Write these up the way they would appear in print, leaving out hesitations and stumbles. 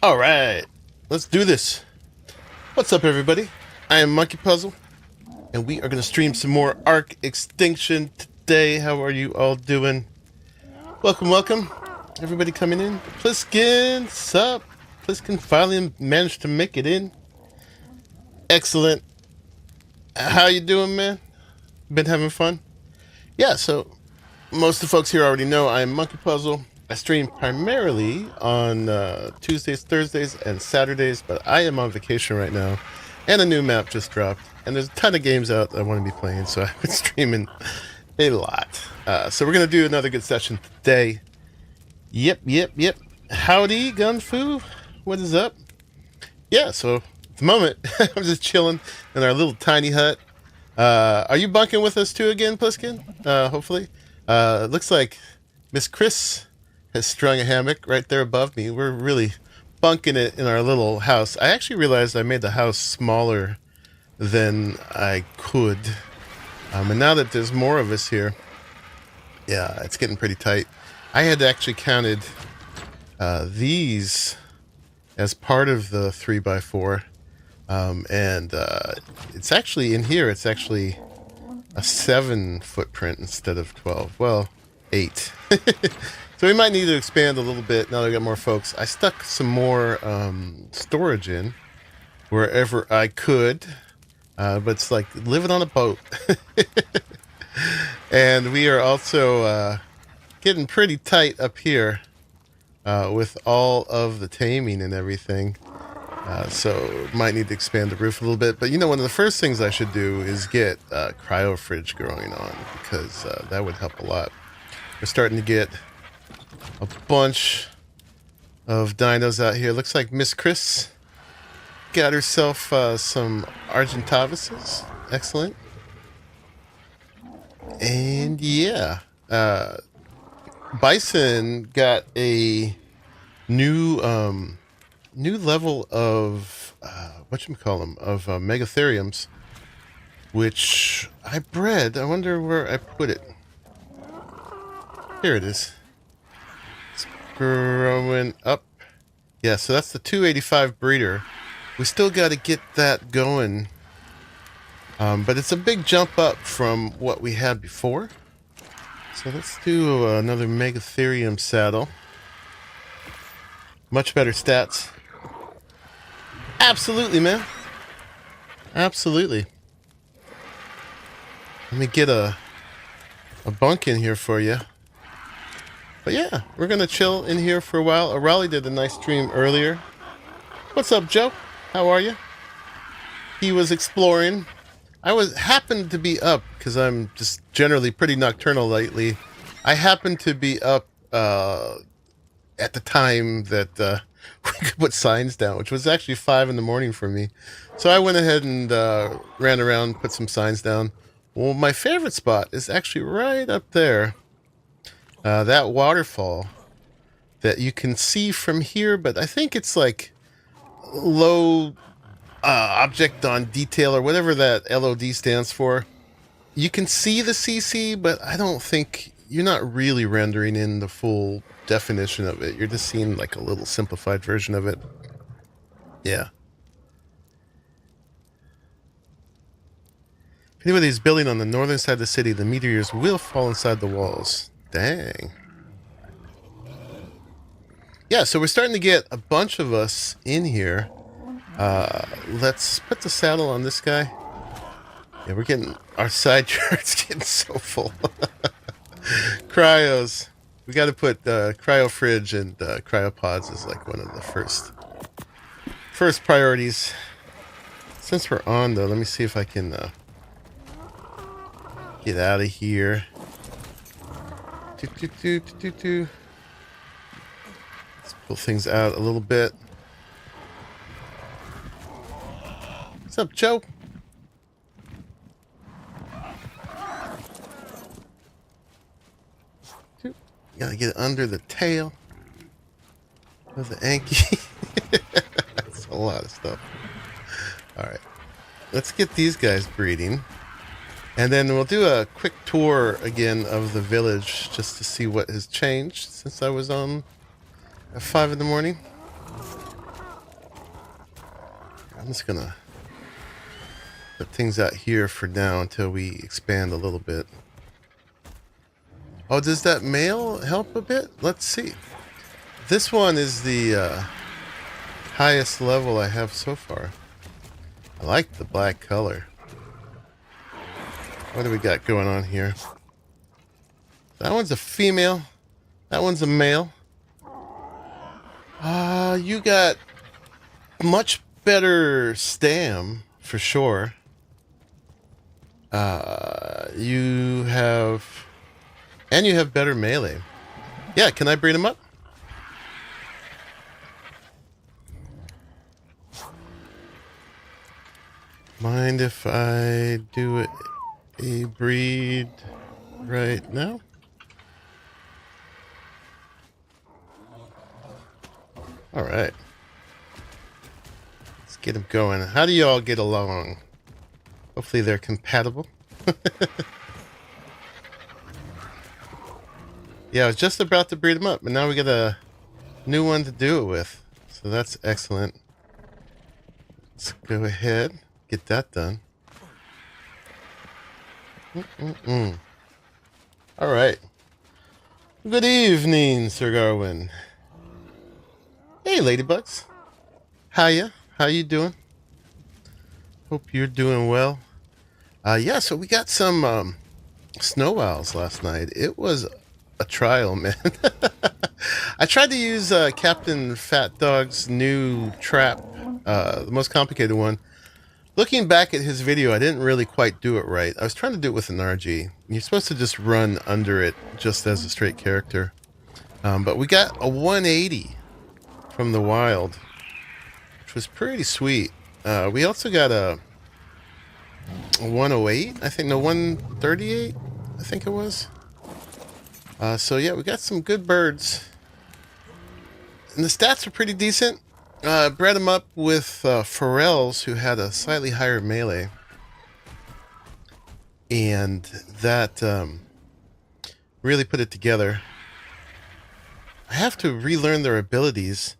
All right, let's do this. What's up, everybody? I am Monkey Puzzle, and we are going to stream some more Ark Extinction today. How are you all doing? Welcome, welcome. Everybody coming in. Pliskin, sup? Pliskin finally managed to make it in. Excellent. How you doing, man? Been having fun? Yeah, so most of the folks here already know I am Monkey Puzzle. I stream primarily on Tuesdays, Thursdays, and Saturdays, but I am on vacation right now, and a new map just dropped, and there's a ton of games out that I want to be playing, so I've been streaming a lot. So we're going to do another good session today. Yep. Howdy, Gunfu. What is up? Yeah, so at the moment, I'm just chilling in our little tiny hut. Are you bunking with us too again, Pliskin? Hopefully. It looks like Miss Chris has strung a hammock right there above me. We're really bunking it in our little house. I actually realized I made the house smaller than I could. And now that there's more of us here, yeah, it's getting pretty tight. I had actually counted these as part of the 3x4. And it's actually in here, it's actually a 7 footprint instead of 12. Well, 8. So we might need to expand a little bit now that we got more folks. I stuck some more storage in wherever I could, but it's like living on a boat. And we are also getting pretty tight up here with all of the taming and everything. So might need to expand the roof a little bit. But you know, one of the first things I should do is get a cryo fridge going on, because that would help a lot. We're starting to get a bunch of dinos out here. Looks like Miss Chris got herself some Argentavises. Excellent. And yeah, Bison got a new level of whatchamacallem, of megatheriums, which I bred. I wonder where I put it. Here it is. It's growing up. Yeah, so that's the 285 breeder. We still got to get that going, but it's a big jump up from what we had before. So let's do another megatherium saddle. Much better stats. Absolutely, man. Absolutely. Let me get a bunk in here for you. But yeah, we're going to chill in here for a while. Arahli did a nice stream earlier. What's up, Joe? How are you? He was exploring. I happened to be up, because I'm just generally pretty nocturnal lately. I happened to be up at the time that we could put signs down, which was actually 5 in the morning for me. So I went ahead and ran around, put some signs down. Well, my favorite spot is actually right up there. That waterfall that you can see from here, but I think it's like low object on detail, or whatever that LOD stands for. You can see the CC, but I don't think you're not really rendering in the full definition of it. You're just seeing like a little simplified version of it. Yeah. If anybody's building on the northern side of the city, the meteors will fall inside the walls. Dang. Yeah, so we're starting to get a bunch of us in here. Let's put the saddle on this guy. Yeah, we're getting our side yard's getting so full. Cryos. We got to put cryo fridge and cryopods as like one of the first priorities. Since we're on though, let me see if I can get out of here. Let's pull things out a little bit. What's up, Joe? Gotta get under the tail of the Anki. That's a lot of stuff. Alright. Let's get these guys breeding. And then we'll do a quick tour again of the village just to see what has changed since I was on at 5 in the morning. I'm just gonna put things out here for now until we expand a little bit. Oh, does that mail help a bit? Let's see. This one is the highest level I have so far. I like the black color. What do we got going on here? That one's a female. That one's a male. You got much better stam for sure. You have better melee. Yeah, can I breed them up? Mind if I do a breed right now? All right. Let's get them going. How do you all get along? Hopefully they're compatible. Yeah, I was just about to breed them up, but now we got a new one to do it with. So that's excellent. Let's go ahead, get that done. All right. Good evening, Sir Garwin. Hey, ladybugs. Hiya. How you doing? Hope you're doing well. Yeah, so we got some snow owls last night. It was a trial, man. I tried to use Captain Fat Dog's new trap, the most complicated one. Looking back at his video, I didn't really quite do it right. I was trying to do it with an RG. You're supposed to just run under it just as a straight character. But we got a 180 from the wild, which was pretty sweet. We also got a 108, I think, no, 138, I think it was. So yeah, we got some good birds. And the stats are pretty decent. Bred them up with Pharrells, who had a slightly higher melee. And that really put it together. I have to relearn their abilities.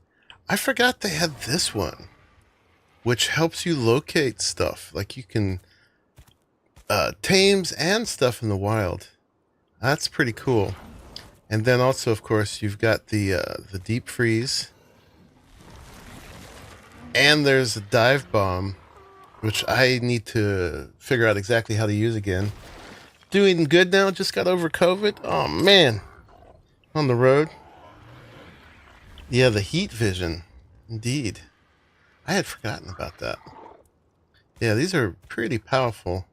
I forgot they had this one, which helps you locate stuff. Like you can tames and stuff in the wild. That's pretty cool. And then also, of course, you've got the deep freeze. And there's a dive bomb, which I need to figure out exactly how to use again. Doing good now, just got over COVID. Oh, man. On the road. Yeah, the heat vision. Indeed. I had forgotten about that. Yeah, these are pretty powerful.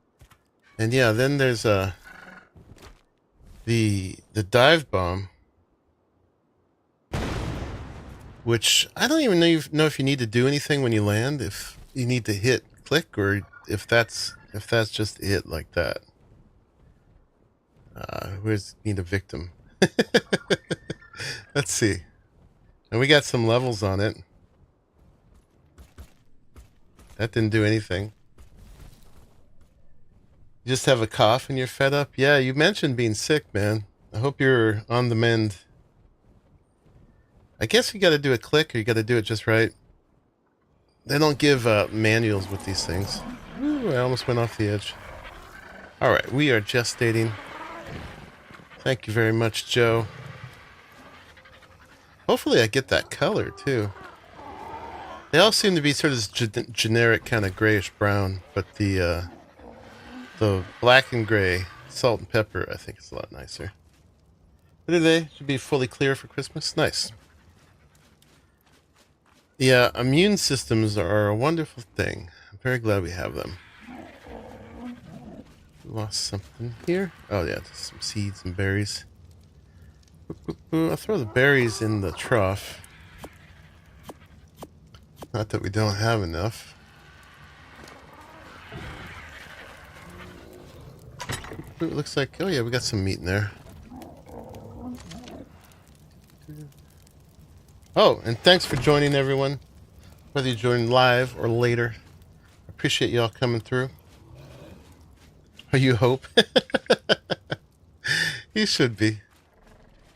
And yeah, then there's the dive bomb, which I don't even know if you need to do anything when you land, if you need to hit click, or if that's just it like that. Where's need a victim? Let's see. And we got some levels on it. That didn't do anything. You just have a cough and you're fed up? Yeah, you mentioned being sick, man. I hope you're on the mend. I guess you got to do a click, or you got to do it just right. They don't give manuals with these things. Ooh, I almost went off the edge. All right, we are gestating. Thank you very much, Joe. Hopefully I get that color, too. They all seem to be sort of generic kind of grayish brown, but the black and gray salt and pepper, I think, is a lot nicer. What are they? Should be fully clear for Christmas. Nice. Yeah, immune systems are a wonderful thing. I'm very glad we have them. Lost something here. Oh yeah, just some seeds and berries. I'll throw the berries in the trough. Not that we don't have enough. It looks like, oh yeah, we got some meat in there. Oh, and thanks for joining, everyone. Whether you join live or later. Appreciate y'all coming through. Or you hope. You should be.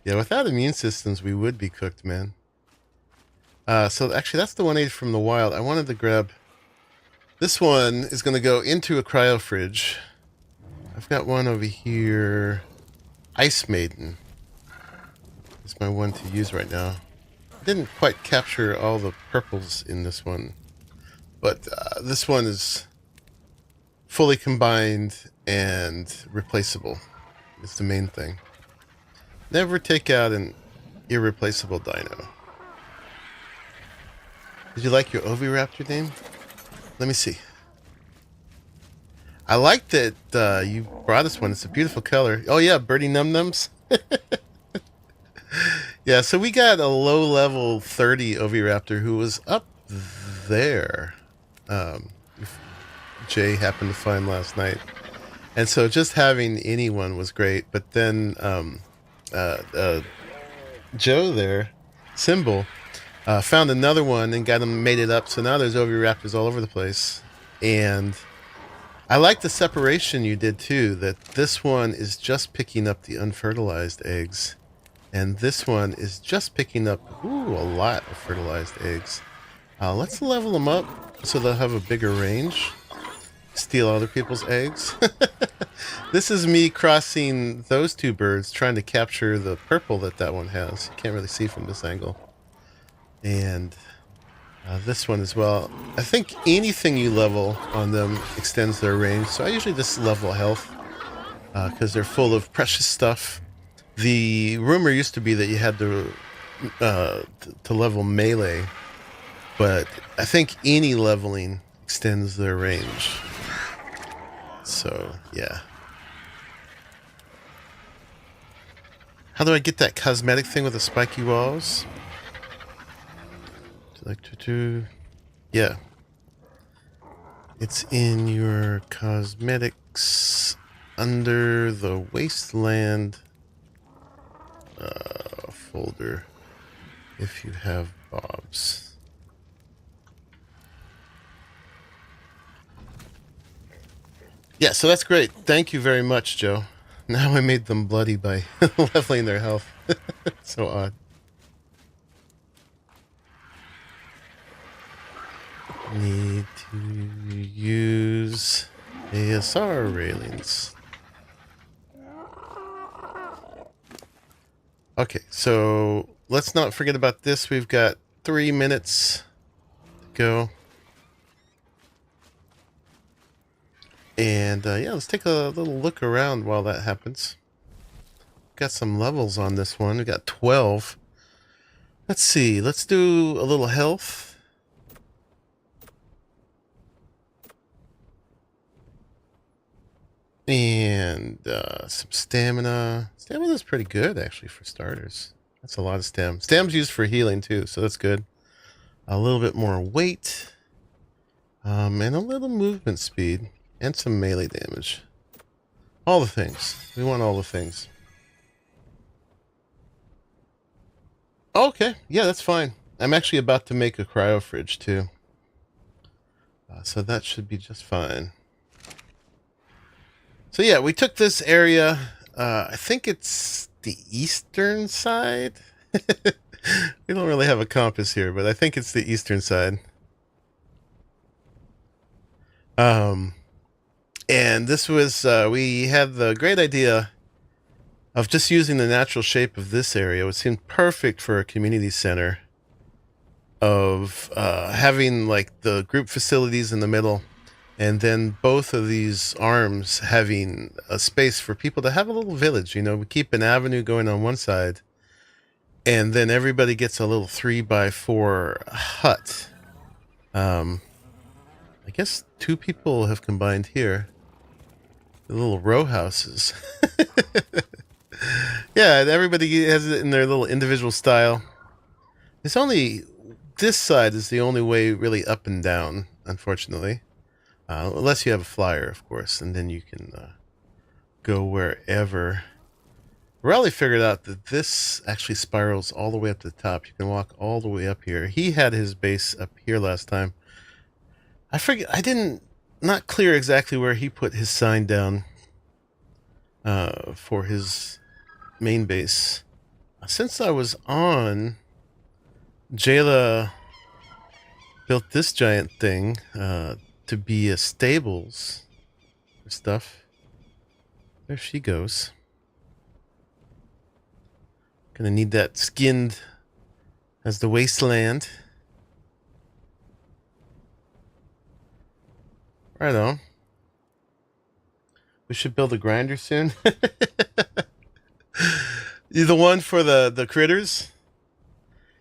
Yeah, without immune systems, we would be cooked, man. So actually, that's the 180 from the wild. I wanted to grab This one is going to go into a cryo fridge. I've got one over here. Ice Maiden is my one to use right now. I didn't quite capture all the purples in this one, but this one is fully combined and replaceable. It's the main thing. Never take out an irreplaceable dino. Did you like your Oviraptor name? Let me see. I like that you brought us one. It's a beautiful color. Oh yeah, Birdie Num Nums. Yeah, so we got a low level 30 Oviraptor who was up there. Jay happened to find last night. And so just having anyone was great. But then Joe there, Symbol, found another one and got him mated up. So now there's Oviraptors all over the place. And I like the separation you did too, that this one is just picking up the unfertilized eggs. And this one is just picking up, a lot of fertilized eggs. Let's level them up so they'll have a bigger range. Steal other people's eggs. This is me crossing those two birds, trying to capture the purple that one has. You can't really see from this angle. And this one as well. I think anything you level on them extends their range. So I usually just level health because they're full of precious stuff. The rumor used to be that you had to level melee, but I think any leveling extends their range. So, yeah. How do I get that cosmetic thing with the spiky walls? Yeah. It's in your cosmetics under the wasteland folder if you have bobs. Yeah, so that's great. Thank you very much, Joe. Now I made them bloody by leveling their health. So odd. Need to use ASR railings. Okay, so let's not forget about this. We've got 3 minutes to go. And yeah, let's take a little look around while that happens. Got some levels on this one. We got 12. Let's see. Let's do a little health. And some stamina. Stamina's pretty good, actually, for starters. That's a lot of stam. Stam's used for healing, too, so that's good. A little bit more weight. And a little movement speed. And some melee damage. All the things. We want all the things. Okay, yeah, that's fine. I'm actually about to make a cryo fridge, too. So that should be just fine. So yeah, we took this area. I think it's the eastern side. We don't really have a compass here, but I think it's the eastern side. And this was, we had the great idea of just using the natural shape of this area. It seemed perfect for a community center of having like the group facilities in the middle, and then both of these arms having a space for people to have a little village. You know, we keep an avenue going on one side, and then everybody gets a little 3x4 hut. I guess 2 people have combined here. The little row houses. Yeah, everybody has it in their little individual style. It's only, this side is the only way really up and down, unfortunately. Unless you have a flyer, of course, and then you can go wherever. Arahli figured out that this actually spirals all the way up to the top. You can walk all the way up here. He had his base up here last time. I forget, not clear exactly where he put his sign down for his main base. Since I was on, Jayla built this giant thing to to be a stables for stuff. There she goes. Gonna need that skinned as the wasteland. Right on. We should build a grinder soon. You the one for the critters?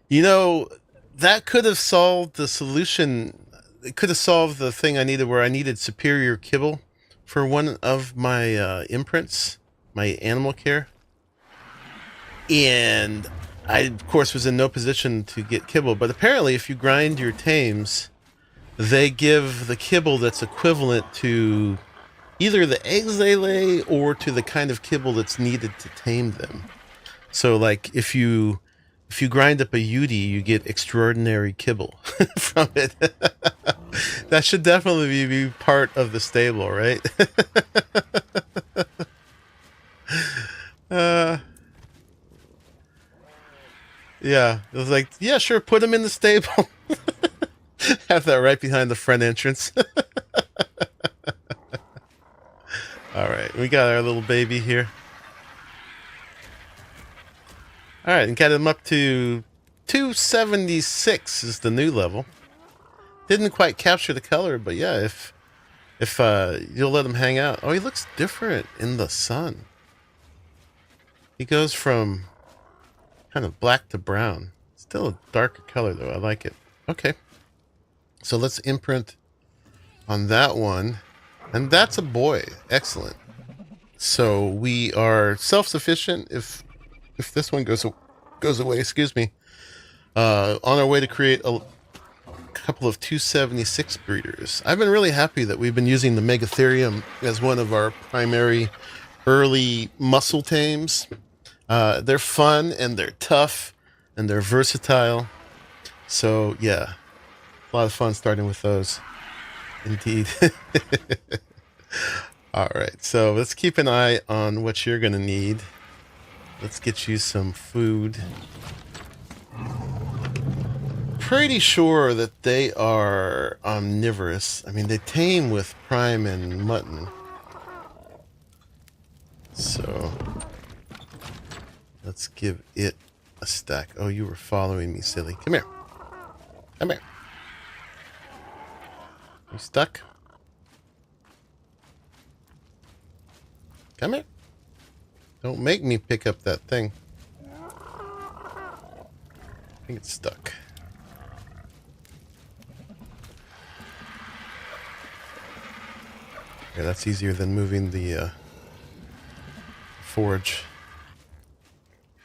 You know, that could have solved the solution. It could have solved the thing I needed where I needed superior kibble for one of my imprints, my animal care. And I, of course, was in no position to get kibble. But apparently, if you grind your tames, they give the kibble that's equivalent to either the eggs they lay or to the kind of kibble that's needed to tame them. So, like, if you grind up a Yudi, you get extraordinary kibble from it. That should definitely be part of the stable, right? Yeah, it was like, yeah, sure, put him in the stable. Have that right behind the front entrance. All right, we got our little baby here. All right, and got him up to 276 is the new level. Didn't quite capture the color, but yeah, if you'll let him hang out. Oh, he looks different in the sun. He goes from kind of black to brown. Still a darker color though. I like it. Okay, so let's imprint on that one, and that's a boy. Excellent. So we are self-sufficient if this one goes away. Excuse me. On our way to create a couple of 276 breeders. I've been really happy that we've been using the Megatherium as one of our primary early muscle tames. They're fun and they're tough and they're versatile. So yeah, a lot of fun starting with those. Indeed. All right, so let's keep an eye on what you're gonna need. Let's get you some food. Pretty sure that they are omnivorous. I mean, they tame with prime and mutton. So let's give it a stack. Oh, you were following me, silly. Come here. Come here. You stuck? Come here. Don't make me pick up that thing. I think it's stuck. Yeah, that's easier than moving the forge.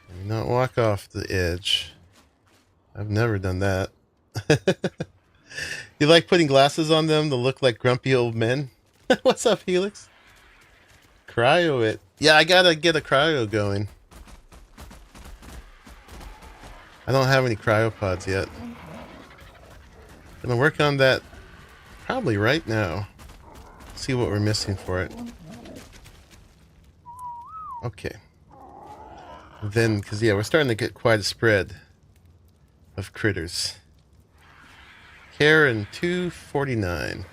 Do not walk off the edge. I've never done that. You like putting glasses on them to look like grumpy old men? What's up, Helix? Cryo it. Yeah, I gotta get a cryo going. I don't have any cryopods yet. Gonna work on that probably right now. See what we're missing for it. Okay. Then, because yeah, we're starting to get quite a spread of critters. Karen 249.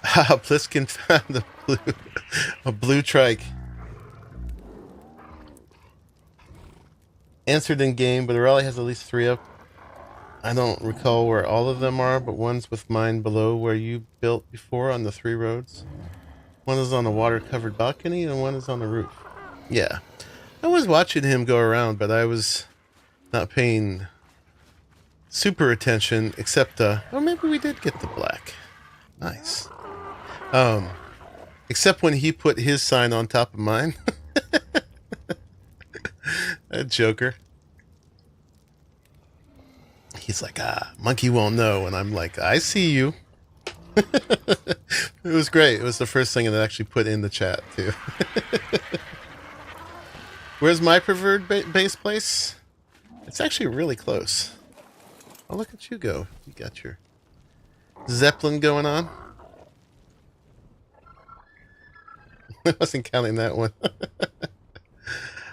Pliskin found a blue trike. Answered in game, but Arahli has at least 3 up. I don't recall where all of them are, but one's with mine below where you built before on the 3 roads. One is on a water-covered balcony, and one is on the roof. Yeah. I was watching him go around, but I was not paying super attention, except, oh, maybe we did get the black. Nice. Except when he put his sign on top of mine. That joker. He's like, monkey won't know. And I'm like, I see you. It was great. It was the first thing that I actually put in the chat, too. Where's my preferred base place? It's actually really close. Oh, look at you go. You got your Zeppelin going on. I wasn't counting that one.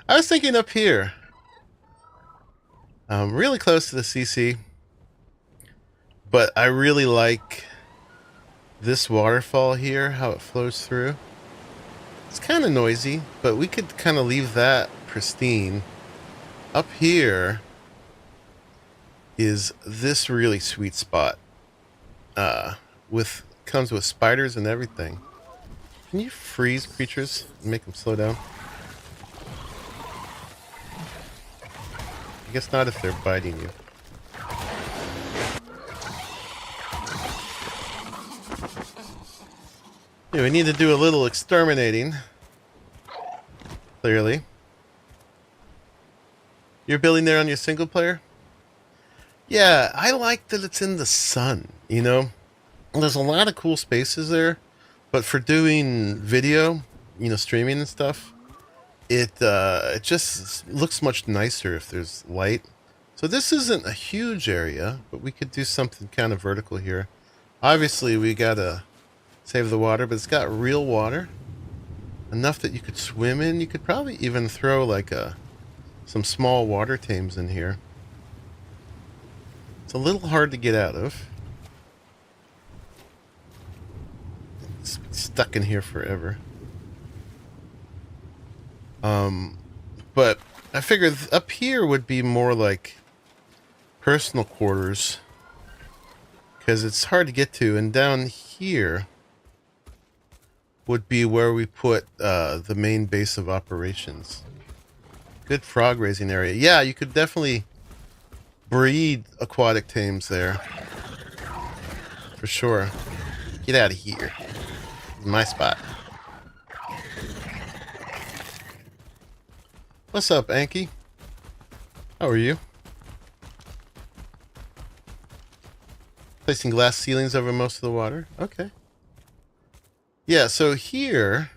I was thinking up here. Really close to the CC. But I really like this waterfall here, how it flows through. It's kind of noisy, but we could kind of leave that pristine. Up here is this really sweet spot. Comes with spiders and everything. Can you freeze creatures and make them slow down? I guess not if they're biting you. Yeah, we need to do a little exterminating. Clearly. You're building there on your single player? Yeah, I like that it's in the sun, you know? There's a lot of cool spaces there, but for doing video, you know, streaming and stuff, it just looks much nicer if there's light. So this isn't a huge area, but we could do something kind of vertical here. Obviously, we gotta save the water, but it's got real water. Enough that you could swim in. You could probably even throw like some small water tames in here. It's a little hard to get out of. It's stuck in here forever. But I figured up here would be more like personal quarters, because it's hard to get to, and down here would be where we put the main base of operations. Good frog raising area. Yeah, you could definitely breed aquatic tames there. For sure. Get out of here. This is my spot. What's up, Anki? How are you? Placing glass ceilings over most of the water. Okay. Yeah, so here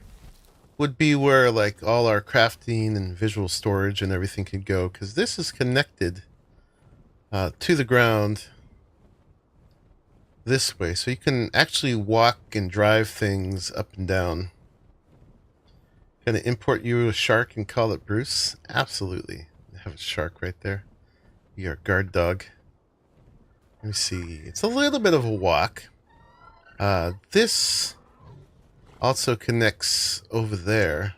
would be where like all our crafting and visual storage and everything could go, because this is connected to the ground this way, so you can actually walk and drive things up and down. Gonna import you a shark and call it Bruce? Absolutely. I have a shark right there. You're a guard dog. Let me see. It's a little bit of a walk. This also connects over there.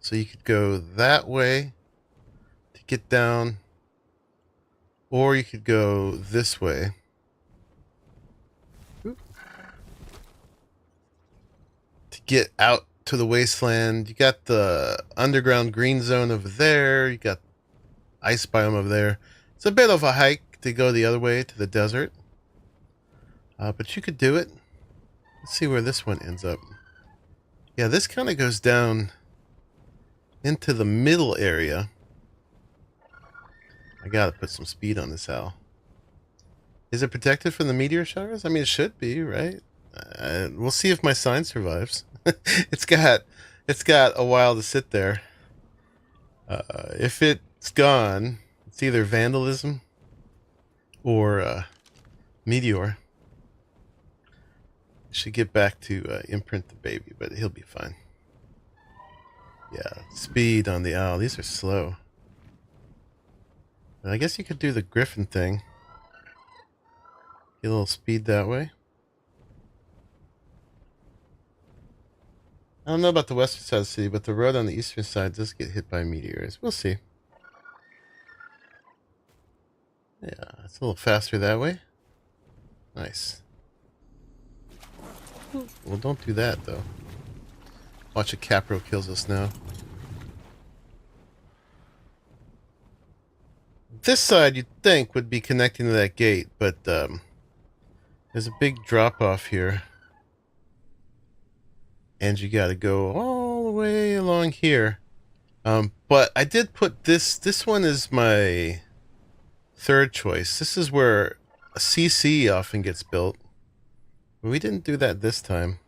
So you could go that way to get down. Or you could go this way. To get out to the wasteland. You got the underground green zone over there. You got ice biome over there. It's a bit of a hike to go the other way to the desert. But you could do it. Let's see where this one ends up. Yeah, this kind of goes down into the middle area. I gotta put some speed on this owl. Is it protected from the meteor showers? I mean, it should be, right? We'll see if my sign survives. It's got a while to sit there. If it's gone, it's either vandalism or meteor. Should get back to imprint the baby, but he'll be fine. Yeah, speed on the owl. These are slow. But I guess you could do the griffin thing. Get a little speed that way. I don't know about the western side of the city, but the road on the eastern side does get hit by meteors. We'll see. Yeah, it's a little faster that way. Nice. Well, don't do that, though. Watch a Capro kills us now. This side, you'd think, would be connecting to that gate, but there's a big drop-off here. And you gotta go all the way along here. But I did put this one is my third choice. This is where a CC often gets built. We didn't do that this time.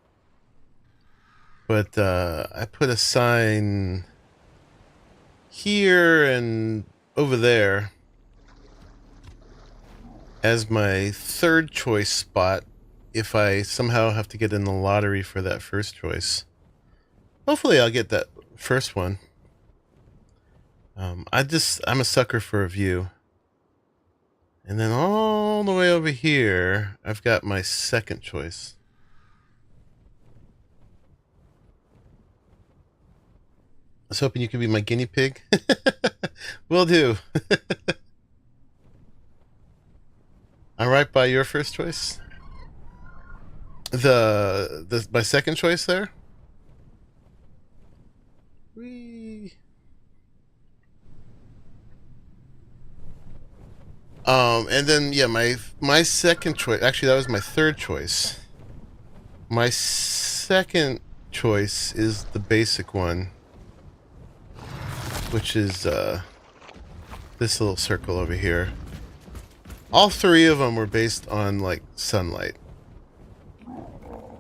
But I put a sign here and over there as my third choice spot if I somehow have to get in the lottery for that first choice. Hopefully I'll get that first one. I'm a sucker for a view. And then all the way over here, I've got my second choice. was hoping you could be my guinea pig. Will do. I'm right by your first choice. My second choice there. Whee. And then yeah, my second choice. Actually, that was my third choice. My second choice is the basic one, which is this little circle over here. All three of them were based on like sunlight,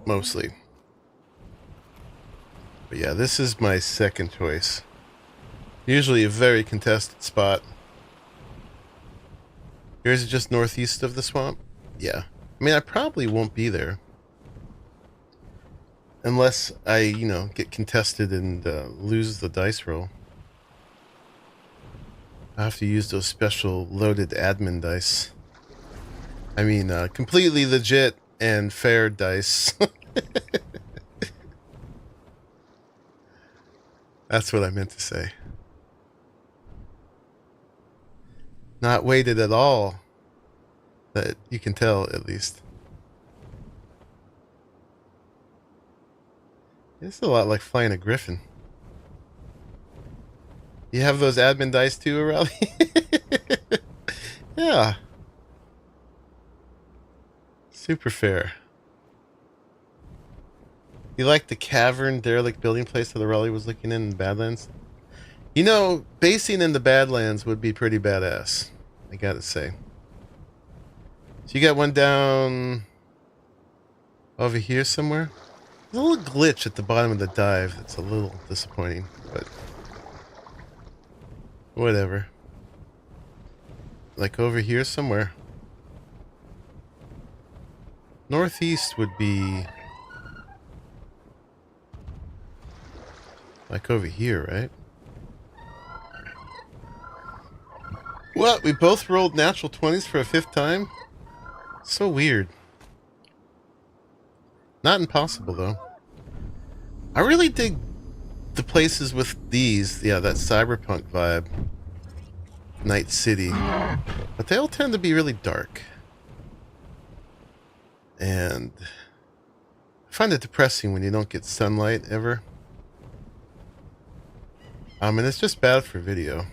mostly. But yeah, this is my second choice. Usually a very contested spot. Here's just northeast of the swamp. Yeah. I mean, I probably won't be there. Unless I, you know, get contested and lose the dice roll. I have to use those special loaded admin dice. I mean, completely legit and fair dice. That's what I meant to say. Not weighted at all. That you can tell, at least. It's a lot like flying a griffin. You have those admin dice too, Arahli? Yeah. Super fair. You like the cavern derelict building place that Arahli was looking in the Badlands? You know, basing in the Badlands would be pretty badass, I gotta say. So you got one down over here somewhere? There's a little glitch at the bottom of the dive that's a little disappointing, but whatever. Like over here somewhere. Northeast would be like over here, right? What? We both rolled natural 20s for a 5th time? So weird. Not impossible, though. I really dig the places with these. Yeah, that cyberpunk vibe. Night City. But they all tend to be really dark. And I find it depressing when you don't get sunlight ever. And it's just bad for video.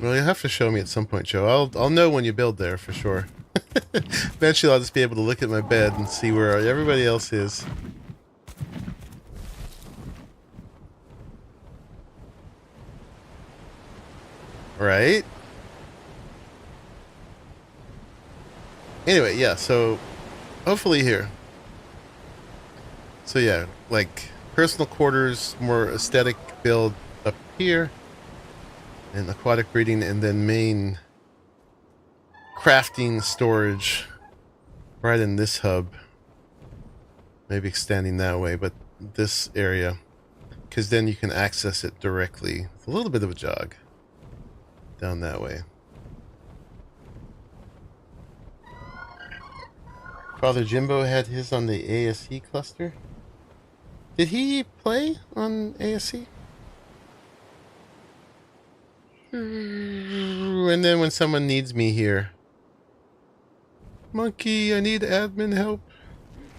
Well, you'll have to show me at some point, Joe. I'll know when you build there for sure. Eventually I'll just be able to look at my bed and see where everybody else is. Right? Anyway, yeah, so hopefully here. So yeah, like personal quarters, more aesthetic build up here. And aquatic breeding, and then main crafting storage right in this hub. Maybe extending that way, but this area. Because then you can access it directly. It's a little bit of a jog down that way. Father Jimbo had his on the ASE cluster. Did he play on ASE? And then when someone needs me here, Monkey, I need admin help.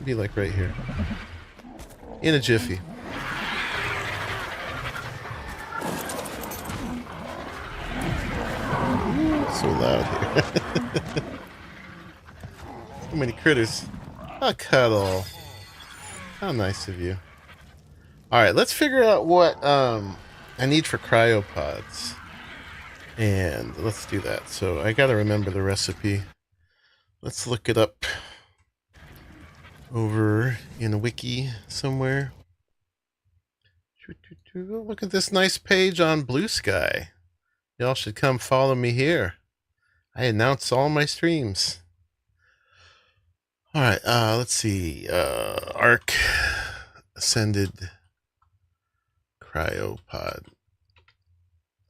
Be like right here. In a jiffy. So loud here. So many critters. A cuddle. How nice of you. Alright, let's figure out what I need for cryopods. And let's do that. So I gotta remember the recipe. Let's look it up over in a wiki somewhere. Look at this nice page on Bluesky. Y'all should come follow me here. I announce all my streams. Alright, let's see. Ark Ascended Cryopod.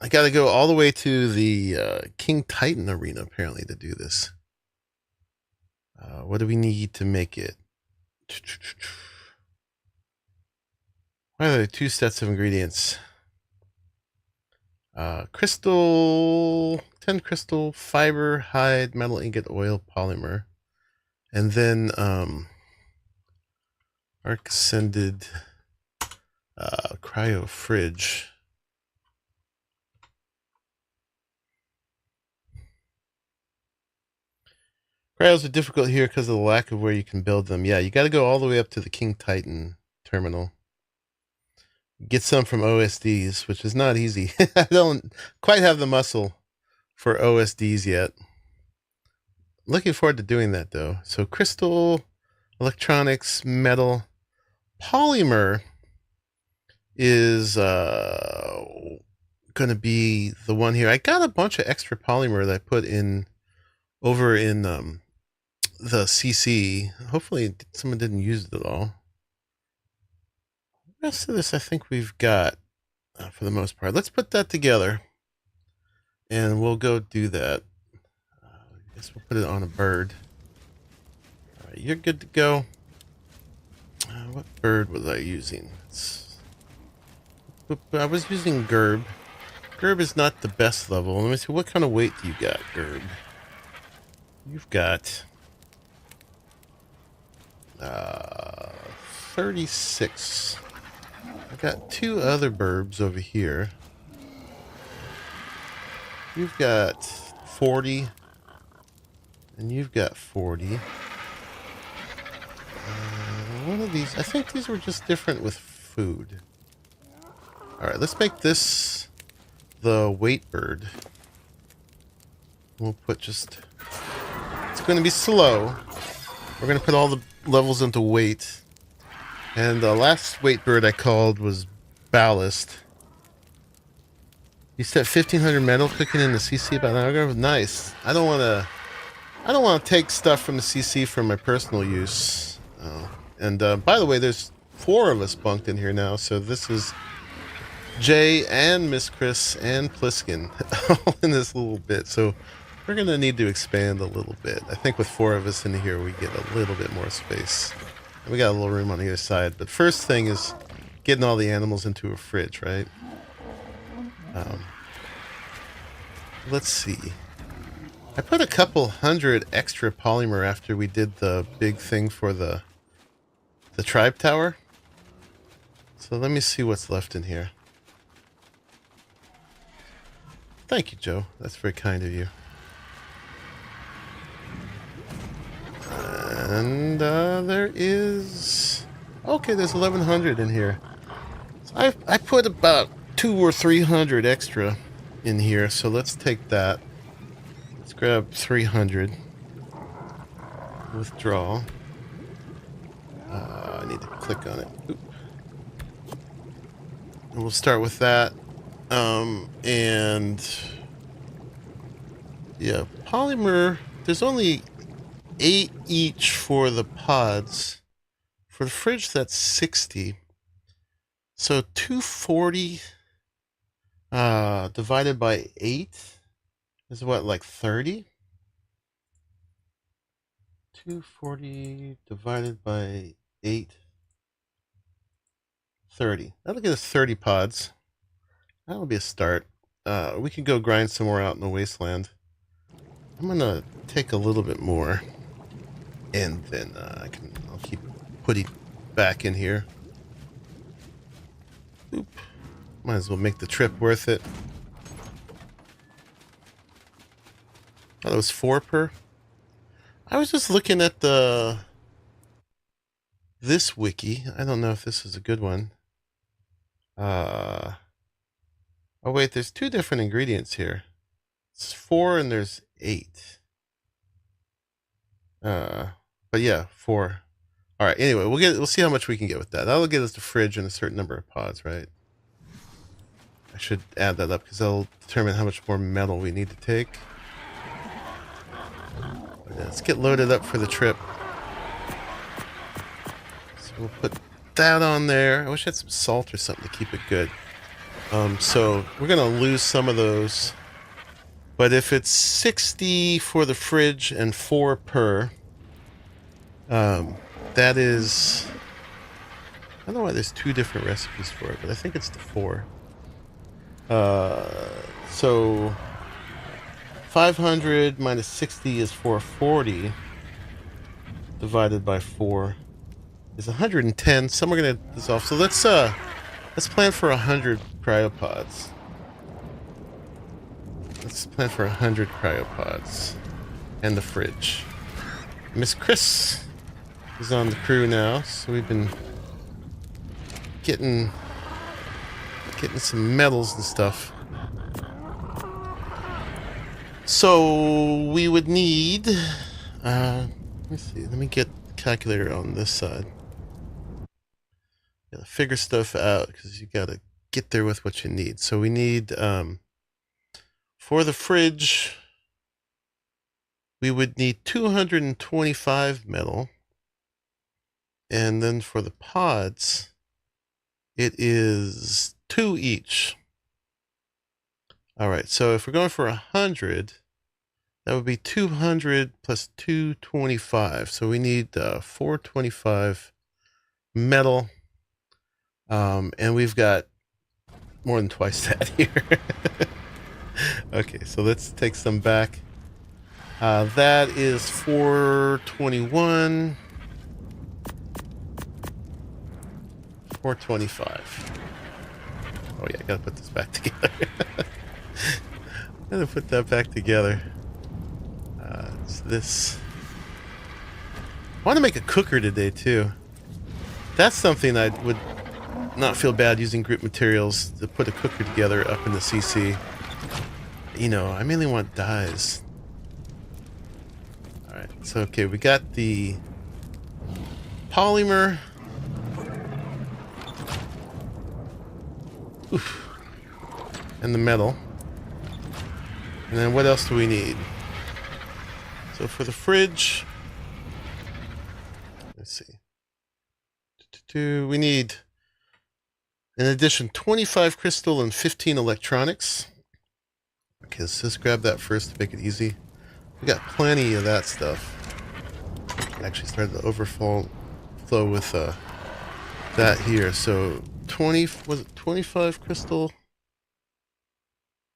I gotta go all the way to the King Titan arena, apparently, to do this. What do we need to make it? Why are there two sets of ingredients? Crystal, 10 crystal, fiber, hide, metal ingot, oil, polymer. And then Ark Ascended cryo fridge. Cryos are difficult here because of the lack of where you can build them. Yeah, you got to go all the way up to the King Titan terminal. Get some from OSDs, which is not easy. I don't quite have the muscle for OSDs yet. Looking forward to doing that though. So crystal, electronics, metal, polymer is going to be the one here. I got a bunch of extra polymer that I put in over in the CC. Hopefully someone didn't use it at all. The rest of this I think we've got for the most part. Let's put that together and we'll go do that. I guess we'll put it on a bird. All right, you're good to go. What bird was I using? I was using Gerb. Gerb is not the best level. Let me see, what kind of weight do you got, Gerb? You've got 36. I got two other burbs over here. You've got 40. And you've got 40. One of these, I think these were just different with food. Alright, let's make this the weight bird. We'll put just... It's going to be slow. We're going to put all the levels into weight. And the last weight bird I called was ballast. You set 1500 metal cooking in the CC about an hour ago. Nice. I don't want to take stuff from the CC for my personal use. And by the way, there's 4 of us bunked in here now, so this is Jay and Miss Chris and Pliskin all in this little bit. So we're going to need to expand a little bit. I think with 4 of us in here, we get a little bit more space. And we got a little room on either side. But first thing is getting all the animals into a fridge, right? Let's see. I put a couple hundred extra polymer after we did the big thing for the tribe tower. So let me see what's left in here. Thank you, Joe. That's very kind of you. And there is... Okay, there's 1100 in here. So I put about 200 or 300 extra in here, so let's take that. Let's grab 300. Withdraw. I need to click on it. Oop. And we'll start with that. And yeah, polymer, there's only 8 each for the pods. For the fridge, that's 60. So 240 divided by 8 is what, like 30? 240 divided by 8. 30. That'll get us 30 pods. That'll be a start. We can go grind some more out in the wasteland. I'm gonna take a little bit more, and then I'll keep putting back in here. Oop. Might as well make the trip worth it. Oh, that was 4 per. I was just looking at this wiki. I don't know if this is a good one. Oh wait, there's 2 different ingredients here. It's 4 and there's 8. But yeah, 4. All right. Anyway, we'll see how much we can get with that. That'll get us the fridge and a certain number of pods, right? I should add that up because that'll determine how much more metal we need to take. Let's get loaded up for the trip. So we'll put that on there. I wish I had some salt or something to keep it good. So we're gonna lose some of those. But if it's 60 for the fridge and 4 per, that is I don't know why there's 2 different recipes for it, but I think it's the 4. So 500 minus 60 is 440 divided by 4 is 110. Some are gonna dissolve. So let's plan for 100 cryopods. Let's plan for 100 cryopods and the fridge. Miss Chris is on the crew now, so we've been getting some metals and stuff. So we would need let me see, let me get the calculator on this side. Gotta figure stuff out because you gotta get there with what you need. So we need for the fridge we would need 225 metal, and then for the pods it is 2 each. All right, so if we're going for 100, that would be 200 plus 225. So we need 425 metal, and we've got more than twice that here. Okay, so let's take some back. That is 421, 425. Oh yeah, I gotta put this back together. Gotta put that back together. It's this. I want to make a cooker today too. That's something I would not feel bad using group materials to put a cooker together up in the CC. You know, I mainly want dyes. Alright, so okay, we got the polymer. Oof. And the metal. And then what else do we need? So for the fridge, let's see. We need, in addition, 25 crystal and 15 electronics. Okay, let's just grab that first to make it easy. We got plenty of that stuff. Actually started to overflow with that here. So 25 crystal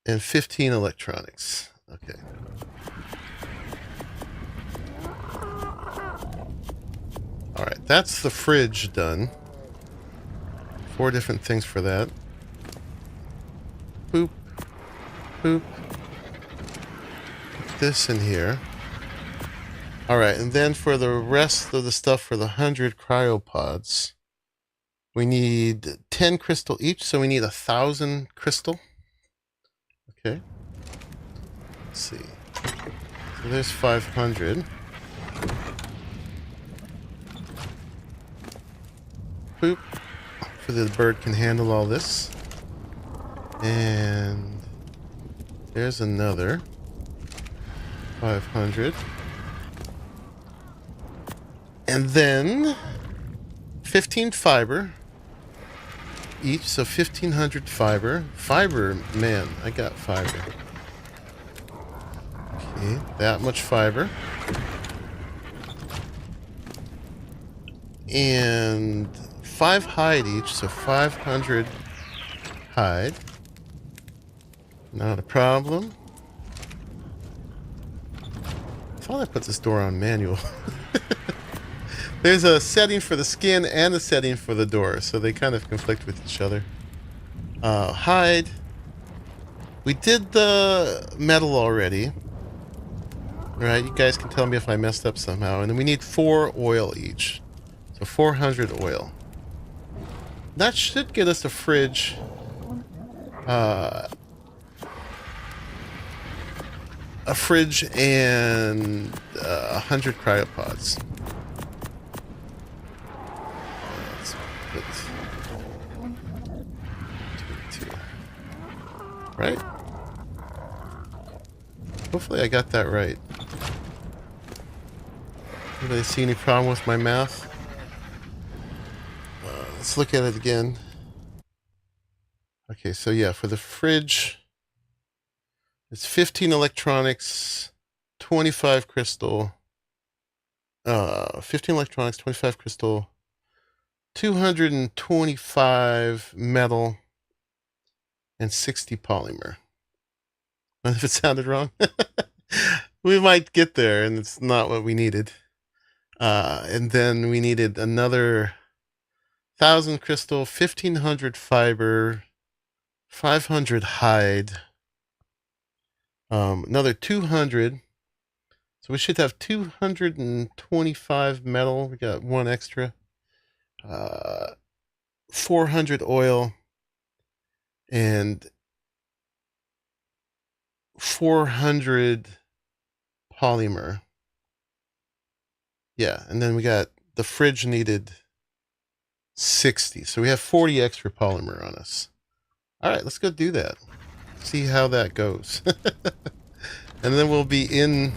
and 15 electronics. Okay. Alright, that's the fridge done. 4 different things for that. Boop. Boop. Put this in here. Alright, and then for the rest of the stuff for the 100 cryopods, we need 10 crystal each, so we need 1,000 crystal. Okay. Let's see. So there's 500. Boop. So the bird can handle all this. And there's another 500. And then 15 fiber each, so 1,500 fiber. Fiber, man, I got fiber. Okay, that much fiber. And 5 hide each, so 500 hide. Not a problem. I thought I put this door on manual. There's a setting for the skin and a setting for the door, so they kind of conflict with each other. Hide. We did the metal already. Right, you guys can tell me if I messed up somehow. And then we need 4 oil each. So 400 oil. That should get us a fridge. A fridge and 100 cryopods. Let's put 22. Right? Hopefully I got that right. Anybody see any problem with my math? Let's look at it again. Okay, so yeah, for the fridge, it's 15 electronics, 25 crystal, 15 electronics, 25 crystal, 225 metal and 60 polymer. I don't know if it sounded wrong. We might get there, and it's not what we needed. And then we needed another 1,000 crystal, 1,500 fiber, 500 hide, another 200. So we should have 225 metal. We got one extra. 400 oil and 400 polymer. Yeah, and then we got the fridge needed 60. So we have 40 extra polymer on us. All right, let's go do that. See how that goes. And then we'll be in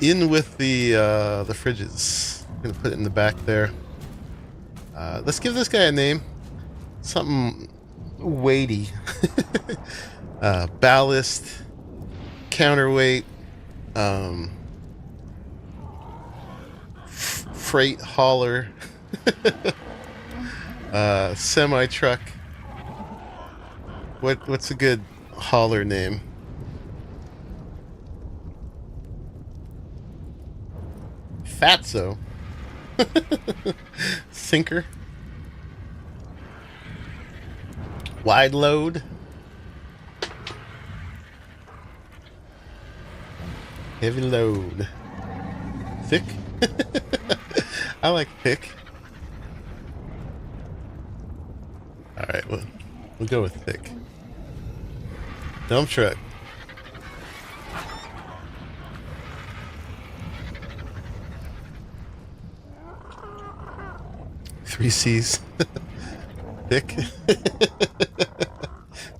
with the fridges. I'm gonna put it in the back there. Let's give this guy a name. Something weighty. Ballast, counterweight, freight hauler, semi truck. What's a good hauler name? Fatso. Sinker. Wide load. Heavy load. Thick. I like thick. Alright, we'll go with thick. Dump truck. Three C's. Thick.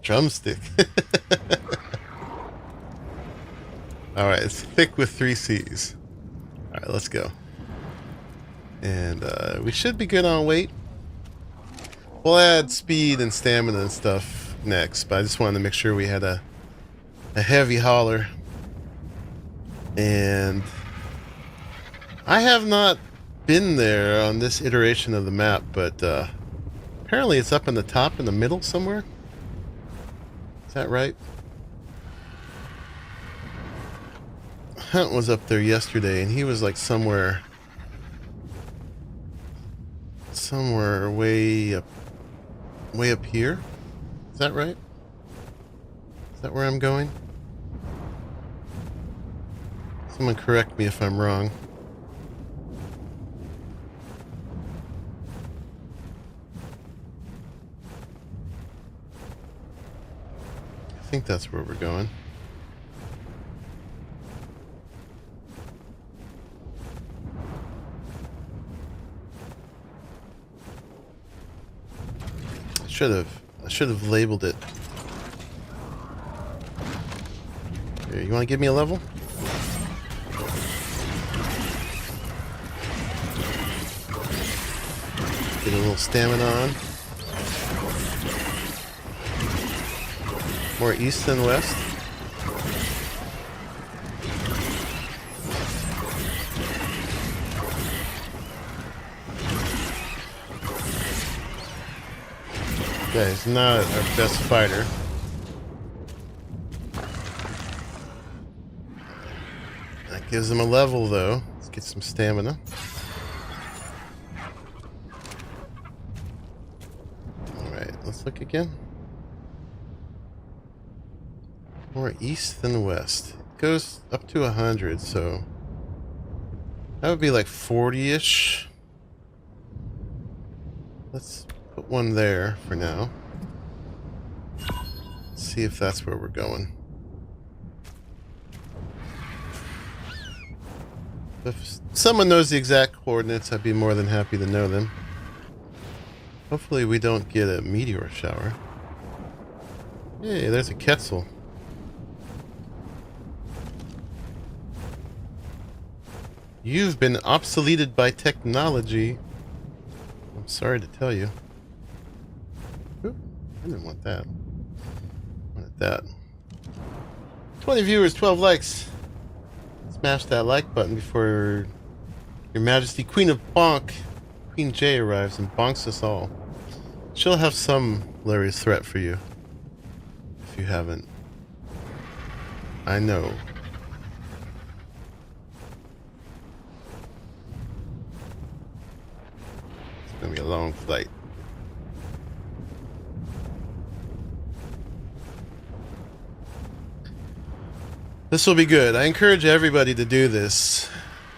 Drumstick. Alright, it's thick with 3 C's. Alright, let's go. And we should be good on weight. We'll add speed and stamina and stuff next, but I just wanted to make sure we had a heavy hauler. And I have not been there on this iteration of the map, but apparently it's up in the top in the middle somewhere. Is that right? Hunt was up there yesterday, and he was like somewhere way up here. Is that right? Is that where I'm going? Someone correct me if I'm wrong. I think that's where we're going. I should have labeled it. Here, you want to give me a level? Get a little stamina on. More east than west. Okay, he's not our best fighter. That gives him a level, though. Let's get some stamina. Alright, let's look again. More east than west. It goes up to 100, so that would be like 40-ish. Let's put one there for now. See if that's where we're going. If someone knows the exact coordinates, I'd be more than happy to know them. Hopefully we don't get a meteor shower. Hey, there's a Quetzal. You've been obsoleted by technology. I'm sorry to tell you. Oop, I didn't want that. I wanted that. 20 viewers, 12 likes. Smash that like button before Your Majesty, Queen of Bonk, Queen J arrives and bonks us all. She'll have some hilarious threat for you. If you haven't. I know. It's gonna be a long flight. This will be good. I encourage everybody to do this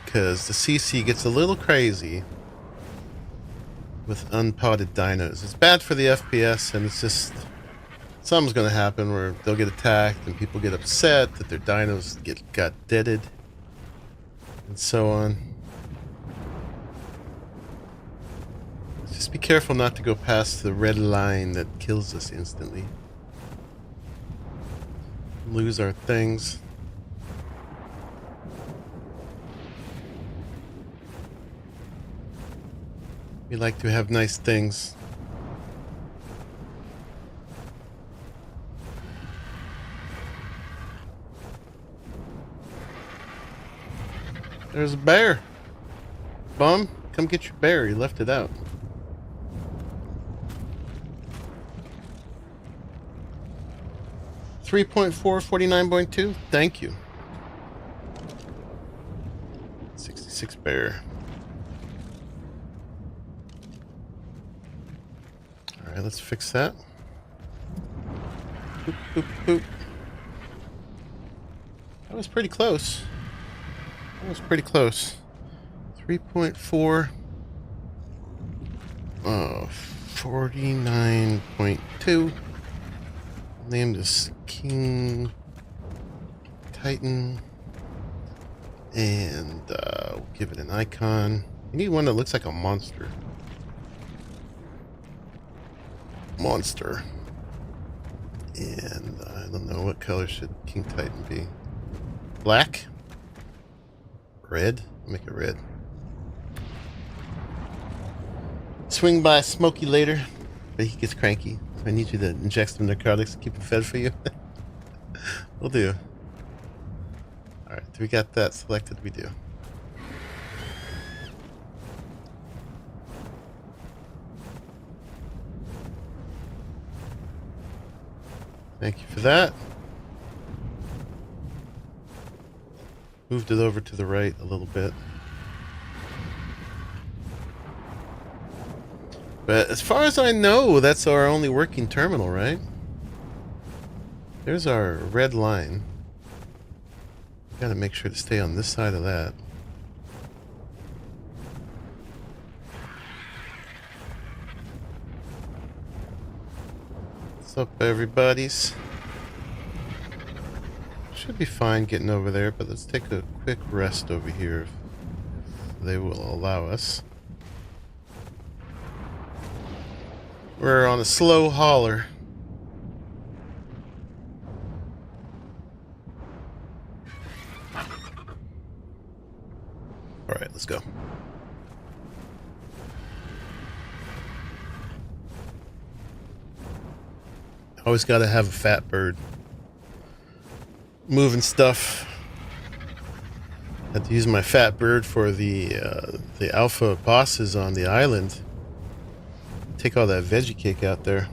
because the CC gets a little crazy with unpotted dinos. It's bad for the FPS, and it's just something's going to happen where they'll get attacked and people get upset that their dinos got deaded and so on. Just be careful not to go past the red line that kills us instantly. Lose our things. We like to have nice things. There's a bear. Bum, come get your bear. You left it out. .4, 49.2. Thank you. 66 bear. Alright, let's fix that. Boop, boop, boop. That was pretty close. That was pretty close. 3.4. Oh, 49.2. Named this King Titan. And we'll give it an icon. You need one that looks like a monster. And I don't know, what color should King Titan be? Black? Red? I'll make it red. Swing by Smokey later, but he gets cranky. I need you to inject some narcotics to keep him fed for you. We'll do. Alright, we got that selected? We do. Thank you for that. Moved it over to the right a little bit. But as far as I know, that's our only working terminal, right? There's our red line. Gotta make sure to stay on this side of that. What's up, everybody's? Should be fine getting over there, but let's take a quick rest over here if they will allow us. We're on a slow hauler. Alright, let's go. Always gotta have a fat bird. Moving stuff. Had to use my fat bird for the alpha bosses on the island. Take all that veggie cake out there.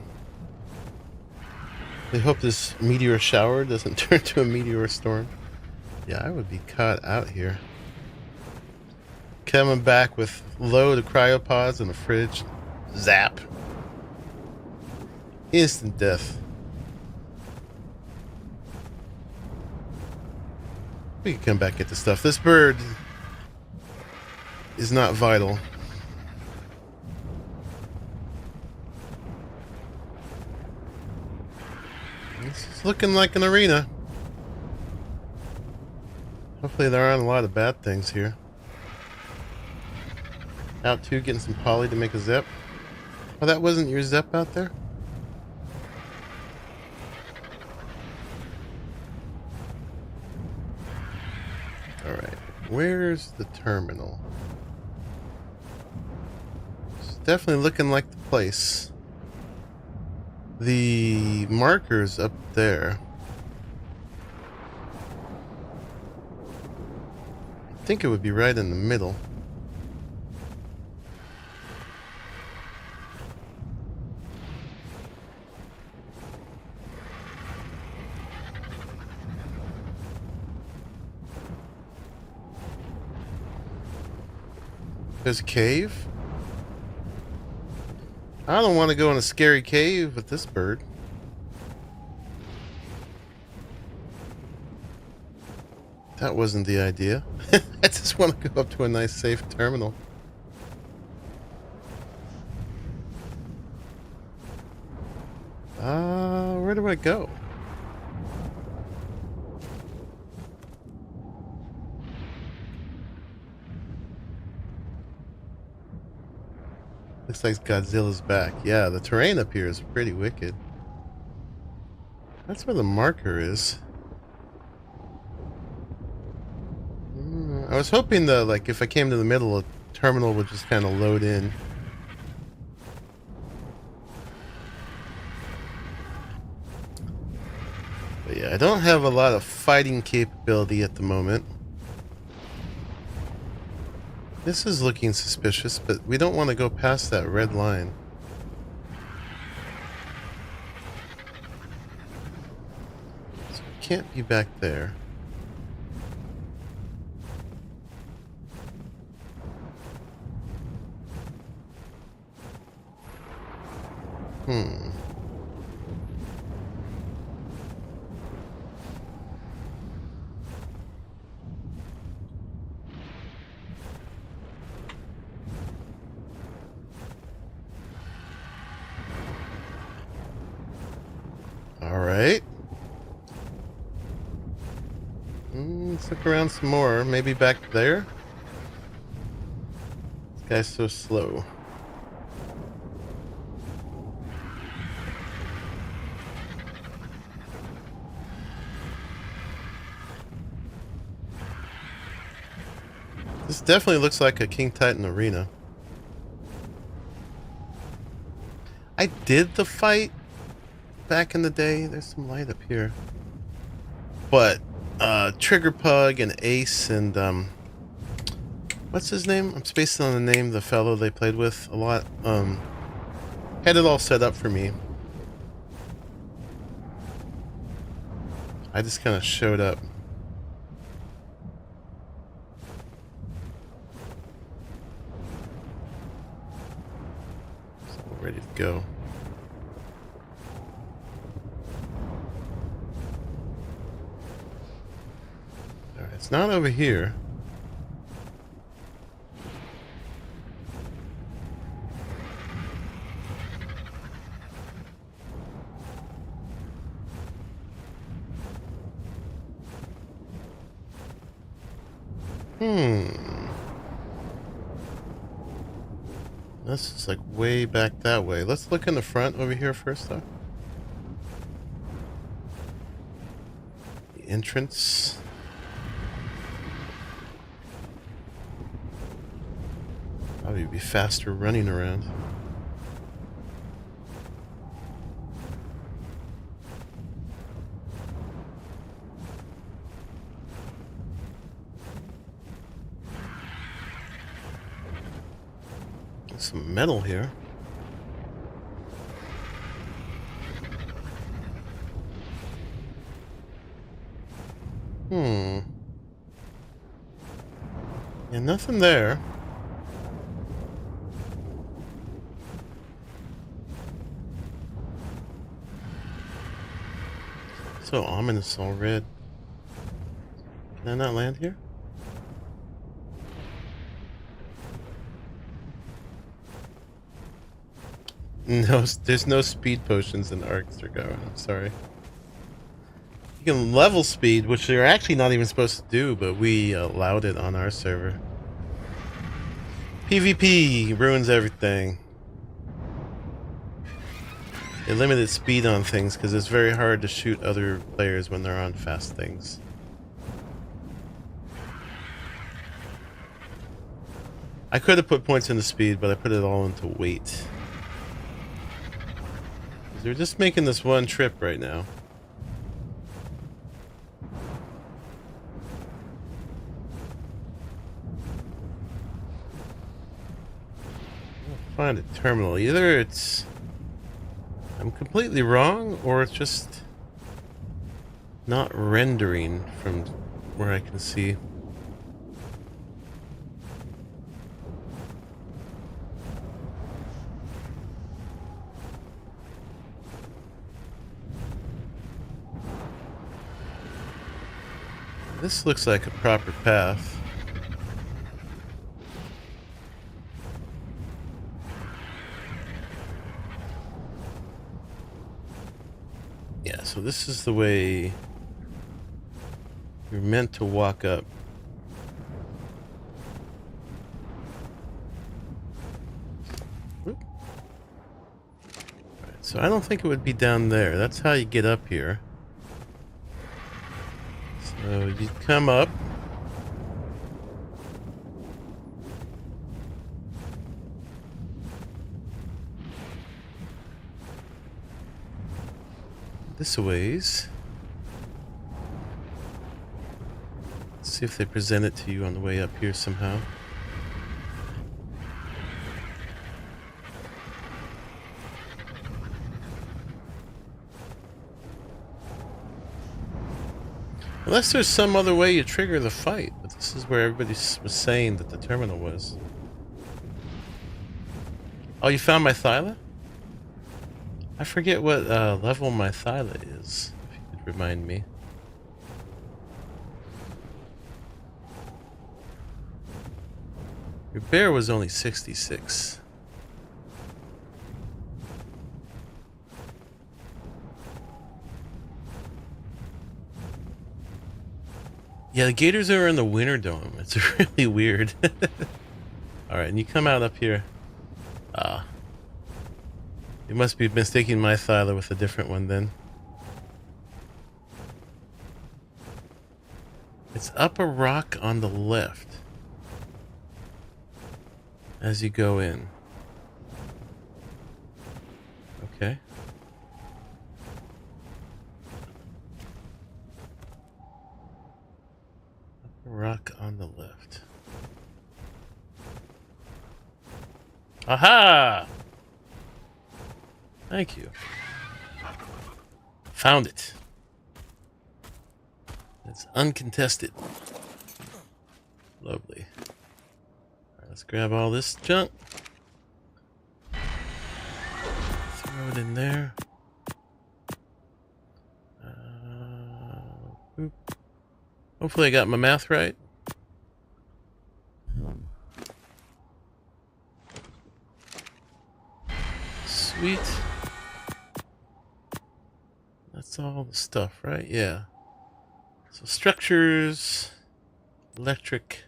I hope this meteor shower doesn't turn to a meteor storm. Yeah, I would be caught out here. Coming back with a load of cryopods in the fridge. Zap. Instant death. We can come back and get the stuff. This bird is not vital. It's looking like an arena. Hopefully there aren't a lot of bad things here. Out two, getting some poly to make a zip. Oh, that wasn't your zip out there? Alright, where's the terminal? It's definitely looking like the place. The marker's up there. I think it would be right in the middle. There's a cave? I don't want to go in a scary cave with this bird. That wasn't the idea. I just want to go up to a nice safe terminal. Where do I go? Looks like Godzilla's back. Yeah, the terrain up here is pretty wicked. That's where the marker is. I was hoping that, like, if I came to the middle, a terminal would just kind of load in. But yeah, I don't have a lot of fighting capability at the moment. This is looking suspicious, but we don't want to go past that red line. So we can't be back there. Alright. Let's look around some more. Maybe back there? This guy's so slow. This definitely looks like a King Titan arena. I did the fight back in the day. There's some light up here. But Trigger Pug and Ace and what's his name? I'm spacing on the name, the fellow they played with a lot. Had it all set up for me. I just kind of showed up. So we're ready to go. Alright, it's not over here. This is like way back that way. Let's look in the front over here first, though. The entrance. Probably be faster running around. Some metal here. Yeah, nothing there. So ominous, all red. Can I not land here? No, there's no speed potions in Ark Ascended. I'm sorry. You can level speed, which you're actually not even supposed to do, but we allowed it on our server. PvP ruins everything. It limited speed on things because it's very hard to shoot other players when they're on fast things. I could have put points into speed, but I put it all into weight. They're just making this one trip right now. I'll find a terminal. Either it's I'm completely wrong, or it's just not rendering from where I can see. This looks like a proper path. Yeah, so this is the way you're meant to walk up. Right, so I don't think it would be down there. That's how you get up here. So you come up. This a ways. Let's see if they present it to you on the way up here somehow. Unless there's some other way you trigger the fight, but this is where everybody was saying that the terminal was. Oh, you found my Thyla? I forget what level my Thyla is, if you could remind me. Your bear was only 66. Yeah, the gators are in the winter dome. It's really weird. Alright, and you come out up here. You must be mistaking my Thyla with a different one then. It's up a rock on the left as you go in. Okay. Up a rock on the left. Aha! Thank you. Found it. It's uncontested. Lovely. All right, let's grab all this junk. Throw it in there. Boop. Hopefully I got my math right. Sweet. That's all the stuff, right? Yeah. So structures, electric.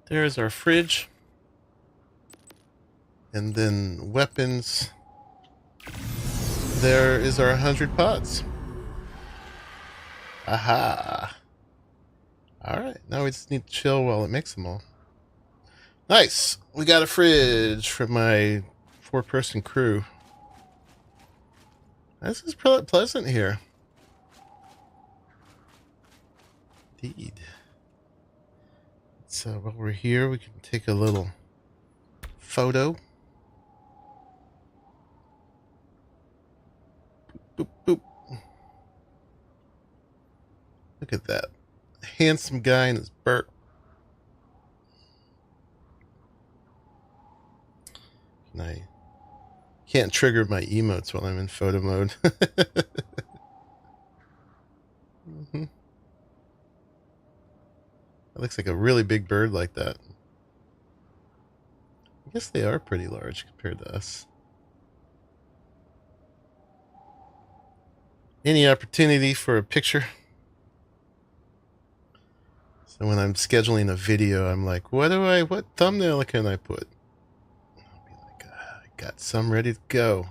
There's our fridge. And then weapons. There is our 100 pots. Aha. Alright, now we just need to chill while it makes them all. Nice. We got a fridge for my 4-person crew. This is pleasant here. Indeed. So while we're here, we can take a little photo. Boop, boop. Look at that. Handsome guy in his burp. And I can't trigger my emotes while I'm in photo mode. Mm-hmm. That looks like a really big bird like that. I guess they are pretty large compared to us. Any opportunity for a picture? So when I'm scheduling a video, I'm like, what thumbnail can I put? I'll be like, I got some ready to go.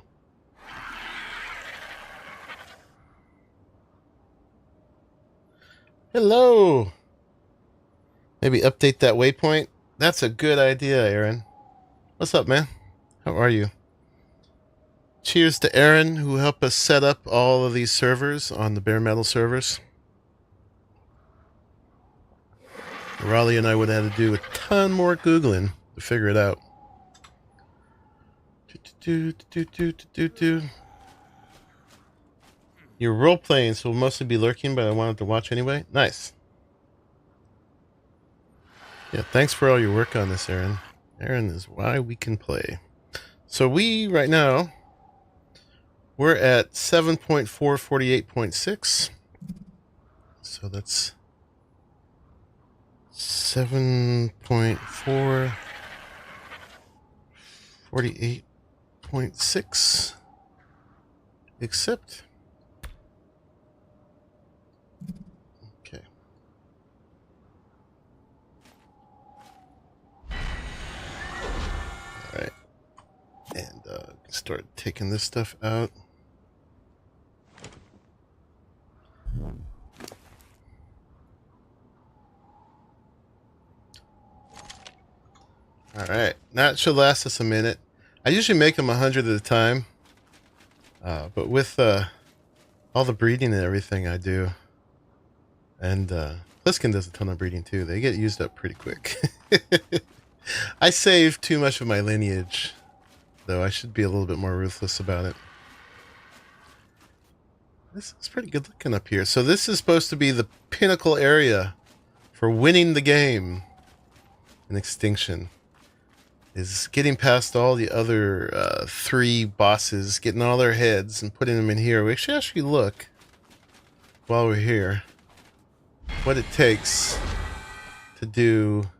Hello. Maybe update that waypoint. That's a good idea, Aaron. What's up, man? How are you? Cheers to Aaron, who helped us set up all of these servers on the bare metal servers. Arahli and I would have had to do a ton more Googling to figure it out. You're role-playing, so we'll mostly be lurking, but I wanted to watch anyway. Nice. Yeah, thanks for all your work on this, Aaron. Aaron is why we can play. So right now, we're at 7.448.6. So that's 7.4, 48.6. Accept. Okay. All right. And start taking this stuff out. All right. That should last us a minute. I usually make them 100 at a time. But with all the breeding and everything I do, and Pliskin does a ton of breeding too, they get used up pretty quick. I save too much of my lineage, though. I should be a little bit more ruthless about it. This is pretty good looking up here. So this is supposed to be the pinnacle area for winning the game in Extinction. Is getting past all the other 3 bosses, getting all their heads and putting them in here. We should actually look, while we're here, what it takes to do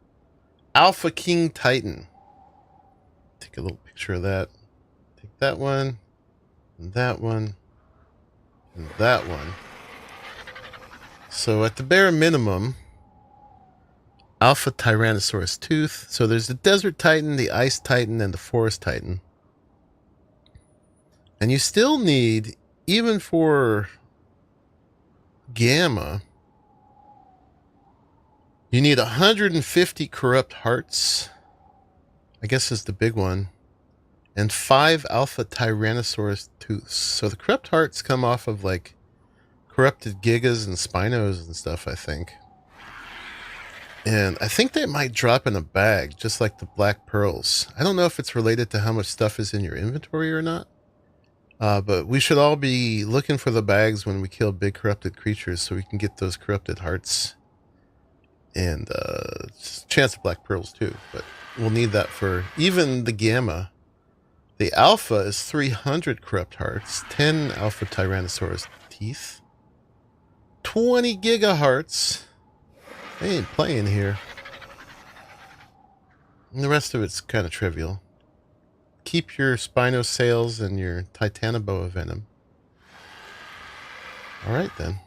Alpha King Titan. Take a little picture of that. Take that one, and that one, and that one. So at the bare minimum, Alpha Tyrannosaurus Tooth. So there's the Desert Titan, the Ice Titan, and the Forest Titan. And you still need, even for Gamma, you need 150 corrupt hearts. I guess is the big one. And 5 Alpha Tyrannosaurus Tooths. So the corrupt hearts come off of like corrupted Gigas and Spinos and stuff, I think. And I think they might drop in a bag, just like the black pearls. I don't know if it's related to how much stuff is in your inventory or not. But we should all be looking for the bags when we kill big corrupted creatures so we can get those corrupted hearts. And chance of black pearls too. But we'll need that for even the Gamma. The Alpha is 300 corrupt hearts, 10 Alpha Tyrannosaurus teeth, 20 gigahearts. They ain't playing here. And the rest of it's kind of trivial. Keep your Spinosails and your Titanoboa venom. Alright then.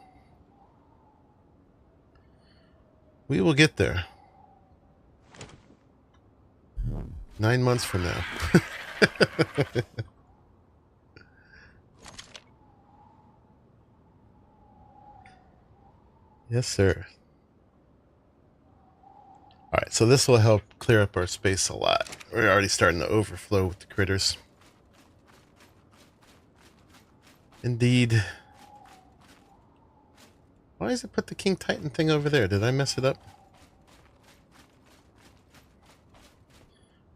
We will get there. 9 months from now. Yes, sir. Alright, so this will help clear up our space a lot. We're already starting to overflow with the critters. Indeed. Why does it put the King Titan thing over there? Did I mess it up?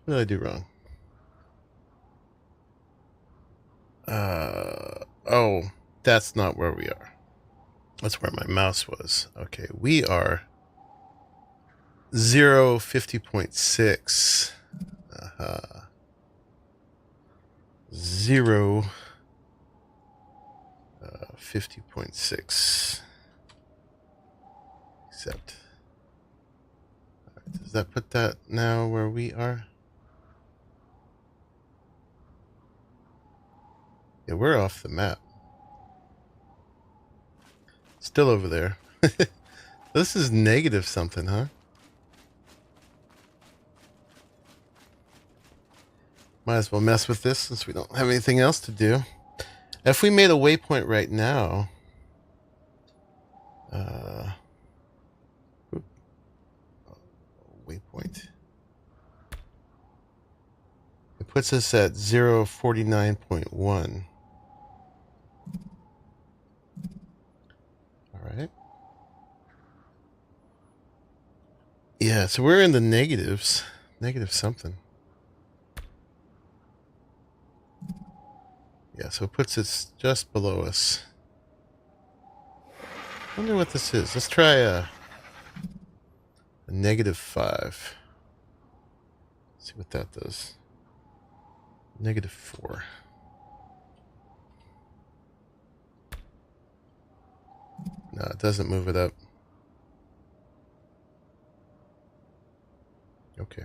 What did I do wrong? Oh, that's not where we are. That's where my mouse was. Okay, we are 050.6. 50.6. Accept. Right, does that put that now where we are? Yeah, we're off the map. Still over there. This is negative something, huh? Might as well mess with this since we don't have anything else to do. If we made a waypoint right now... waypoint. It puts us at 049.1. Alright. Yeah, so we're in the negatives. Negative something. Yeah, so it puts us just below us. I wonder what this is. Let's try a -5. See what that does. -4. No, it doesn't move it up. Okay.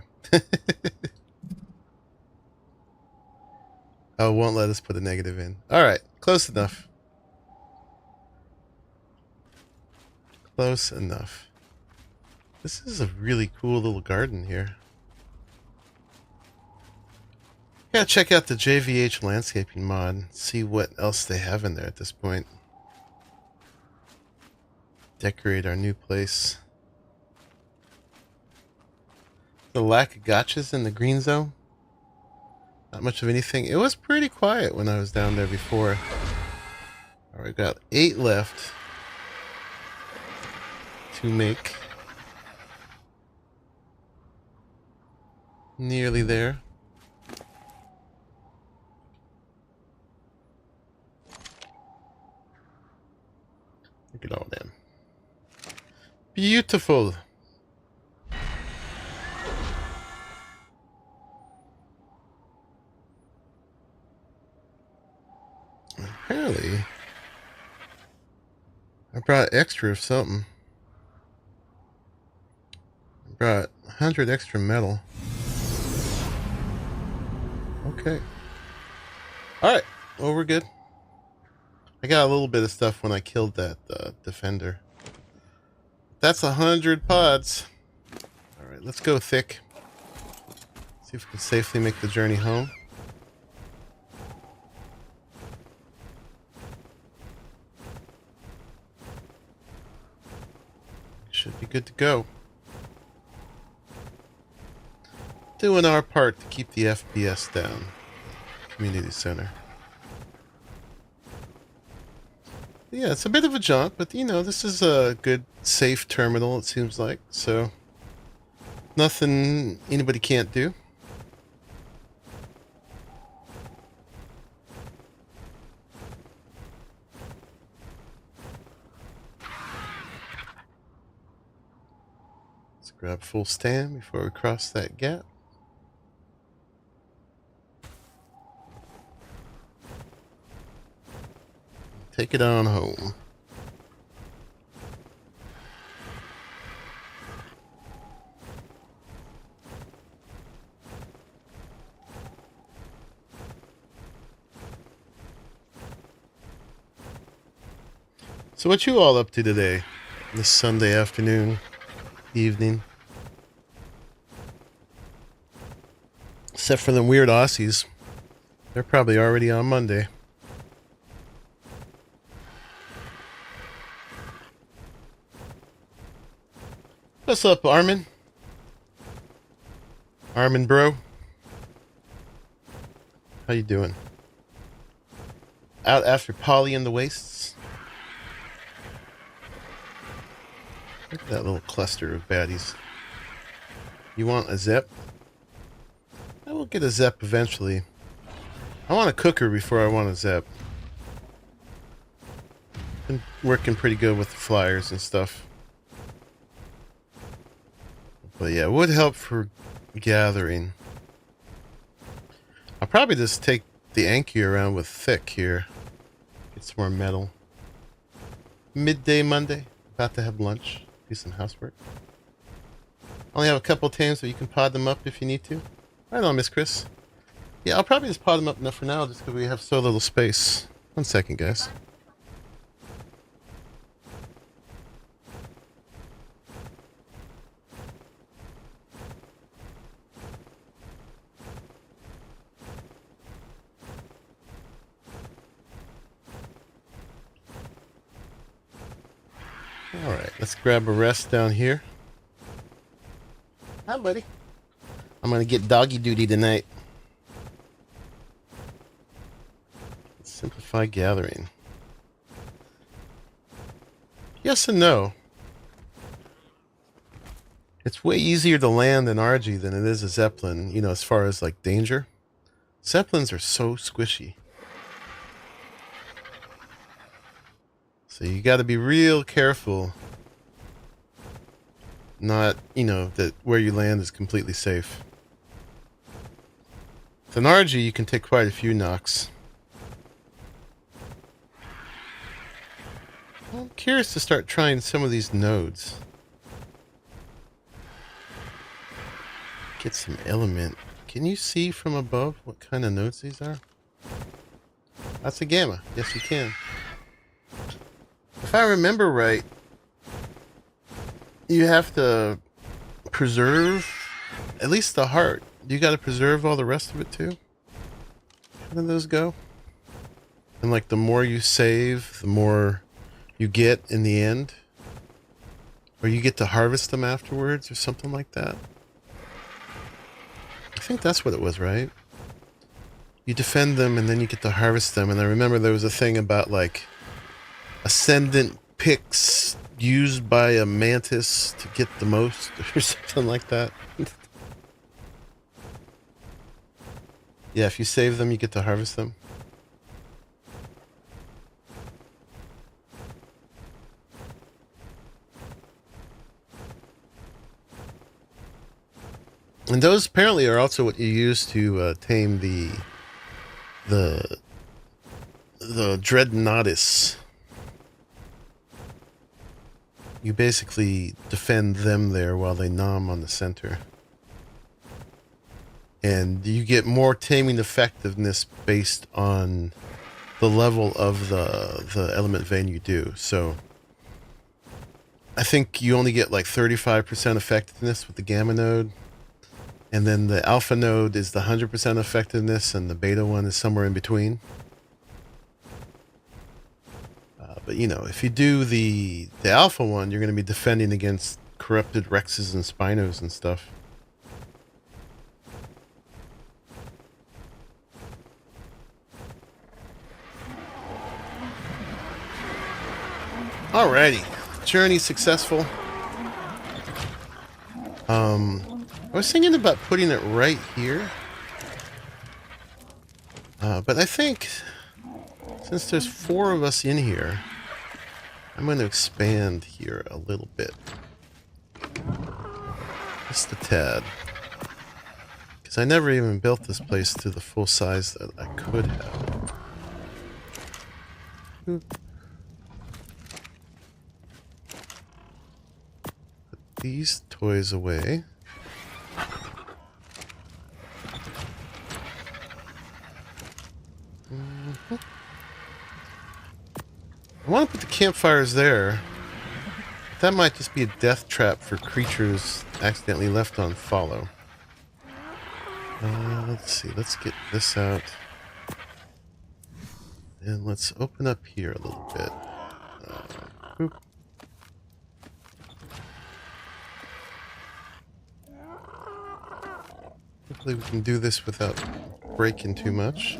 Oh, it won't let us put a negative in. Alright, close enough. Close enough. This is a really cool little garden here. Gotta check out the JVH landscaping mod. See what else they have in there at this point. Decorate our new place. The lack of gotchas in the green zone. Not much of anything. It was pretty quiet when I was down there before. Alright, we've got 8 left to make. Nearly there. Look at all them. Beautiful. Apparently, I brought extra of something. I brought 100 extra metal. Okay. Alright, well, we're good. I got a little bit of stuff when I killed that defender. That's 100 pods. Alright, let's go thick. See if we can safely make the journey home. Should be good to go. Doing our part to keep the FPS down. Community center. Yeah, it's a bit of a jaunt, but you know, this is a good, safe terminal, it seems like. So, nothing anybody can't do. Let's grab full stand before we cross that gap. Take it on home. So what you all up to today? This Sunday afternoon, evening? Except for them weird Aussies. They're probably already on Monday. What's up, Armin? Armin, bro. How you doing? Out after Polly in the wastes? Look at that little cluster of baddies. You want a Zep? I will get a Zep eventually. I want a cooker before I want a Zep. Been working pretty good with the flyers and stuff. But yeah, it would help for gathering. I'll probably just take the Anki around with thick here. Get some more metal. Midday Monday. About to have lunch. Do some housework. Only have a couple tames, so you can pod them up if you need to. Right on, Miss Chris. Yeah, I'll probably just pod them up enough for now, just because we have so little space. 1 second, guys. Alright, let's grab a rest down here. Hi, buddy. I'm gonna get doggy duty tonight. Simplify gathering. Yes and no. It's way easier to land an RG than it is a Zeppelin, you know, as far as like danger. Zeppelins are so squishy. So you got to be real careful. Not, you know, that where you land is completely safe. With an RG, you can take quite a few knocks. I'm curious to start trying some of these nodes. Get some element. Can you see from above what kind of nodes these are? That's a gamma. Yes, you can. If I remember right, you have to preserve at least the heart. You got to preserve all the rest of it too. How do those go? And like the more you save, the more you get in the end. Or you get to harvest them afterwards or something like that. I think that's what it was, right? You defend them and then you get to harvest them. And I remember there was a thing about like ascendant picks used by a mantis to get the most or something like that. Yeah, if you save them, you get to harvest them. And those apparently are also what you use to tame the Dreadnoughtus. You basically defend them there while they nom on the center. And you get more taming effectiveness based on the level of the element vein you do. So I think you only get like 35% effectiveness with the gamma node. And then the alpha node is the 100% effectiveness, and the beta one is somewhere in between. But you know, if you do the alpha one, you're going to be defending against corrupted Rexes and Spinos and stuff. Alrighty, journey successful. I was thinking about putting it right here. But I think since there's 4 of us in here, I'm going to expand here a little bit. Just a tad. Because I never even built this place to the full size that I could have. Put these toys away. I want to put the campfires there. That might just be a death trap for creatures accidentally left on follow. Let's see. Let's get this out. And let's open up here a little bit. Hopefully we can do this without breaking too much.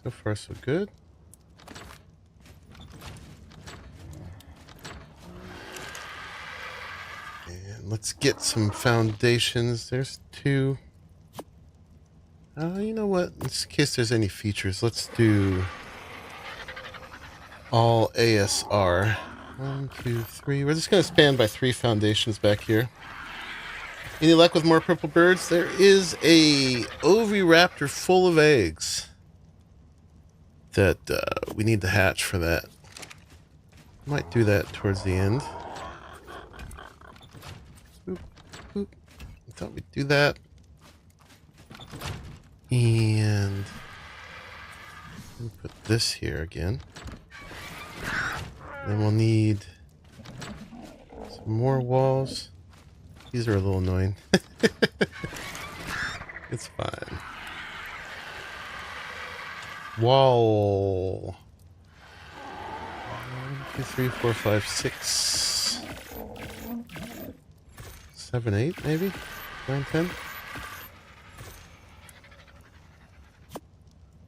So far so good. Let's get some foundations. There's 2. You know what? In case there's any features, let's do all ASR. 1, 2, 3. We're just going to span by 3 foundations back here. Any luck with more purple birds? There is a Oviraptor full of eggs that we need to hatch for that. Might do that towards the end. I thought we'd do that. And we'll put this here again. Then we'll need some more walls. These are a little annoying. It's fine. Wall. 1, 2, 3, 4, 5, 6, 7, 8, maybe? 9, 10?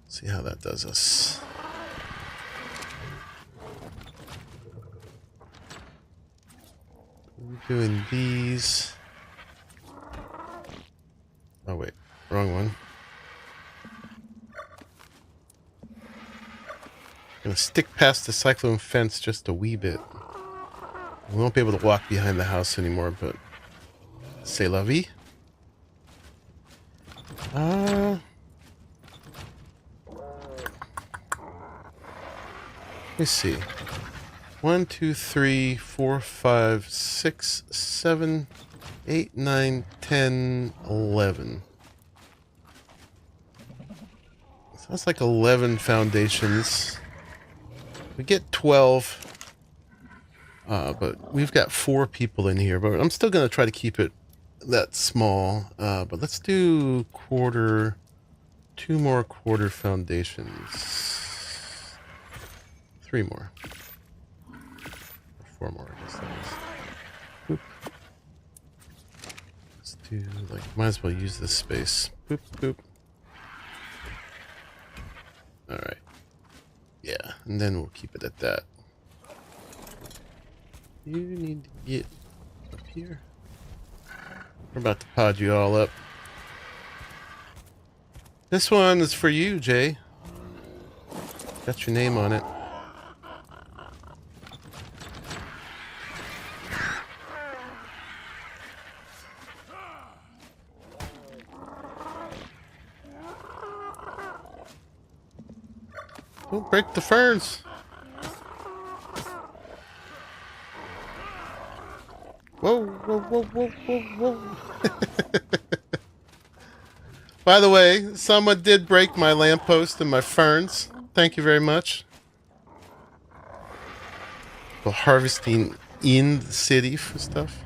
See how that does us. We're doing these. Oh wait, wrong one. Gonna stick past the cyclone fence just a wee bit. We won't be able to walk behind the house anymore, but c'est la vie. Let me see. 1, 2, 3, 4, 5, 6, 7, 8, 9, 10, 11. So that's like 11 foundations. We get 12. But we've got 4 people in here. But I'm still going to try to keep it that small. But let's do 2 more quarter foundations. 3 more. 4 more, I guess that is. Boop. Let's do, like, might as well use this space. Boop, boop. Alright. Yeah, and then we'll keep it at that. You need to get up here. We're about to pod you all up. This one is for you, Jay. Got your name on it. Don't break the ferns. Whoa, whoa, whoa, whoa, whoa, whoa. By the way, someone did break my lamppost and my ferns. Thank you very much. Well, harvesting in the city for stuff.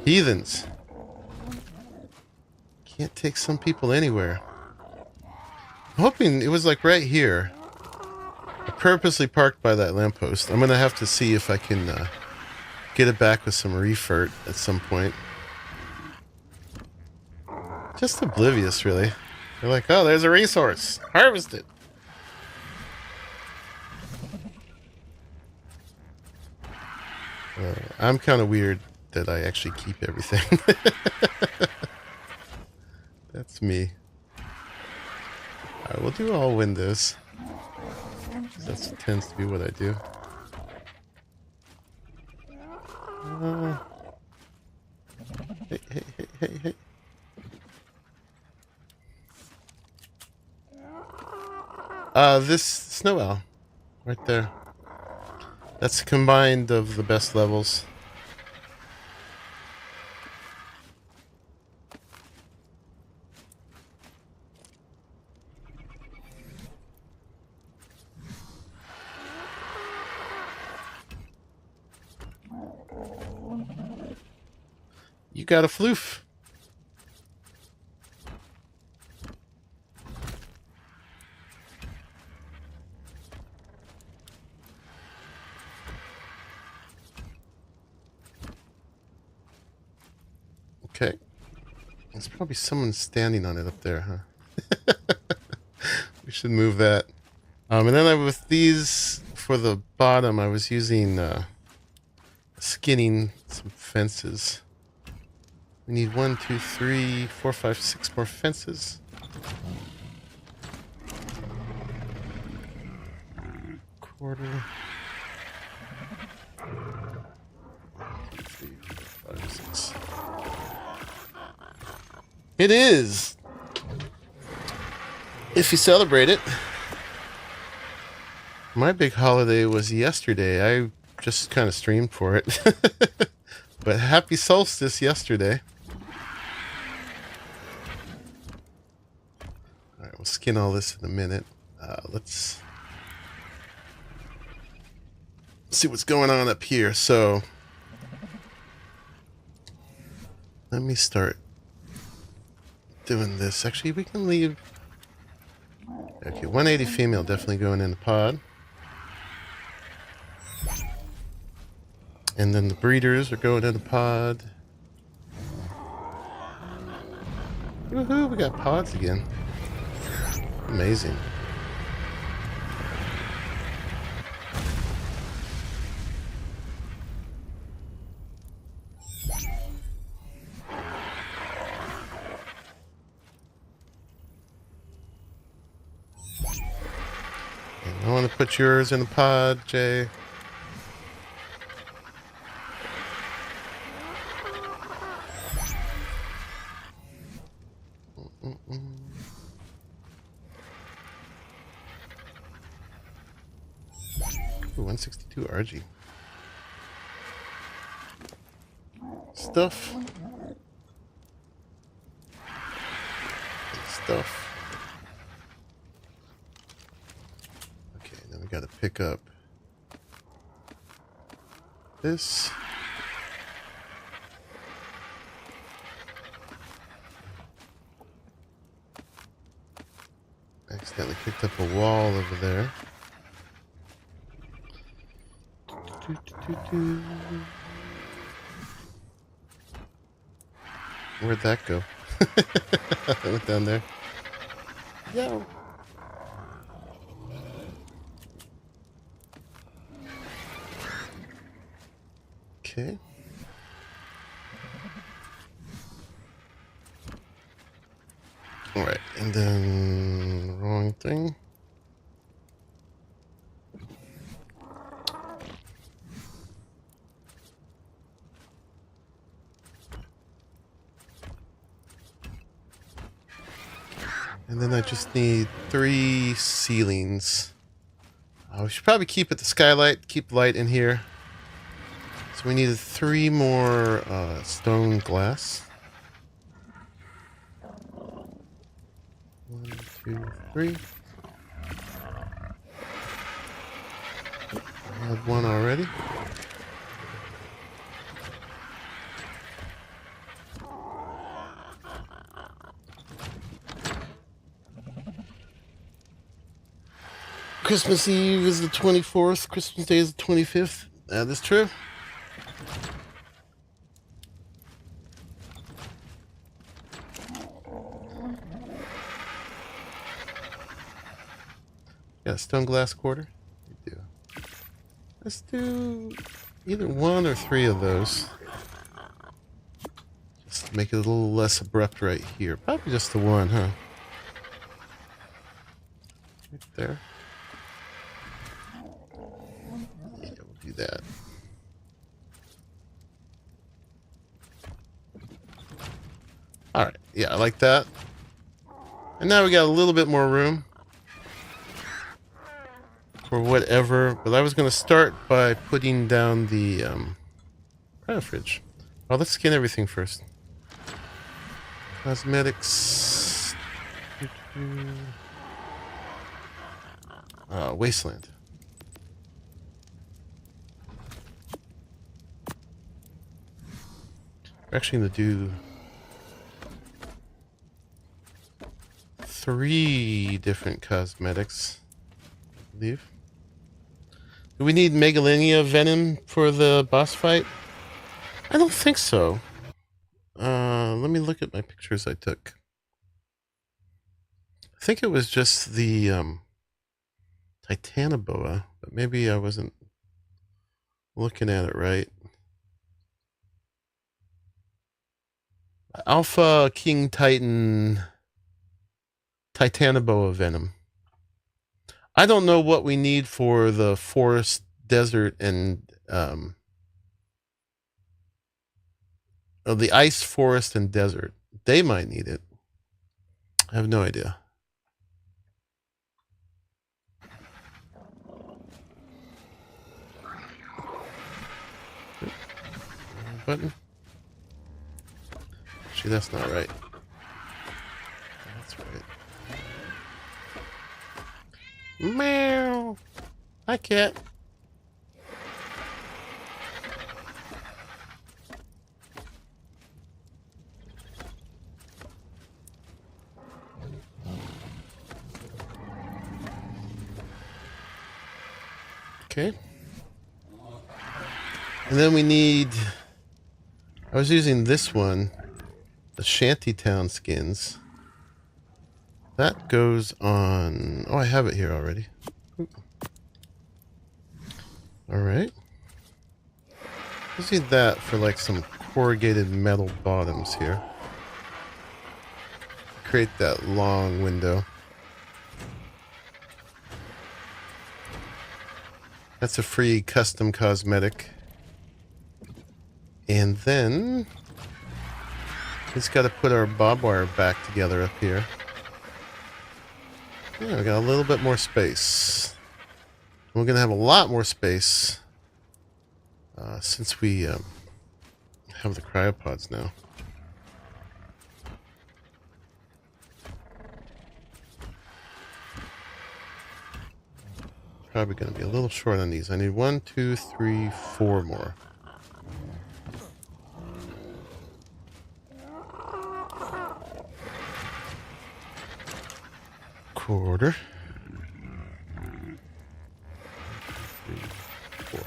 Heathens. Can't take some people anywhere. I'm hoping it was like right here. I purposely parked by that lamppost. I'm gonna have to see if I can get it back with some refert at some point. Just oblivious, really. They're like, oh, there's a resource. Harvest it. I'm kind of weird that I actually keep everything. That's me. Alright, we'll do all windows. That tends to be what I do. Hey, hey, hey, hey, hey. This snow owl. Right there. That's combined of the best levels. You got a floof. Okay. There's probably someone standing on it up there, huh? We should move that. And then with these, for the bottom, I was using skinning some fences. We need 1, 2, 3, 4, 5, 6 more fences. Quarter. 3, 4, 5, 6. It is. If you celebrate it. My big holiday was yesterday. I just kind of streamed for it. But happy solstice yesterday. Alright, we'll skin all this in a minute. Let's see what's going on up here. So, let me start doing this. Actually, we can leave. Okay, 180 female definitely going in the pod. And then the breeders are going in the pod. Woohoo, we got pods again. Amazing. And I want to put yours in the pod, Jay. Ooh, 162 RG. Stuff. stuff. Okay, then we got to pick up this. Accidentally picked up a wall over there. Where'd that go? It went down there. Yo. Okay. Alright, and then wrong thing. And then I just need 3 ceilings. We should probably keep it the skylight, keep light in here. So we needed 3 more stone glass. 1, 2, 3. I have 1 already. Christmas Eve is the 24th. Christmas Day is the 25th. That is true. Got a stone glass quarter? We do. Let's do either 1 or 3 of those. Just to make it a little less abrupt right here. Probably just the 1, huh? Right there. Yeah, we'll do that. Alright, yeah, I like that. And now we got a little bit more room for whatever, but I was going to start by putting down the cryo fridge. Oh, let's scan everything first. Cosmetics. Wasteland. We're actually going to do 3 different cosmetics, I believe. Do we need Megalenia venom for the boss fight? I don't think so. Let me look at my pictures I took. I think it was just the Titanoboa, but maybe I wasn't looking at it right. Alpha King Titan Titanoboa venom. I don't know what we need for the forest, desert, and the ice, forest, and desert. They might need it. I have no idea. Button. Actually, that's not right. That's right. Meow. Hi, cat. Okay. And then we need... I was using this one, the Shantytown skins. That goes on... Oh, I have it here already. Alright. Let's use that for like some corrugated metal bottoms here. Create that long window. That's a free custom cosmetic. And then we just got to put our barbed wire back together up here. Yeah, we got a little bit more space. We're going to have a lot more space since we have the cryopods now. probably going to be a little short on these. I need 1, 2, 3, 4 more. Quarter. 3, 4.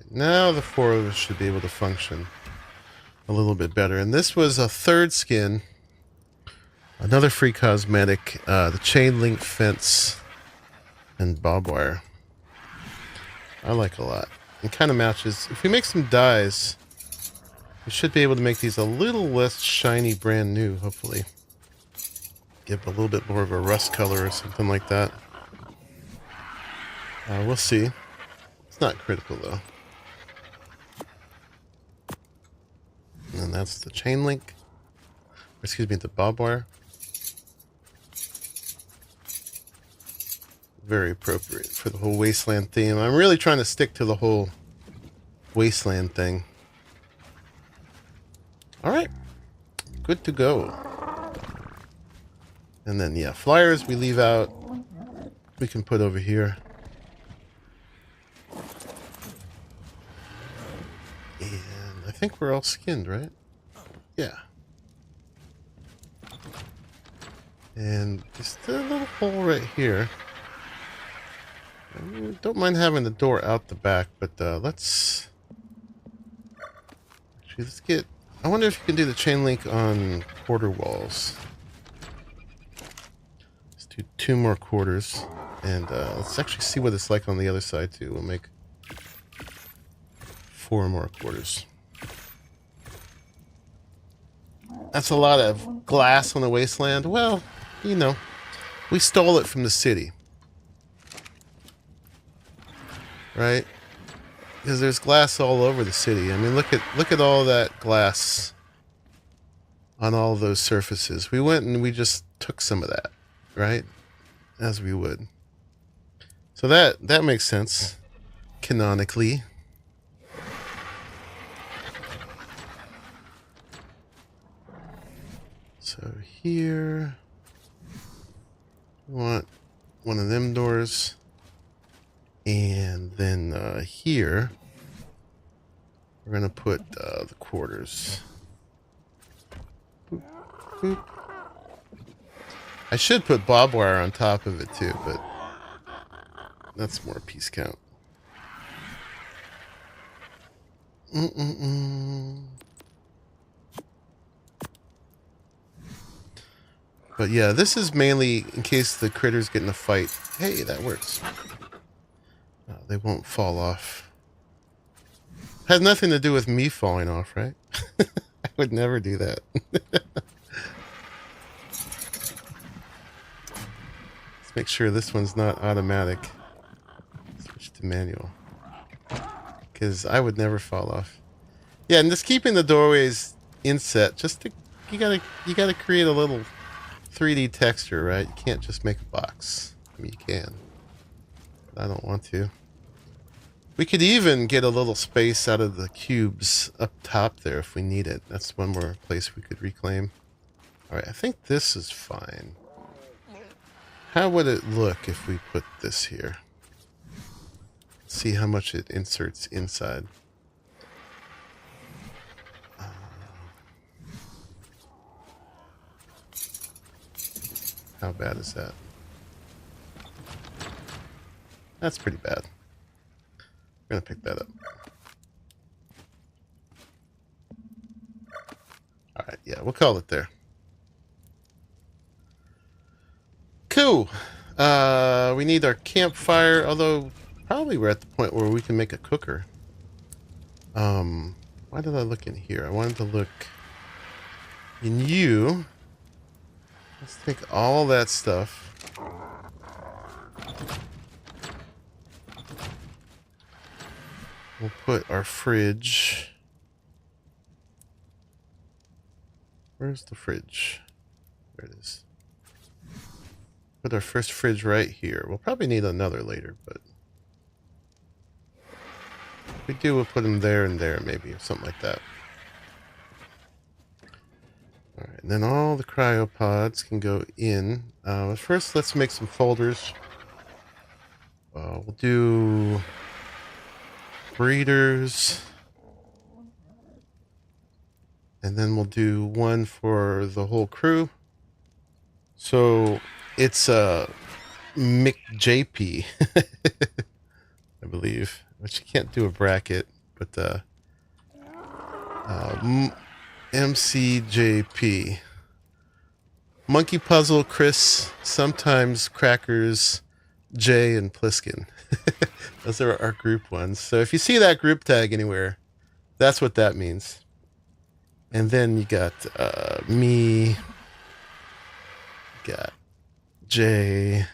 Now the 4 of us should be able to function a little bit better. And this was a third skin. Another free cosmetic. The chain link fence and barbed wire. I like a lot. It kind of matches. If we make some dyes, we should be able to make these a little less shiny brand new, hopefully. Give a little bit more of a rust color or something like that. We'll see. It's not critical though. And that's the chain link. Or excuse me, the barbed wire. Very appropriate for the whole wasteland theme. I'm really trying to stick to the whole wasteland thing. Alright. Good to go. And then, yeah, flyers we leave out. We can put over here. And I think we're all skinned, right? Yeah. And just a little hole right here. I don't mind having the door out the back, but let's get... I wonder if you can do the chain link on quarter walls. Let's do 2 more quarters. And let's actually see what it's like on the other side, too. We'll make 4 more quarters. That's a lot of glass on the wasteland. Well, you know, we stole it from the city. Right? Because there's glass all over the city. I mean, look at all that glass on all those surfaces. We went and we just took some of that, right? As we would. So that makes sense, canonically. So here, we want one of them doors. And then here, we're going to put the quarters. Boop, boop. I should put barbed wire on top of it too, but that's more piece count. But yeah, this is mainly in case the critters get in a fight. Hey, that works. They won't fall off. Has nothing to do with me falling off, right? I would never do that. Let's make sure this one's not automatic. Switch to manual. Because I would never fall off. Yeah, and just keeping the doorways inset, just to, you gotta create a little 3D texture, right? You can't just make a box. I mean, you can. But I don't want to. We could even get a little space out of the cubes up top there if we need it. That's one more place we could reclaim. Alright, I think this is fine. How would it look if we put this here? See how much it inserts inside. How bad is that? That's pretty bad. We're gonna pick that up. Alright, yeah, we'll call it there. Cool. We need our campfire, although probably we're at the point where we can make a cooker. Why did I look in here? I wanted to look in you. Let's take all that stuff. We'll put our fridge. Where's the fridge? There it is. Put our first fridge right here. We'll probably need another later, but... If we do, we'll put them there and there, maybe, or something like that. Alright, and then all the cryopods can go in. First, let's make some folders. We'll do breeders. And then we'll do one for the whole crew. So it's McJP, I believe, which you can't do a bracket, but MCJP. Monkey Puzzle, Chris, sometimes Crackers, Jay, and Pliskin. Those are our group ones. So if you see that group tag anywhere, that's what that means. And then you got me, got Jay,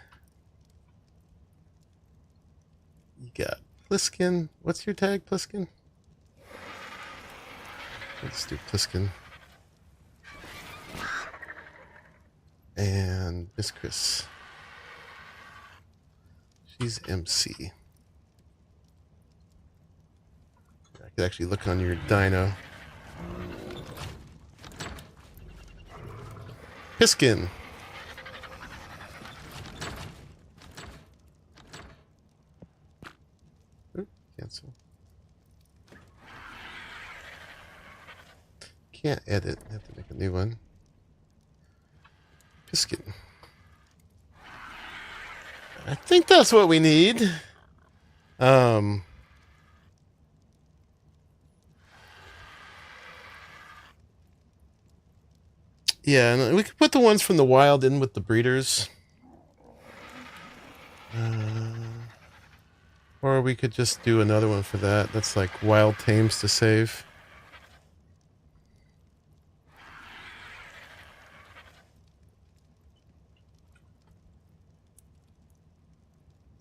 you got Pliskin. What's your tag, Pliskin? Let's do Pliskin. And Miss Chris. She's MC. I could actually look on your dyno. Piskin. Oop, cancel. Can't edit. I have to make a new one. Piskin. I think that's what we need. Yeah, and we could put the ones from the wild in with the breeders. Or we could just do another one for that. That's like wild tames to save.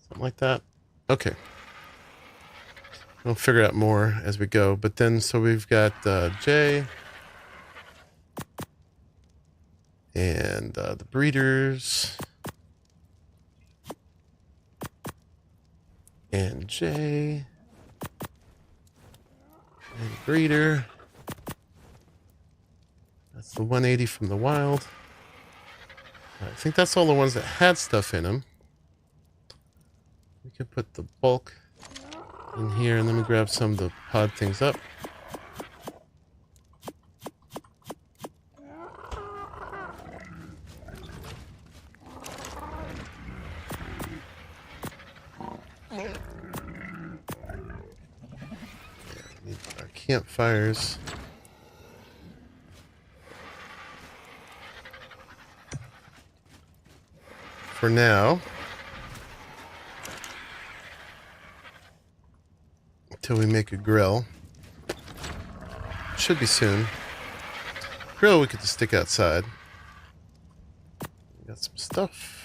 Something like that. Okay. We'll figure out more as we go. But then, so we've got Jay. And the breeders. And Jay. And breeder. That's the 180 from the wild. I think that's all the ones that had stuff in them. We could put the bulk in here, and let me grab some of the pod things up. Campfires. For now. Until we make a grill. Should be soon. Grill we could just stick outside. We got some stuff.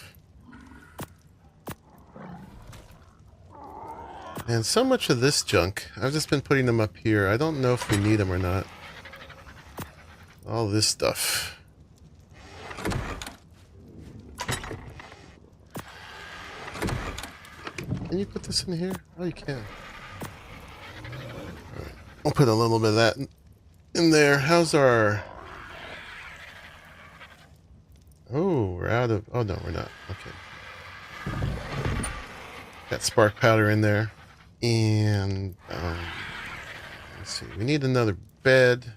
And so much of this junk, I've just been putting them up here. I don't know if we need them or not. All this stuff. Can you put this in here? Oh, you can. All right. We'll put a little bit of that in there. How's our... Oh, we're out of... Oh, no, we're not. Okay. Got spark powder in there. And let's see, we need another bed,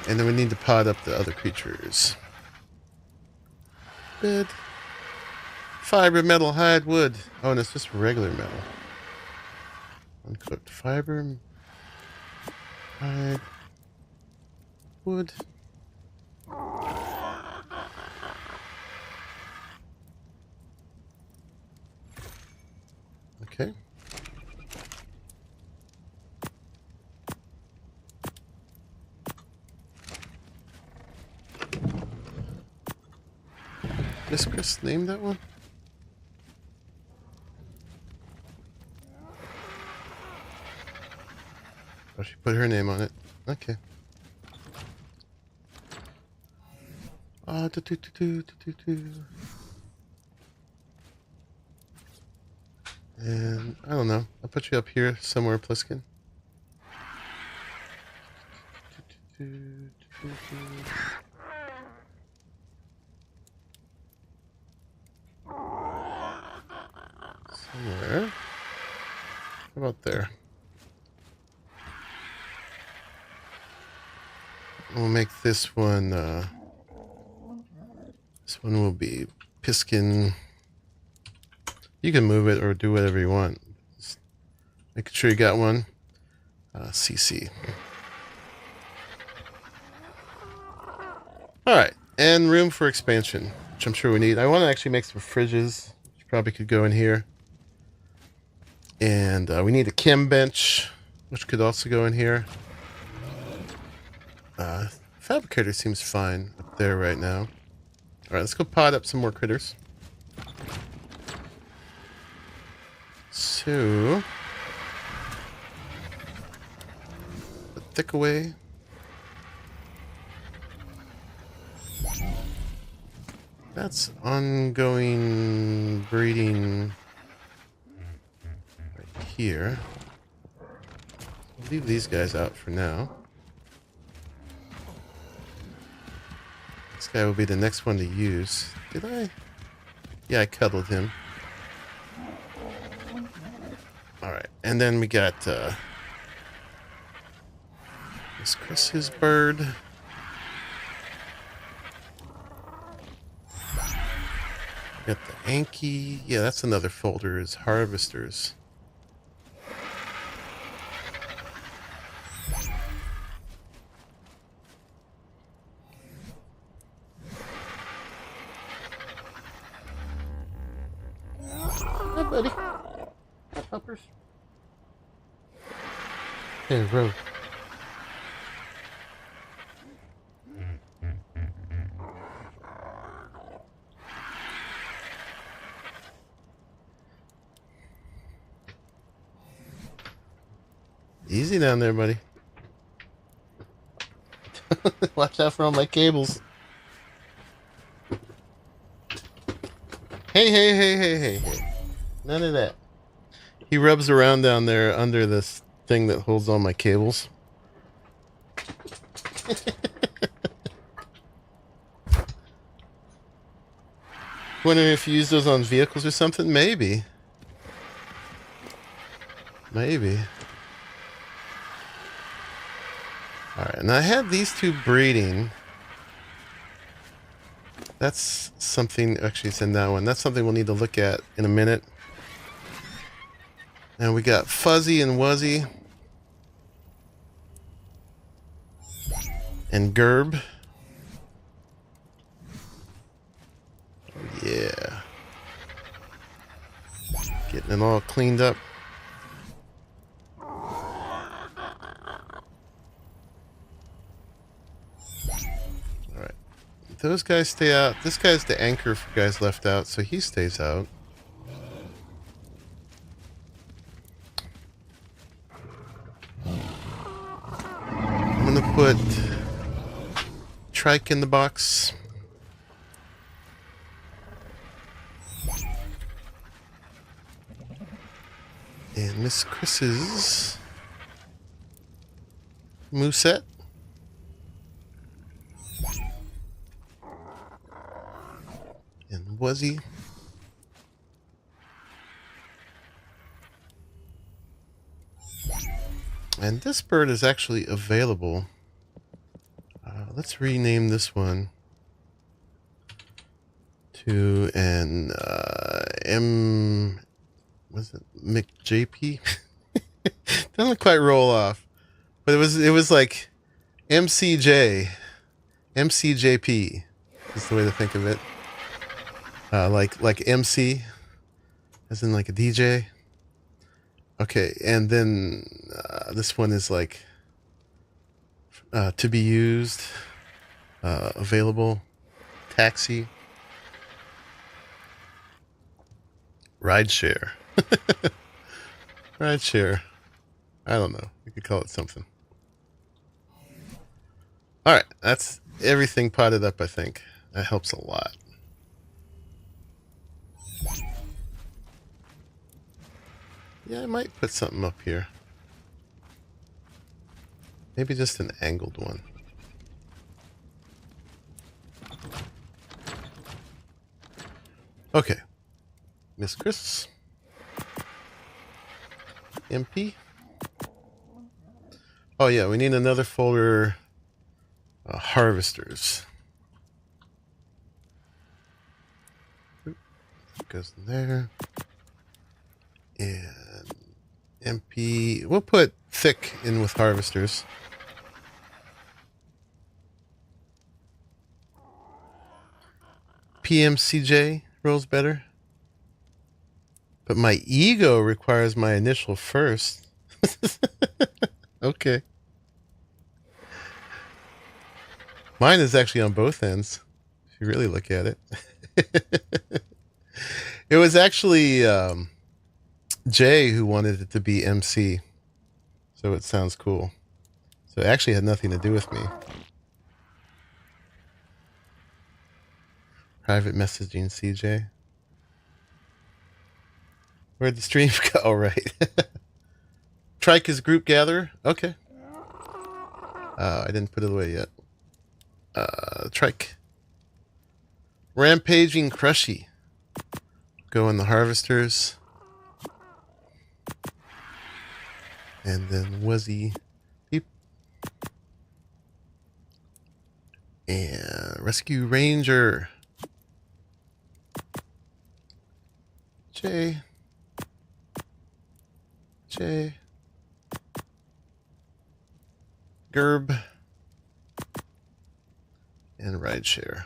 and then we need to pod up the other creatures. Bed, fiber, metal, hide, wood. Oh, and it's just regular metal. Uncooked fiber, hide, wood. Okay. Miss Chris name that one? Oh, she put her name on it. Okay. And I don't know. I'll put you up here somewhere, Pliskin. Somewhere. How about there? We'll make this one, this one will be Piskin. You can move it or do whatever you want. Just making sure you got one. CC. Alright, and room for expansion, which I'm sure we need. I want to actually make some fridges, which probably could go in here. And we need a chem bench, which could also go in here. Fabricator seems fine up there right now. Alright, let's go pot up some more critters. So, put thick away. That's ongoing breeding right here. I'll leave these guys out for now. This guy will be the next one to use. Did I? Yeah, I cuddled him. Alright, and then we got this Chris's bird. Got the Anki. Yeah, that's another folder, is harvesters. Hi, buddy. Hi, puppers. Hey, bro. Easy down there, buddy. Watch out for all my cables. Hey, hey, hey, hey, hey, hey. None of that. He rubs around down there under this thing that holds all my cables. Wondering if you use those on vehicles or something? Maybe. Maybe. Alright, and I had these two breeding. That's something, actually it's in that one. That's something we'll need to look at in a minute. And we got Fuzzy and Wuzzy. And Gerb. Oh, yeah. Getting it all cleaned up. Those guys stay out. This guy's the anchor for guys left out, so he stays out. I'm gonna put Trike in the box. And Miss Chris's mooseset. And Wuzzy. And this bird is actually available. Let's rename this one to an was it McJP? Doesn't quite roll off, but it was like MCJP is the way to think of it. Like MC, as in like a DJ. Okay, and then this one is like to be used, available, taxi, rideshare, rideshare. I don't know. You could call it something. All right, that's everything potted up. I think that helps a lot. Yeah, I might put something up here. Maybe just an angled one. Okay. Miss Chris. MP. Oh yeah, we need another folder. Harvesters. Oop, goes in there. And MP. We'll put thick in with harvesters. PMCJ rolls better. But my ego requires my initial first. Okay. Mine is actually on both ends, if you really look at it. It was actually Jay who wanted it to be MC. So it sounds cool. So it actually had nothing to do with me. Private messaging, CJ. Where'd the stream go? Oh, right. Trike is group gather. Okay. I didn't put it away yet. Trike. Rampaging Crushy. Go in the harvesters. And then Wuzzy. Beep. And Rescue Ranger. J. Gerb. And Rideshare.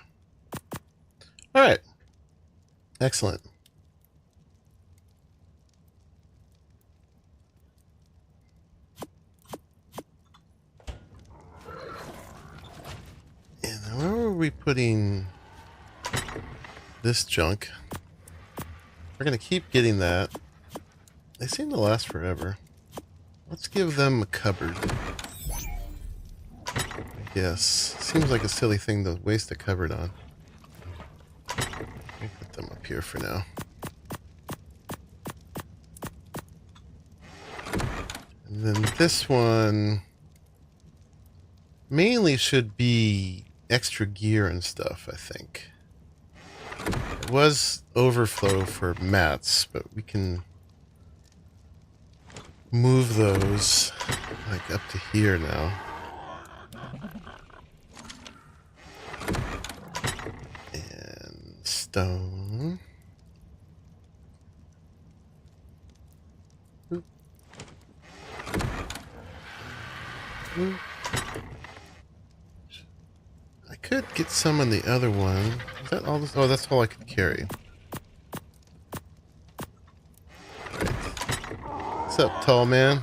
All right. Excellent. And where were we putting this junk? We're going to keep getting that. They seem to last forever. Let's give them a cupboard. Yes. Seems like a silly thing to waste a cupboard on. We'll put them up here for now. And then this one mainly should be extra gear and stuff, I think. It was overflow for mats, but we can move those like up to here now. And stone. Oop. Oop. I could get some on the other one. Is that all this? Oh, that's all I could carry. Right. What's up, tall man?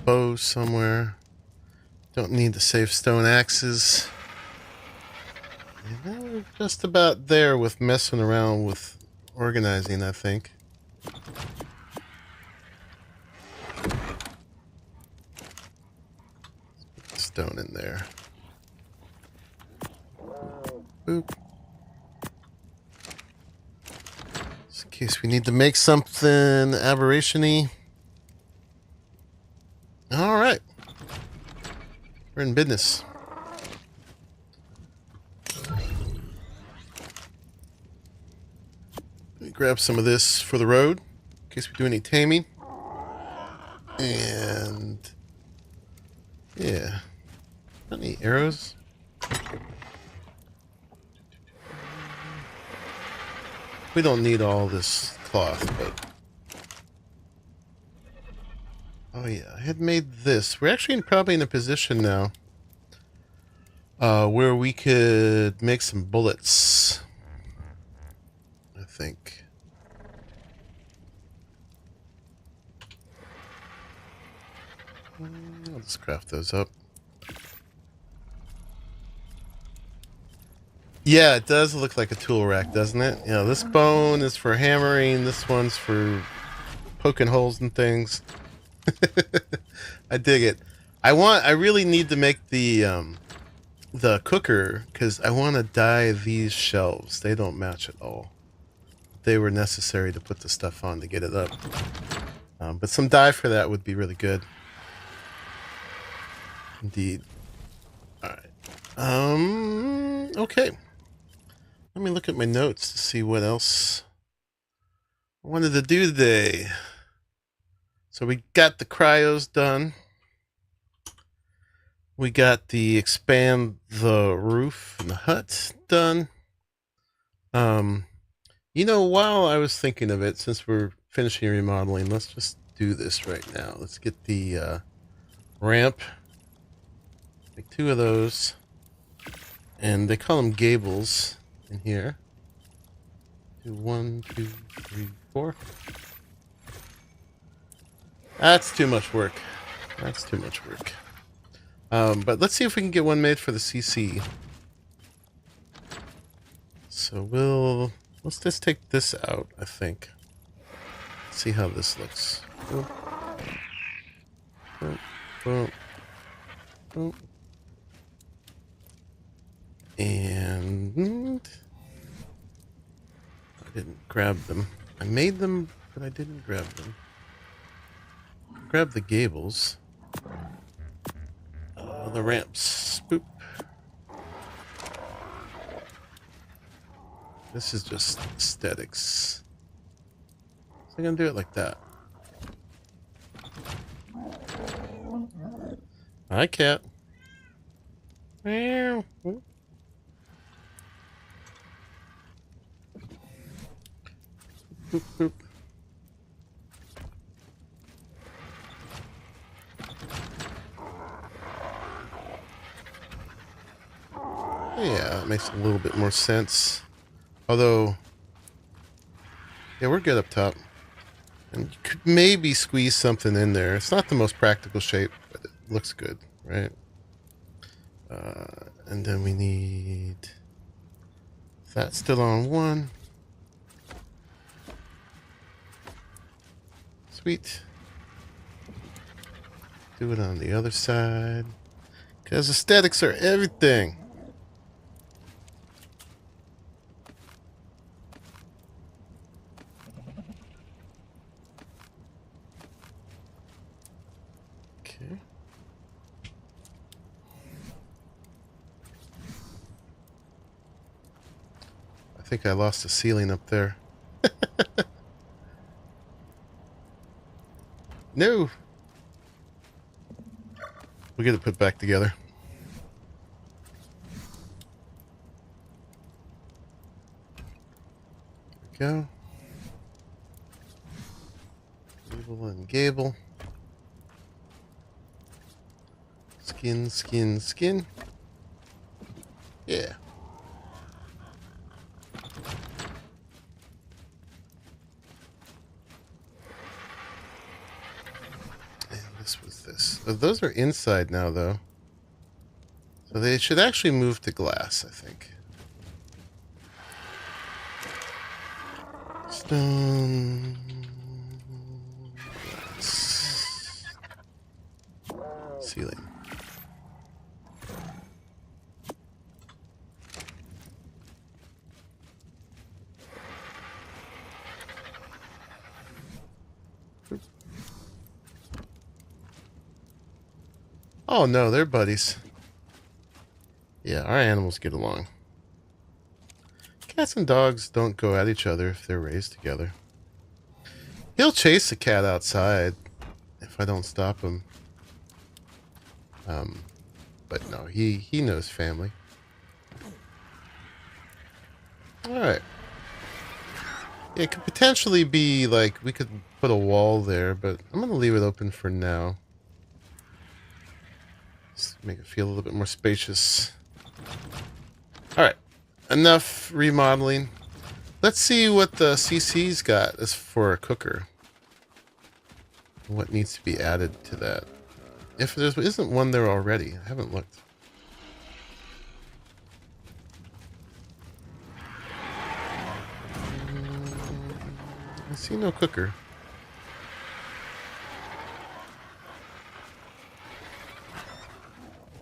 Bow somewhere. Don't need the safe stone axes. And now we're just about there with messing around with organizing, I think. Put the stone in there. Boop. Just in case we need to make something aberration-y. All right. We're in business. Let me grab some of this for the road in case we do any taming. And yeah. Any arrows? We don't need all this cloth, but oh yeah, I had made this. We're actually probably in a position now where we could make some bullets, I think. I'll just craft those up. Yeah, it does look like a tool rack, doesn't it? You know, this bone is for hammering, this one's for poking holes and things. I dig it. I really need to make the cooker because I want to dye these shelves. They don't match at all. They were necessary to put the stuff on to get it up. But some dye for that would be really good. Indeed. Alright. Okay. Let me look at my notes to see what else I wanted to do today. So we got the cryos done. We got the expand the roof and the hut done. You know, while I was thinking of it, since we're finishing remodeling, let's just do this right now. Let's get the ramp. Make 2 of those. And they call them gables in here. Do 1, 2, 3, 4. That's too much work. That's too much work. But let's see if we can get one made for the CC. So let's just take this out, I think. See how this looks. Boom. Boom. Boom. Boom. And I didn't grab them. I made them, but I didn't grab them. Grab the gables. The ramps. Boop. This is just aesthetics. So I'm gonna do it like that. Hi, cat. Meow. Boop, boop. Yeah, that makes a little bit more sense. Although, yeah, we're good up top. And you could maybe squeeze something in there. It's not the most practical shape, but it looks good, right? And then we need that still on 1. Sweet. Do it on the other side. Because aesthetics are everything. Okay. I think I lost the ceiling up there. No. We'll get it put back together. There we go. Gable and gable. Skin, skin, skin. Yeah. And this was this. So those are inside now, though. So they should actually move to glass, I think. Stone. Glass. Ceiling. Oh no, they're buddies. Yeah, our animals get along. Cats and dogs don't go at each other if they're raised together. He'll chase the cat outside if I don't stop him. But no, he knows family. Alright. It could potentially be like we could put a wall there, but I'm gonna leave it open for now. Just make it feel a little bit more spacious. Alright. Enough remodeling. Let's see what the CC's got as for a cooker. What needs to be added to that. If there isn't one there already, I haven't looked. I see no cooker.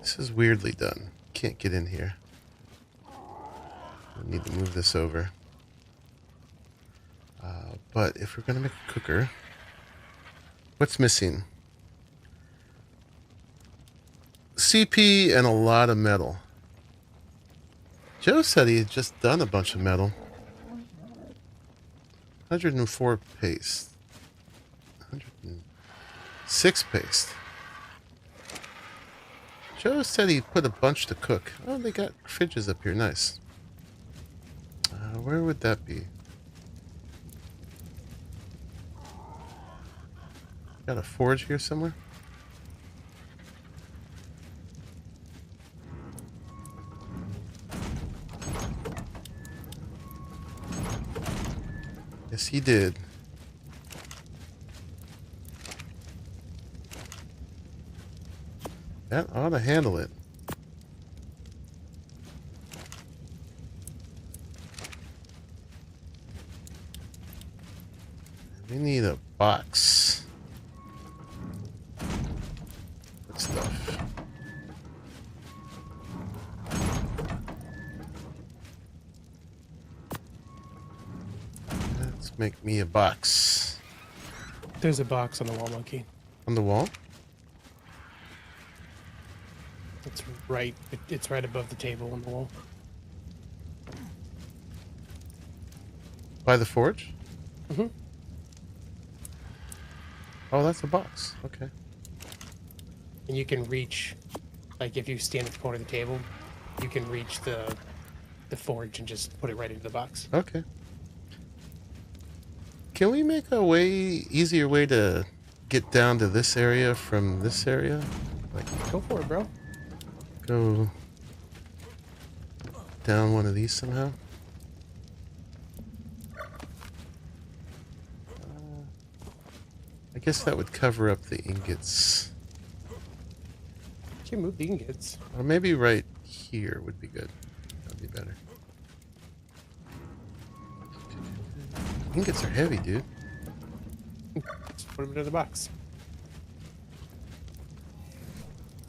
This is weirdly done. Can't get in here. I need to move this over. But if we're going to make a cooker, what's missing? CP and a lot of metal. Joe said he had just done a bunch of metal. 104 paste. 106 paste. Joe said he put a bunch to cook. Oh, they got fridges up here. Nice. Where would that be? Got a forge here somewhere? Yes, he did. That ought to handle it. We need a box. Good stuff. Let's make me a box. There's a box on the wall, Monkey. On the wall? It's right. It's right above the table on the wall. By the forge? Mm-hmm. Oh, that's a box. Okay. And you can reach, like if you stand at the corner of the table, you can reach the forge and just put it right into the box. Okay. Can we make a easier way to get down to this area from this area? Like, Go for it, bro. go down one of these somehow? I guess that would cover up the ingots. You can move the ingots. Or maybe right here would be good. That would be better. Ingots are heavy, dude. Just put them into the box.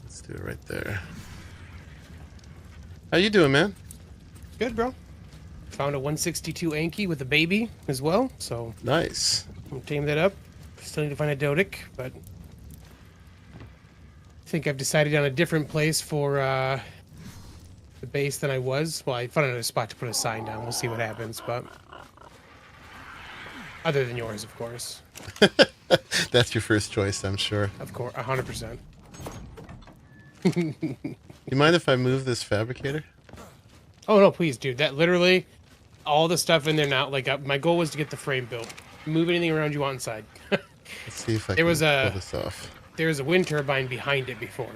Let's do it right there. How you doing, man? Good, bro. Found a 162 Anki with a baby as well, so Nice. I'm gonna tame that up. Still need to find a Dodic, but I think I've decided on a different place for the base than I was. Well, I found another spot to put a sign down. We'll see what happens, but other than yours, of course. That's your first choice, I'm sure. Of course, 100%. You mind if I move this fabricator? Oh no, please, dude. That literally, all the stuff in there now. Like my goal was to get the frame built. Move anything around you want inside. Let's see if I There can was pull this off. There was a wind turbine behind it before,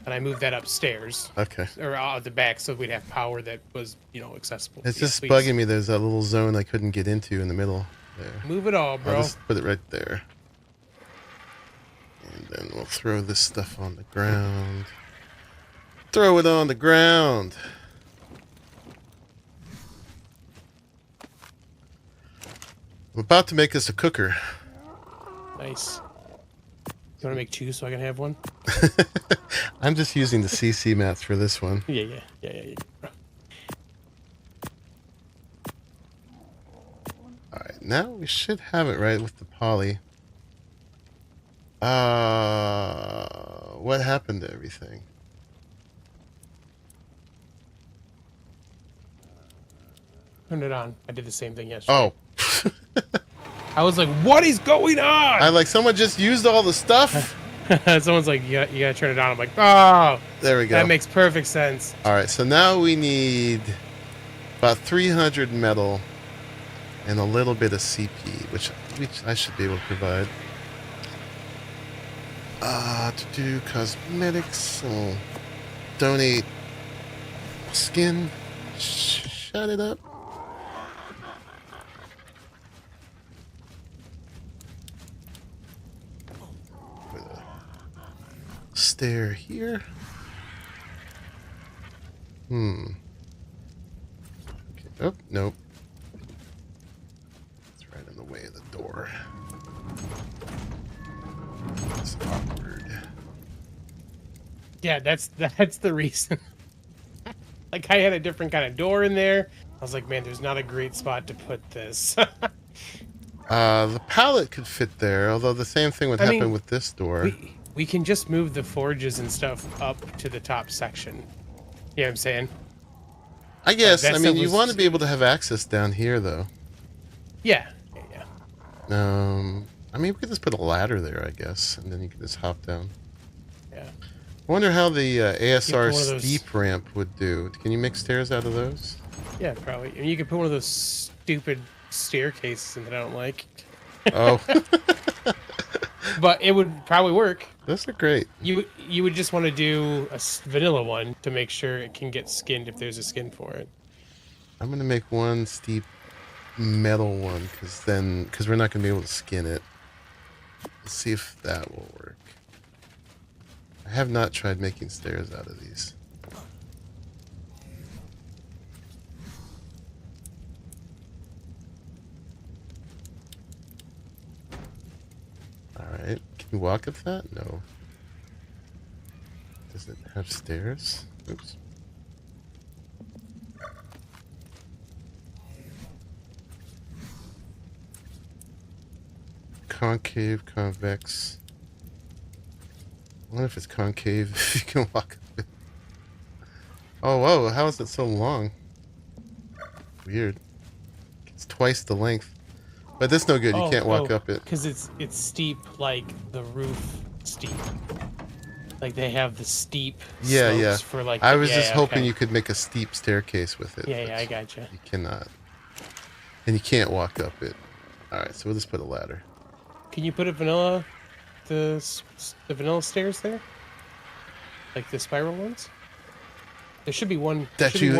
and I moved that upstairs Okay. or out the back so we'd have power that was, accessible. It's Yeah, just please. bugging me. There's that little zone I couldn't get into in the middle there. Move it all, bro. I'll just put it right there. And then we'll throw this stuff on the ground. Throw it on the ground. I'm about to make this a cooker. Nice. You want to make two so I can have one? I'm just using the CC mats for this one. Yeah. Alright, now we should have it right with the poly. What happened to everything? Turn it on. I did the same thing yesterday. Oh. I was like, what is going on? I like, someone just used all the stuff? Someone's like, you gotta turn it on. I'm like, oh, There we go. that makes perfect sense. Alright, so now we need about 300 metal and a little bit of CP, which I should be able to provide. To do cosmetics, I'll donate skin. Shut it up. stair here. Okay. Oh, nope. It's right in the way of the door. It's awkward. Yeah, that's the reason. Like, I had a different kind of door in there. I was like, man, there's not a great spot to put this. The pallet could fit there, although the same thing would happen with this door. We can just move the forges and stuff up to the top section. You know what I'm saying? I guess. That I mean, stuff you was- want to be able to have access down here, though. Yeah. I mean, we could just put a ladder there, I guess, and then you can just hop down. Yeah. I wonder how the ASR one of those- steep ramp would do. Can you make stairs out of those? Yeah, probably. I mean, you could put one of those stupid staircases in that I don't like. Oh, But it would probably work. those are great. You would just want to do a vanilla one to make sure it can get skinned if there's a skin for it. I'm gonna make one steep metal one because we're not gonna be able to skin it. Let's see if that will work. I have not tried making stairs out of these. Alright, can you walk up that? No. Does it have stairs? Oops. Concave, convex. I wonder if it's concave if you can walk up it. Oh, whoa, how is it so long? Weird. It's twice the length. But that's no good, you can't walk up it. Because it's steep like the roof steep. Like they have the steep slopes for like... I was just hoping you could make a steep staircase with it. Yeah, I gotcha. You cannot. And you can't walk up it. Alright, so we'll just put a ladder. Can you put a vanilla... the vanilla stairs there? Like the spiral ones? There should be one... That you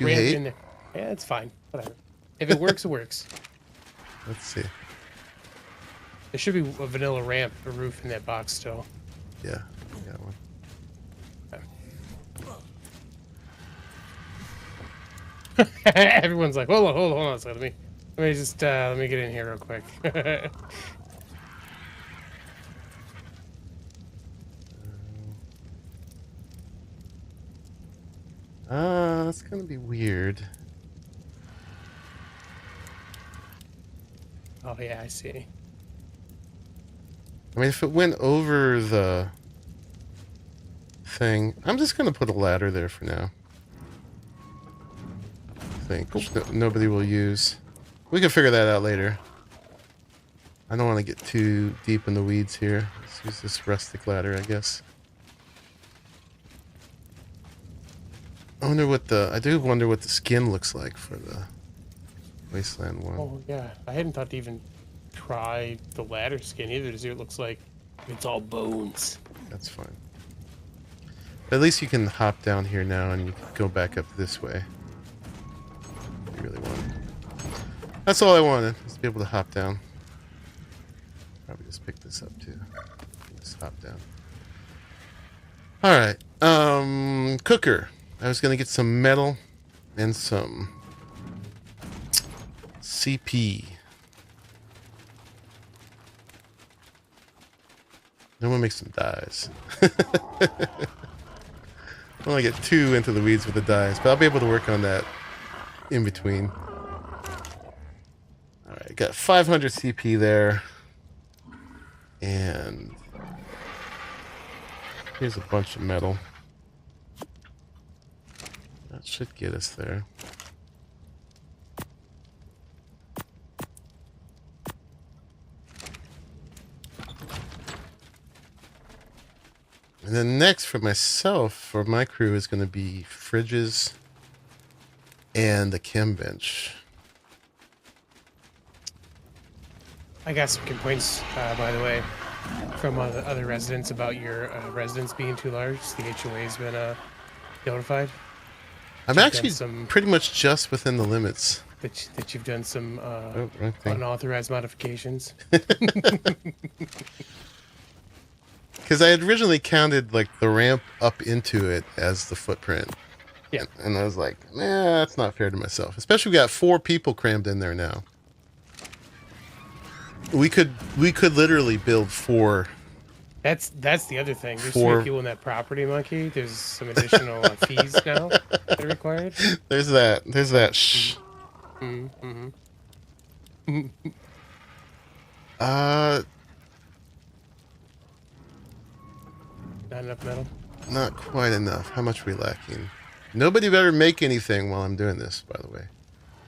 hate? in there. Yeah, it's fine. Whatever. If it works, it works. Let's see. There should be a vanilla ramp or roof in that box still. Yeah, I got one. Everyone's like, hold on. So let me just let me get in here real quick. That's gonna be weird. Oh yeah, I see. I mean, if it went over the thing, I'm just gonna put a ladder there for now. I think which nobody will use. We can figure that out later. I don't want to get too deep in the weeds here. Let's use this rustic ladder, I guess. I do wonder what the skin looks like for the wasteland one. Oh yeah, I hadn't thought to even try the ladder skin either to see what it looks like. It's all bones. That's fine. But at least you can hop down here now and you can go back up this way. If you really want. That's all I wanted, was to be able to hop down. Probably just pick this up too. Just hop down. Alright. Cooker. I was gonna get some metal and some CP. Then we'll make some dyes. I don't want to get too into the weeds with the dyes, but I'll be able to work on that in between. Alright, got 500 CP there. And here's a bunch of metal. That should get us there. And then next for myself, for my crew, is going to be fridges and a chem bench. I got some complaints, by the way, from other residents about your residence being too large. The HOA's been notified. I'm actually pretty much just within the limits. That you've done some wrong thing. unauthorized modifications. Because I had originally counted like the ramp up into it as the footprint. Yeah. And I was like, nah, that's not fair to myself. Especially we got 4 people crammed in there now. We could literally build 4. That's the other thing. There's 4. 3 people in that property, Monkey. There's some additional fees now that are required. There's that. Shh. Mm-hmm. Uh, Not enough metal. not quite enough. How much are we lacking? Nobody better make anything while I'm doing this, by the way.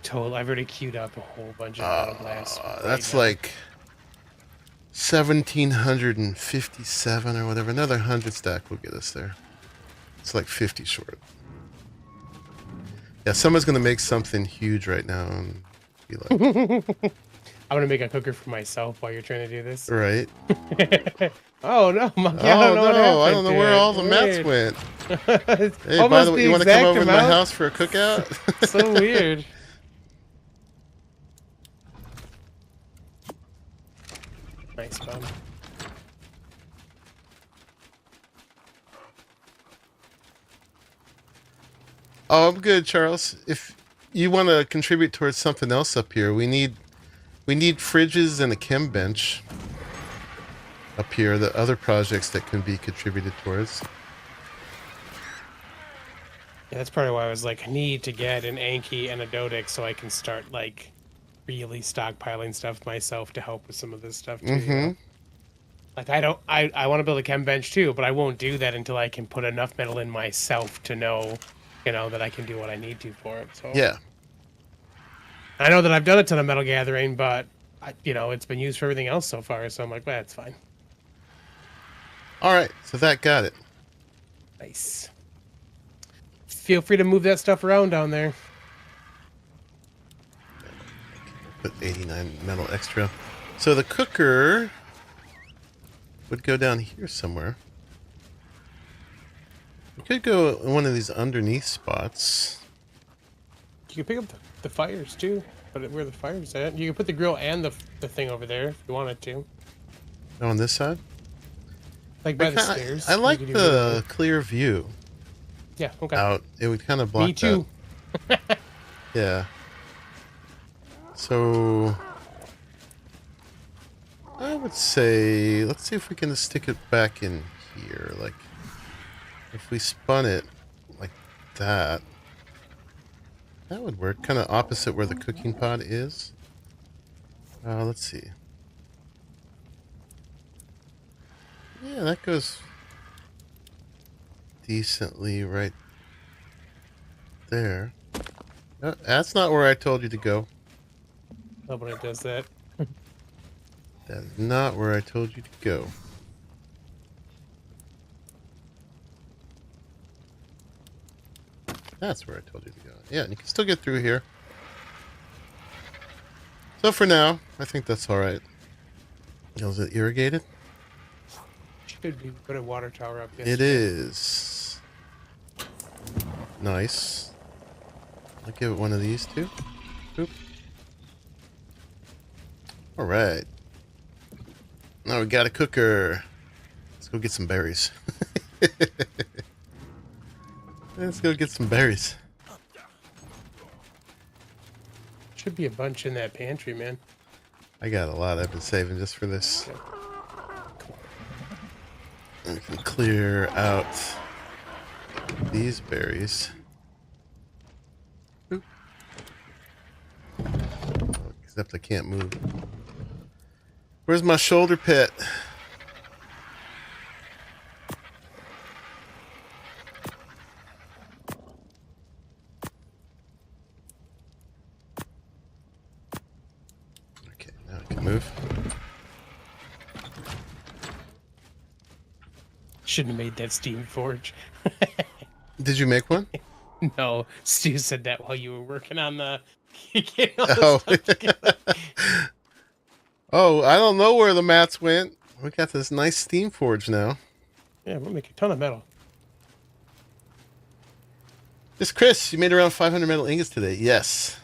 Total. I've already queued up a whole bunch of metal blasts. That's like 1,757 or whatever. Another 100 stack will get us there. It's like 50 short. Yeah, someone's gonna make something huge right now and be like, I'm gonna make a cooker for myself while you're trying to do this. right? Oh no, Monkey! Oh what happened no, I don't know to where it. all the mats Weird. went. It's Hey, by almost the way, you want to come exact over to my amount. house for a cookout? So weird. Nice bum. Oh, I'm good, Charles. If you want to contribute towards something else up here, we need fridges and a chem bench up here. The other projects that can be contributed towards. Yeah, that's probably why I was like, I need to get an Anki and a Dodic so I can start like really stockpiling stuff myself to help with some of this stuff too. You know? Like I want to build a chem bench too, but I won't do that until I can put enough metal in myself to know, that I can do what I need to for it. So Yeah. I know that I've done a ton of metal gathering, but it's been used for everything else so far. So I'm like, well, that's fine. All right, so that got it. Nice. Feel free to move that stuff around down there. Put 89 metal extra. So the cooker would go down here somewhere. We could go in one of these underneath spots. You can pick up the fires too, but where the fire's at. You can put the grill and the thing over there if you wanted to. Oh, on this side? Like by the stairs. I like You could do the clear view yeah, okay. out. It would kind of block Me too. that. Yeah. So I would say, let's see if we can stick it back in here. Like, if we spun it like that, that would work. Kind of opposite where the cooking pot is. Let's see. Yeah, that goes decently right there. That's not where I told you to go. Nobody does that. That is not where I told you to go. That's where I told you to go. Yeah, and you can still get through here. So for now, I think that's alright. Is it irrigated? Should be. Put a water tower up. It is. Nice. I'll give it one of these too. Boop. Alright. Now we got a cooker. Let's go get some berries. Let's go get some berries. Should be a bunch in that pantry, man. I got a lot I've been saving just for this. Okay. I can clear out these berries. Boop. Except I can't move. Where's my shoulder pit? Okay, now I can move. Shouldn't have made that steam forge. Did you make one? No, Stu said that while you were working on the. Oh. Oh, I don't know where the mats went. We got this nice steam forge now. Yeah, we'll make a ton of metal. This Chris, you made around 500 metal ingots today. Yes.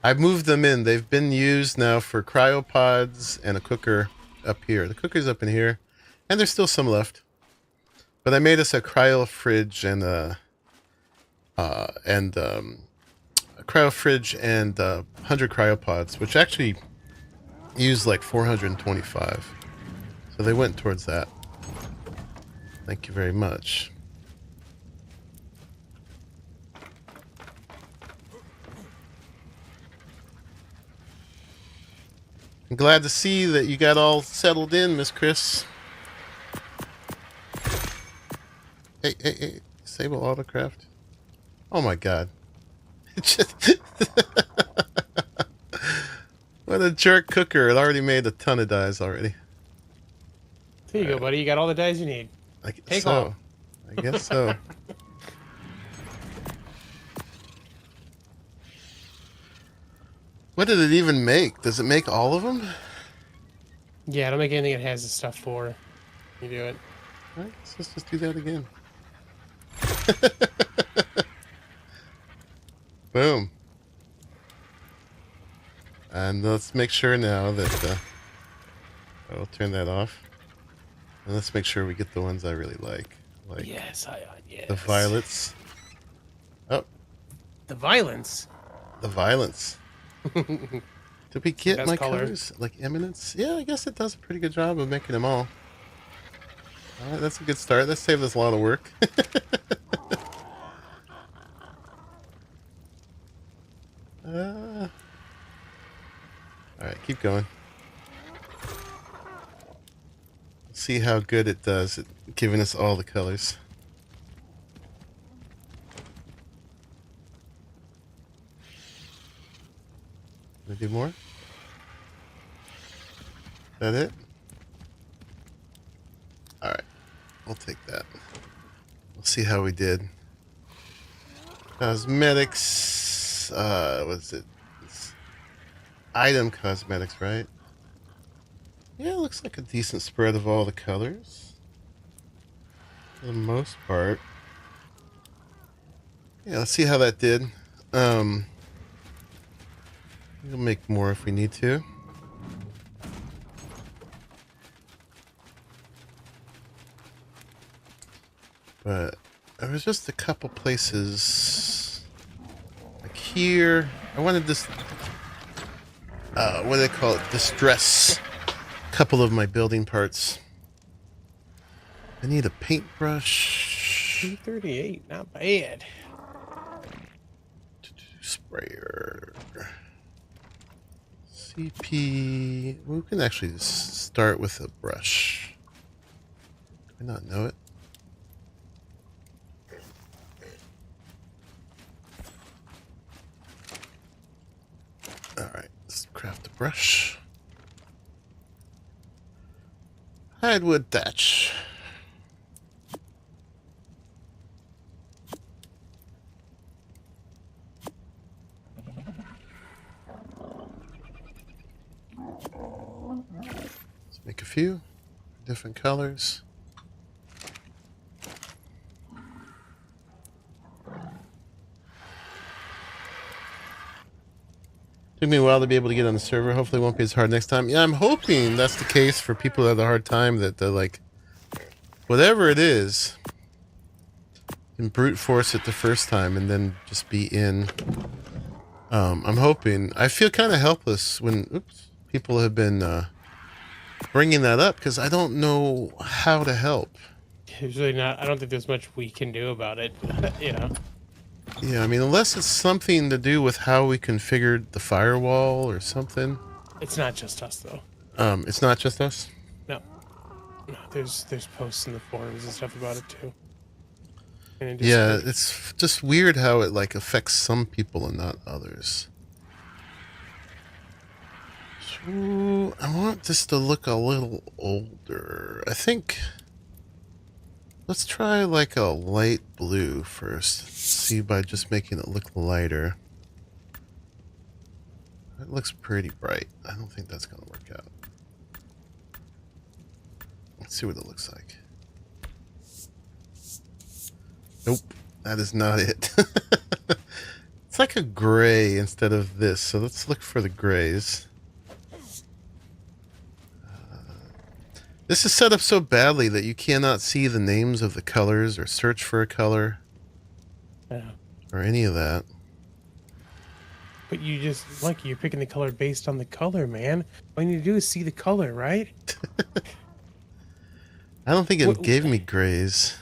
I've moved them in. They've been used now for cryopods and a cooker up here. The cooker's up in here. And there's still some left. But I made us a cryo fridge and a cryo fridge and 100 cryopods, which actually used like 425. So they went towards that. Thank you very much. I'm glad to see that you got all settled in, Miss Chris. Hey, disable autocraft. Oh my god. What a jerk cooker. It already made a ton of dyes already. There you go, buddy. You got all the dyes you need. I guess Take so. all. I guess so. What did it even make? Does it make all of them? Yeah, I don't make anything it has the stuff for. You do it. Alright, so let's just do that again. Boom. And let's make sure now that I'll turn that off. And let's make sure we get the ones I really like. Like Yes, yes. the violets. Oh, The violence. the violence. Did we get Best my color. colors? Like eminence? Yeah, I guess it does a pretty good job of making them all. Alright, that's a good start. That saved us a lot of work. Alright, keep going. See how good it does at giving us all the colors. Can I do more? Is that it? Alright, we'll take that. We'll see how we did. Cosmetics, what's it? It's item cosmetics, right? Yeah, it looks like a decent spread of all the colors. For the most part. Yeah, let's see how that did. We'll make more if we need to. But there was just a couple places like here. I wanted this what do they call it? Distress a couple of my building parts. I need a paintbrush. 238, not bad. Sprayer. CP. We can actually just start with a brush. Do I not know it? Alright, let's craft a brush. Hardwood thatch. Let's make a few different colors. Took me a while to be able to get on the server. Hopefully it won't be as hard next time. Yeah, I'm hoping that's the case for people that have a hard time, that they're like, whatever it is, can brute force it the first time and then just be in. I'm hoping. I feel kind of helpless when people have been bringing that up because I don't know how to help. Usually not. I don't think there's much we can do about it. You know. Yeah, I mean, unless it's something to do with how we configured the firewall or something. It's not just us though. It's not just us. No, there's posts in the forums and stuff about it too. And Yeah, it's just weird how it like affects some people and not others. So I want this to look a little older. I think let's try like a light blue first. See by just making it look lighter. That looks pretty bright. I don't think that's gonna work out. Let's see what it looks like. Nope, that is not it. It's like a gray instead of this, so let's look for the grays. This is set up so badly that you cannot see the names of the colors or search for a color Yeah. or any of that. But you just, Lucky, you're picking the color based on the color, man. All you need to do is see the color, right? I don't think it gave me grays.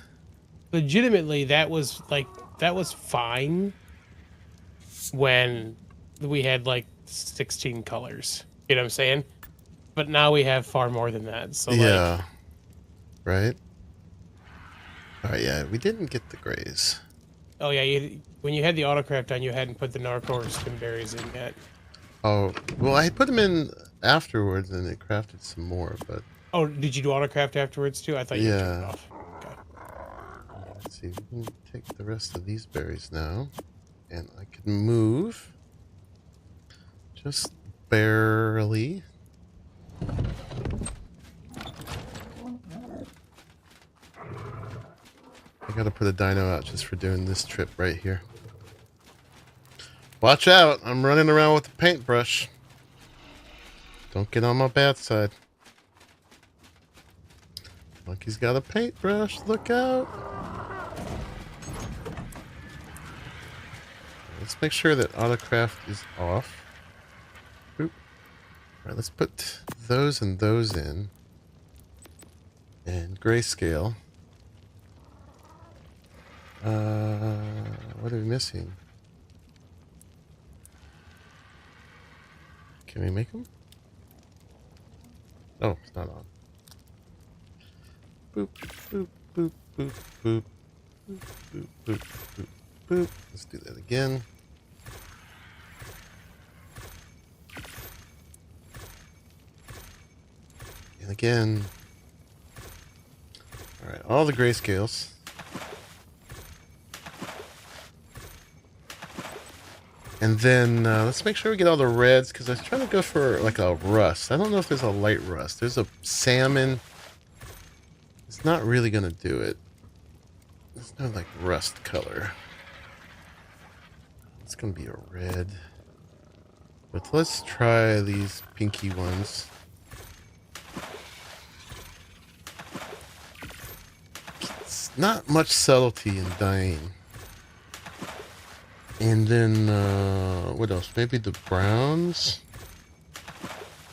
Legitimately, that was fine when we had like 16 colors. You know what I'm saying? But now we have far more than that. So Yeah. Right? Oh, yeah, we didn't get the grays. oh yeah, when you had the autocraft on, you hadn't put the Narcor skinberries in yet. Oh, well, I put them in afterwards and it crafted some more, but... Oh, did you do autocraft afterwards too? I thought you turned it off. Okay. Let's see, we can take the rest of these berries now. And I can move. Just barely. I gotta put a dino out just for doing this trip right here. Watch out! I'm running around with a paintbrush. Don't get on my bad side. Monkey's got a paintbrush. Look out! Let's make sure that autocraft is off. Oop. Alright, let's put those and those in. And grayscale. What are we missing? Can we make them? Oh, it's not on. Boop, boop, boop, boop, boop. Boop, boop, boop, boop, boop. Let's do that again. And again. Alright, all the grayscales. And then let's make sure we get all the reds, because I was trying to go for like a rust. I don't know if there's a light rust. There's a salmon. It's not really going to do it. There's no like rust color. It's going to be a red. But let's try these pinky ones. It's not much subtlety in dyeing. And then, what else? Maybe the browns?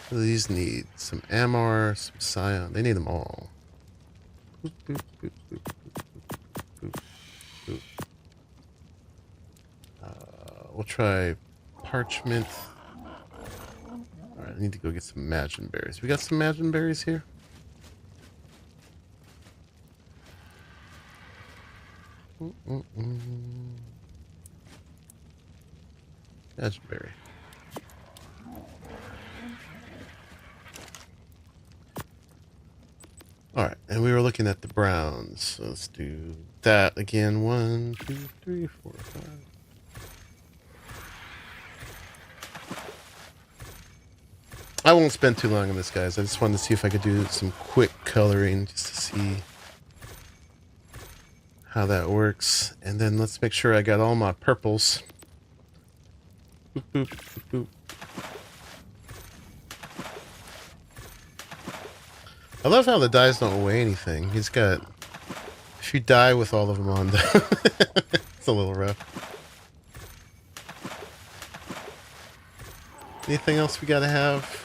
What do these need? Some Amar, some Cyan. They need them all. Boop, boop, boop, boop, boop, boop, boop, boop. We'll try parchment. Alright, I need to go get some Imagine berries. We got some Imagine berries here? Imagine berry. Alright, and we were looking at the browns. So let's do that again. 1, 2, 3, 4, 5. I won't spend too long on this, guys. I just wanted to see if I could do some quick coloring just to see how that works. And then let's make sure I got all my purples. Boop, boop, boop, boop. I love how the dyes don't weigh anything. He's got... If you dye with all of them on, it's a little rough. Anything else we gotta have?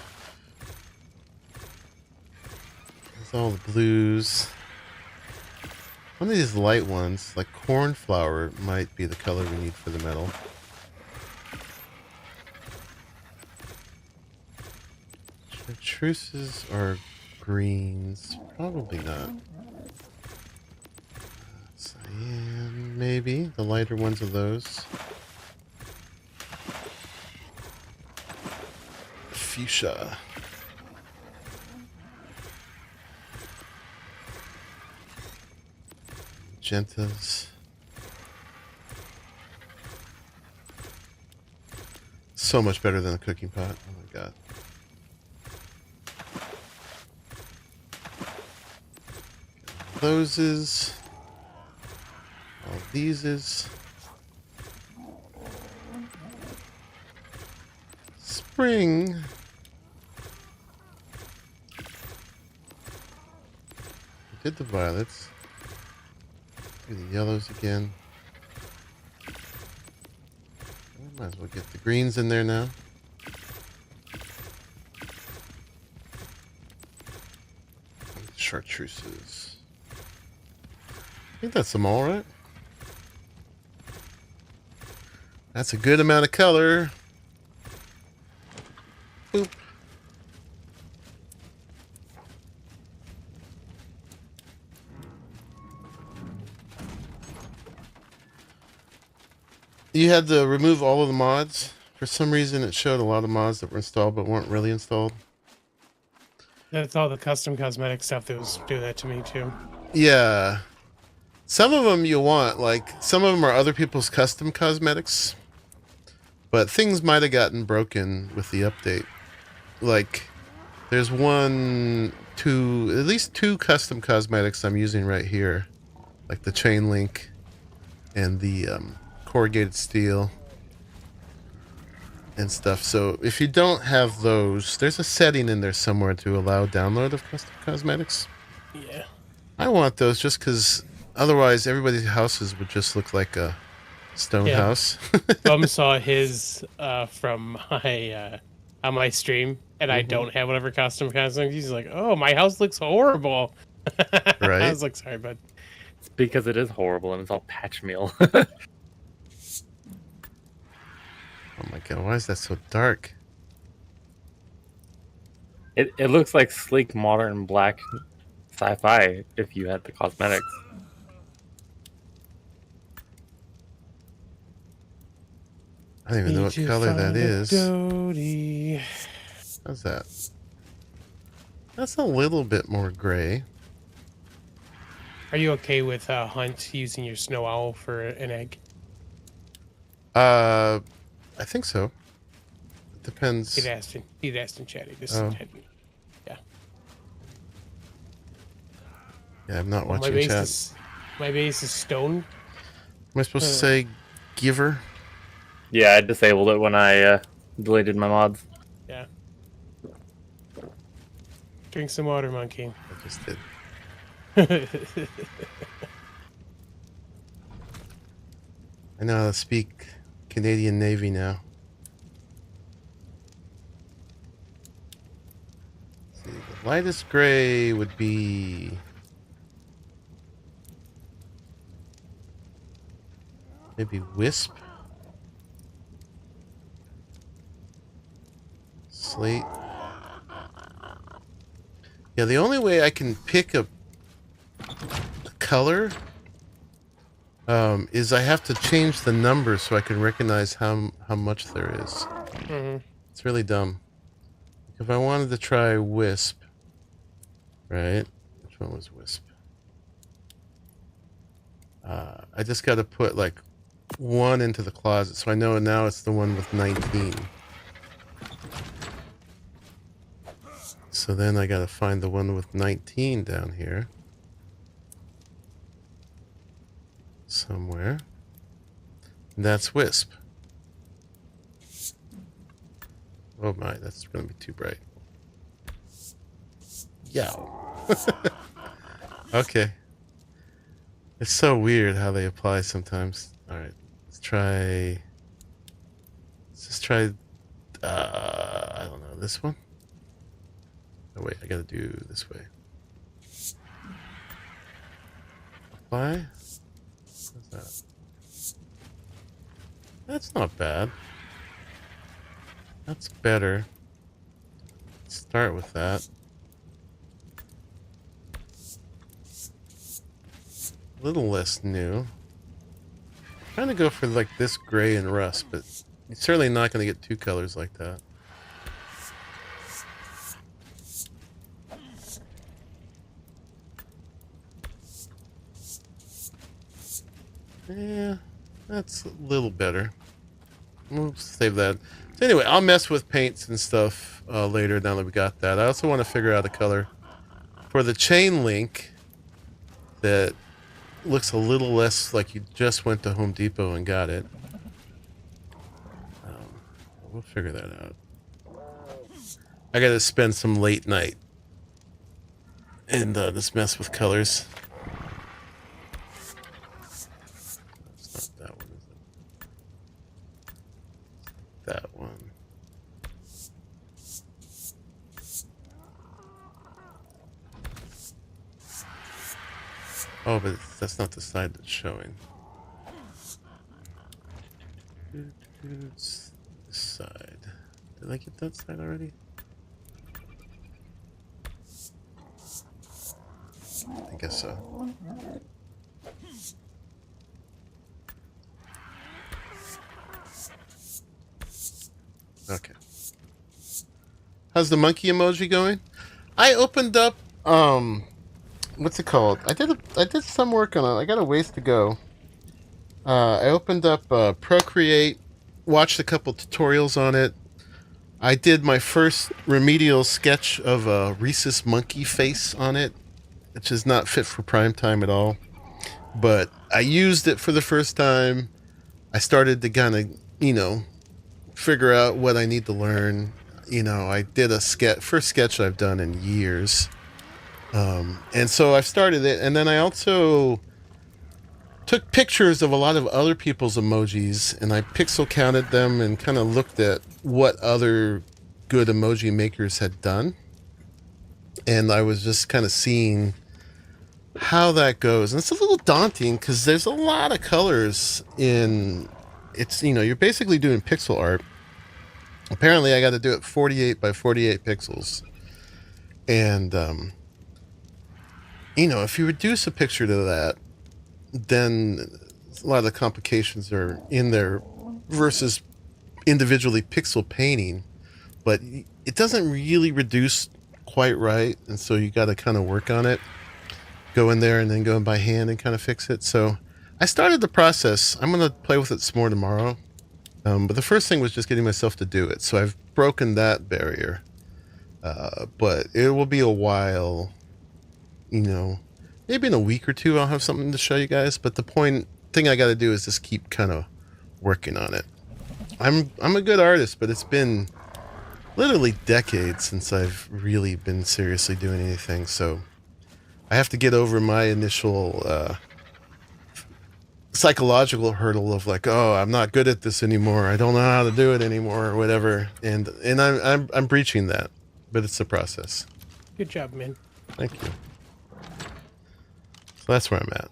There's all the blues. One of these light ones, like cornflower, might be the color we need for the metal. Chartreuses are greens. Probably not. Cyan, maybe. The lighter ones of those. Fuchsia. Magentas. So much better than a cooking pot. Oh my god. Those is. All these is. Spring. did the violets. Do the yellows again. Might as well get the greens in there now. Chartreuses. I think that's them all, right? That's a good amount of color. Boop. You had to remove all of the mods. For some reason, it showed a lot of mods that were installed but weren't really installed. That's all the custom cosmetic stuff that was doing that to me too. Yeah. Some of them you want, like, some of them are other people's custom cosmetics. But things might have gotten broken with the update. Like, there's at least two custom cosmetics I'm using right here. Like the chain link and the corrugated steel and stuff. So if you don't have those, there's a setting in there somewhere to allow download of custom cosmetics. Yeah. I want those just because otherwise everybody's houses would just look like a stone house. Bum saw his from my on my stream, and I don't have whatever custom cosmetics. He's like, "Oh, my house looks horrible." Right? I was like, "Sorry, bud." It's because it is horrible and it's all patch meal. Oh my god, why is that so dark? It looks like sleek, modern, black sci-fi if you had the cosmetics. I don't even know what color that is. Doty. How's that? That's a little bit more gray. Are you okay with Hunt using your snow owl for an egg? I think so. It depends. He'd asked in chatting. Yeah. Yeah, I'm not Well, watching chat. My base is stone. Am I supposed to say giver? Yeah, I disabled it when I deleted my mods. Yeah. Drink some water, monkey. I just did. I know how to speak Canadian Navy now. Let's see, the lightest gray would be maybe wisp, slate. Yeah, the only way I can pick a color is I have to change the number so I can recognize how much there is. Mm-hmm. It's really dumb. If I wanted to try wisp, right? Which one was wisp? I just got to put like 1 into the closet, so I know now it's the one with 19. So then I got to find the one with 19 down here. Somewhere. And that's wisp. Oh my, that's going to be too bright. Yeah. Okay. It's so weird how they apply sometimes. Alright, let's just try, I don't know, this one? Oh wait, I gotta do this way. Apply? What's that? That's not bad. That's better. Let's start with that. A little less new. I'm trying to go for like this gray and rust, but you're certainly not going to get 2 colors like that. Yeah, that's a little better. We'll save that. So anyway, I'll mess with paints and stuff later now that we got that. I also want to figure out a color for the chain link that looks a little less like you just went to Home Depot and got it. We'll figure that out. I got to spend some late night and this mess with colors. It's not that one, is it? That one. Oh, but that's not the side that's showing. It's this side. Did I get that side already? I guess so. Okay. How's the monkey emoji going? I opened up what's it called? I did some work on it. I got a ways to go. I opened up Procreate, watched a couple tutorials on it. I did my first remedial sketch of a rhesus monkey face on it, which is not fit for prime time at all. But I used it for the first time. I started to kind of, you know, figure out what I need to learn. You know, I did a first sketch I've done in years. And so I've started it, and then I also took pictures of a lot of other people's emojis, and I pixel counted them and kind of looked at what other good emoji makers had done. And I was just kind of seeing how that goes. And it's a little daunting because there's a lot of colors in it's, you know, you're basically doing pixel art. Apparently I got to do it 48 by 48 pixels. And, you know, if you reduce a picture to that, then a lot of the complications are in there versus individually pixel painting. But it doesn't really reduce quite right. And so you got to kind of work on it. Go in there and then go in by hand and kind of fix it. So I started the process. I'm going to play with it some more tomorrow. But the first thing was just getting myself to do it. So I've broken that barrier. But it will be a while, you know, maybe in a week or two I'll have something to show you guys. But the thing I got to do is just keep kind of working on it. I'm a good artist, but it's been literally decades since I've really been seriously doing anything. So I have to get over my initial psychological hurdle of like, oh, I'm not good at this anymore. I don't know how to do it anymore, or whatever. And I'm breaching that, but it's a process. Good job, man. Thank you. So that's where I'm at.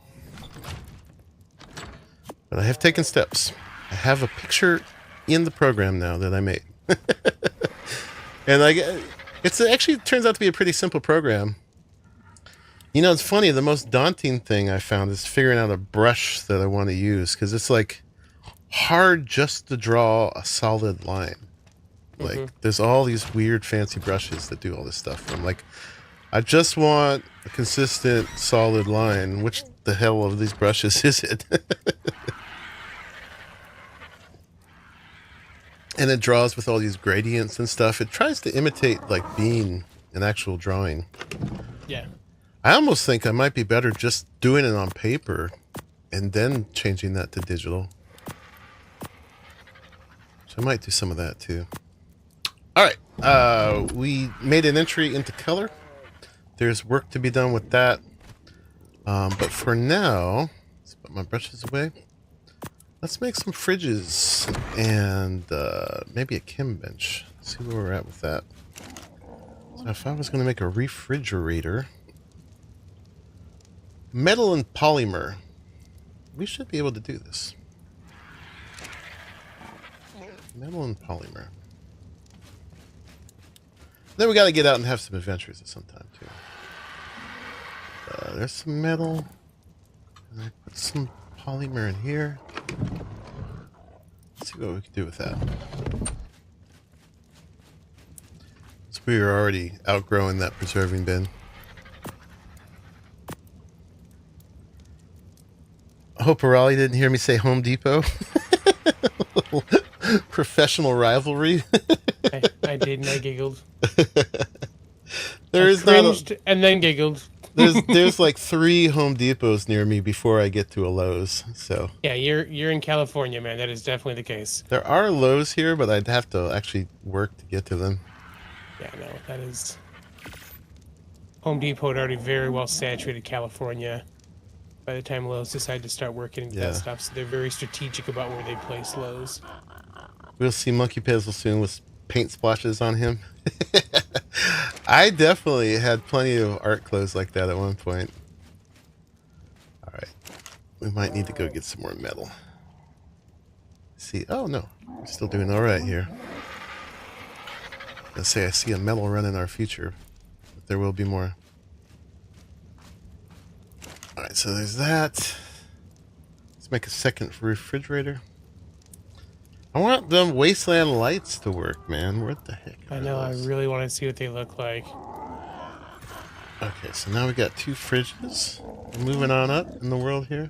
But I have taken steps. I have a picture in the program now that I made, and it actually turns out to be a pretty simple program. You know, it's funny, the most daunting thing I found is figuring out a brush that I want to use, because it's like hard just to draw a solid line. Like, there's all these weird fancy brushes that do all this stuff. I'm like, I just want a consistent solid line. Which the hell of these brushes is it? And it draws with all these gradients and stuff. It tries to imitate like being an actual drawing. Yeah. I almost think I might be better just doing it on paper and then changing that to digital. So I might do some of that too. All right, we made an entry into color. There's work to be done with that. But for now, let's put my brushes away. Let's make some fridges and maybe a chem bench. Let's see where we're at with that. So if I was going to make a refrigerator, metal and polymer, we should be able to do this. Metal and polymer. Then we got to get out and have some adventures at some time too. There's some metal. And I put some polymer in here. Let's see what we can do with that. So we are already outgrowing that preserving bin. I hope Arahli didn't hear me say Home Depot. Professional rivalry. I did, and I giggled. There I is not cringed and then giggled. there's like 3 Home Depots near me before I get to a Lowe's. So Yeah, you're in California, man. That is definitely the case. there are Lowe's here, but I'd have to actually work to get to them. Yeah, no, that is. Home Depot had already very well saturated California by the time Lowe's decided to start working into Yeah. that stuff. So they're very strategic about where they place Lowe's. We'll see Monkey Pizzle soon with paint splashes on him. I definitely had plenty of art clothes like that at one point. Alright. We might need to go get some more metal. See, oh no. We're still doing alright here. I say I see a metal run in our future. But there will be more. Alright, so there's that. Let's make a second refrigerator. I want them wasteland lights to work, man. What the heck? I know, I really want to see what they look like. Okay, so now we got 2 fridges. We're moving on up in the world here.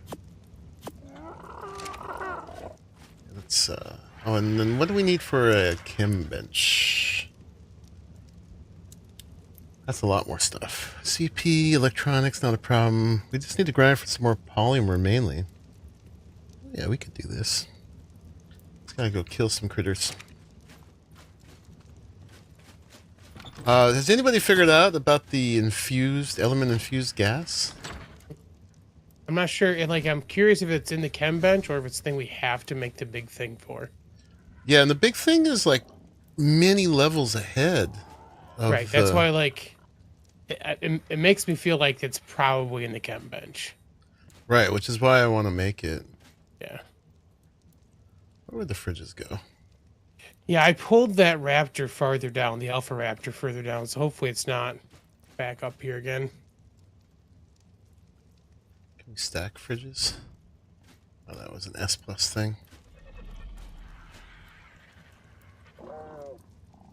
Let's, oh, and then what do we need for a chem bench? That's a lot more stuff. CP, electronics, not a problem. We just need to grind for some more polymer, mainly. Yeah, we could do this. Let's gotta go kill some critters. Has anybody figured out about the element infused gas? I'm not sure, and like I'm curious if it's in the chem bench or if it's the thing we have to make the big thing for. Yeah, and the big thing is like many levels ahead. Right, that's why like it makes me feel like it's probably in the chem bench. Right, which is why I want to make it. Yeah. Where would the fridges go? Yeah, I pulled that Raptor farther down, the Alpha Raptor further down, so hopefully it's not back up here again. Can we stack fridges? Oh, that was an S plus thing.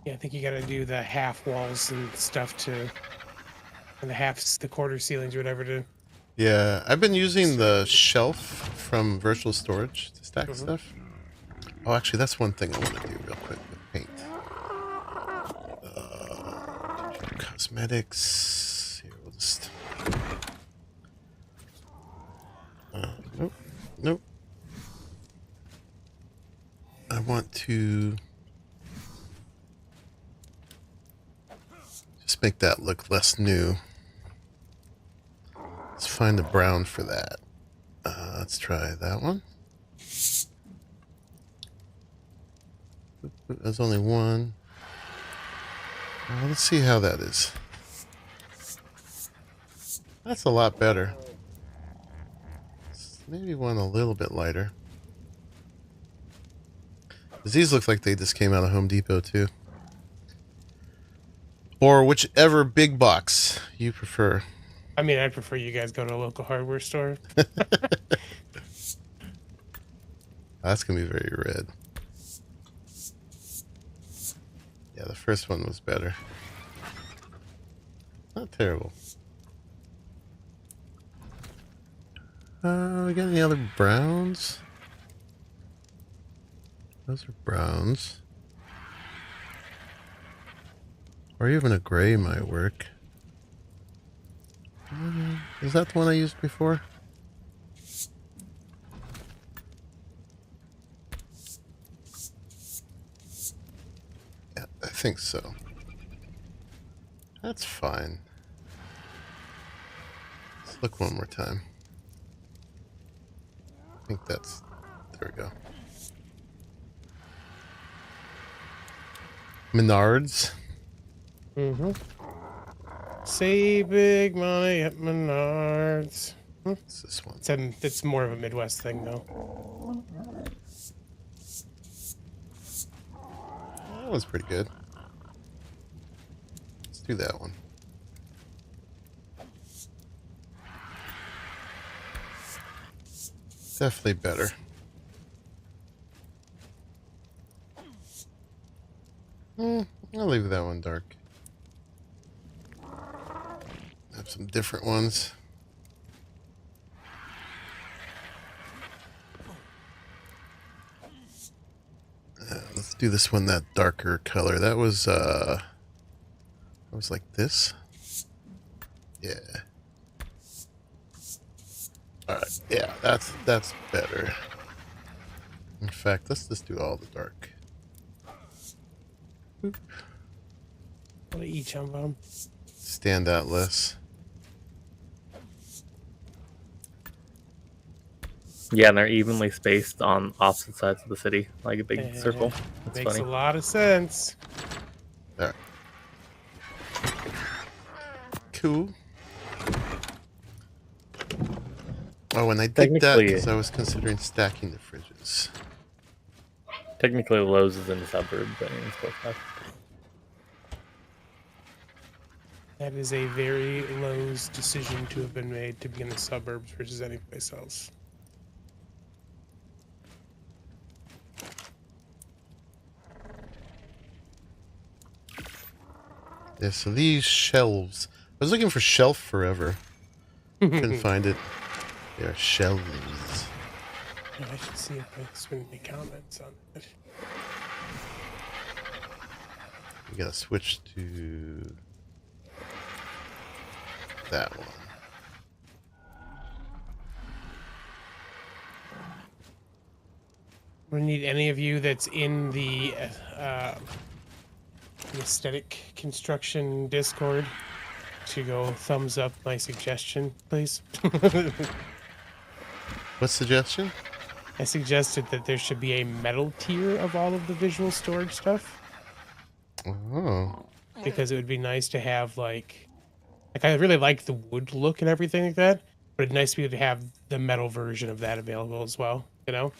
Yeah, I think you gotta do the half walls and stuff to, and the quarter ceilings or whatever to. Yeah, I've been using the shelf from virtual storage to stack stuff. Oh, actually, that's one thing I want to do real quick with paint. Cosmetics. Here, we'll just. Nope. Nope. I want to just make that look less new. Let's find the brown for that. Let's try that one. There's only one. Let's see how that is. That's a lot better. Maybe one a little bit lighter. These look like they just came out of Home Depot too. Or whichever big box you prefer. I mean, I'd prefer you guys go to a local hardware store. That's gonna be very red. Yeah, the first one was better. Not terrible. We got any other browns? Those are browns. Or even a gray might work. Is that the one I used before? Yeah, I think so. That's fine. Let's look one more time. I think that's... There we go. Menards. Mm-hmm. Save big money at Menards. What's this one? It's more of a Midwest thing, though. That one's pretty good. Let's do that one. Definitely better. I'll leave that one dark. Have some different ones. Let's do this one that darker color. That was like this. Yeah. All right. Yeah, that's better. In fact, let's just do all the dark. What each of them? stand out less. Yeah, and they're evenly spaced on opposite sides of the city, like a big circle. That's Makes funny. a lot of sense. There. Cool. Oh, and I did that Technically- because I was considering stacking the fridges. Technically, Lowe's is in the suburb, but it's close enough. That is a very Lowe's decision to have been made to be in the suburbs versus any place else. Yeah, so these shelves. I was looking for shelf forever. Couldn't find it. They are shelves. Yeah, I should see if there's been any comments on it. We gotta switch to that one. We need any of you that's in the aesthetic construction Discord to go thumbs up my suggestion, please. What suggestion? I suggested that there should be a metal tier of all of the visual storage stuff Oh. because it would be nice to have like I really like the wood look and everything like that, but it'd nice to be able to have the metal version of that available as well. You know?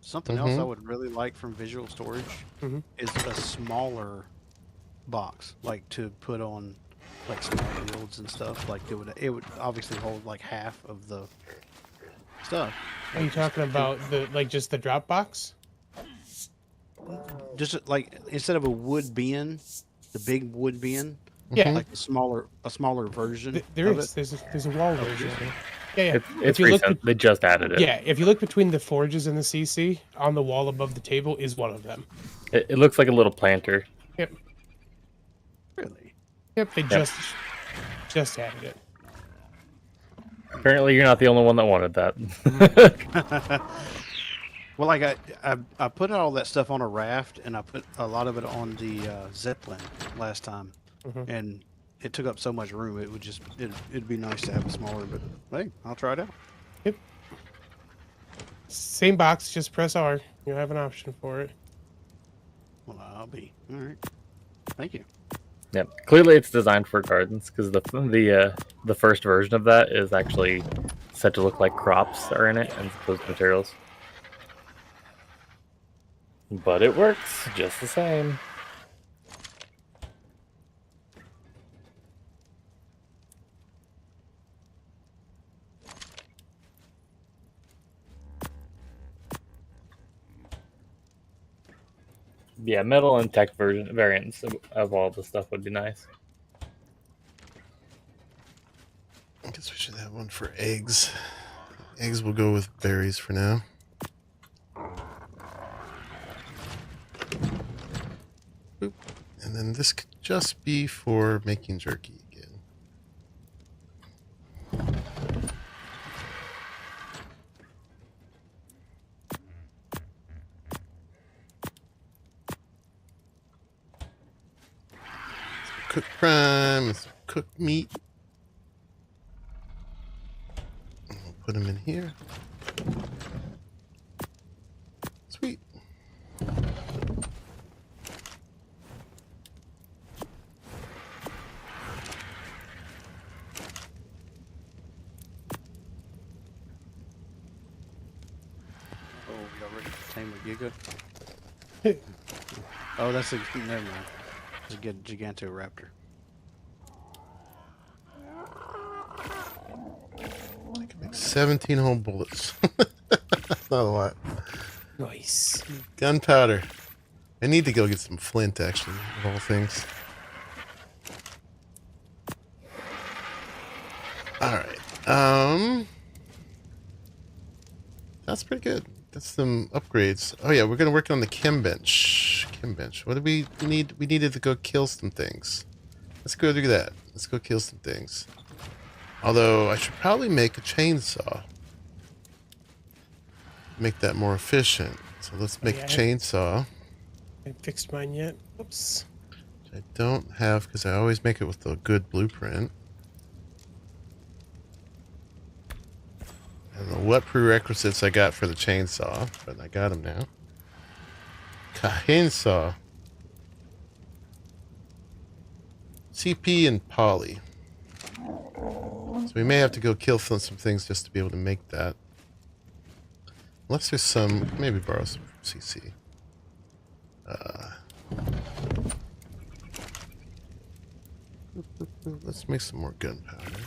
Something else I would really like from visual storage is a smaller box, like to put on like small builds and stuff. Like it would obviously hold like half of the stuff. Are you talking about the just the drop box? Just like instead of a wood bin, the big wood bin, Yeah, like a smaller version. there of is. it. There's a wall version. Yeah. It's you look recent. They just added it. Yeah, if you look between the forges and the CC, on the wall above the table is one of them. It looks like a little planter. Yep. Really? Yep, they just added it. Apparently, you're not the only one that wanted that. Well, like I put all that stuff on a raft, and I put a lot of it on the Zeppelin last time, and it took up so much room. It would just it'd be nice to have a smaller, but hey, I'll try it out. Yep. Same box, just press R. You'll have an option for it. Well, I'll be all right. Thank you. Yeah, clearly it's designed for gardens because the first version of that is actually set to look like crops are in it and those materials. But it works just the same. Yeah, metal and tech variants of all the stuff would be nice. I guess we should have one for eggs. Eggs will go with berries for now. Boop. And then this could just be for making jerky again. Some cooked prime and some cooked meat. And we'll put them in here. Sweet. Oh, y'all ready to tame a Giga? Oh, that's a never mind. It's a good Gigantoraptor. I can make 17 whole bullets. That's not a lot. Nice. Gunpowder. I need to go get some flint, actually, of all things. Alright. That's pretty good. That's some upgrades. Oh yeah, we're gonna work on the chem bench. Chem bench. What do we need? We needed to go kill some things. Let's go do that. Let's go kill some things. Although I should probably make a chainsaw. Make that more efficient. So let's make a chainsaw. I haven't fixed mine yet. Oops. I don't have, because I always make it with the good blueprint. I don't know what prerequisites I got for the chainsaw, but I got them now. Chainsaw. CP and poly. So we may have to go kill some things just to be able to make that. Unless there's some, maybe borrow some from CC. Let's make some more gunpowder.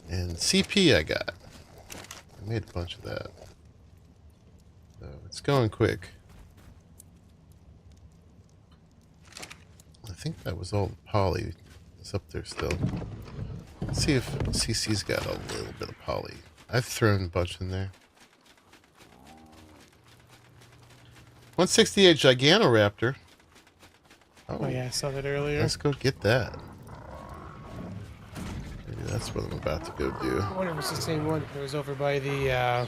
And CP I got. I made a bunch of that. So it's going quick. I think that was all the poly. It's up there still. Let's see if CC's got a little bit of poly. I've thrown a bunch in there. 168 Giganoraptor. Oh yeah, I saw that earlier. Let's go get that. Maybe that's what I'm about to go do. I wonder if it's the same one. It was over by the,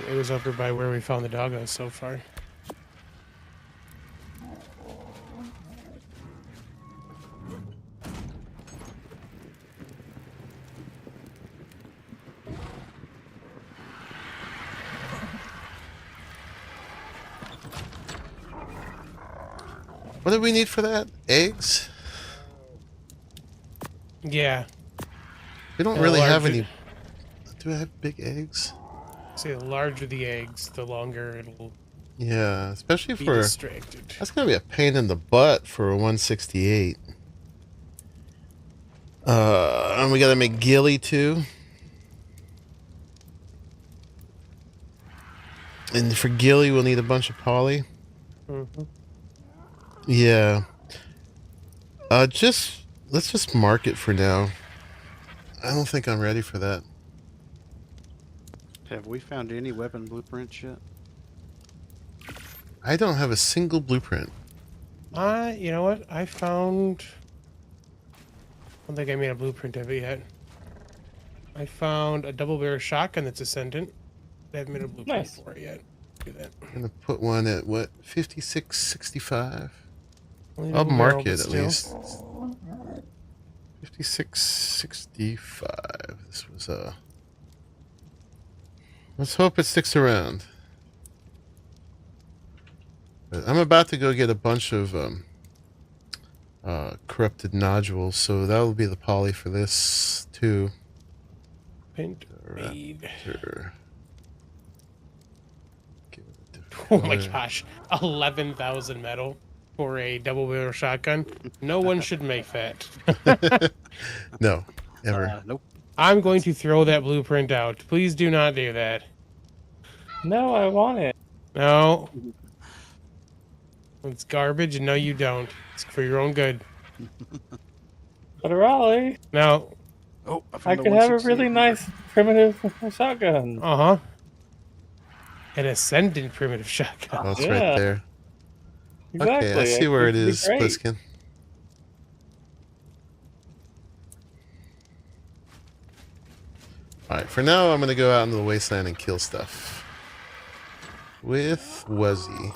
it was over by where we found the doggos so far. What do we need for that? Eggs? Yeah. We don't The really have larger- any. Do I have big eggs? See, the larger the eggs, the longer it'll Yeah, especially be for. distracted. That's gonna be a pain in the butt for a 168. And we gotta make gilly too. And for gilly, we'll need a bunch of poly. Mm-hmm. Yeah. Let's just mark it for now. I don't think I'm ready for that. Have we found any weapon blueprints yet? I don't have a single blueprint. You know what? I don't think I made a blueprint of it yet. I found a double barrel shotgun that's Ascendant. I haven't made a blueprint Nice. for it yet. Do that. I'm gonna put one at what, 5665? Only I'll double mark barrel, it but at still. least. 5665. This was let's hope it sticks around. But I'm about to go get a bunch of corrupted nodules, so that will be the poly for this too. Paint made. Raptor. Give it a different Oh my color. gosh, 11,000 metal for a double barrel shotgun. No one should make that. No, ever. Nope. I'm going to throw that blueprint out. Please do not do that. No, I want it. No. It's garbage, and no, you don't. It's for your own good. But Arahli, No. Oh, I found the could have a 168 really here. nice primitive shotgun. Uh-huh. An Ascendant primitive shotgun. Oh, it's Yeah. right there. Exactly. Okay, I see where it think it'd be is, great. Bliskin. Alright, for now I'm gonna go out into the wasteland and kill stuff. With Wuzzy.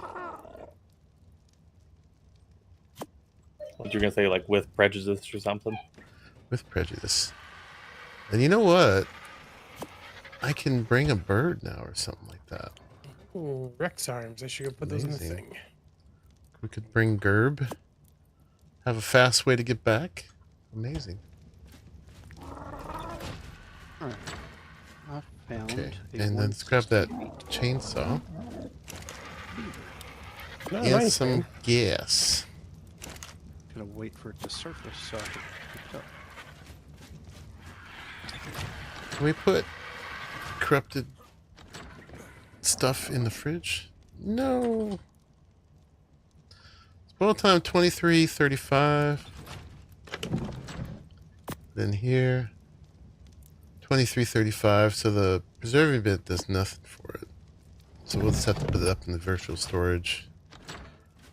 What you're gonna say, like with prejudice or something? With prejudice. And you know what? I can bring a bird now or something like that. Ooh, Rex arms. I should go put those in the Amazing. thing. We could bring Gerb. Have a fast way to get back. Amazing. Alright. I found Okay, a and then let's grab that 168. chainsaw. No, And mine's some fine. gas. Gonna wait for it to surface so I can pick it up. Can we put corrupted stuff in the fridge? No. Spoil time 23:35. Then here 23:35. So the preserving bit does nothing for it. So we'll just have to put it up in the virtual storage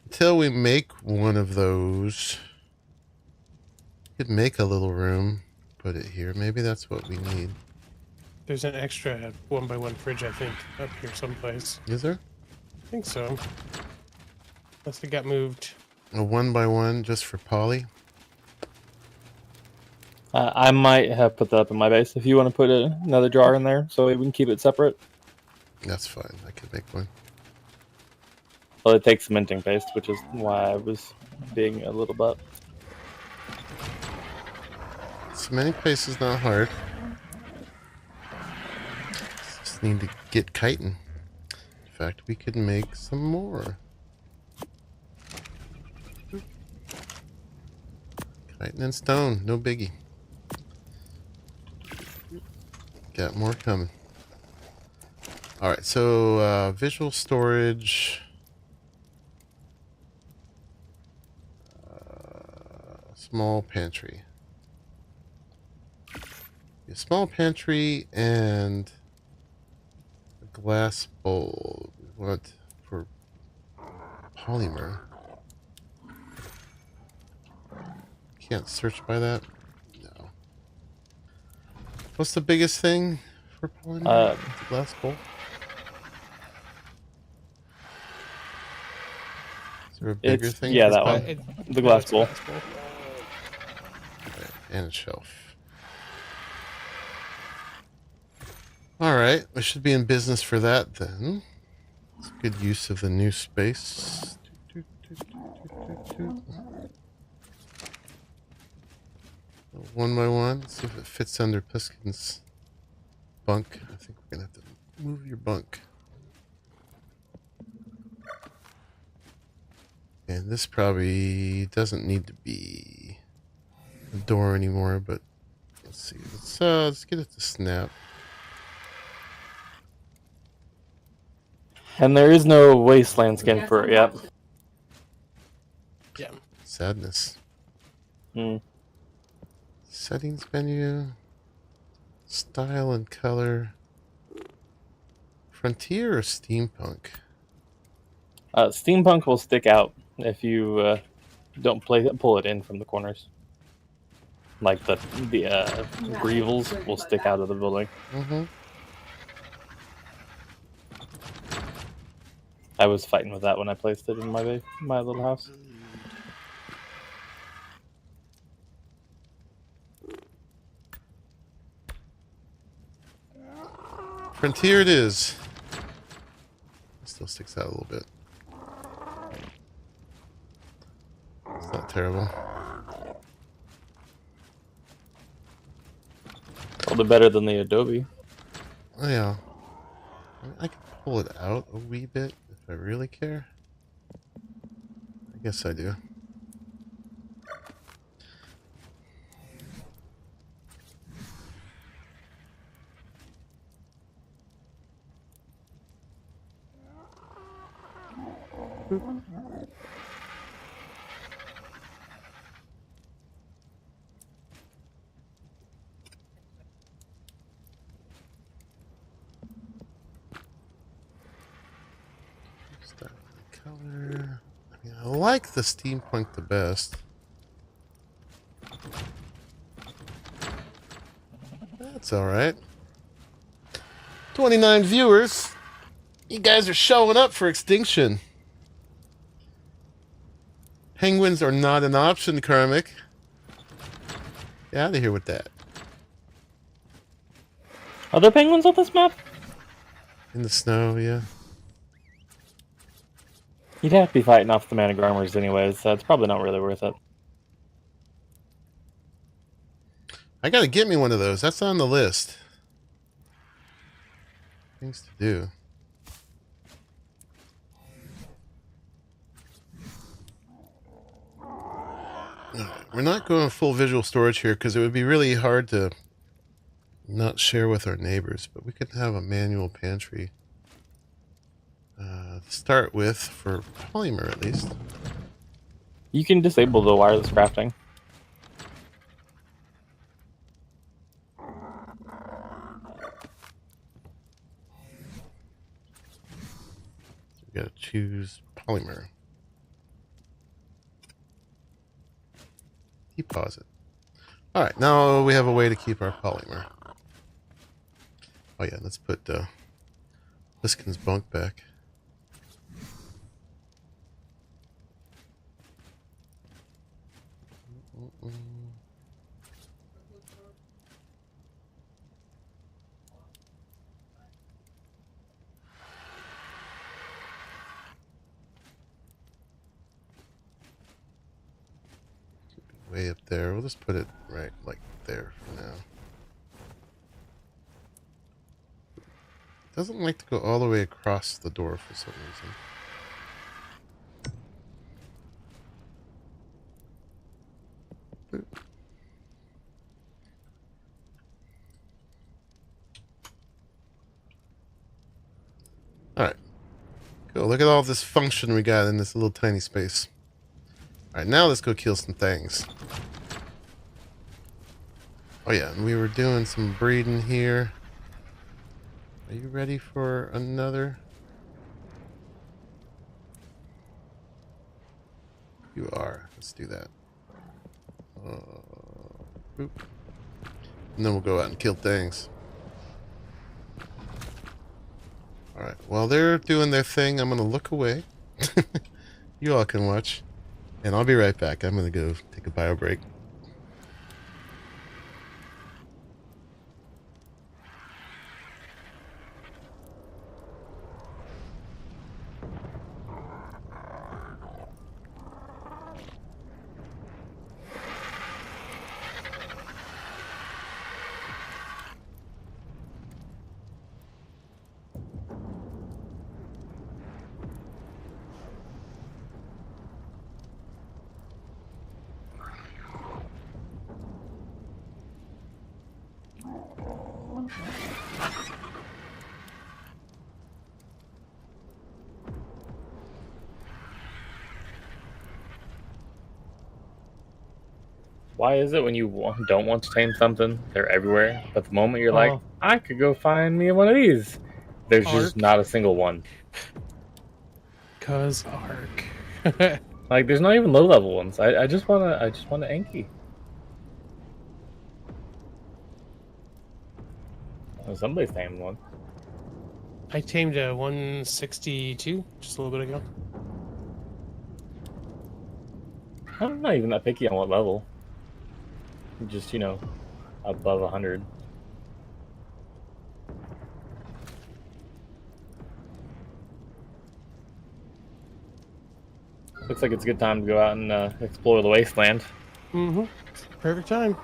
until we make one of those. Could make a little room, put it here. Maybe that's what we need. There's an extra 1x1 fridge, I think, up here someplace. Is there? I think so. Unless it got moved. A 1x1 just for poly. I might have put that up in my base. If you want to put another jar in there so we can keep it separate. That's fine. I can make one. Well, it takes minting paste, which is why I was being a little butt. Cementing paste is not hard. Just need to get chitin. In fact, we could make some more. Chitin and stone, no biggie. Got more coming. Alright, so visual storage. Small pantry. A small pantry and a glass bowl. We want for polymer. Can't search by that. No. What's the biggest thing for polymer? The glass bowl. Is there a bigger thing? Yeah, for that poly- one. The glass bowl. Right, and a shelf. Alright, we should be in business for that then. It's good use of the new space. One by one, see if it fits under Pliskin's bunk. I think we're gonna have to move your bunk. And this probably doesn't need to be a door anymore, but let's see. Let's get it to snap. And there is no wasteland skin for it yet. Yeah. Sadness. Hmm. Settings menu. Style and color. Frontier or steampunk? Steampunk will stick out if you don't pull it in from the corners. Like the greevils will stick out of the building. Mm-hmm. I was fighting with that when I placed it in my little house. Frontier it is. It still sticks out a little bit. It's not terrible. A little better than the Adobe. Oh yeah. I can pull it out a wee bit if I really care. I guess I do. Style and color. I mean, I like the steampunk the best. That's alright. 29 viewers. You guys are showing up for Extinction. Penguins are not an option, Karmic. Get out of here with that. Are there penguins on this map? In the snow, yeah. You'd have to be fighting off the man of armors anyways, so it's probably not really worth it. I gotta get me one of those. That's on the list. Things to do. We're not going full visual storage here because it would be really hard to not share with our neighbors, but we could have a manual pantry to start with for polymer at least. You can disable the wireless crafting. We gotta choose polymer. Deposit. Alright, now we have a way to keep our polymer. Oh yeah, let's put Liskin's bunk back. Way up there. We'll just put it right like there for now. Doesn't like to go all the way across the door for some reason. Boop. Alright. Cool. Look at all this function we got in this little tiny space. Alright, now let's go kill some things. Oh yeah, and we were doing some breeding here. Are you ready for another? You are. Let's do that. Boop. And then we'll go out and kill things. Alright, while they're doing their thing, I'm going to look away. You all can watch. And I'll be right back. I'm going to go take a bio break. Why is it when you don't want to tame something, they're everywhere, but the moment you're like, I could go find me one of these, there's just not a single one. Cause Ark. Like, there's not even low-level ones. I just want an Anki. Oh, somebody's tamed one. I tamed a 162 just a little bit ago. I'm not even that picky on what level. Just, you know, above 100. Looks like it's a good time to go out and explore the wasteland. Mm-hmm. Perfect time.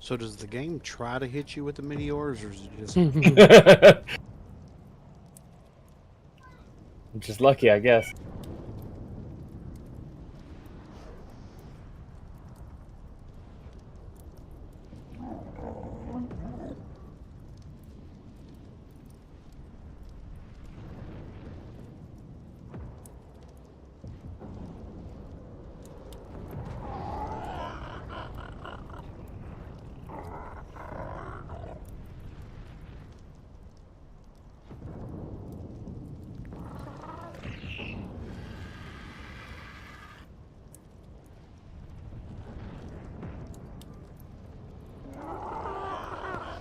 So does the game try to hit you with the meteors, or is it just... I'm just lucky, I guess.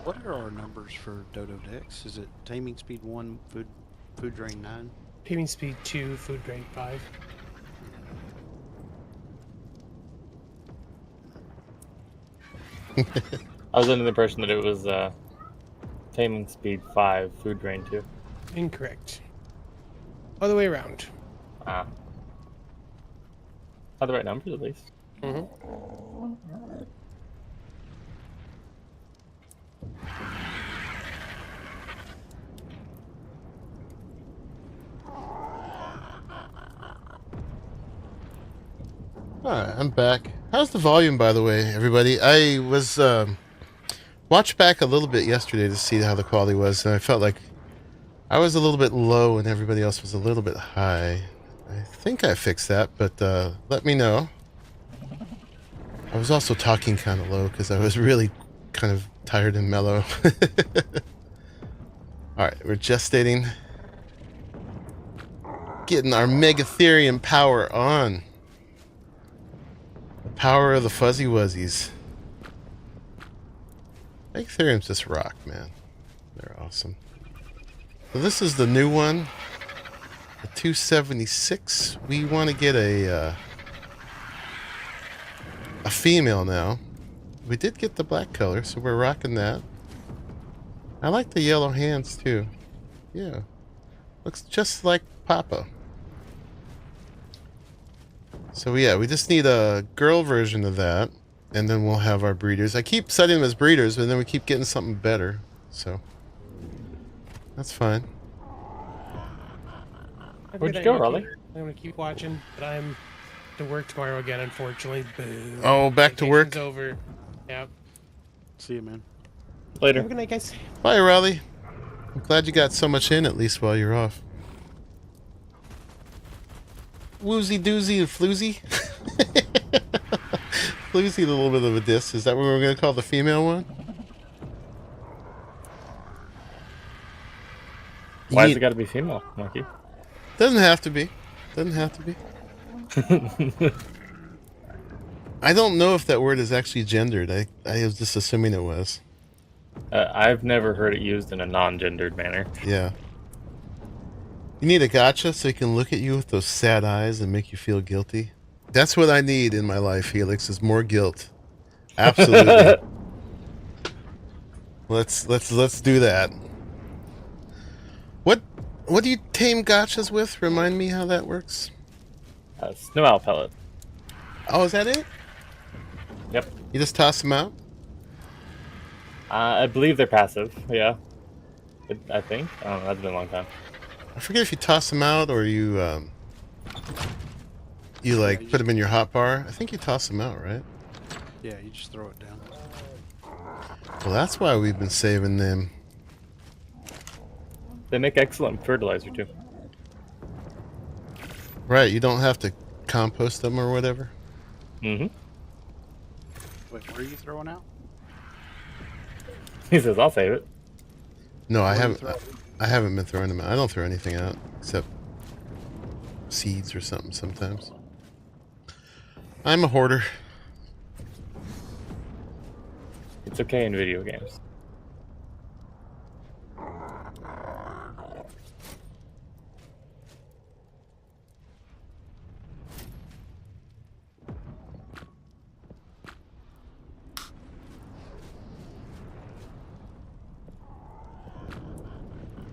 What are our numbers for Dodo Dex? Is it taming speed 1, food drain 9? Taming speed 2, food drain 5. I was under the impression that it was taming speed 5, food drain 2. Incorrect. Other way around. Ah. Are the right numbers, at least. Mm-hmm. Alright, I'm back. How's the volume, by the way, everybody? I was watched back a little bit yesterday to see how the quality was, and I felt like I was a little bit low and everybody else was a little bit high. I think I fixed that, but let me know. I was also talking kind of low because I was really kind of tired and mellow. Alright, we're gestating. Getting our Megatherium power on. The power of the fuzzy wuzzies. Megatherium's just rock, man. They're awesome. So this is the new one. The 276. We want to get a female now. We did get the black color, so we're rocking that. I like the yellow hands too. Yeah. Looks just like Papa. So yeah, we just need a girl version of that, and then we'll have our breeders. I keep setting them as breeders, but then we keep getting something better. So that's fine. Where'd you go, Raleigh? I'm gonna keep watching, but I'm to work tomorrow again, unfortunately. Boo. Oh, back to work. Vacation's over. Yep. See you, man. Later. Have a good night, guys. Bye, Raleigh. I'm glad you got so much in, at least while you're off. Woozy doozy and floozy. Floozy, a little bit of a diss. Is that what we're going to call the female one? Why has it got to be female, Monkey? Doesn't have to be. Doesn't have to be. I don't know if that word is actually gendered. I was just assuming it was. I've never heard it used in a non-gendered manner. Yeah. You need a gotcha so he can look at you with those sad eyes and make you feel guilty. That's what I need in my life, Felix, is more guilt. Absolutely. Let's do that. What do you tame gotchas with? Remind me how that works. Snow owl pellet. Oh, is that it? Yep. You just toss them out? I believe they're passive. Yeah. I think. I don't know. That's been a long time. I forget if you toss them out or you like put them in your hot bar. I think you toss them out, right? Yeah, you just throw it down. Well, that's why we've been saving them. They make excellent fertilizer too. Right, you don't have to compost them or whatever. Mm-hmm. Wait, where are you throwing out? He says, "I'll save it." No, I Where haven't. do you I haven't been throwing them out. I don't throw anything out except seeds or something sometimes. I'm a hoarder. It's okay in video games.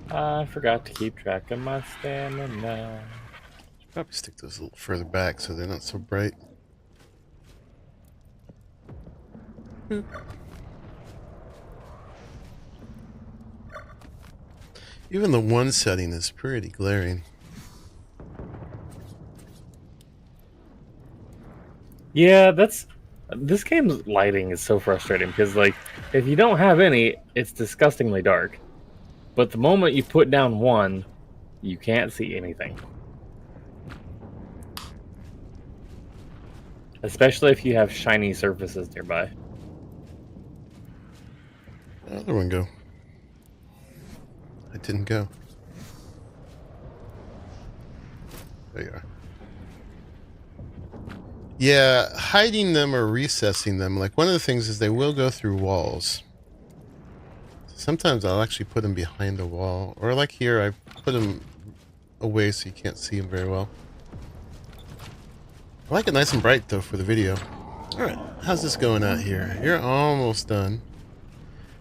I forgot to keep track of my stamina. Should probably stick those a little further back so they're not so bright. Boop. Even the one setting is pretty glaring. Yeah, this game's lighting is so frustrating because, like, if you don't have any, it's disgustingly dark. But the moment you put down one, you can't see anything. Especially if you have shiny surfaces nearby. Where'd the other one go? It didn't go. There you are. Yeah, hiding them or recessing them. Like, one of the things is they will go through walls. Sometimes I'll actually put them behind a wall. Or like here, I put them away so you can't see them very well. I like it nice and bright, though, for the video. Alright, how's this going out here? You're almost done.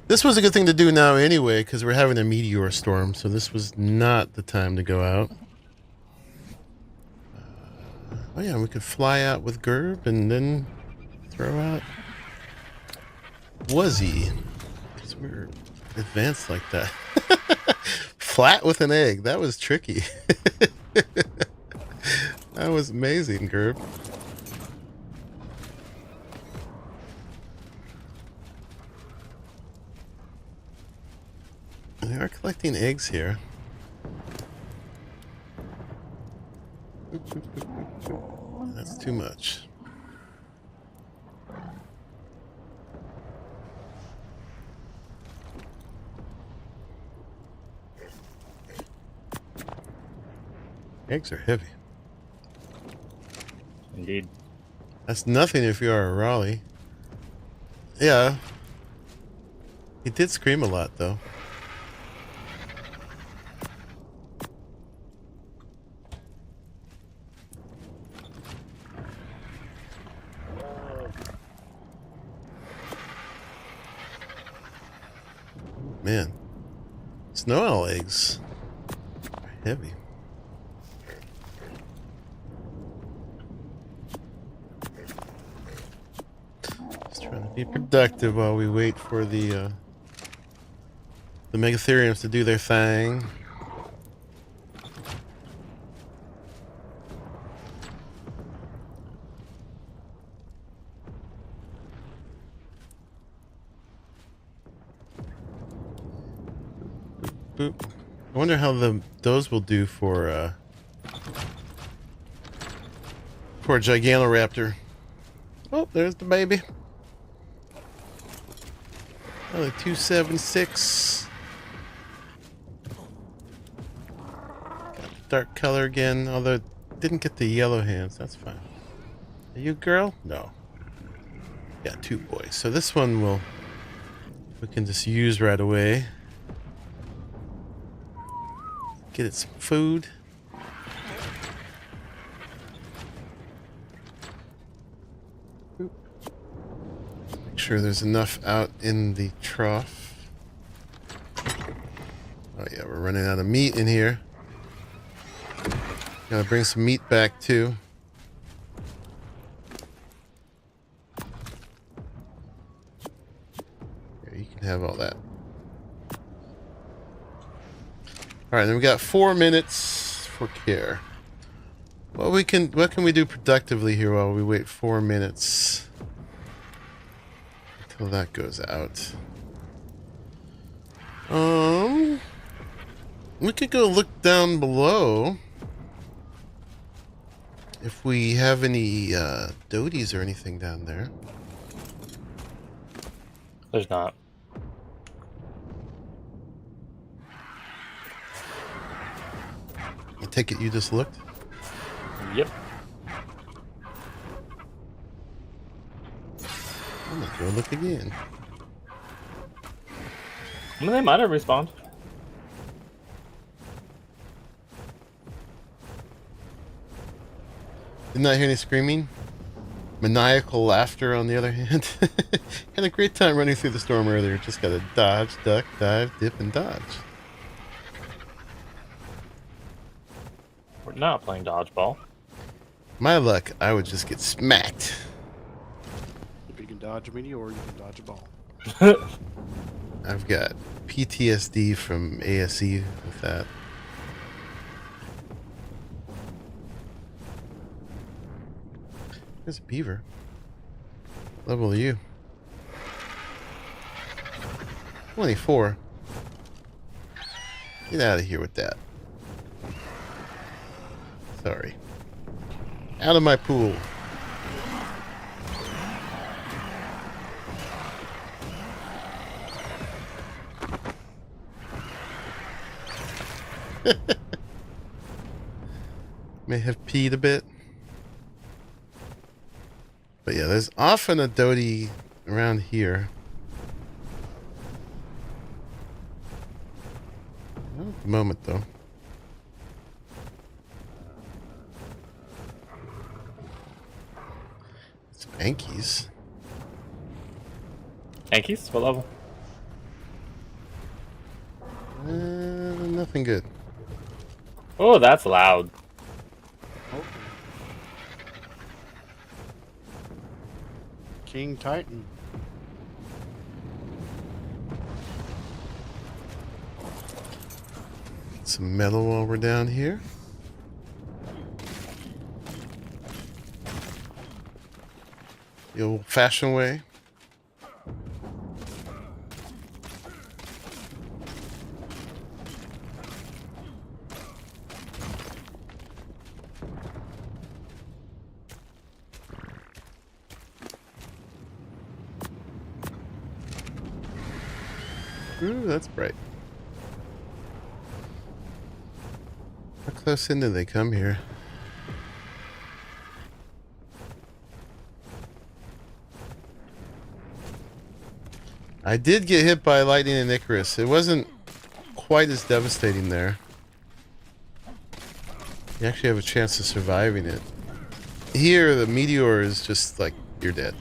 This was a good thing to do now anyway, because we're having a meteor storm, so this was not the time to go out. Oh yeah, we could fly out with Gerb and then throw out Wuzzy. Because we're advanced like that. Flat with an egg. That was tricky. That was amazing, Gerb. We are collecting eggs here. That's too much. Eggs are heavy. Indeed. That's nothing if you are a Raleigh. Yeah. He did scream a lot, though. Man. Snow owl eggs are heavy. Just trying to be productive while we wait for the Megatheriums to do their thing. Boop. I wonder how those will do for a Giganoraptor. Oh, there's the baby. Only 276. Dark color again, although didn't get the yellow hands. That's fine. Are you a girl? No. Yeah, 2 boys. So this one we can just use right away. Get it some food. Oop. Make sure there's enough out in the trough. Oh yeah, we're running out of meat in here. Gotta bring some meat back too. Here, you can have all that. All right, then we got 4 minutes for care. What can we do productively here while we wait 4 minutes until that goes out? We could go look down below if we have any doties or anything down there. There's not. I take it you just looked? Yep. I'm gonna go look again. I mean, they might have respawned. Didn't I hear any screaming? Maniacal laughter, on the other hand. Had a great time running through the storm earlier. Just gotta dodge, duck, dive, dip, and dodge. We're not playing dodgeball. My luck, I would just get smacked. If you can dodge a meteor, you can dodge a ball. I've got PTSD from ASE with that. There's a beaver. Level are you? 24. Get out of here with that. Sorry. Out of my pool. May have peed a bit. But yeah, there's often a doty around here. Not at the moment, though. Some Ankies. Yankees? What level? Nothing good. Oh, that's loud. Oh. King Titan. Some metal while we're down here. The old-fashioned way. Ooh, that's bright. close in do they come here? I did get hit by lightning and Icarus. It wasn't quite as devastating there. You actually have a chance of surviving it. Here, the meteor is just like, you're dead.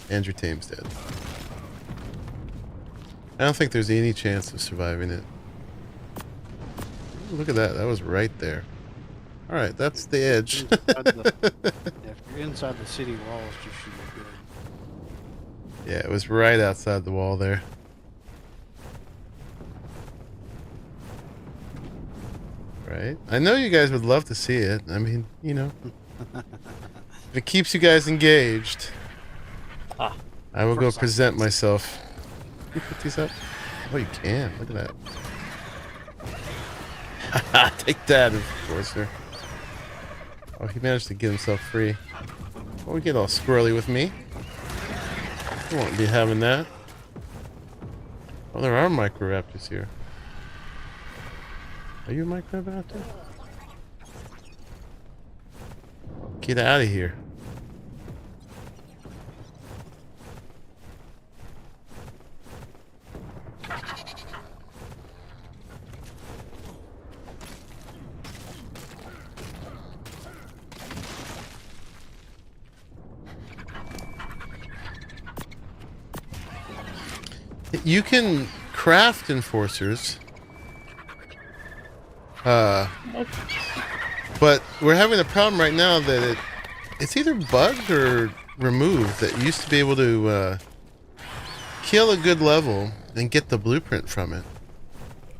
And your tame's dead. I don't think there's any chance of surviving it. Ooh, look at that. That was right there. Alright, that's the edge. If you're inside the city walls, you should be good. Yeah, it was right outside the wall there. Right? I know you guys would love to see it. I mean, you know. If it keeps you guys engaged, I will go present myself. Can you put these up? Oh, you can. Look at that. Take that, Enforcer. Oh, he managed to get himself free. Don't get all squirrely with me. I won't be having that. Oh, there are microraptors here. Are you a microraptor? Get out of here. You can craft enforcers. But we're having a problem right now that it's either bugged or removed. That used to be able to kill a good level and get the blueprint from it.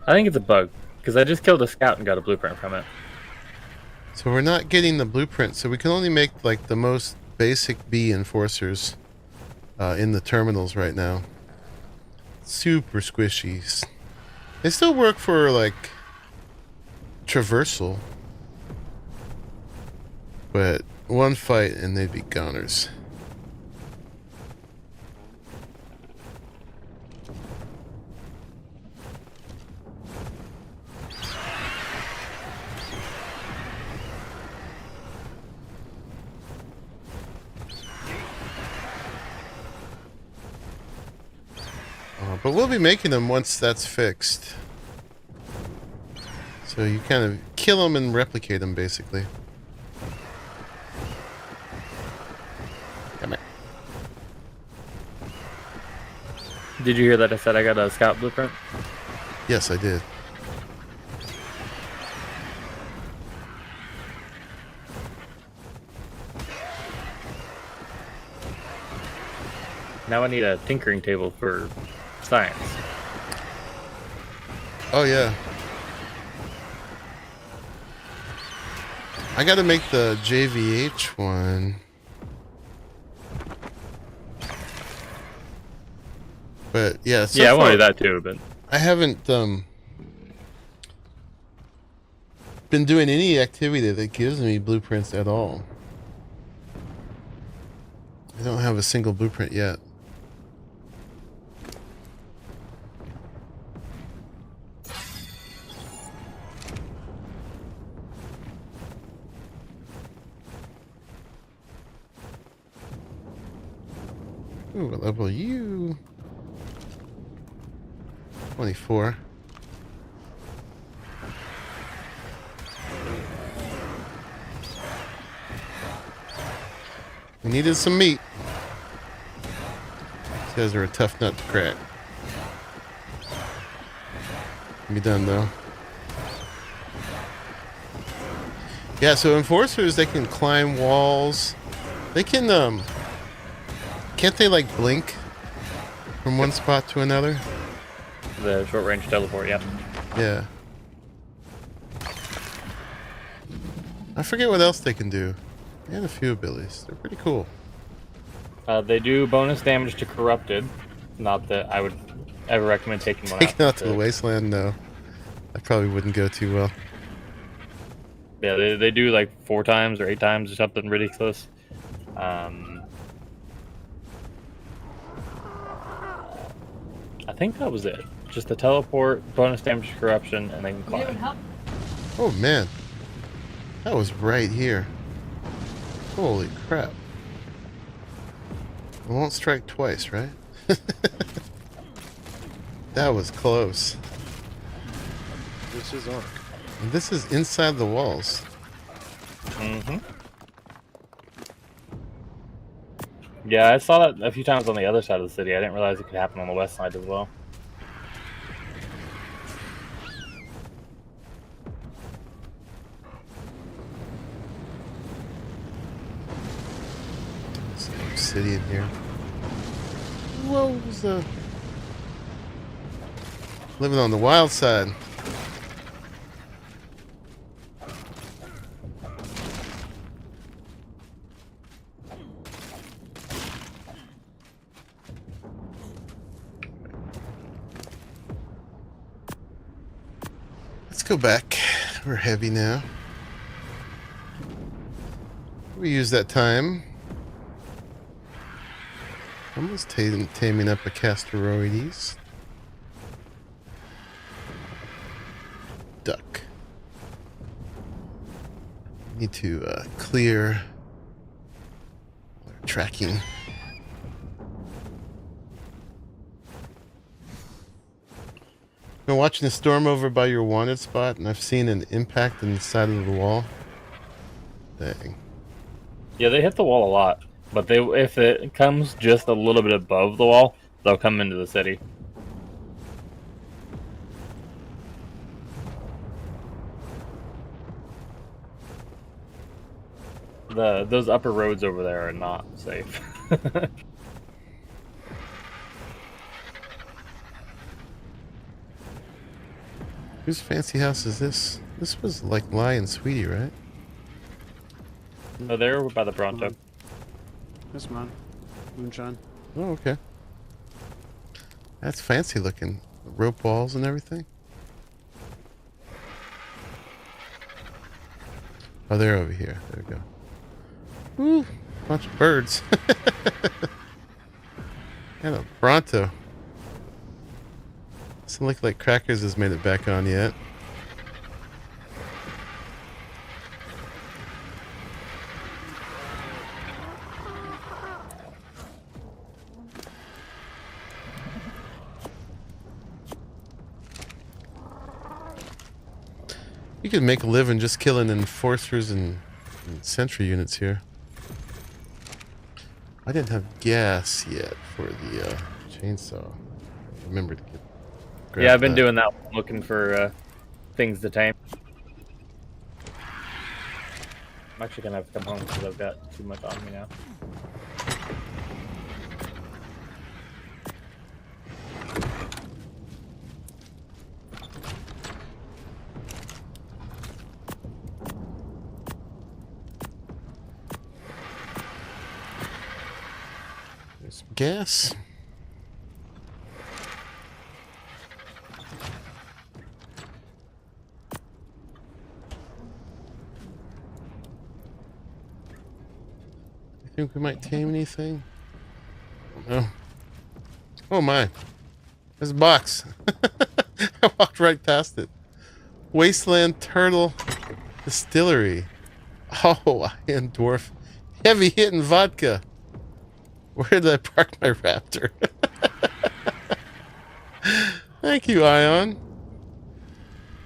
I think it's a bug, because I just killed a scout and got a blueprint from it. So we're not getting the blueprint, so we can only make like the most basic B enforcers in the terminals right now. Super squishy. They still work for like traversal, but one fight and they'd be goners. But we'll be making them once that's fixed. So you kind of kill them and replicate them, basically. Come here. Did you hear that I said I got a scout blueprint? Yes, I did. Now I need a tinkering table for science. Oh, yeah. I gotta make the JVH one. But, yeah. So yeah, I far, wanted that too, but... I haven't, been doing any activity that gives me blueprints at all. I don't have a single blueprint yet. Ooh, what level are you? 24. We needed some meat. These guys are a tough nut to crack. Be done though. Yeah, so enforcers, they can climb walls. They can can't they like blink from one spot to another? The short range teleport, yeah. Yeah. I forget what else they can do. They have a few abilities. They're pretty cool. They do bonus damage to corrupted. Not that I would ever recommend taking one Taking out to but, the wasteland, no. That probably wouldn't go too well. Yeah, they do like 4 times or 8 times or something ridiculous. I think that was it. Just the teleport, bonus damage to corruption, and then climb. Oh man, that was right here. Holy crap. It won't strike twice, right? That was close. This is Ark. And this is inside the walls. Mm-hmm. Yeah, I saw that a few times on the other side of the city. I didn't realize it could happen on the west side as well. City in here. Whoa, what's the... Living on the wild side. Let's go back. We're heavy now. We use that time. Almost taming up a Castoroides. Duck. Need to clear tracking. Been watching the storm over by your wanted spot, and I've seen an impact in the side of the wall. Dang. Yeah, they hit the wall a lot, but if it comes just a little bit above the wall, they'll come into the city. Those upper roads over there are not safe. Whose fancy house is this? This was like Lion Sweetie, right? No, they're by the Bronto. That's mine. Moonshine. Oh, okay. That's fancy looking. Rope walls and everything. Oh, they're over here. There we go. Woo! Bunch of birds. And a Bronto. Doesn't look like Crackers has made it back on yet. You could make a living just killing enforcers and sentry units here. I didn't have gas yet for the chainsaw. I remembered to grab Yeah, I've been that. doing that, looking for things to tame. I'm actually gonna have to come home because I've got too much on me now. There's some gas. Think we might tame anything? No. Oh my. There's a box. I walked right past it. Wasteland Turtle Distillery. Oh, Iron Dwarf. Heavy hitting vodka. Where did I park my Raptor? Thank you, Ion.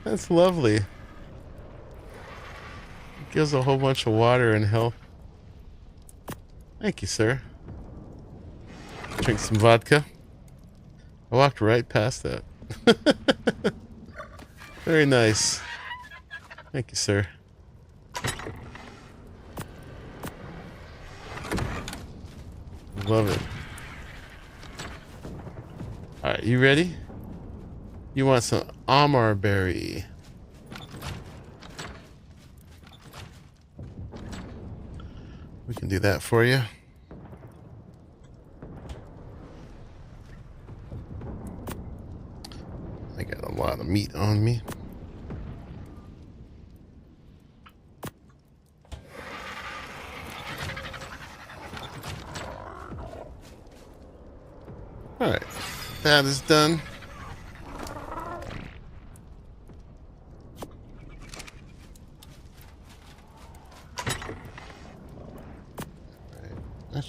That's lovely. It gives a whole bunch of water and health. Thank you, sir. Drink some vodka. I walked right past that. Very nice. Thank you, sir. Love it. Alright, you ready? You want some Amar berry. We can do that for you. I got a lot of meat on me. Alright, that is done.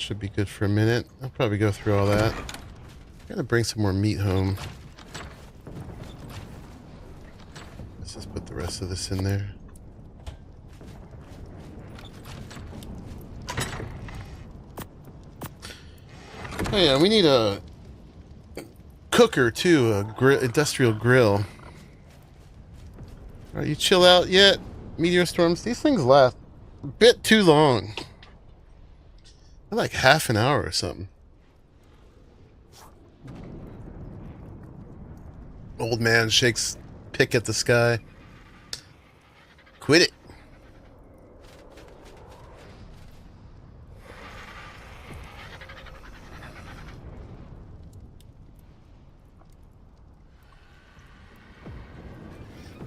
should be good for a minute. I'll probably go through all that. Gotta bring some more meat home. Let's just put the rest of this in there. Oh yeah, we need a cooker too, a industrial grill. Alright, you chill out yet? Meteor storms, these things last a bit too long. They're like half an hour or something. Old man shakes pick at the sky. Quit it.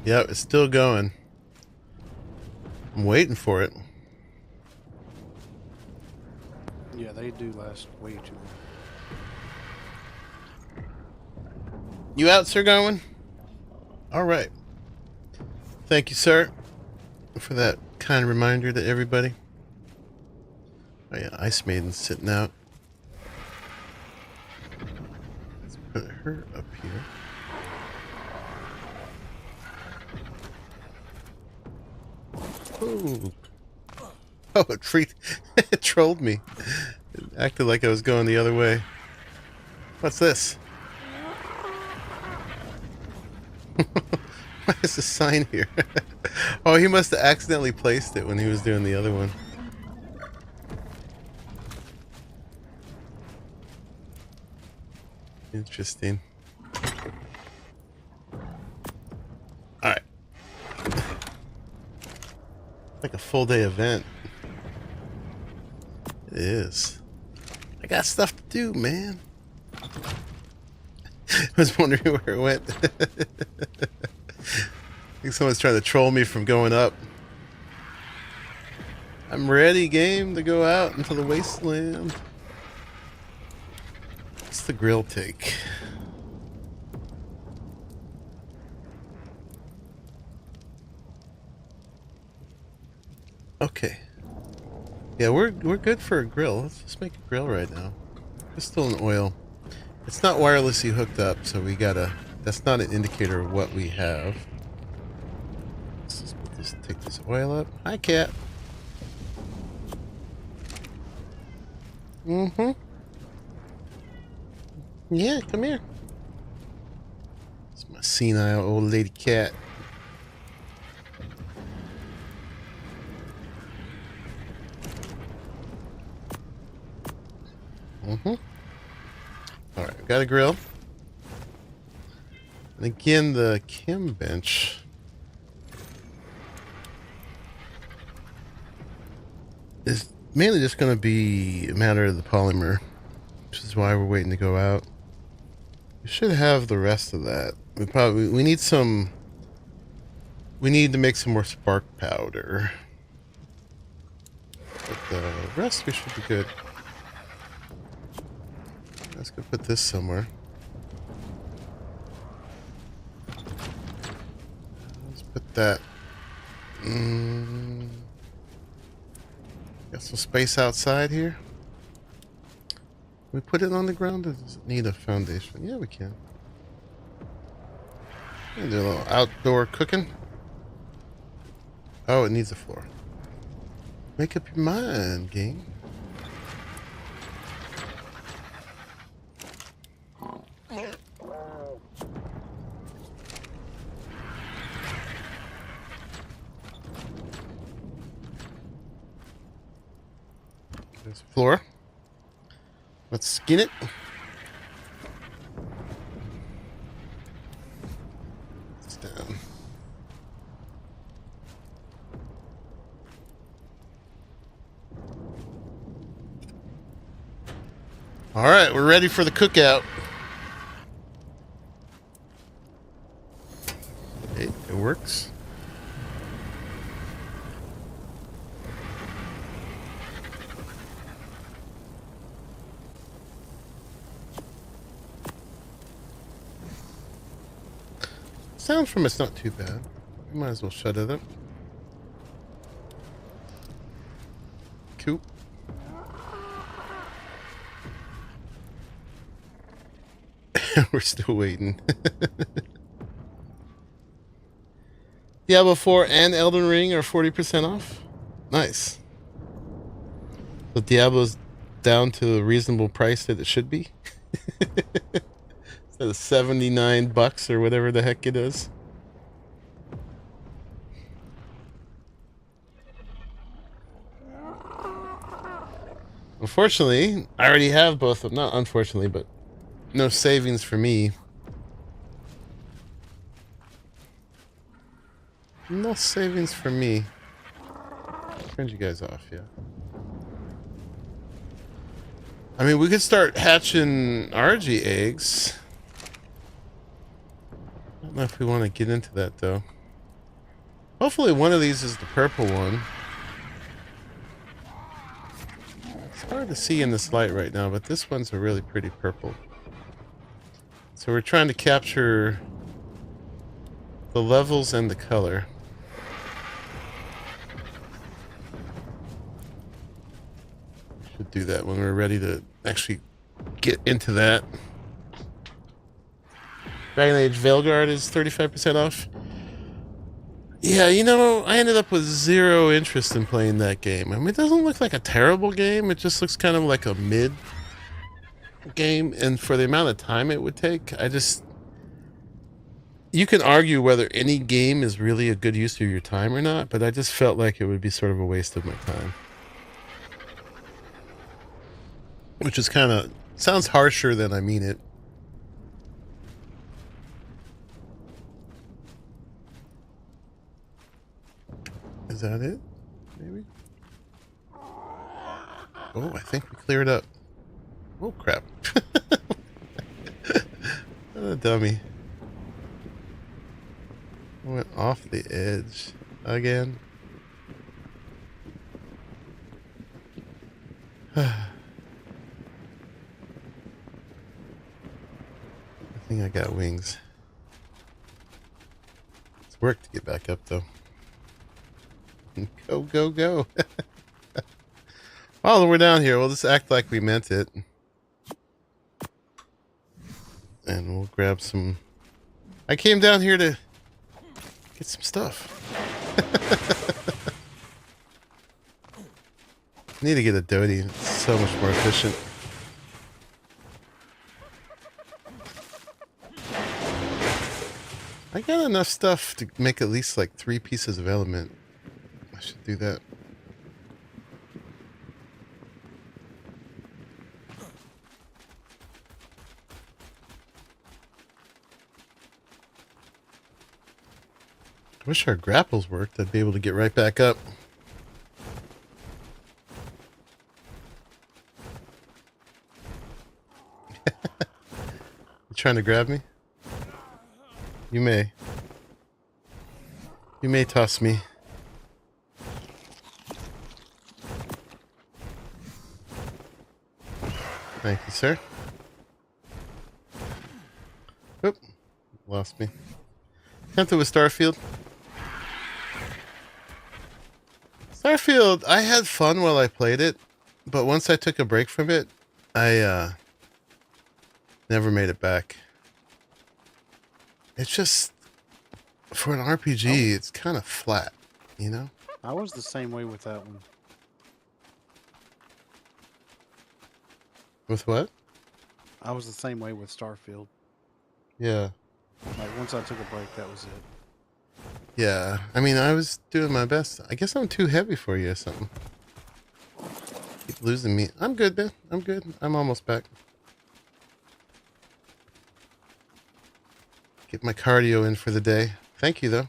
Yep, it's still going. I'm waiting for it. Yeah, they do last way too long. You out, Sir Garwin? All right. Thank you, sir, for that kind reminder to everybody. Oh yeah, Ice Maiden's sitting out. Let's put her up here. Ooh. Oh, it trolled me. It acted like I was going the other way. What's this? Why is the sign here? Oh, he must have accidentally placed it when he was doing the other one. Interesting. Alright. Like a full day event. It is. I got stuff to do, man. I was wondering where it went. I think someone's trying to troll me from going up. I'm ready, game, to go out into the wasteland. What's the grill take? Okay. Yeah, we're good for a grill. Let's just make a grill right now. It's still in oil. It's not wirelessly hooked up, so we gotta... That's not an indicator of what we have. Let's just put this, take this oil up. Hi, cat. Mm-hmm. Yeah, come here. It's my senile old lady cat. Mm-hmm. Alright, we got a grill. And again, the chem bench is mainly just going to be a matter of the polymer, which is why we're waiting to go out. We should have the rest of that. We need some... We need to make some more spark powder. But the rest we should be good. Let's go put this somewhere. Let's put that. Got some space outside here. Can we put it on the ground, or does it need a foundation? Yeah, we can. Do a little outdoor cooking. Oh, it needs a floor. Make up your mind, game. There's the floor. Let's skin it. It's down. All right, we're ready for the cookout. Hey, it works. Sound from it's not too bad. We might as well shut it up. Cool. We're still waiting. Diablo 4 and Elden Ring are 40% off. Nice. So Diablo's down to a reasonable price that it should be. Instead of $79 or whatever the heck it is. Unfortunately, I already have both of them. Not unfortunately, but no savings for me. No savings for me. Turn you guys off, yeah. I mean, we could start hatching RG eggs. I don't know if we want to get into that, though. Hopefully one of these is the purple one. It's hard to see in this light right now, but this one's a really pretty purple. So we're trying to capture the levels and the color. Should do that when we're ready to actually get into that. Dragon Age Veilguard is 35% off. Yeah, you know, I ended up with zero interest in playing that game. I mean, it doesn't look like a terrible game. It just looks kind of like a mid game. And for the amount of time it would take, you can argue whether any game is really a good use of your time or not, but I just felt like it would be sort of a waste of my time. Which is kind of, sounds harsher than I mean it. Is that it? Maybe? Oh, I think we cleared up. Oh, crap. What a dummy. Went off the edge again. I think I got wings. It's work to get back up, though. Go, go, go. While we're down here, we'll just act like we meant it. And we'll grab some... I came down here to get some stuff. Need to get a Doty. It's so much more efficient. I got enough stuff to make at least like 3 pieces of element. I should do that. I wish our grapples worked. I'd be able to get right back up. You trying to grab me? You may. You may toss me. Thank you, sir. Oop. Lost me. Tempted with Starfield. Starfield, I had fun while I played it, but once I took a break from it, I never made it back. It's just, for an RPG, it's kind of flat, you know? I was the same way with that one. With what? I was the same way with Starfield. Yeah. Like, once I took a break, that was it. Yeah, I mean, I was doing my best. I guess I'm too heavy for you or something. Keep losing me. I'm good, man. I'm good. I'm almost back. Get my cardio in for the day. Thank you, though.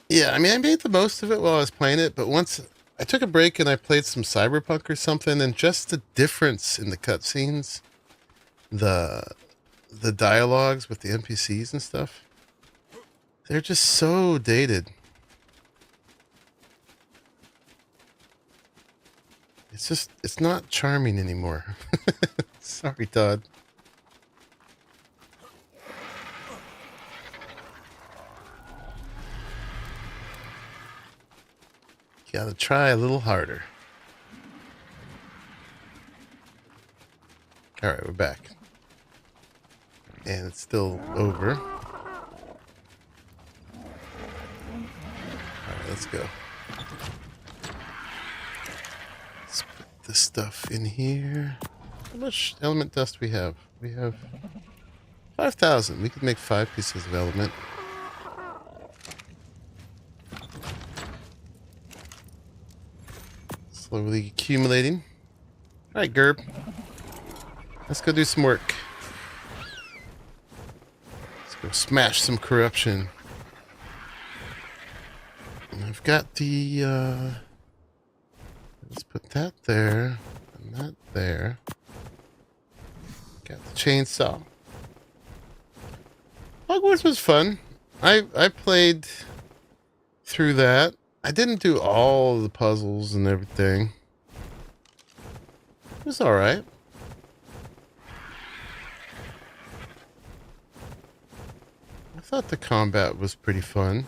Yeah, I mean, I made the most of it while I was playing it, but once I took a break and I played some Cyberpunk or something, and just the difference in the cutscenes, the dialogues with the NPCs and stuff, they're just so dated. It's not charming anymore. Sorry, Todd. Gotta try a little harder. All right, we're back. And it's still over. All right, let's go. Let's put this stuff in here. How much element dust we have? We have 5,000. We could make 5 pieces of element. Slowly accumulating. All right, Gerb. Let's go do some work. Let's go smash some corruption. And I've got the, let's put that there and that there. Got the chainsaw. Hogwarts was fun. I played through that. I didn't do all the puzzles and everything. It was alright. I thought the combat was pretty fun.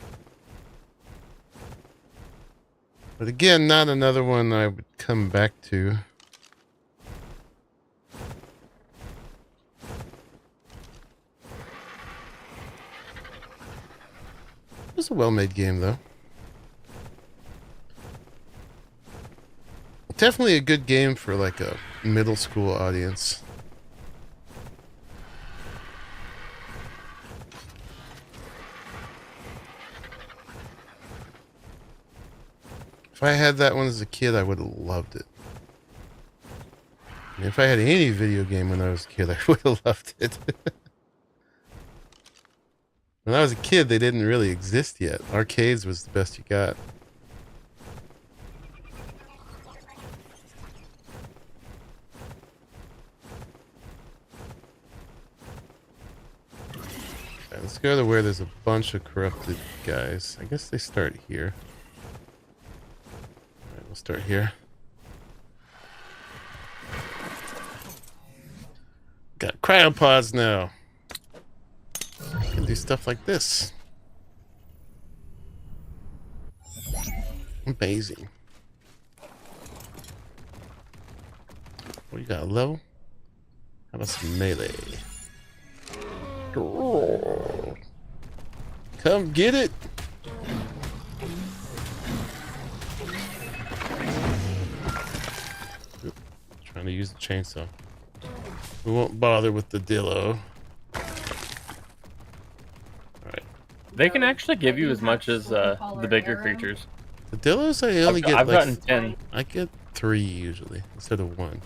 But again, not another one I would come back to. It was a well-made game, though. Definitely a good game for like a middle school audience. If I had that one as a kid, I would have loved it. And if I had any video game when I was a kid, I would have loved it. When I was a kid, they didn't really exist yet. Arcades was the best you got. Alright, let's go to where there's a bunch of corrupted guys. I guess they start here. Alright, we'll start here. Got cryopods now. I can do stuff like this. Amazing. What you got, a level? How about some melee? Come get it! Oop, trying to use the chainsaw. We won't bother with the dillo. Alright. They can actually give you as much as the bigger creatures. The dillos I only get I've like... gotten 10. I get 3 usually, instead of 1.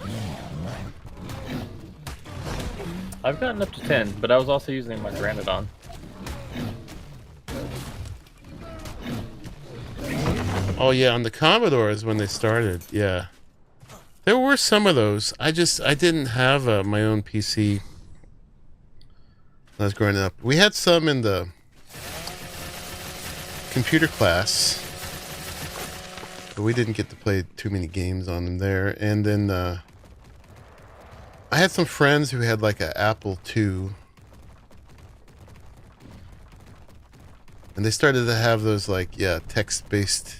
I've gotten up to 10, but I was also using my Granodon. Oh yeah, on the Commodores when they started, yeah. There were some of those. I didn't have my own PC when I was growing up. We had some in the computer class, but we didn't get to play too many games on them there. And then I had some friends who had like an Apple II, and they started to have those like, yeah, text-based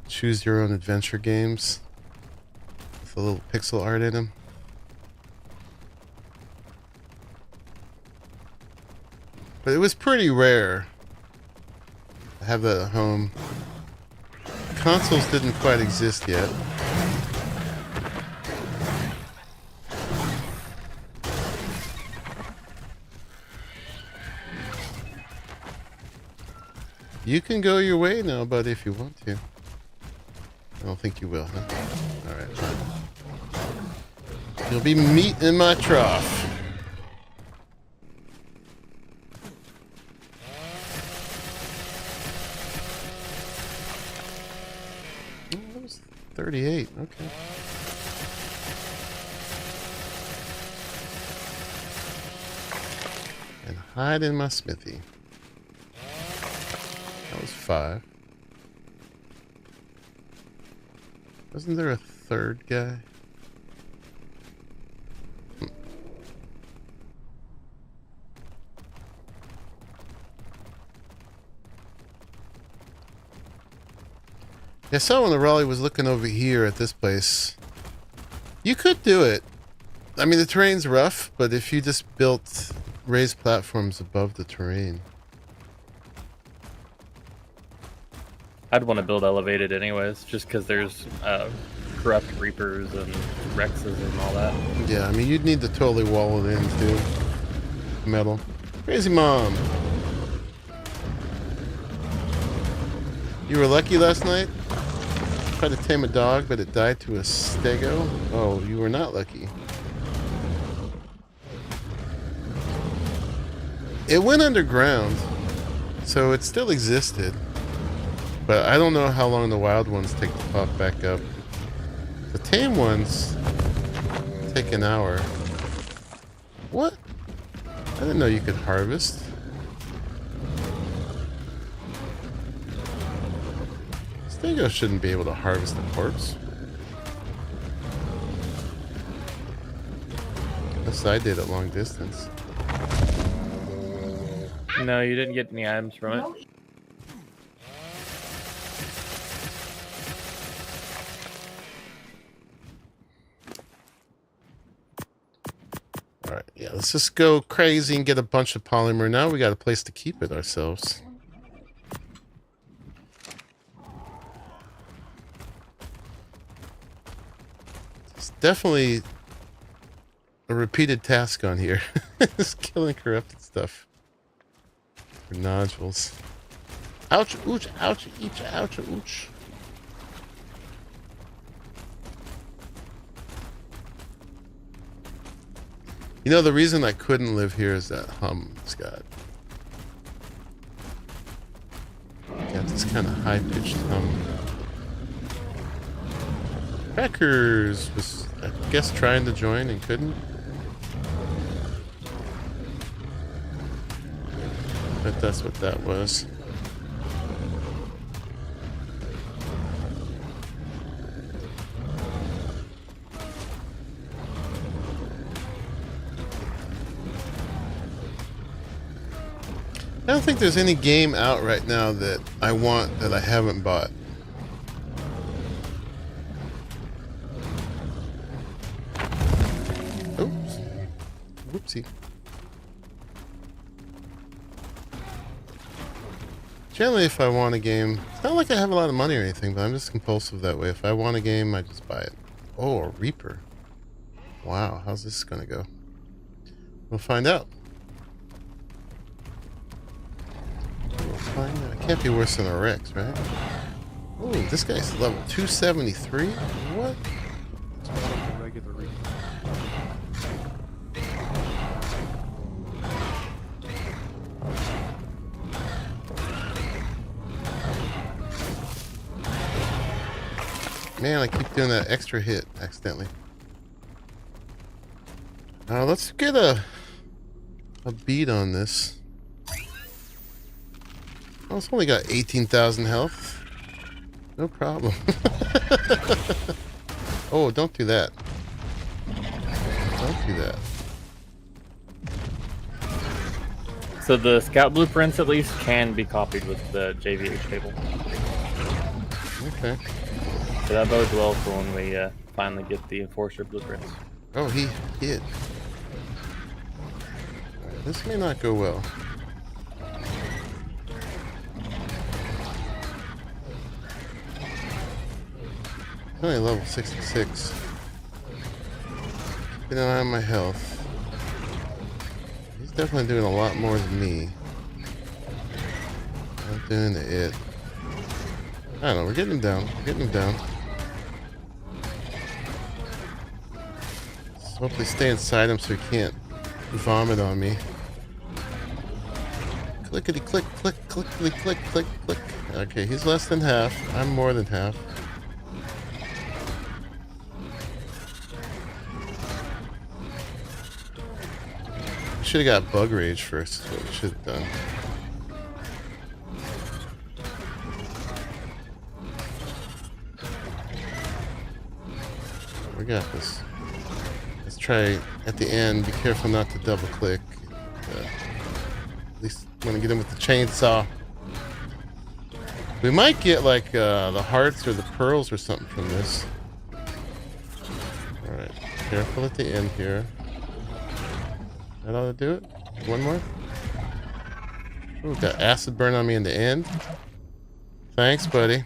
choose your own adventure games with a little pixel art in them. But it was pretty rare to have that at home. Consoles didn't quite exist yet. You can go your way now, buddy, if you want to. I don't think you will, huh? Alright, fine. You'll be meat in my trough. Oh, that was 38, okay. And hide in my smithy. That was 5. Wasn't there a third guy? Yeah, I saw when the Arahli was looking over here at this place. You could do it. I mean, the terrain's rough, but if you just built raised platforms above the terrain. I'd want to build elevated anyways, just because there's corrupt reapers and rexes and all that. Yeah, I mean, you'd need to totally wall it in, too. Metal. Crazy Mom! You were lucky last night? Tried to tame a dog, but it died to a stego? Oh, you were not lucky. It went underground, so it still existed. But I don't know how long the wild ones take to pop back up. The tame ones take an hour. What? I didn't know you could harvest. Stego shouldn't be able to harvest a corpse. Unless I did at long distance. No, you didn't get any items from it. Alright, yeah, let's just go crazy and get a bunch of polymer. Now we got a place to keep it ourselves. It's definitely a repeated task on here. Just killing corrupted stuff. For nodules. Ouch, ooch, ouch, each, ouch, ooch. You know, the reason I couldn't live here is that hum, Scott. Got this kind of high-pitched hum. Crackers was, I guess, trying to join and couldn't. But that's what that was. I don't think there's any game out right now that I want that I haven't bought. Oops. Whoopsie. Generally, if I want a game, it's not like I have a lot of money or anything, but I'm just compulsive that way. If I want a game, I just buy it. Oh, a Reaper. Wow, how's this gonna go? We'll find out. It can't be worse than a Rex, right? Oh, this guy's level 273? What? It's like a regular Reaper. Man, I keep doing that extra hit accidentally. Let's get a beat on this. Oh, it's only got 18,000 health. No problem. Oh, don't do that. Don't do that. So the scout blueprints at least can be copied with the JVH table. Okay. So that bodes well for when we finally get the enforcer blueprints. Oh, he hit. Alright, this may not go well. Only level 66. Keeping an eye on my health. He's definitely doing a lot more than me. Not doing it. I don't know, we're getting him down. We're getting him down. Let's hopefully stay inside him so he can't vomit on me. Clickety click, click, clickety click, click, click. Okay, he's less than half. I'm more than half. Should have got bug rage first, is what we should have done. We got this. Let's try at the end, be careful not to double click. At least want to get him with the chainsaw. We might get like the hearts or the pearls or something from this. Alright. Careful at the end here. That ought to do it. One more. Ooh, got acid burn on me in the end. Thanks, buddy.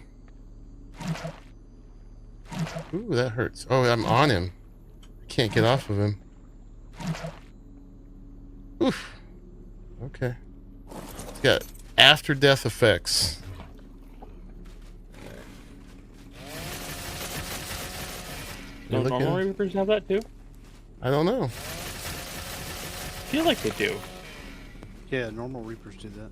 Ooh, that hurts. Oh, I'm on him. I can't get off of him. Oof. Okay. It's got after death effects. Don't normal Reapers have that too? I don't know. I feel like they do. Yeah, normal Reapers do that.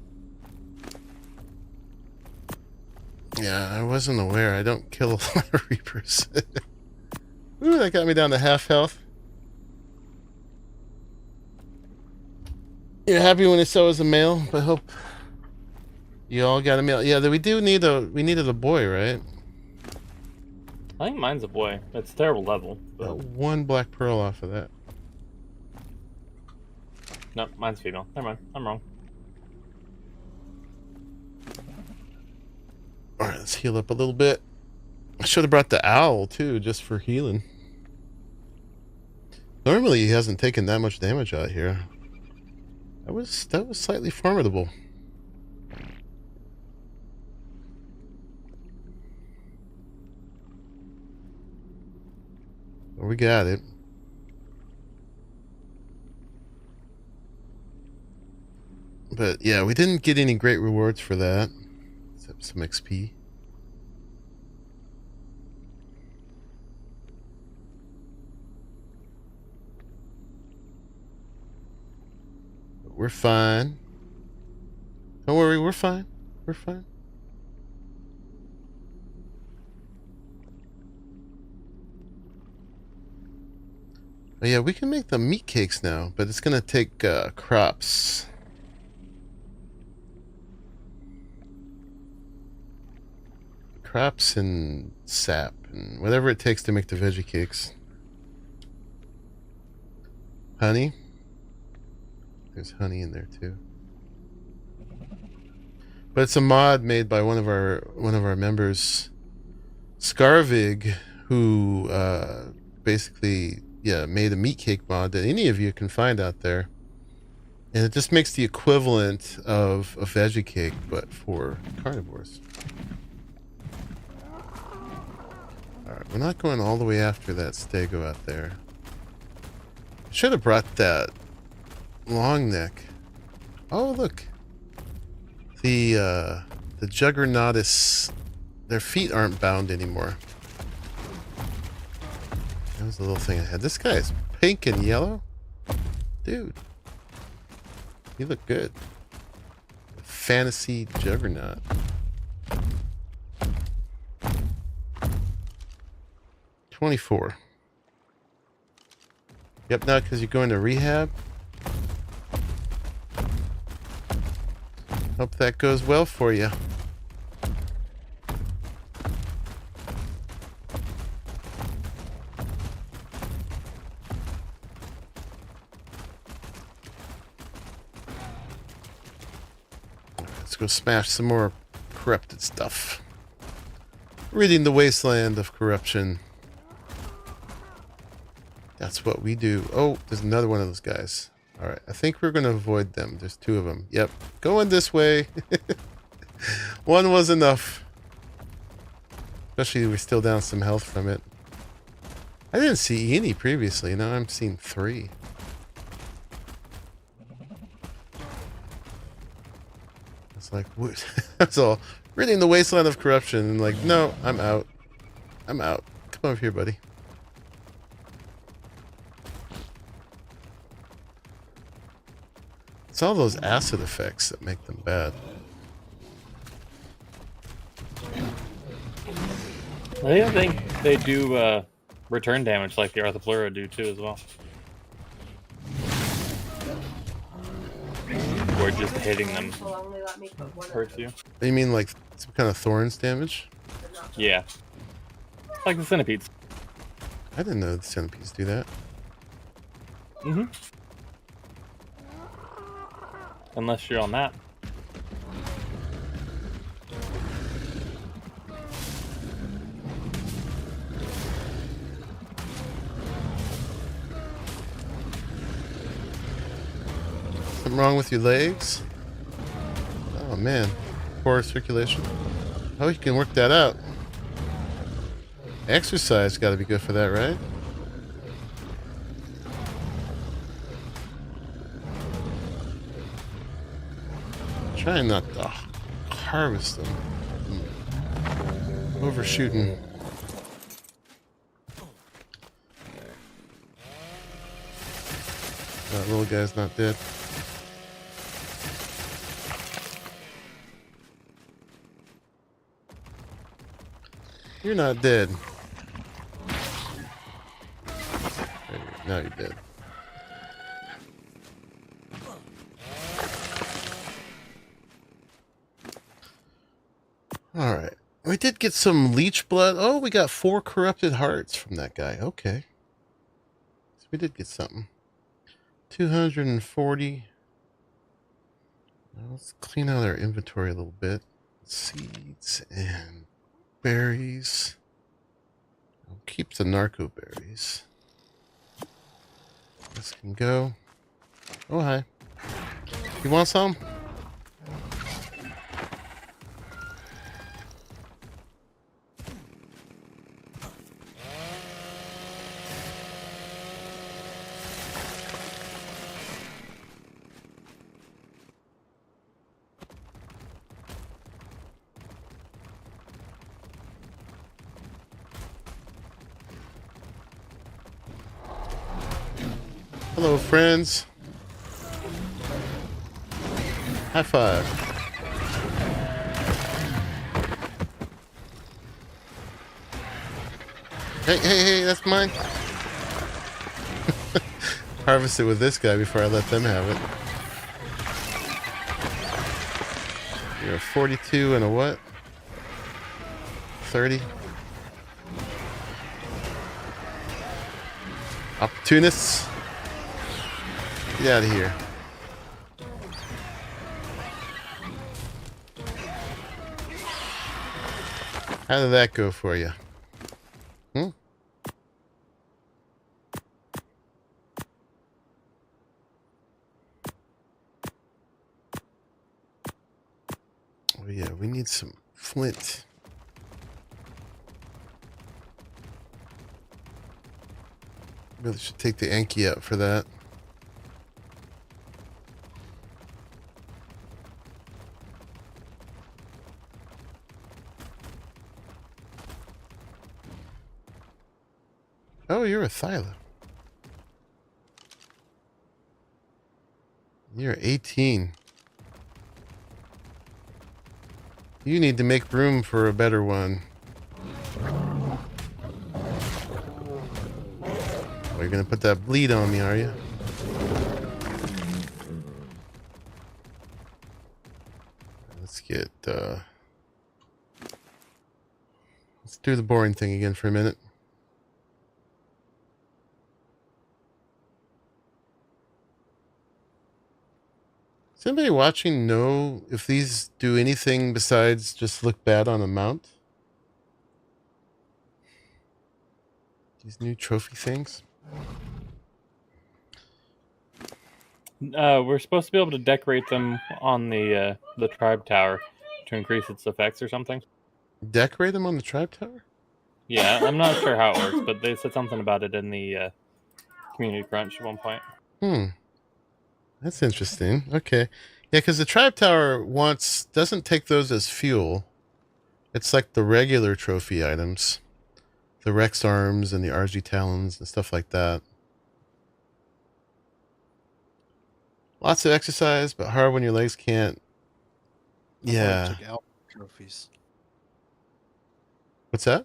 Yeah, I wasn't aware. I don't kill a lot of Reapers. Ooh, that got me down to half health. You're happy when it shows a male, but hope you all got a male. Yeah, we do need we needed a boy, right? I think mine's a boy. It's a terrible level. But... one black pearl off of that. No, mine's female. Never mind. I'm wrong. Alright, let's heal up a little bit. I should have brought the owl too, just for healing. Normally he hasn't taken that much damage out here. That was slightly formidable. Well, we got it. But yeah, we didn't get any great rewards for that. Except some XP. But we're fine. Don't worry, we're fine. We're fine. Oh yeah, we can make the meat cakes now, but it's gonna take crops. Crops and sap and whatever it takes to make the veggie cakes. Honey. There's honey in there too. But it's a mod made by one of our members, Scarvig, who basically made a meat cake mod that any of you can find out there. And it just makes the equivalent of a veggie cake but for carnivores. Alright, we're not going all the way after that stego out there. I should have brought that long neck. Oh, look. The Juggernautus, their feet aren't bound anymore. That was the little thing I had. This guy is pink and yellow. Dude. You look good. Fantasy Juggernaut. $24. Yep, now because you're going to rehab. Hope that goes well for you. Let's go smash some more corrupted stuff. Ridding the wasteland of corruption. That's what we do. Oh, there's another one of those guys. Alright, I think we're going to avoid them. There's two of them. Yep, going this way. One was enough. Especially we're still down some health from it. I didn't see any previously. Now I'm seeing 3. It's like, what? That's all. Ridding the wasteland of corruption. And like, no, I'm out. I'm out. Come over here, buddy. It's all those acid effects that make them bad. I think they do return damage like the Arthropleura do too as well. Or just hitting them hurts you. You mean like some kind of thorns damage? Yeah. Like the centipedes. I didn't know the centipedes do that. Mm-hmm. Unless you're on that. Something wrong with your legs? Oh man, poor circulation. Oh, you can work that out. Exercise got to be good for that, right? Trying not to harvest them. Overshooting. That little guy's not dead. You're not dead. Now you're dead. Alright. We did get some leech blood. Oh, we got 4 corrupted hearts from that guy. Okay. So we did get something. 240. Now let's clean out our inventory a little bit. Seeds and berries. I'll keep the narco berries. This can go. Oh, hi. You want some? Hello, friends. High five. Hey, that's mine. Harvest it with this guy before I let them have it. You're a 42 and a what? 30. Opportunists. Get out of here. How did that go for you? Hmm? Oh yeah, we need some flint. Really should take the Anki out for that. Oh, you're a Thyla. You're 18. You need to make room for a better one. Oh, you're gonna put that bleed on me, are you? Let's get, let's do the boring thing again for a minute. Does anybody watching know if these do anything besides just look bad on a mount? These new trophy things? We're supposed to be able to decorate them on the tribe tower to increase its effects or something. Decorate them on the tribe tower? Yeah, I'm not sure how it works, but they said something about it in the community crunch at one point. That's interesting. Okay. Yeah, because the tribe tower doesn't take those as fuel. It's like the regular trophy items. The Rex arms and the RG talons and stuff like that. Lots of exercise, but hard when your legs can't. Yeah. I thought it took alpha trophies. What's that?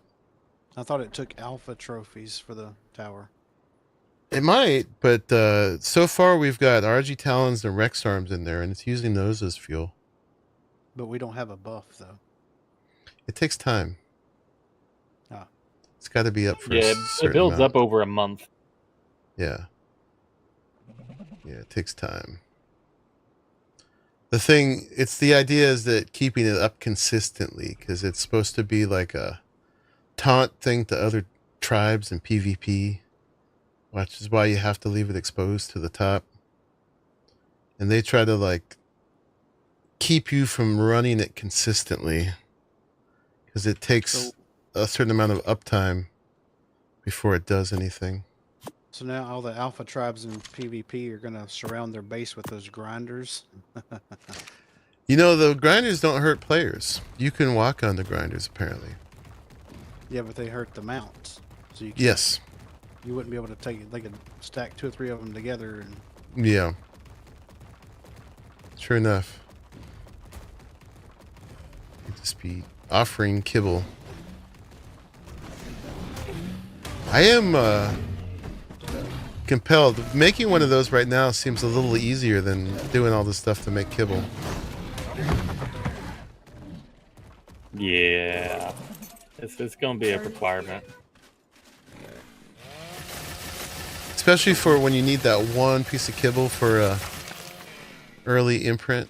I thought it took alpha trophies for the tower. It might, but so far we've got RG talons and Rex arms in there, and it's using those as fuel. But we don't have a buff, though. It takes time. Ah. It's got to be up for Yeah, a certain it builds amount. up over a month. Yeah. Yeah, it takes time. It's the idea is that keeping it up consistently, because it's supposed to be like a taunt thing to other tribes in PvP, which is why you have to leave it exposed to the top. and they try to like keep you from running it consistently because it takes So, a certain amount of uptime before it does anything. so now all the alpha tribes in PvP are gonna surround their base with those grinders. You know, the grinders don't hurt players. You can walk on the grinders, apparently. Yeah, but they hurt the mounts. So you can't, Yes. you wouldn't be able to take it. They could stack 2 or 3 of them together, and Yeah. Sure enough. You'd just be offering kibble. I am compelled. Making one of those right now seems a little easier than doing all this stuff to make kibble. Yeah. It's going to be a requirement. Especially for when you need that one piece of kibble for a early imprint.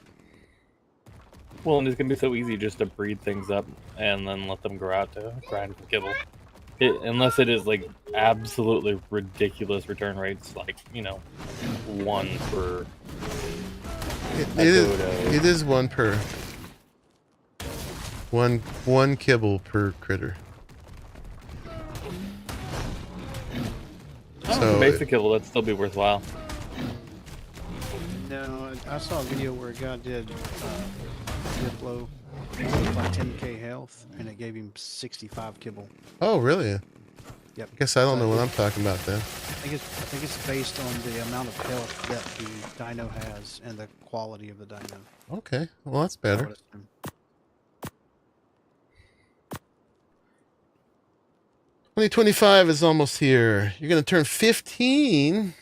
Well, and it's going to be so easy just to breed things up and then let them grow out to grind for kibble. Unless it is like absolutely ridiculous return rates, like, you know, 1 per. It is one per. One kibble per critter. So basic kibble, that'd still be worthwhile. no, I saw a video where a guy did Diplo with like 10k health, and it gave him 65 kibble. Oh, really? Yep. I guess I don't know what I'm talking about then. I think it's based on the amount of health that the dino has and the quality of the dino. Okay, well that's I better. would assume. 2025 is almost here. You're gonna turn 15.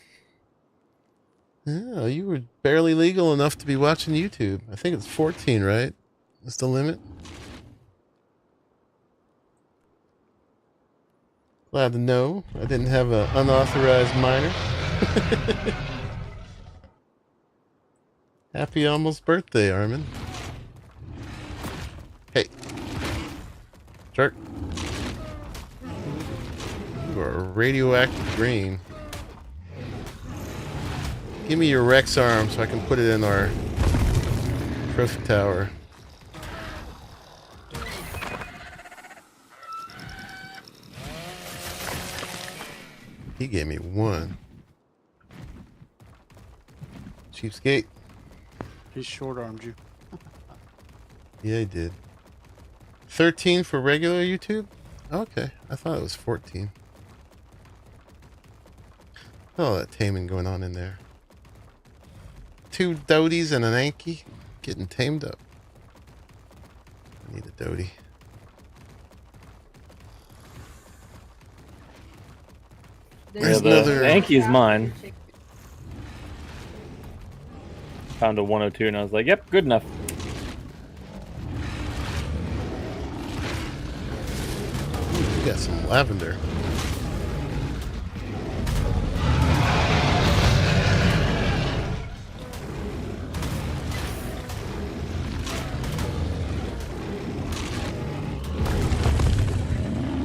Yeah, you were barely legal enough to be watching YouTube. I think it's 14, right? That's the limit. Glad to know I didn't have an unauthorized minor. Happy almost birthday, Armin. Hey. Jerk. You are radioactive green. Give me your Rex arm so I can put it in our trophy tower. He gave me 1. Cheapskate. He short-armed you. Yeah, he did. 13 for regular YouTube? Okay, I thought it was 14. Oh, that taming going on in there. 2 doties and an Anki getting tamed up. I need a doty. There's another. The Anki is mine. Found a 102 and I was like, yep, good enough. You got some lavender.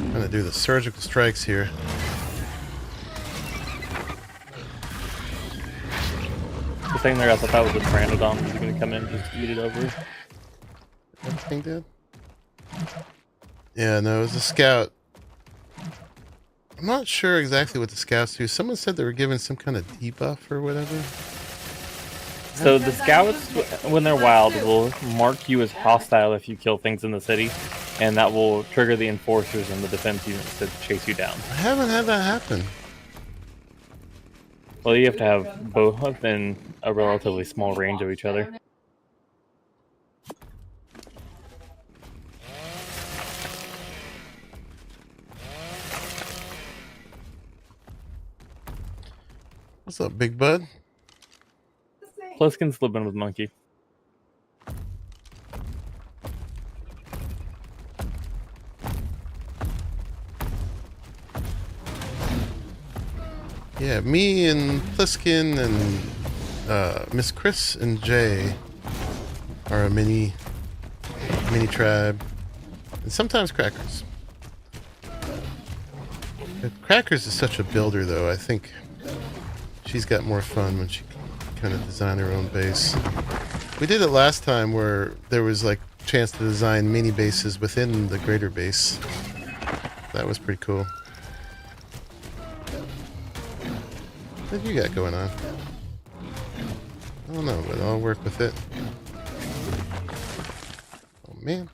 I'm gonna do the surgical strikes here. The thing there, I thought that was a Pteranodon. He's gonna come in and just eat it over. Everything did? Yeah, no, it was a scout. I'm not sure exactly what the scouts do. Someone said they were given some kind of debuff or whatever. So the scouts, when they're wild, will mark you as hostile if you kill things in the city, and that will trigger the enforcers and the defense units to chase you down. I haven't had that happen. Well, you have to have both within a relatively small range of each other. What's up, big bud? Pliskin's living with Monkey. Yeah, me and Pliskin and Miss Chris and Jay are a mini tribe, and sometimes Crackers. Crackers is such a builder, though. I think she's got more fun when she kind of design our own base. We did it last time where there was like chance to design mini bases within the greater base. That was pretty cool. What you got going on? I don't know, but I'll work with it. Oh man.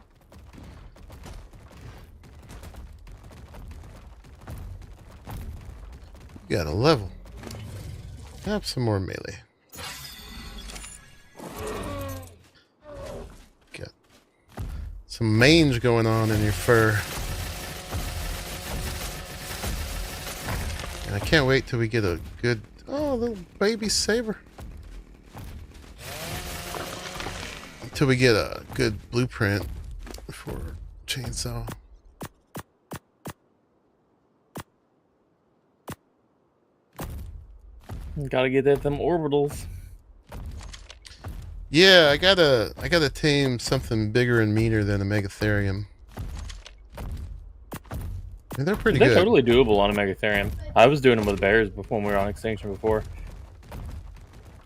You got a level. Have some more melee. Got some mange going on in your fur. And I can't wait till we get a good... Oh, little baby saber. Until we get a good blueprint for chainsaw. Gotta get at them orbitals. Yeah, I gotta tame something bigger and meaner than a Megatherium. And they're pretty They're good. totally doable on a Megatherium. I was doing them with bears before when we were on Extinction before.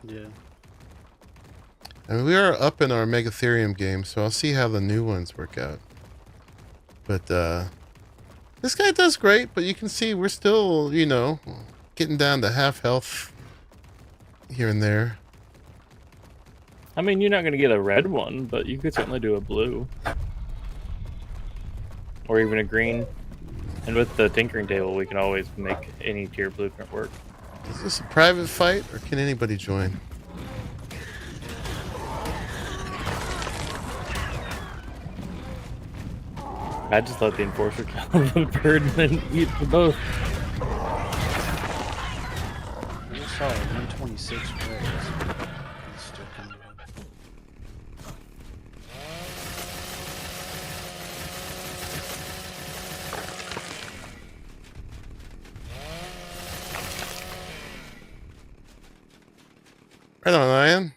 Yeah. I mean, we are up in our Megatherium game, so I'll see how the new ones work out. But this guy does great, but you can see we're still, you know, getting down to half health here and there. I mean, you're not going to get a red one, but you could certainly do a blue. Or even a green. And with the tinkering table, we can always make any tier blueprint work. Is this a private fight, or can anybody join? I just let the enforcer kill the bird and then eat the both. I just saw a 126 red. It's still coming up. Right on, Ian.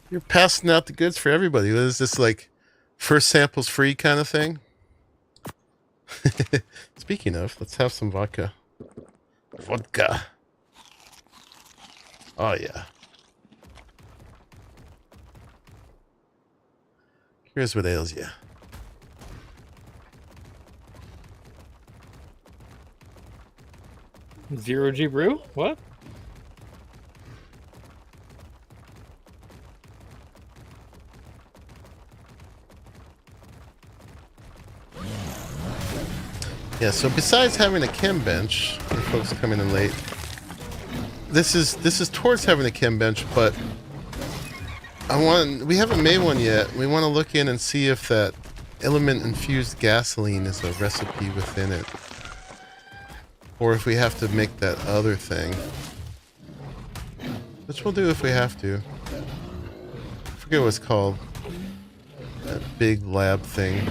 You're passing out the goods for everybody. Is this like first samples free kind of thing? Speaking of, let's have some vodka. Vodka. Oh yeah. Here's what ails you. Zero G brew? What? Yeah, so besides having a chem bench, for folks coming in late, this is towards having a chem bench, but we haven't made one yet. We want to look in and see if that element infused gasoline is a recipe within it, or if we have to make that other thing, which we'll do if we have to. I forget what it's called. That big lab thing.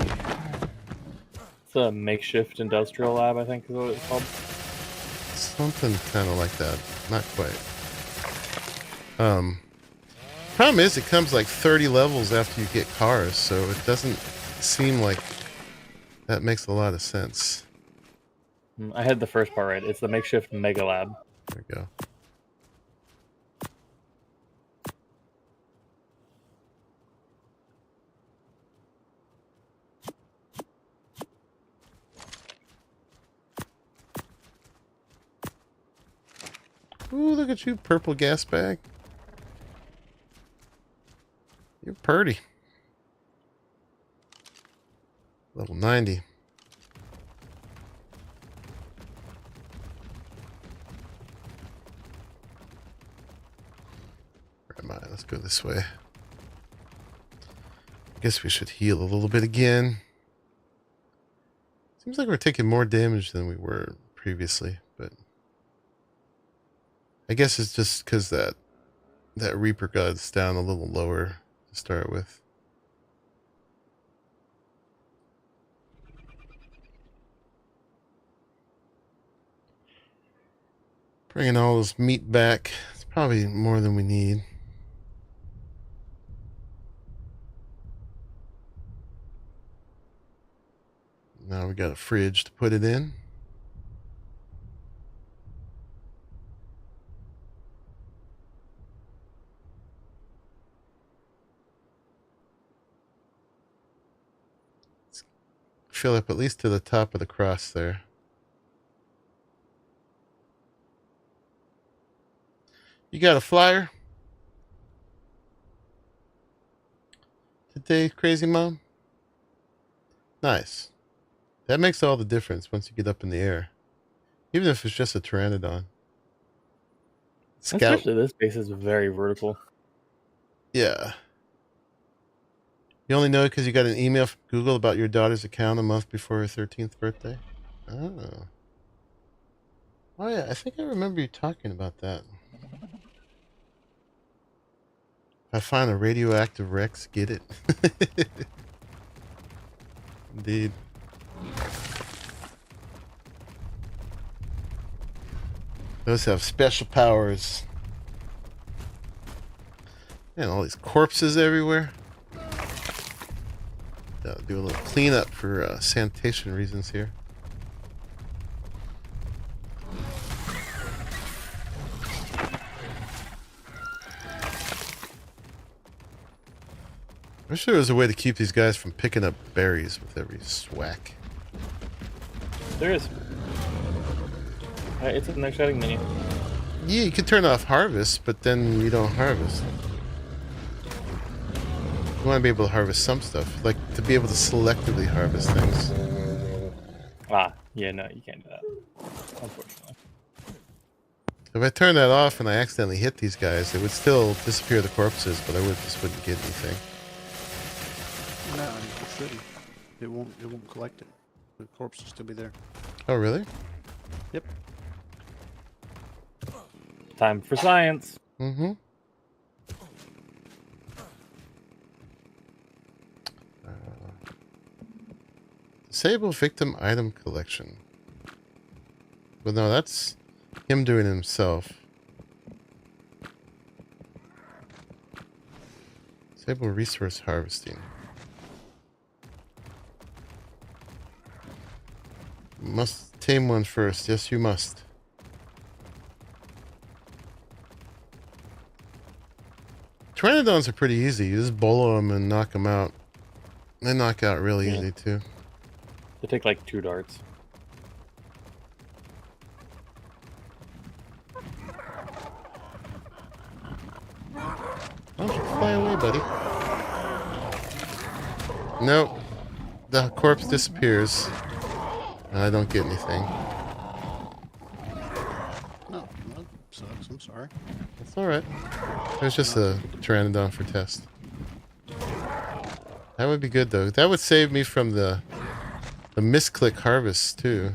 It's a makeshift industrial lab, I think is what it's called. Something kind of like that. Not quite. Problem is, it comes like 30 levels after you get cars, so it doesn't seem like that makes a lot of sense. I had the first part right. It's the makeshift mega lab. There we go. Ooh, look at you, purple gas bag. You're purty. Level 90. Where am I? Let's go this way. I guess we should heal a little bit again. Seems like we're taking more damage than we were previously, but I guess it's just because that Reaper God's down a little lower to start with. Bringing all this meat back. It's probably more than we need. Now we got a fridge to put it in. fill up at least to the top of the cross there. You got a flyer today, Crazy Mom? Nice. That makes all the difference once you get up in the air. Even if it's just a pteranodon. Scout. Especially this base is very vertical. Yeah. You only know because you got an email from Google about your daughter's account a month before her 13th birthday? Oh. Oh, yeah. I think I remember you talking about that. If I find a radioactive Rex, get it. Indeed. Those have special powers. Man, all these corpses everywhere. Do a little cleanup for sanitation reasons here. I wish there was a way to keep these guys from picking up berries with every swack. There is. It's an exciting menu. Yeah, you can turn off harvest, but then you don't harvest. You want to be able to harvest some stuff, like to be able to selectively harvest things. Ah, yeah, no, you can't do that. Unfortunately. If I turn that off and I accidentally hit these guys, it would still disappear the corpses, but I just wouldn't get anything. No, it shouldn't. It won't collect it. The corpse will still be there. Oh, really? Yep. Time for science. Mm-hmm. Disable victim item collection. Well, no, that's him doing it himself. Disable resource harvesting. Must tame one first. Yes, you must. Pteranodons are pretty easy. You just bolo them and knock them out. They knock out really easy, too. They take like 2 darts. Why don't you fly away, buddy? Nope. The corpse disappears. And I don't get anything. No, that sucks. I'm sorry. That's alright. It was just a pteranodon for test. That would be good, though. That would save me from the misclick harvest, too.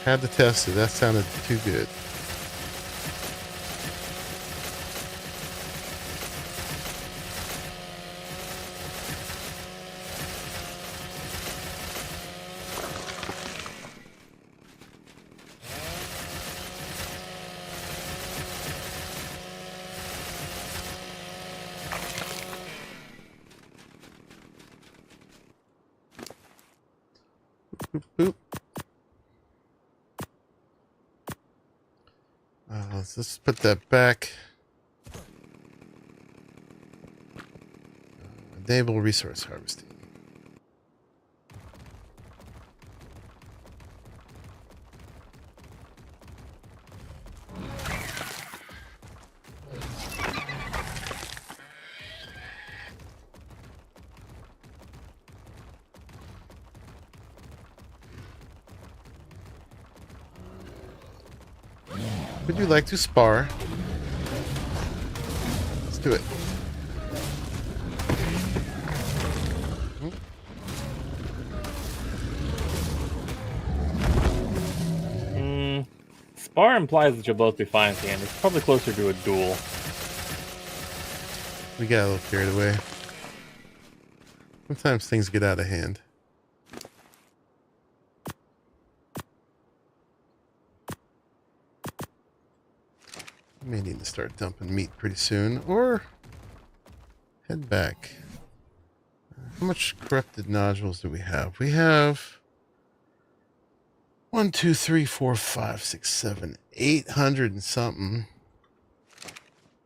Had to test it. That sounded too good. Boop, boop. Let's put that back. Enable resource harvesting. Would you like to spar? Let's do it. Spar implies that you'll both be fine at the end. It's probably closer to a duel. We got a little carried away. Sometimes things get out of hand. May need to start dumping meat pretty soon, or head back. How much corrupted nodules do we have? We have 1, 2, 3, 4, 5, 6, 7, 800 and something.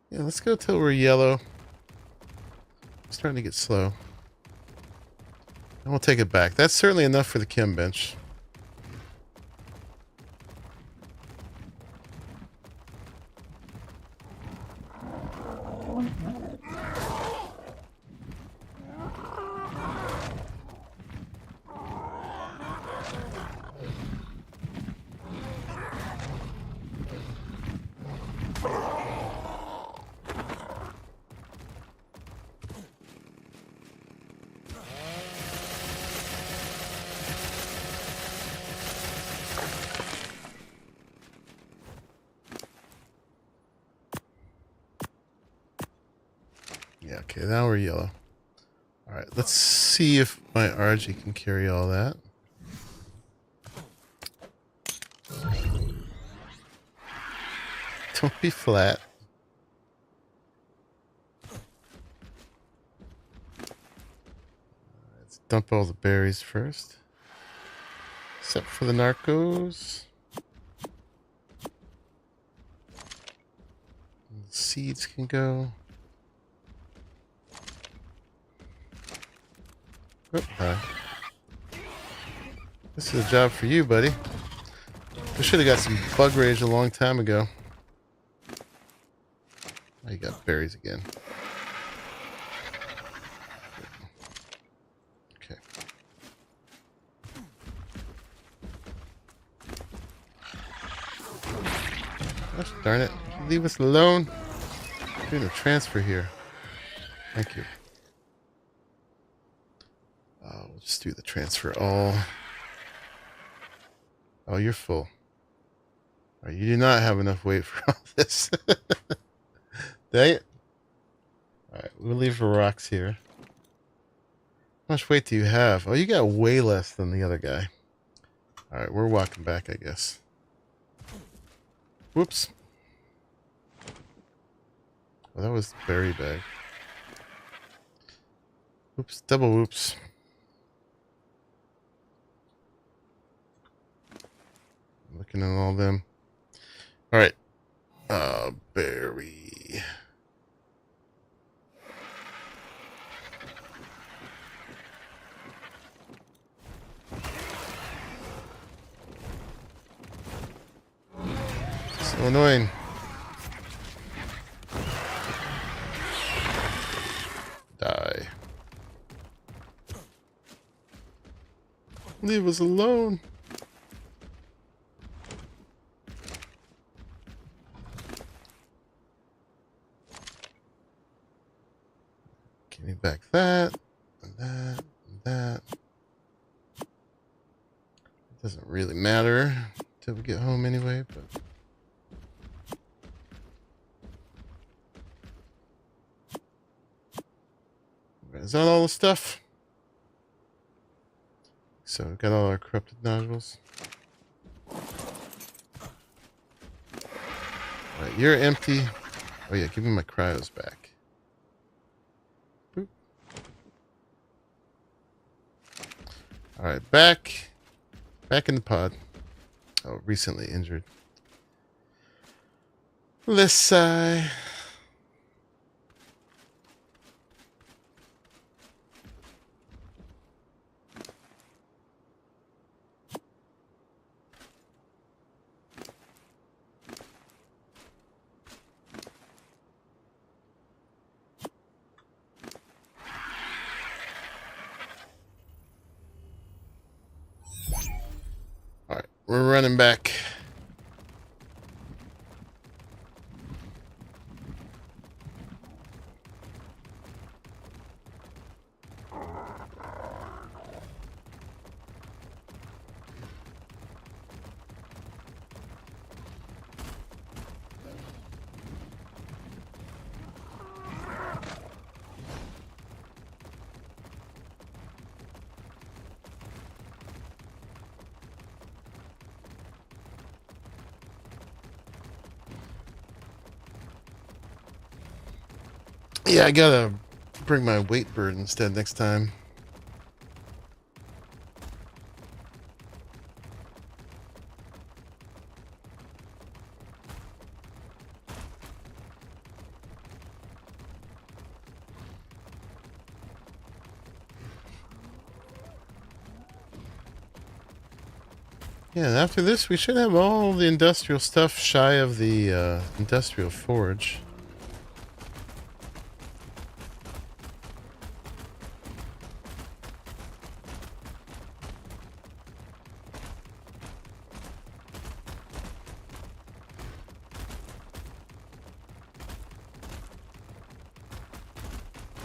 Yeah, let's go till we're yellow. It's starting to get slow. And we'll take it back. That's certainly enough for the chem bench. Yeah, okay, now we're yellow. Alright, let's see if my RG can carry all that. Don't be flat. Let's dump all the berries first. Except for the narcos. The seeds can go. Oh, hi. This is a job for you, buddy. I should have got some bug rage a long time ago. Oh, you got berries again. Okay. Gosh darn it. Leave us alone. I'm doing a transfer here. Thank you. We'll just do the transfer all. Oh, you're full. All right, you do not have enough weight for all this. Dang it. Alright, we'll leave the rocks here. How much weight do you have? Oh, you got way less than the other guy. Alright, we're walking back, I guess. Whoops. Oh, that was the berry bag. Oops, double whoops. Looking at all them. Alright. Berry. So annoying. Die. Leave us alone. Give me back that, and that, and that. It doesn't really matter till we get home anyway, but. Is that all the stuff? So we've got all our corrupted nodules. Alright, you're empty. Oh yeah, give me my cryos back. Boop. Alright, back in the pod. Oh, recently injured. This side. We're running back. Yeah, I gotta bring my weight bird instead next time. Yeah, and after this, we should have all the industrial stuff shy of the industrial forge.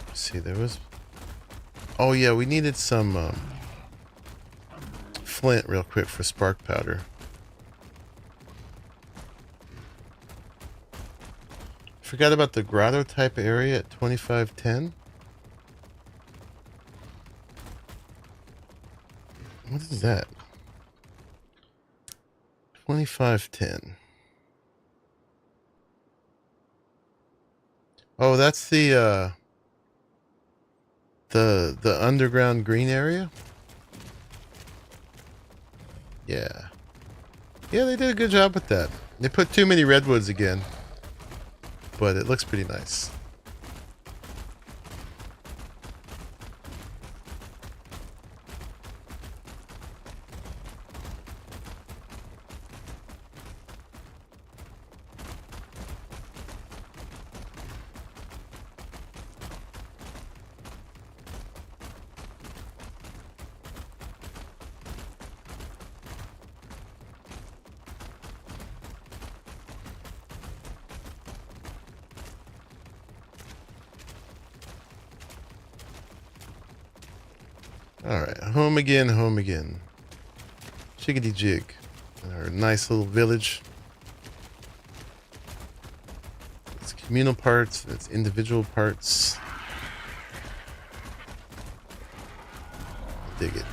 Let's see, there was... Oh yeah, we needed some flint real quick for spark powder. Forgot about the grotto type area at 2510. What is that? 2510. Oh, that's the underground green area? Yeah. Yeah, they did a good job with that. They put too many redwoods again. But it looks pretty nice. Alright, home again, home again. Chickadee jig. Our nice little village. It's communal parts, it's individual parts. Dig it.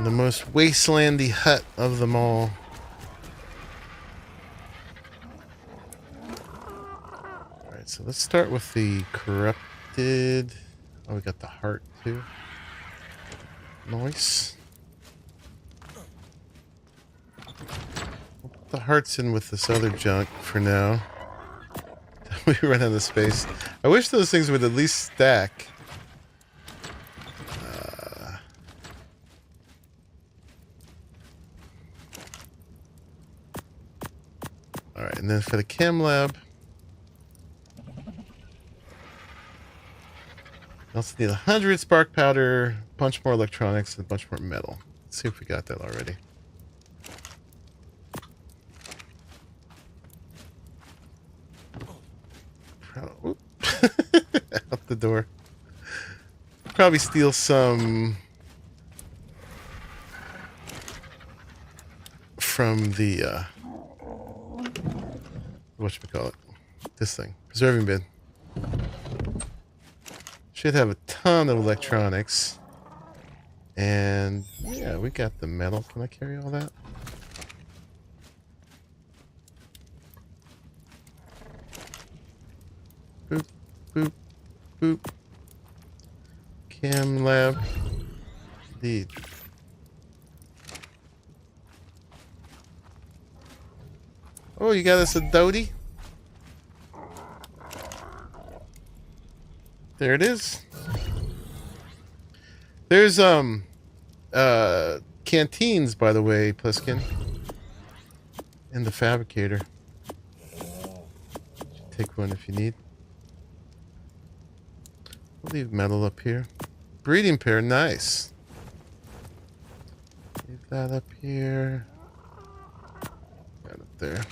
The most wastelandy hut of them all. Alright, so let's start with the corrupted. Oh, we got the heart too. Nice. We'll put the hearts in with this other junk for now. We run out of space. I wish those things would at least stack. Alright, and then for the chem lab, we also need 100 spark powder, a bunch more electronics, and a bunch more metal. Let's see if we got that already. Out the door. Probably steal some from the whatchamacallit, this thing, preserving bin. Should have a ton of electronics. And yeah, we got the metal. Can I carry all that? Boop, boop, boop. Cam lab. Indeed. Oh, you got us a Doty? There it is. There's canteens, by the way, Pliskin. In the fabricator. Take one if you need. We'll leave metal up here. Breeding pair, nice. Leave that up here. That up there.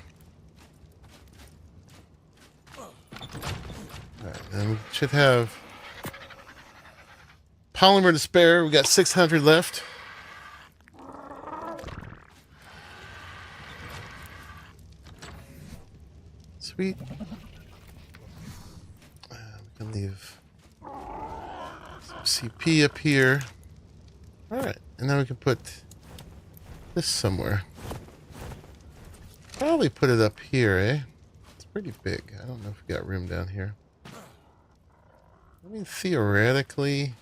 Alright, then we should have polymer to spare. We got 600 left. Sweet. We can leave some CP up here. Alright, and then we can put this somewhere. Probably put it up here, eh? It's pretty big. I don't know if we got room down here. I mean, theoretically,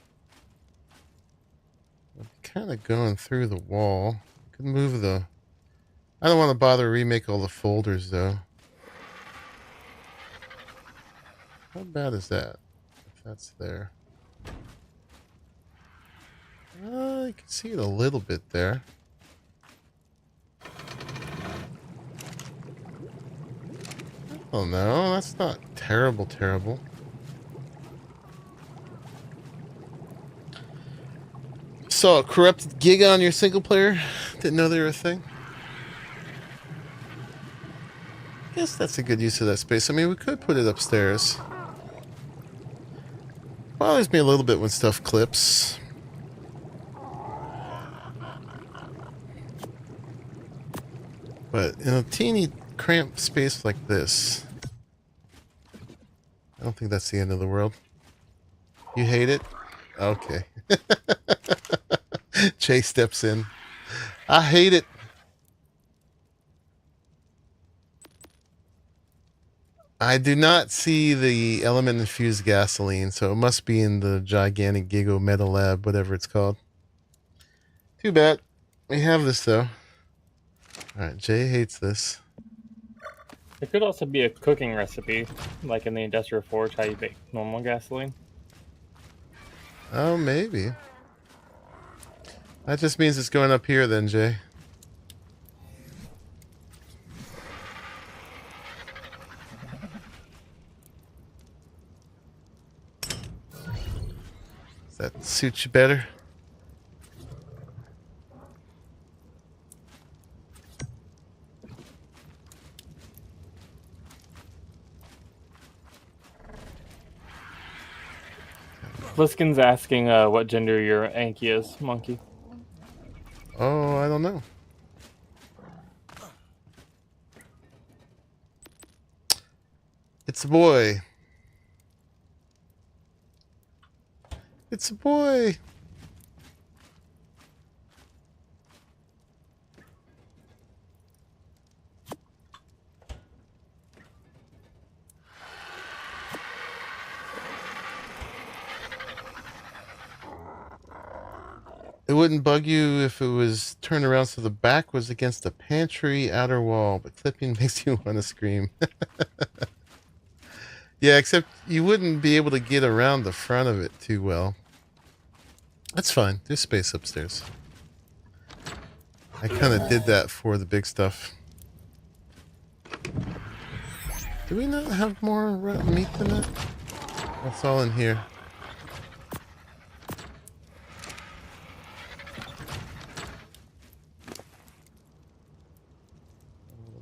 I'm kind of going through the wall. I could move the I don't want to bother to remake all the folders though. How bad is that? If that's there. I can see it a little bit there. Oh no, that's not terrible, terrible. Saw a corrupted gig on your single player. Didn't know they were a thing. Guess that's a good use of that space. I mean, we could put it upstairs. Bothers me a little bit when stuff clips. But in a teeny cramped space like this, I don't think that's the end of the world. You hate it? Okay. Jay steps in. I hate it. I do not see the element infused gasoline, so it must be in the gigantic Gigo Meta Lab, whatever it's called. Too bad. We have this though. Alright, Jay hates this. It could also be a cooking recipe, like in the Industrial Forge, how you bake normal gasoline. Oh, maybe. That just means it's going up here then, Jay. Does that suit you better? Bliskin's asking what gender your Anki is, Monkey. Oh, I don't know. It's a boy. It's a boy. It wouldn't bug you if it was turned around so the back was against the pantry outer wall, but clipping makes you want to scream. Yeah, except you wouldn't be able to get around the front of it too well. That's fine. There's space upstairs. I kind of did that for the big stuff. Do we not have more meat than that? That's all in here.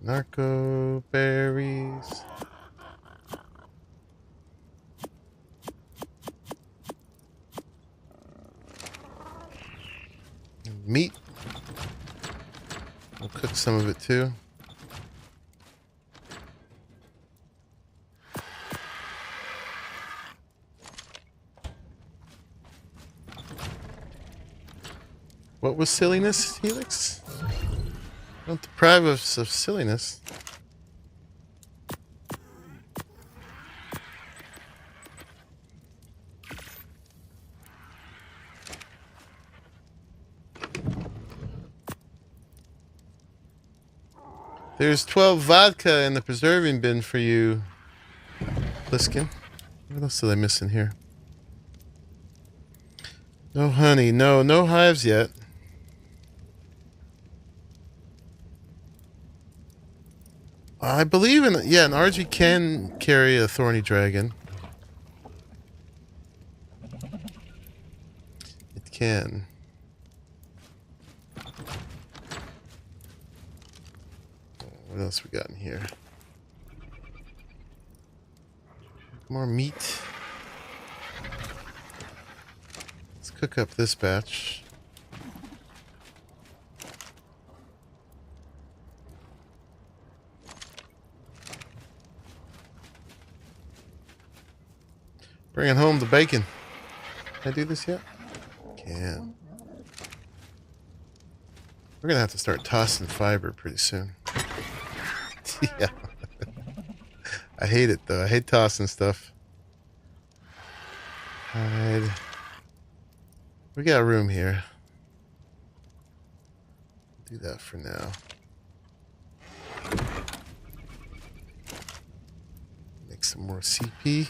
Narco berries. Meat. We'll cook some of it too. What was silliness, Helix? Don't deprive us of silliness. There's 12 vodka in the preserving bin for you, Bliskin. What else did I miss in here? No honey. No hives yet. I believe an RG can carry a thorny dragon. It can. What else we got in here? More meat. Let's cook up this batch. Bringing home the bacon. Can I do this yet? Can. We're gonna have to start tossing fiber pretty soon. Yeah. I hate it though. I hate tossing stuff. Hide. We got room here. Do that for now. some more CP.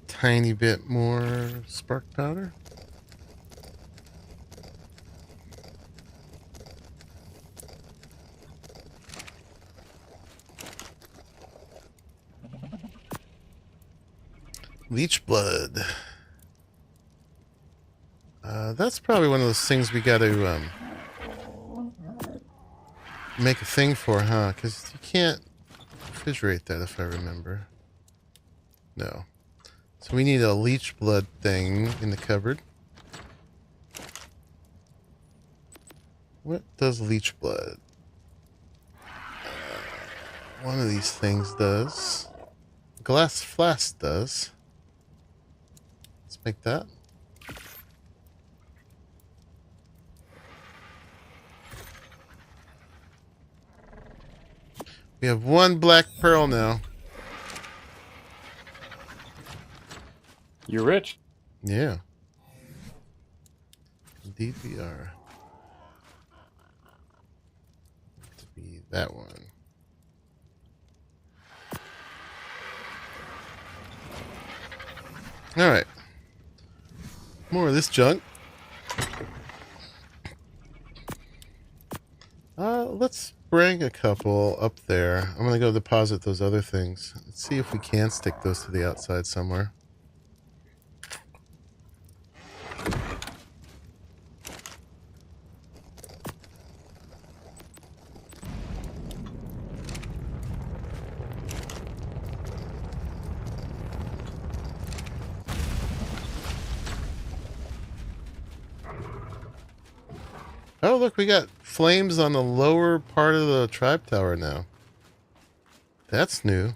Tiny bit more spark powder. Leech blood. That's probably one of those things we got to make a thing for, huh? Because you can't refrigerate that, if I remember. No. So we need a leech blood thing in the cupboard. What does leech blood? One of these things does. Glass flask does. Let's make that. We have one black pearl now. You're rich. Yeah. Indeed we are. To be that one. Alright. More of this junk. Let's bring a couple up there. I'm gonna go deposit those other things. Let's see if we can stick those to the outside somewhere. Oh, look, we got flames on the lower part of the tribe tower now. That's new.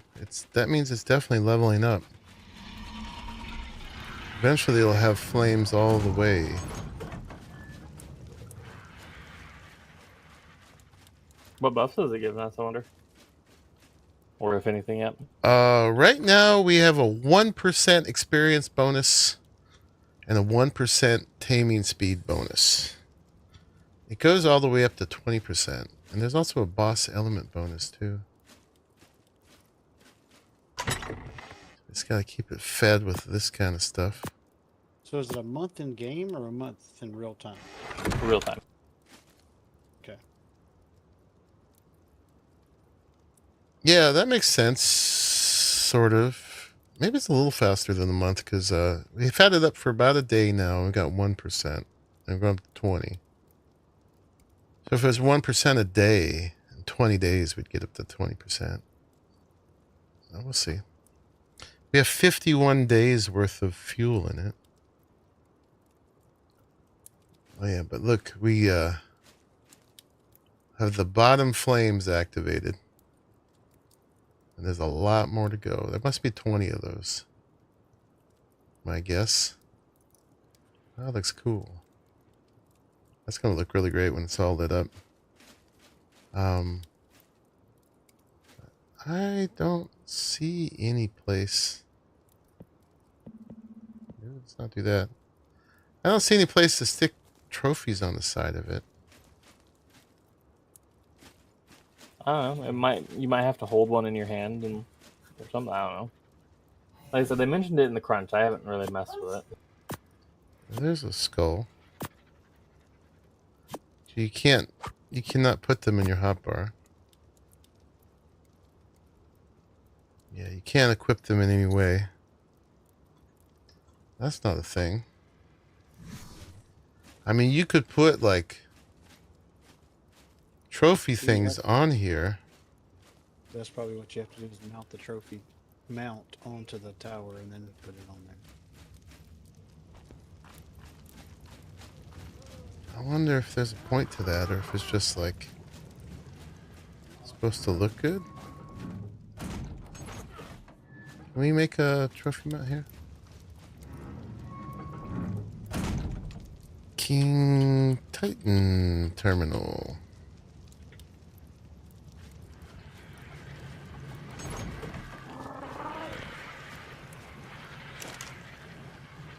That means it's definitely leveling up. Eventually it'll have flames all the way. What buffs does it give us, I wonder? Or if anything yet? Right now we have a 1% experience bonus and a 1% taming speed bonus. It goes all the way up to 20%. And there's also a boss element bonus too. Just gotta keep it fed with this kind of stuff. So is it a month in game or a month in real time? Real time. Okay. Yeah, that makes sense. Sort of. Maybe it's a little faster than a month because we've had it up for about a day now. We've got 1%. And we're going up to 20. So if it was 1% a day, in 20 days, we'd get up to 20%. Well, we'll see. We have 51 days worth of fuel in it. Oh yeah, but look, we have the bottom flames activated. And there's a lot more to go. There must be 20 of those. My guess. That looks cool. That's going to look really great when it's all lit up. I don't see any place. Let's not do that. I don't see any place to stick trophies on the side of it. I don't know. You might have to hold one in your hand and or something. I don't know. Like I said, they mentioned it in the crunch. I haven't really messed with it. There's a skull. You cannot put them in your hotbar. Yeah, you can't equip them in any way. That's not a thing. I mean, you could put like trophy things on here. That's probably what you have to do is mount the trophy mount onto the tower and then put it on there. I wonder if there's a point to that, or if it's just like supposed to look good. Can we make a trophy mount here? King Titan terminal.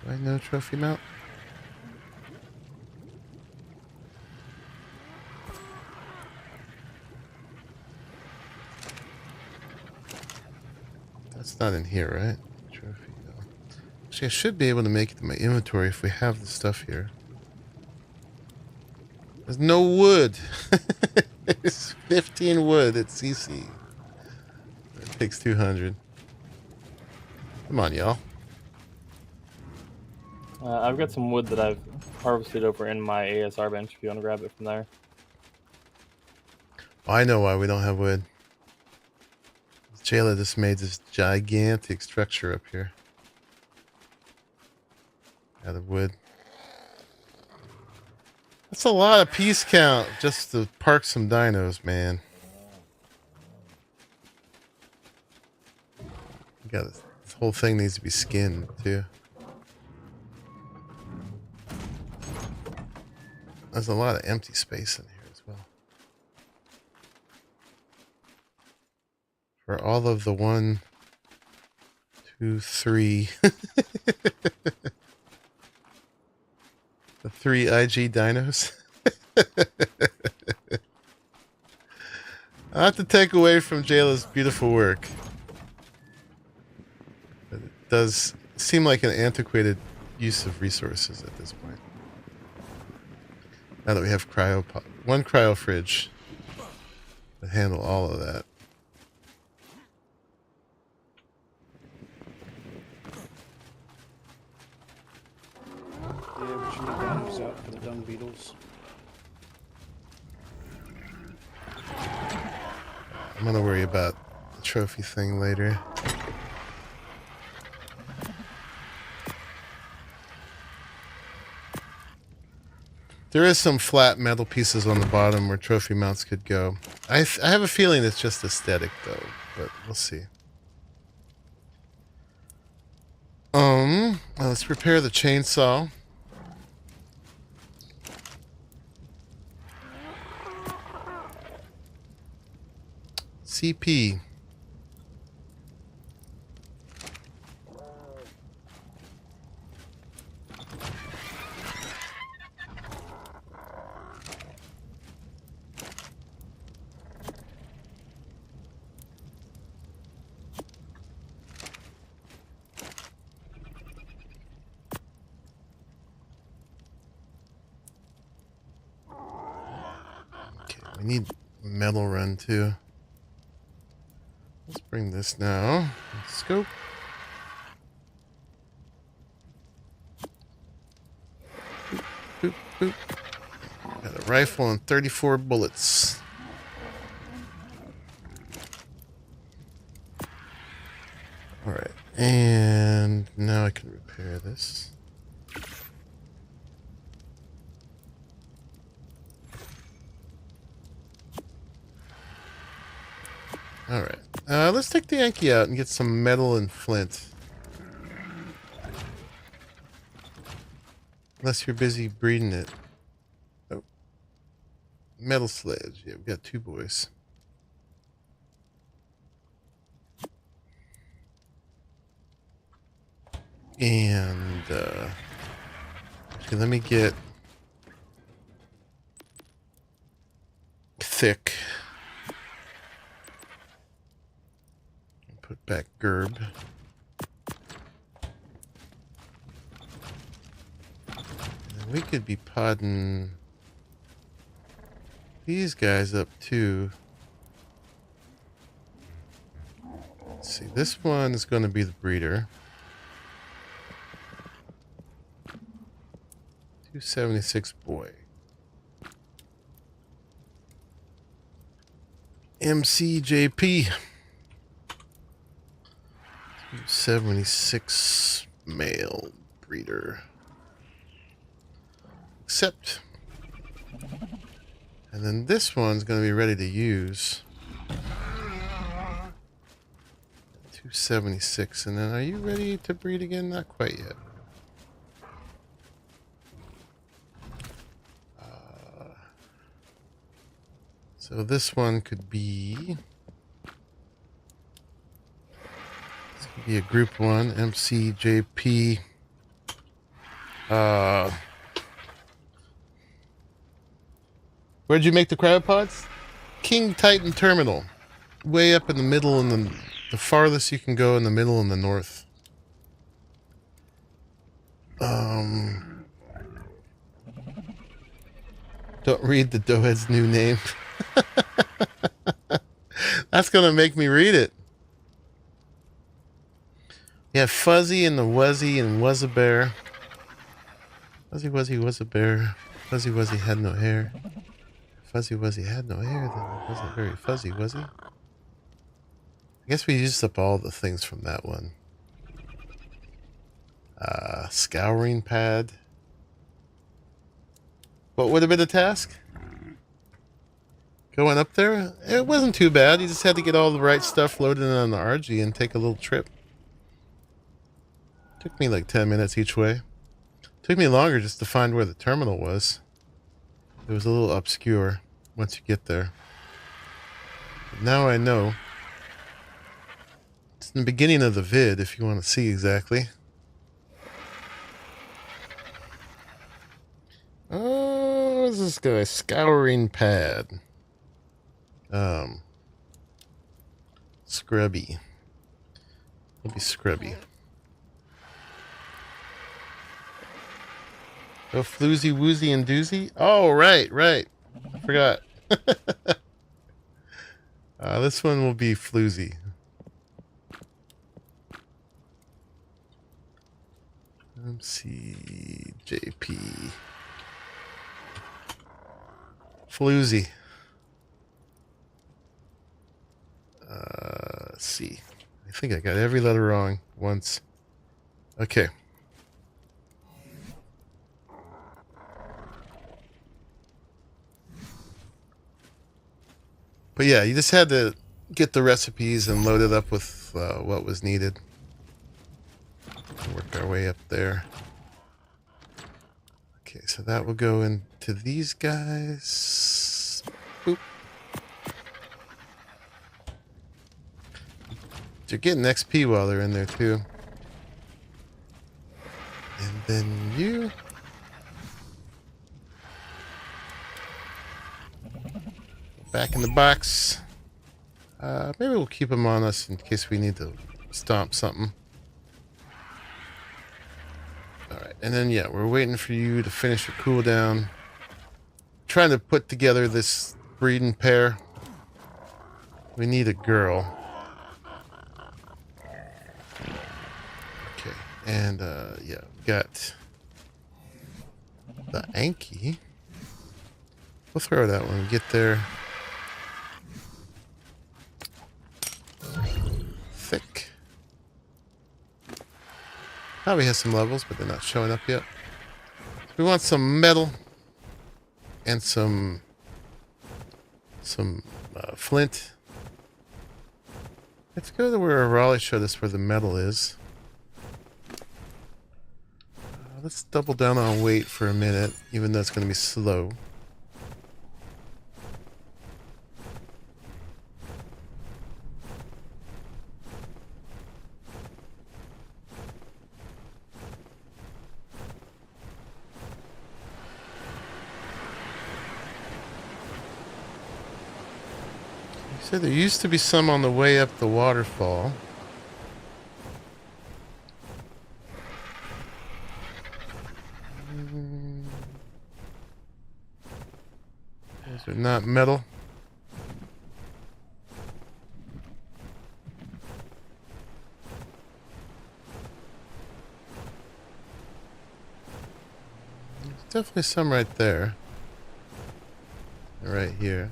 Do I know trophy mount? It's not in here, right? Trophy. No. Actually, I should be able to make it to my inventory if we have the stuff here. There's no wood. There's 15 wood at CC. It takes 200. Come on, y'all. I've got some wood that I've harvested over in my ASR bench if you want to grab it from there. Oh, I know why we don't have wood. Jayla just made this gigantic structure up here out of wood. That's a lot of piece count just to park some dinos, man. This whole thing needs to be skinned too. There's a lot of empty space in here as well. For all of the 1, 2, 3. The 3 IG dinos. I have to take away from Jayla's beautiful work. But it does seem like an antiquated use of resources at this point. Now that we have one cryo fridge to handle all of that. Yeah, but you need batteries out for the dung beetles. I'm gonna worry about the trophy thing later. There is some flat metal pieces on the bottom where trophy mounts could go. I have a feeling it's just aesthetic though, but we'll see. Let's prepare the chainsaw. CP. We need metal run too. Let's bring this now. Scope. Boop, boop, boop. Got a rifle and 34 bullets. Alright, and now I can repair this. Alright, let's take the Yankee out and get some metal and flint. Unless you're busy breeding it. Oh. Metal sledge. Yeah, we got 2 boys. And, okay, let me get thick. Put back Gerb. And we could be podding these guys up too. Let's see, this one is going to be the breeder. 276 boy. MCJP. 276 male breeder. Accept. And then this one's going to be ready to use. 276. And then are you ready to breed again? Not quite yet. So this one could be... This could be a group 1, MCJP. Where'd you make the cryopods? King Titan Terminal. Way up in the middle in the the farthest you can go in the middle and the north. Don't read the Dohead's new name. That's gonna make me read it. Yeah, Fuzzy and the Wuzzy and Was a Bear. Fuzzy Wuzzy was a bear. Fuzzy Wuzzy had no hair. Fuzzy Wuzzy had no hair, then it wasn't very fuzzy, was he? I guess we used up all the things from that one. Scouring pad. What would have been the task? Going up there? It wasn't too bad. You just had to get all the right stuff loaded on the RG and take a little trip. Took me like 10 minutes each way. Took me longer just to find where the terminal was. It was a little obscure once you get there. But now I know. It's in the beginning of the vid if you want to see exactly. Oh, what is this guy? Scouring pad. Scrubby. It'll be scrubby. Oh, floozy, woozy, and doozy? Oh, right. I forgot. This one will be floozy. MCJP. Floozy. Let's see. I think I got every letter wrong once. Okay. But yeah, you just had to get the recipes and load it up with what was needed. Work our way up there. Okay, so that will go into these guys. Boop. They're getting XP while they're in there too. And then you. Back in the box. Maybe we'll keep them on us in case we need to stomp something. Alright, and then yeah, we're waiting for you to finish your cooldown. Trying to put together this breeding pair. We need a girl. Okay, and yeah, we got the Anki. We'll throw that when we get there. Thick. Probably has some levels, but they're not showing up yet. We want some metal and some flint. Let's go to where Arahli showed us where the metal is. Let's double down on weight for a minute, even though it's going to be slow. So there used to be some on the way up the waterfall. Those are not metal. There's definitely some right there. Right here.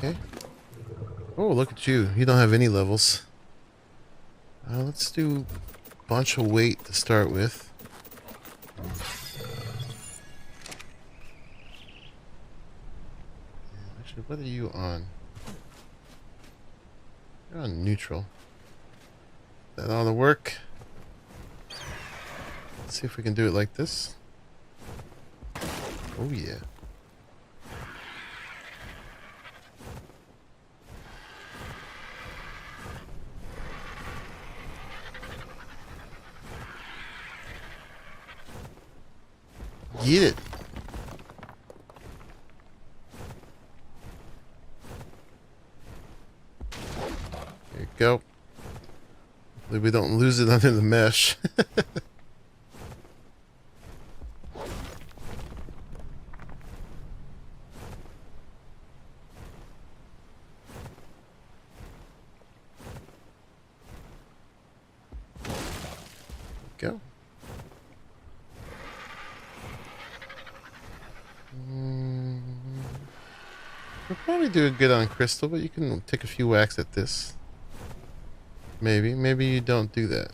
Okay. Oh, look at you. You don't have any levels. Let's do a bunch of weight to start with. Actually, what are you on? You're on neutral. That ought to work. Let's see if we can do it like this. Oh, yeah. Get it. There you go. Hopefully we don't lose it under the mesh. Go. We're probably doing good on crystal, but you can take a few whacks at this. Maybe you don't do that.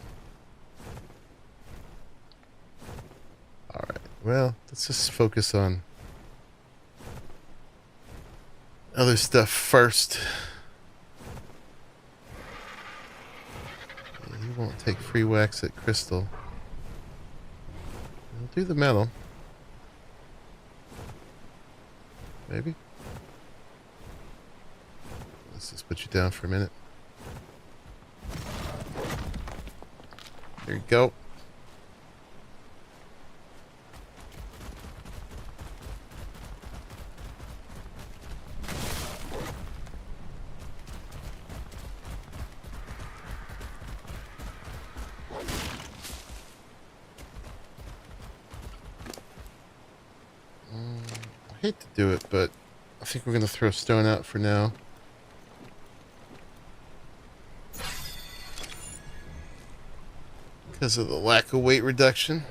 Alright, well, let's just focus on other stuff first. You won't take free whacks at crystal. We'll do the metal. Maybe. Let's just put you down for a minute. There you go. I hate to do it, but I think we're going to throw stone out for now. Because of the lack of weight reduction.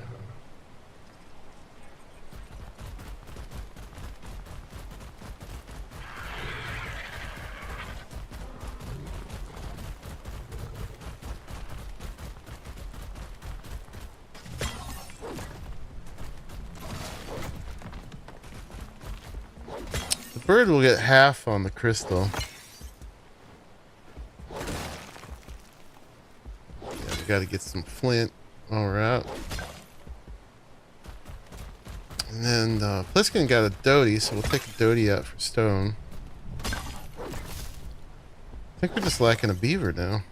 The bird will get half on the crystal. Got to get some flint while we're out. And then Pliskin got a doty, so we'll take a doty out for stone. I think we're just lacking a beaver now.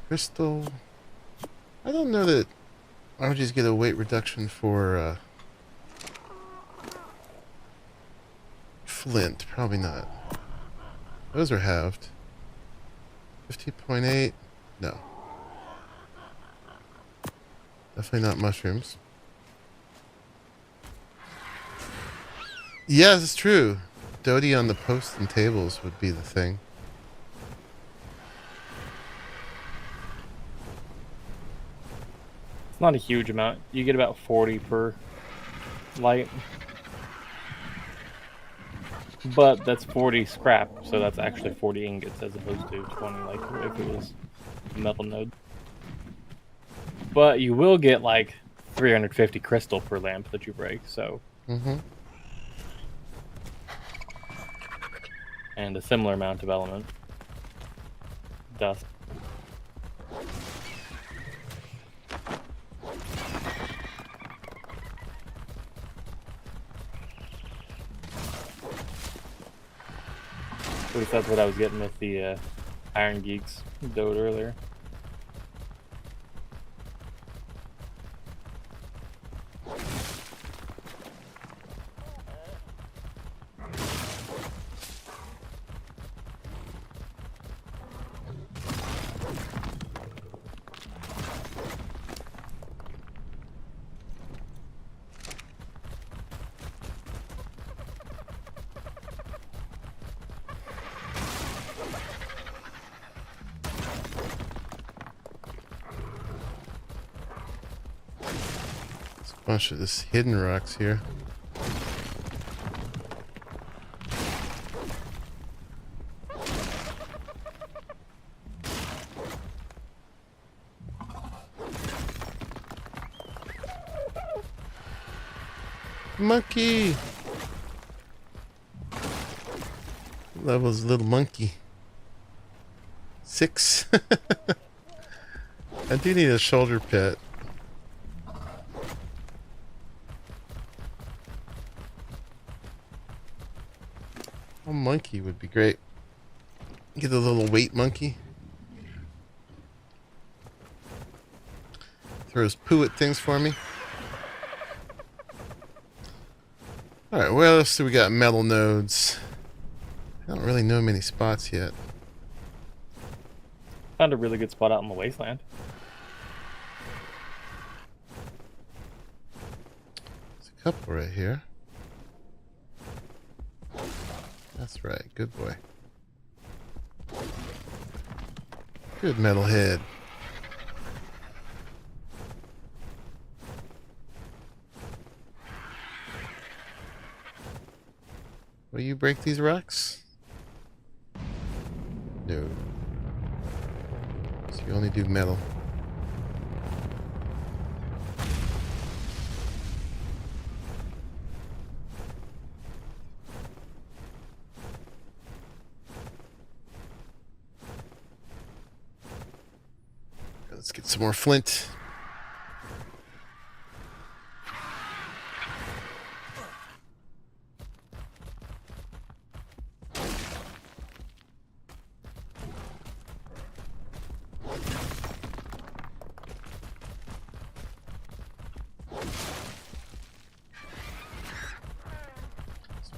Crystal. I don't know that I would just get a weight reduction for flint. Probably not. Those are halved. 50.8. No. Definitely not mushrooms. Yes, it's true. Doty on the posts and tables would be the thing. Not a huge amount. You get about 40 per light. But that's 40 scrap, so that's actually 40 ingots as opposed to 20 like if it was a metal node. But you will get like 350 crystal per lamp that you break, so. And a similar amount of element. Dust. At least that's what I was getting with the Iron Geeks dode earlier. Bunch of this hidden rocks here. Monkey! level's little monkey? 6. I do need a shoulder pit. A monkey would be great. Get a little weight monkey. Throws poo at things for me. Alright, where else do we got metal nodes? I don't really know many spots yet. Found a really good spot out in the wasteland. There's a couple right here. That's right, good boy. Good metalhead. Will you break these rocks? No. So you only do metal. Let's get some more flint.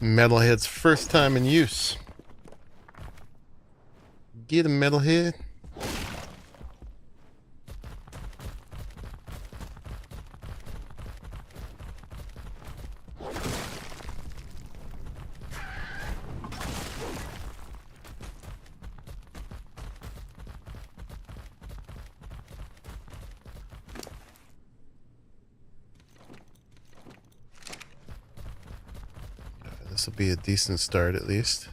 Metalhead's first time in use. Get a metalhead. This will be a decent start at least.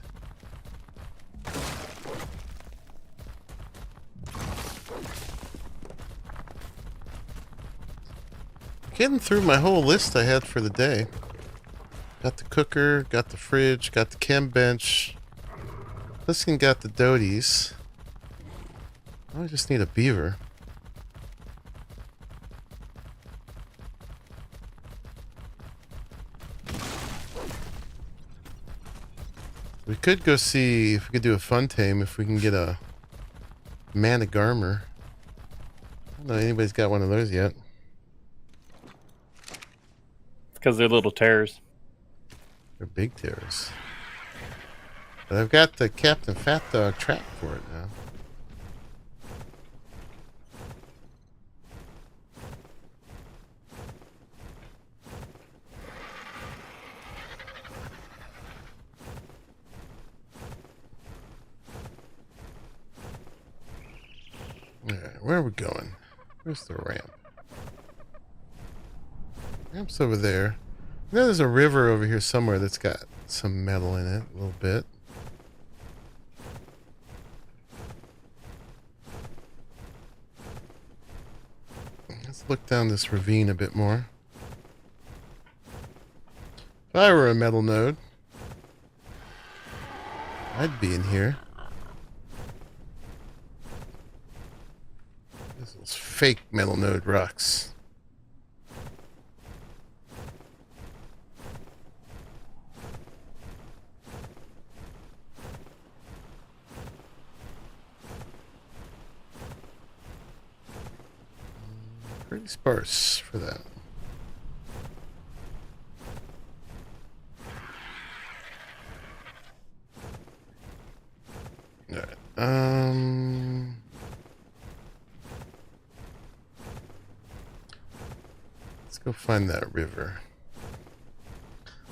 Getting through my whole list I had for the day. Got the cooker, got the fridge, got the chem bench. This one got the doties. I just need a beaver. We could go see if we could do a fun tame, if we can get a Managarmer. I don't know anybody's got one of those yet. Because they're little terrors. They're big terrors. But I've got the Captain Fat Dog trap for it now. Alright, where are we going? Where's the ramp? Ramp's over there. I know there's a river over here somewhere that's got some metal in it, a little bit. Let's look down this ravine a bit more. If I were a metal node, I'd be in here. This is fake metal node rocks. Pretty sparse for that. Alright. Let's go find that river.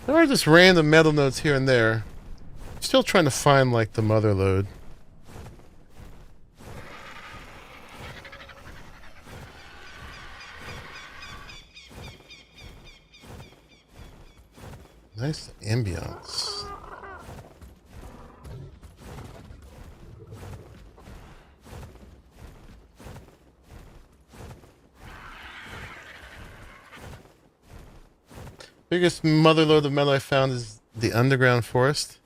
There are just random metal nodes here and there. Still trying to find like the mother lode. Nice ambiance. Biggest mother lode of metal I found is the underground forest.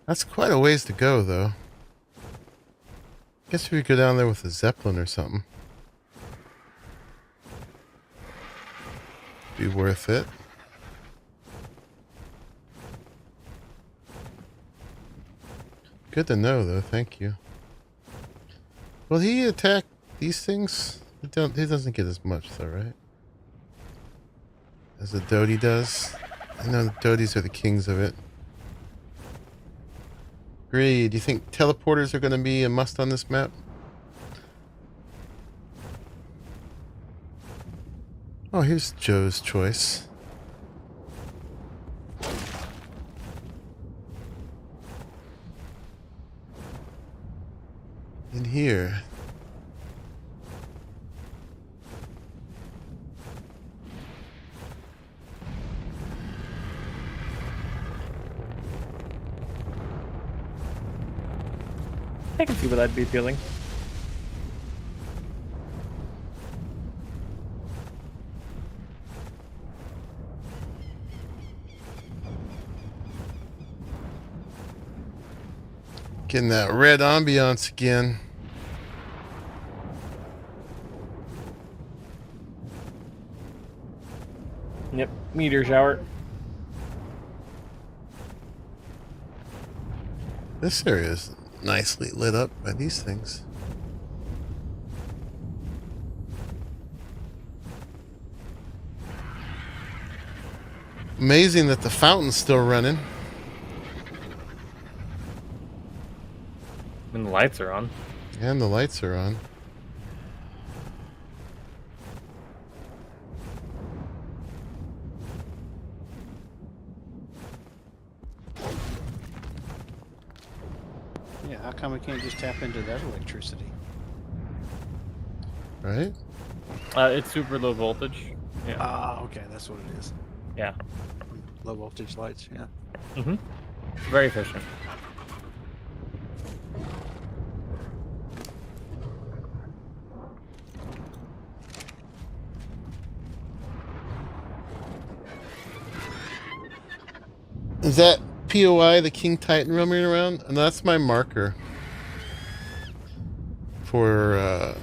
That's quite a ways to go, though. Guess we could go down there with a Zeppelin or something. Be worth it. Good to know, though. Thank you. Will he attack these things? He doesn't get as much, though, right? As the Doty does. I know the Doties are the kings of it. Great. Do you think teleporters are going to be a must on this map? Oh, here's Joe's choice. In here. I can see where that'd be appealing. Getting that red ambiance again. Yep, meteor shower. This area is nicely lit up by these things. Amazing that the fountain's still running. And the lights are on. And the lights are on. Yeah, how come we can't just tap into that electricity? Right? It's super low voltage. Yeah. Ah, okay, that's what it is. Yeah. Low voltage lights, yeah. Mm-hmm. Very efficient. Is that POI, the King Titan, roaming around? And that's my marker. For,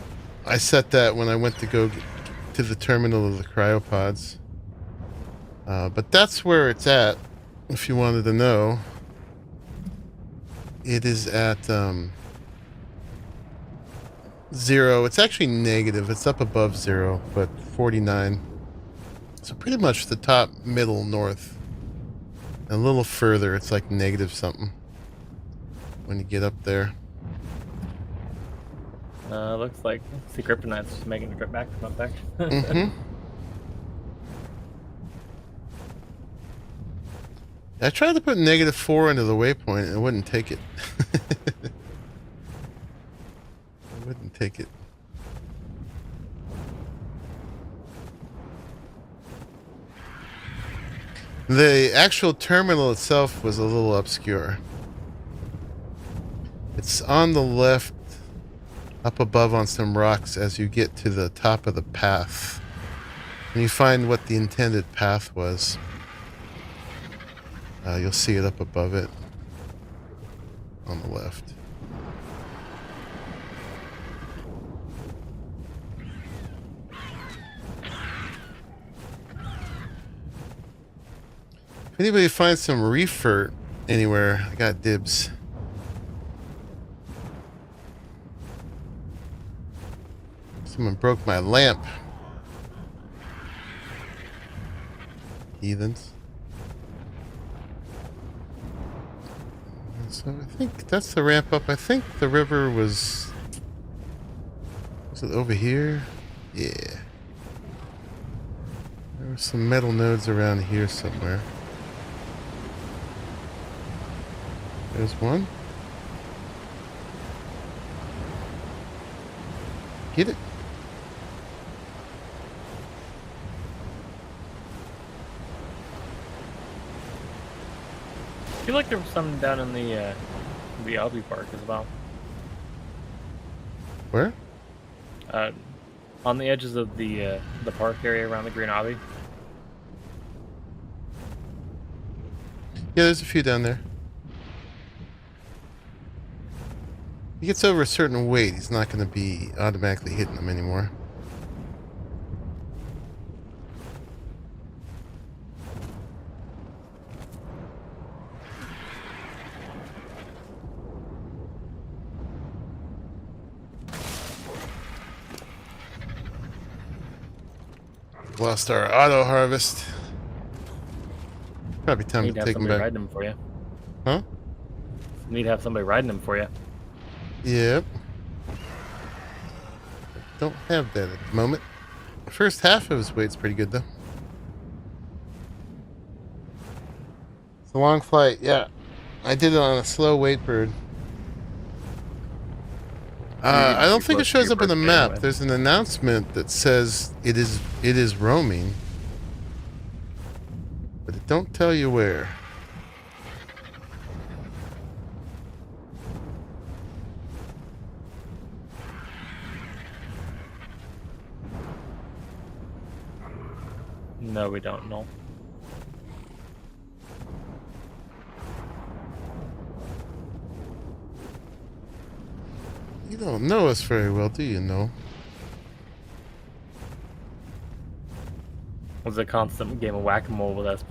I set that when I went to go to the terminal of the cryopods. But that's where it's at, if you wanted to know. It is at, 0. It's actually negative. It's up above 0, but 49. So pretty much the top, middle, north. A little further, it's like negative something when you get up there. Looks like the Kryptonite's making a trip back from up there. Mm-hmm. I tried to put -4 into the waypoint and it wouldn't take it. It wouldn't take it. The actual terminal itself was a little obscure. It's on the left, up above on some rocks as you get to the top of the path. And you find what the intended path was. You'll see it up above it on the left. If anybody finds some reefer anywhere, I got dibs. Someone broke my lamp. Heathens. So I think that's the ramp up. I think the river was it over here? Yeah. There were some metal nodes around here somewhere. There's one. Get it. I feel like there was some down in the Albi Park as well. Where? On the edges of the park area around the Green Obby. Yeah, there's a few down there. he gets over a certain weight, he's not going to be automatically hitting them anymore. Lost our auto harvest. Probably time Need to to have take them somebody back. riding them for you. Huh? Need to have somebody riding them for you. Yep. Don't have that at the moment. The first half of his weight's pretty good though. It's a long flight, yeah. I did it on a slow weight bird. I don't think it shows up in the map. There's an announcement that says it is roaming, but it don't tell you where. No, we don't know. You don't know us very well, do you, know? It was a constant game of whack-a-mole with S+.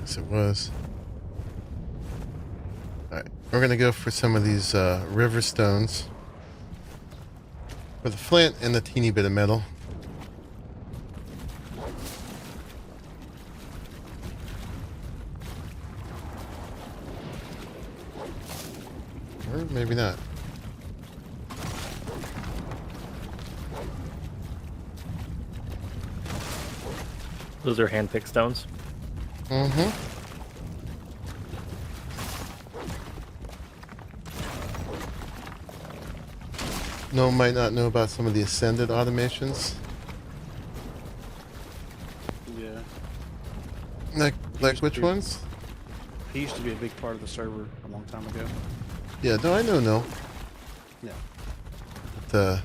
Yes, it was. Alright, we're gonna go for some of these river stones. For the flint and the teeny bit of metal. Or maybe not. Those are hand-picked stones. Mm-hmm. No one might not know about some of the Ascended automations. Yeah. Like Used which to. ones? He used to be a big part of the server a long time ago. Yeah, no, I know, no. Yeah. But,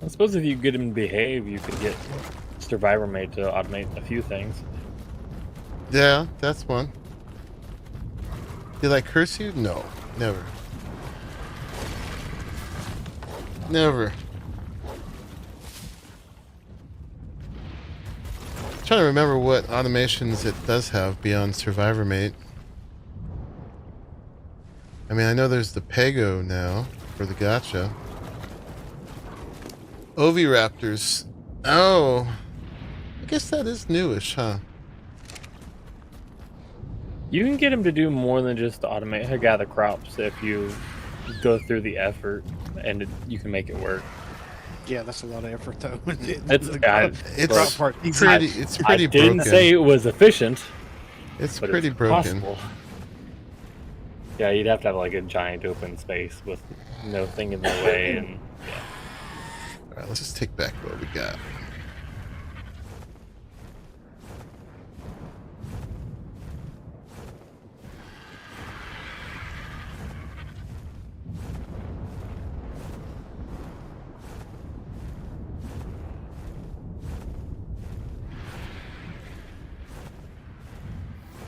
I suppose if you get him to behave, you could get Survivor Mate to automate a few things. yeah, that's one. Did I curse you? No, never. Never. I'm trying to remember what automations it does have beyond Survivor Mate. I mean, I know there's the Pego now for the gacha. Oviraptors. Oh, I guess that is newish, huh? You can get him to do more than just automate gather crops if you go through the effort, and you can make it work. Yeah, that's a lot of effort though. It's It's part pretty. It's pretty I didn't broken. say it was efficient. It's but pretty it's broken. possible. Yeah, you'd have to have like a giant open space with no thing in the way, and All right, let's just take back what we got.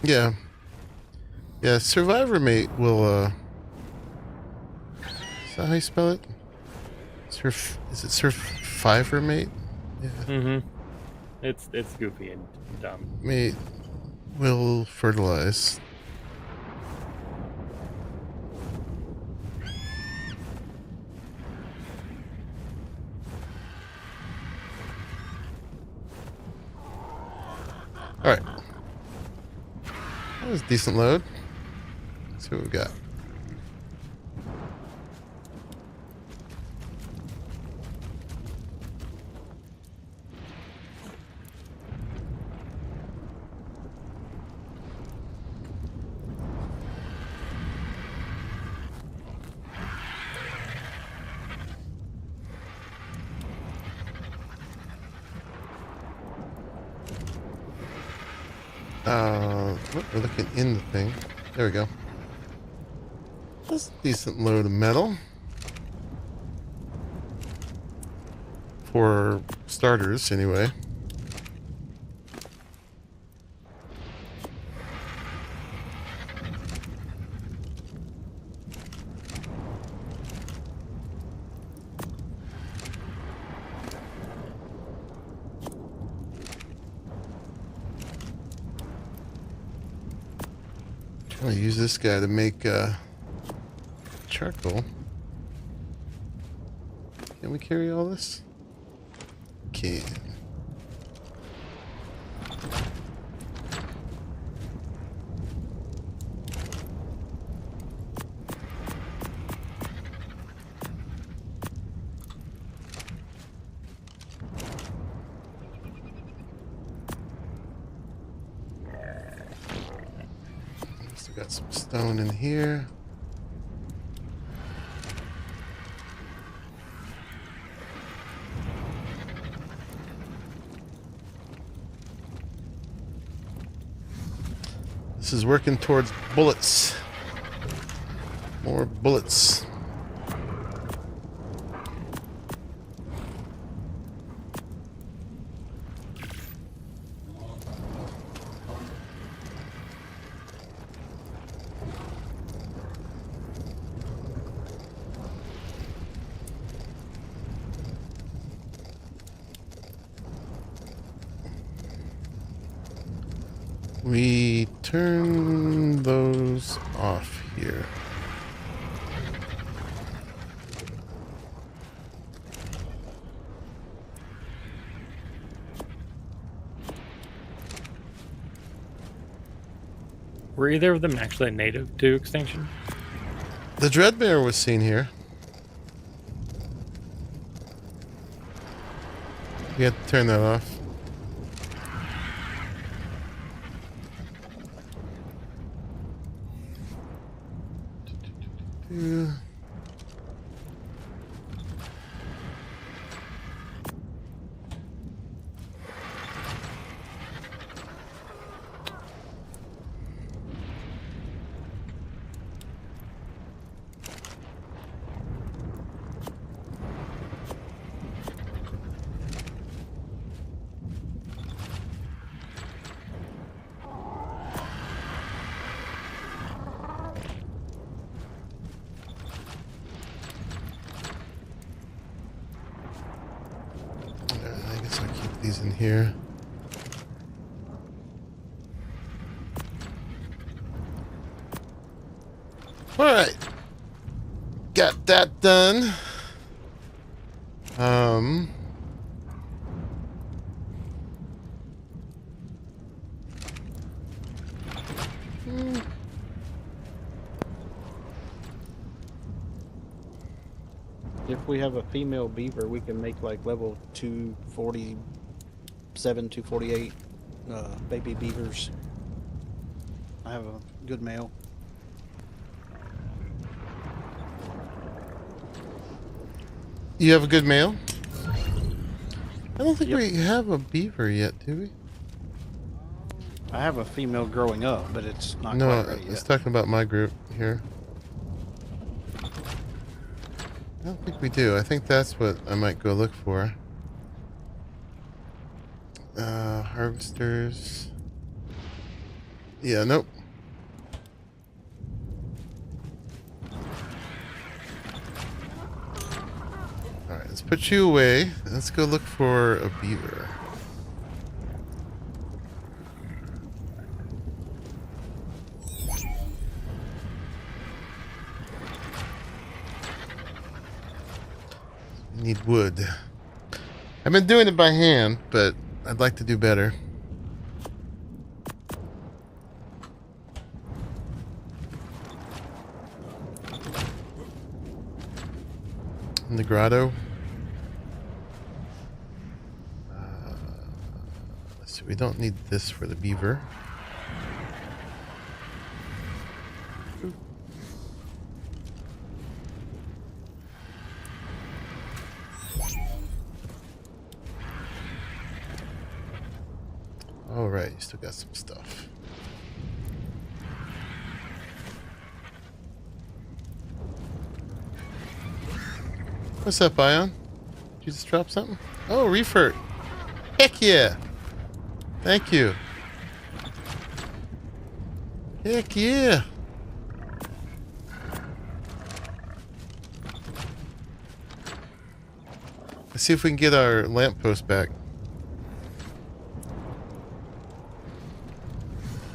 Yeah. Yeah, Survivor Mate will, is that how you spell it? Is it Survivor Mate? Yeah. it's goofy and dumb. Mate will fertilize. Alright. That was a decent load. Let's see what we got. We're looking in the thing. There we go. That's a decent load of metal. For starters, anyway. I'll use this guy to make charcoal. Can we carry all this? Can. Still got some stone in here. This is working towards bullets. More bullets. We turn those off here. Were either of them actually native to Extinction? The Dreadmare was seen here. We had to turn that off. I guess I'll keep these in here. Alright. Got that done. If we have a female beaver, we can make like level 247, 248 baby beavers. I have a good male. You have a good male? I don't think Yep. we have a beaver yet, do we? I have a female growing up, but it's not No, quite ready I was yet. talking about my group here. I don't think we do. I think that's what I might go look for. Harvesters. Yeah, nope. Alright, let's put you away. Let's go look for a beaver. Need wood. I've been doing it by hand, but I'd like to do better. In the grotto. Let's see, we don't need this for the beaver. All right, you still got some stuff. What's up, Ion? Did you just drop something? Oh, refert. Heck yeah. Thank you. Heck yeah. Let's see if we can get our lamppost back.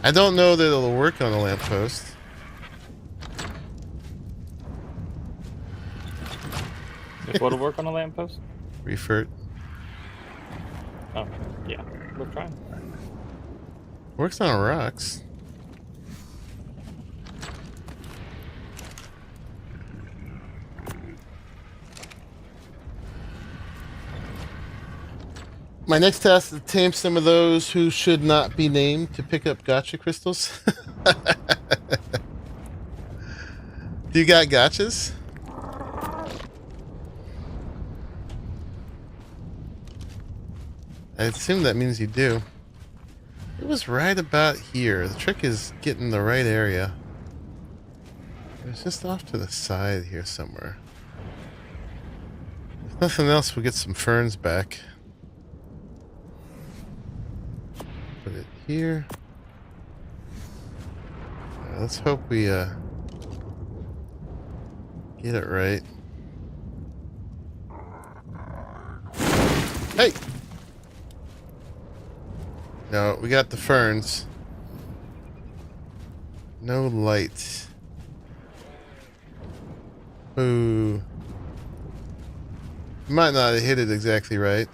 I don't know that it'll work on a lamppost. If what'll work on a lamppost? Refert. Oh, yeah. We're trying. Works on rocks. My next task is to tame some of those who should not be named to pick up gotcha crystals. Do you got gotchas? I assume that means you do. It was right about here. The trick is getting the right area. It was just off to the side here somewhere. If nothing else, we'll get some ferns back. Put it here. Alright, let's hope we get it right. Hey! No, we got the ferns. No light. Ooh. Might not have hit it exactly right.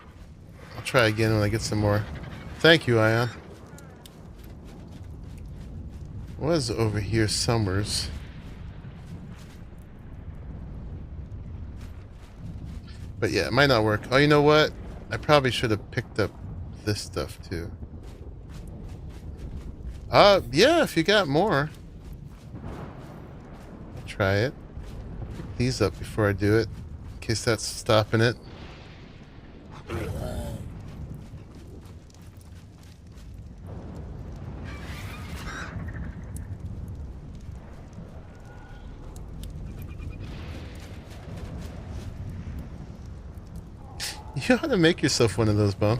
I'll try again when I get some more. Thank you, Ion. Was over here somewheres. But yeah, it might not work. Oh, you know what? I probably should have picked up this stuff too. Yeah, if you got more. I'll try it. Pick these up before I do it, in case that's stopping it. You ought to make yourself one of those, Bum.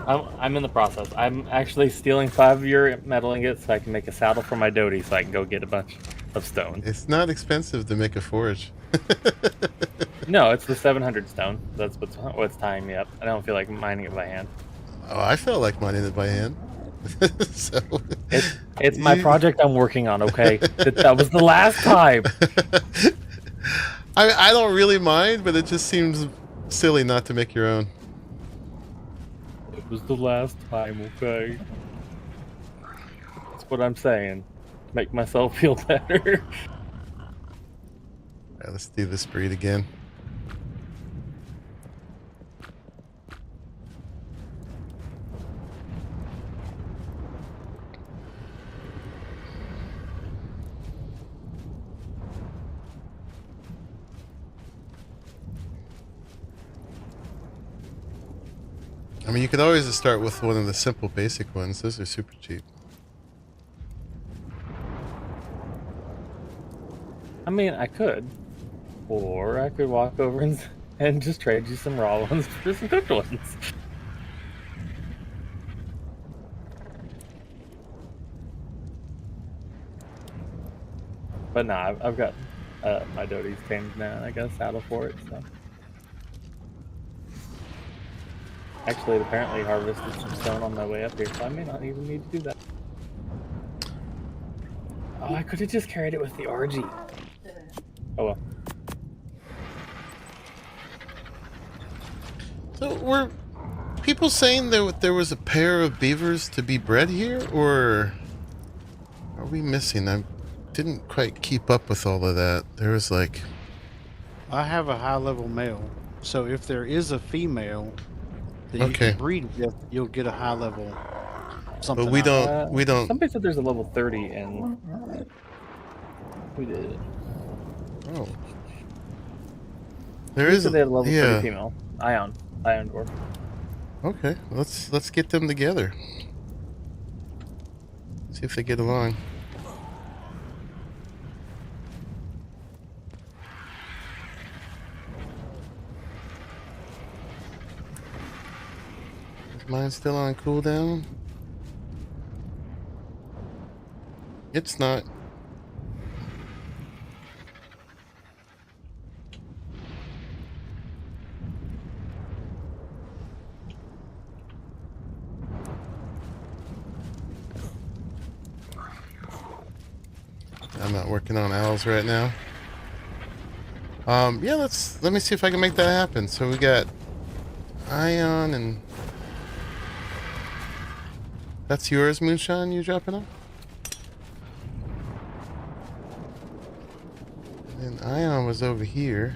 I'm in the process. I'm actually stealing 5 of your metal ingots so I can make a saddle for my Doty so I can go get a bunch of stone. It's not expensive to make a forge. No, it's the 700 stone. That's what's tying me up. I don't feel like mining it by hand. Oh, I felt like mining it by hand. So It's my project I'm working on, okay? That was the last time. I don't really mind, but it just seems silly not to make your own. It was the last time, okay? That's what I'm saying. To make myself feel better. Alright, let's do this breed again. I mean, you could always just start with one of the simple basic ones. Those are super cheap. I mean, I could. Or I could walk over and just trade you some raw ones for some cooked ones. But nah, I've got my Doty's tamed now, and I got a saddle for it, so. Actually, it apparently harvested some stone on my way up here, so I may not even need to do that. Oh, I could have just carried it with the RG. Oh well. So, were people saying that there was a pair of beavers to be bred here, or are we missing? I didn't quite keep up with all of that. There was like... I have a high-level male, so if there is a female that you Okay. can breed with, you'll get a high-level something. But we out. don't... Somebody said there's a level 30 and we did it. Oh. There They is said they had a level 30 yeah. female. Ion dwarf. Okay, let's get them together. See if they get along. Mine's still on cooldown. It's not. I'm not working on owls right now. Yeah, let me see if I can make that happen. So we got Ion and that's yours, Moonshine, you dropping off? And Ion was over here.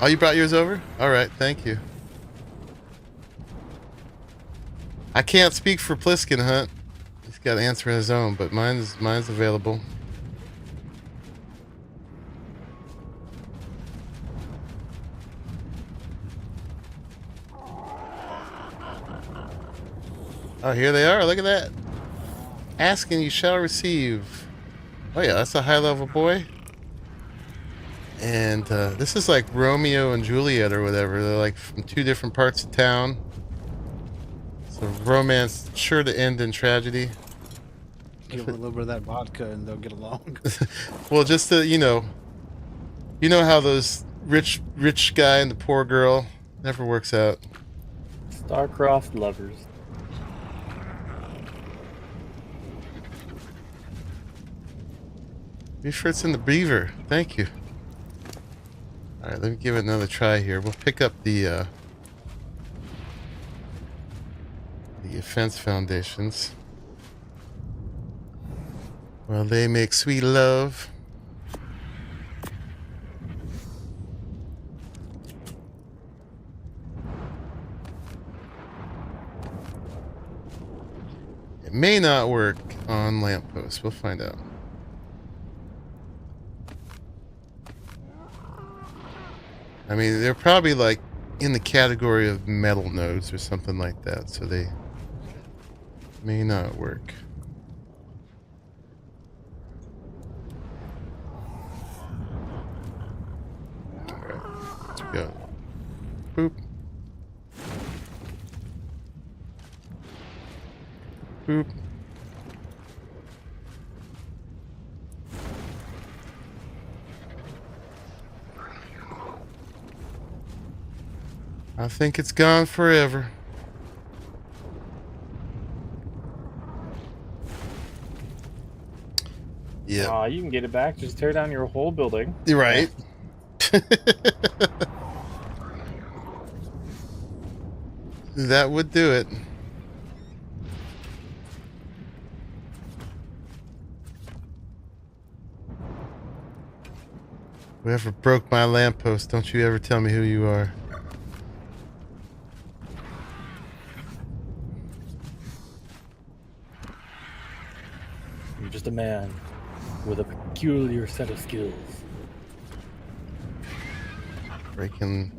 Oh, you brought yours over? Alright, thank you. I can't speak for Pliskin Hunt. He's got to answer his own, but mine's available. Oh, here they are. Look at that. Asking you shall receive. Oh yeah, that's a high level boy. And this is like Romeo and Juliet or whatever. They're like from two different parts of town. So romance sure to end in tragedy. Give them a little bit of that vodka and they'll get along. Well, just to, you know how those rich guy and the poor girl never works out. Star-crossed lovers. Be sure it's in the beaver. Thank you. Alright, let me give it another try here. We'll pick up the fence foundations. Well, they make sweet love. It may not work on lampposts. We'll find out. I mean, they're probably like in the category of metal nodes or something like that, so they may not work. Alright, let's go. Boop. Boop. I think it's gone forever. Yeah. You can get it back. Just tear down your whole building. You're right. That would do it. Whoever broke my lamppost, don't you ever tell me who you are. You're just a man with a peculiar set of skills. Breaking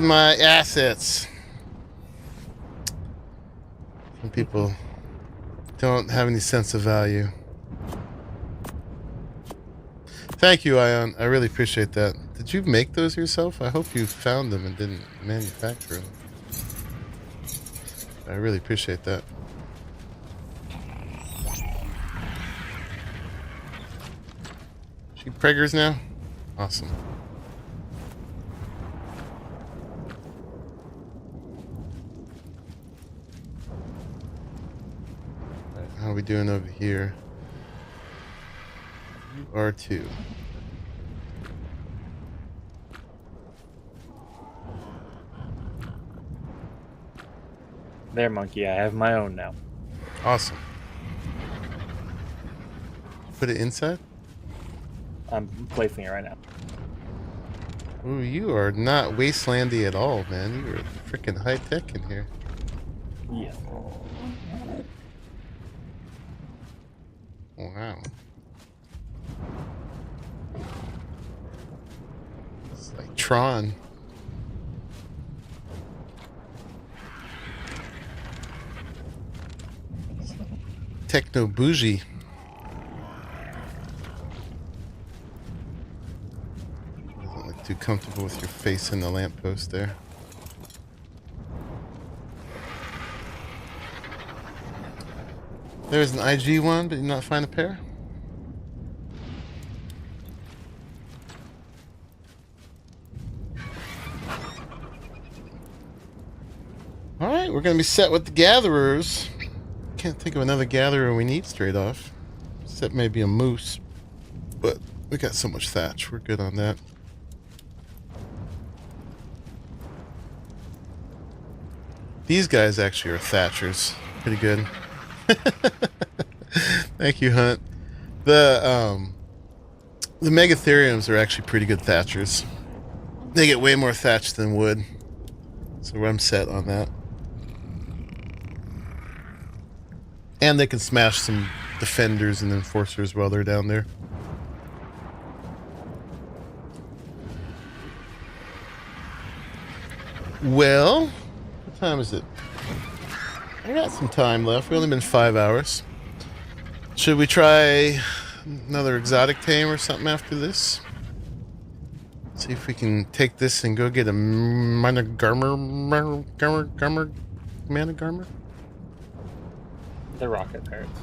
my assets. Some people don't have any sense of value. Thank you, Ion. I really appreciate that. Did you make those yourself? I hope you found them and didn't manufacture them. I really appreciate that. She preggers now? Awesome. Right, how are we doing over here? R2. There, monkey. I have my own now. Awesome. Put it inside? I'm placing it right now. Ooh, you are not wastelandy at all, man. You are freaking high tech in here. Yes. Wow. It's like Tron. techno bougie. Doesn't look too comfortable with your face in the lamppost there. There's an IG one, but you not find a pair? Alright, we're going to be set with the gatherers. Can't think of another gatherer we need straight off. Except maybe a moose. But we got so much thatch, we're good on that. These guys actually are thatchers. Pretty good. Thank you, Hunt. The Megatheriums are actually pretty good thatchers. They get way more thatch than wood. So I'm set on that. And they can smash some defenders and enforcers while they're down there. Well, what time is it? I got some time left. We've only been 5 hours. Should we try another exotic tame or something after this? See if we can take this and go get a managarmer. They're rocket parrots.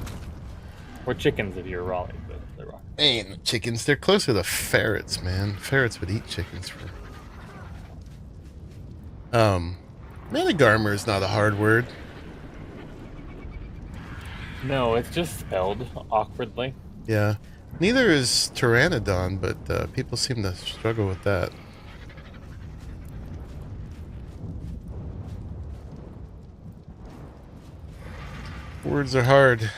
Or chickens if you're Raleigh, but they're rocket. Ain't chickens. They're closer to ferrets, man. Ferrets would eat chickens for... Managarmer is not a hard word. No, it's just spelled awkwardly. Yeah. Neither is Pteranodon, but people seem to struggle with that. Words are hard.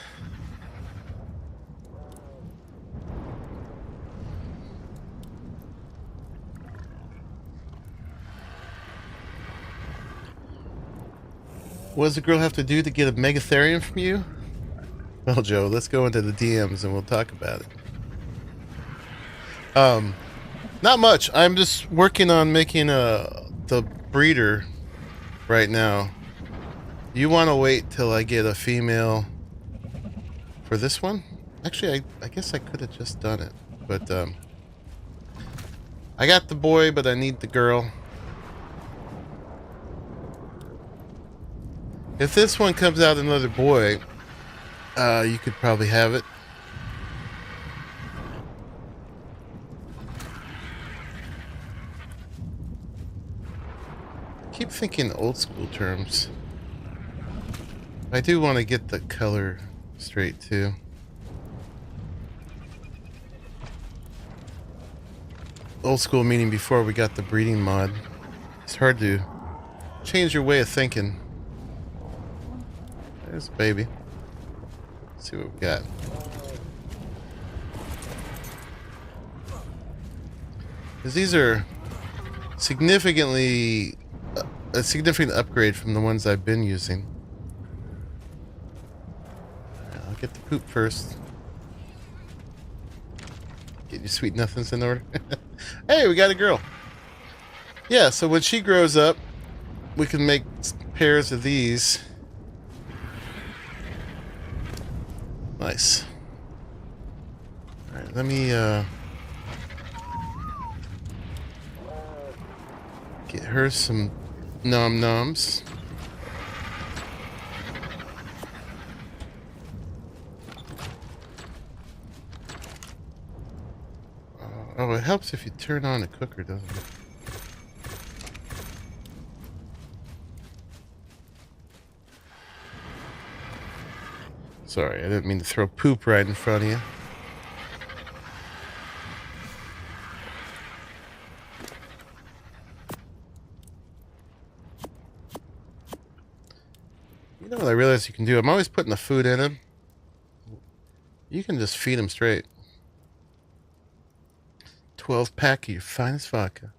What does the girl have to do to get a Megatherium from you? Well, Joe, let's go into the DMs and we'll talk about it. Not much. I'm just working on making the breeder right now. You want to wait till I get a female for this one? Actually, I guess I could have just done it. But, I got the boy, but I need the girl. If this one comes out another boy, you could probably have it. I keep thinking old school terms. I do want to get the color straight too. Old school meaning before we got the breeding mod. It's hard to change your way of thinking. There's a baby. Let's see what we got. Because these are significantly a significant upgrade from the ones I've been using. I'll get the poop first. Get your sweet nothings in order. Hey, we got a girl. Yeah, so when she grows up, we can make pairs of these. Nice. Alright, let me get her some nom noms. Oh, it helps if you turn on the cooker, doesn't it? Sorry, I didn't mean to throw poop right in front of you. You know what I realized you can do? I'm always putting the food in them. You can just feed them straight. 12-pack of your finest vodka.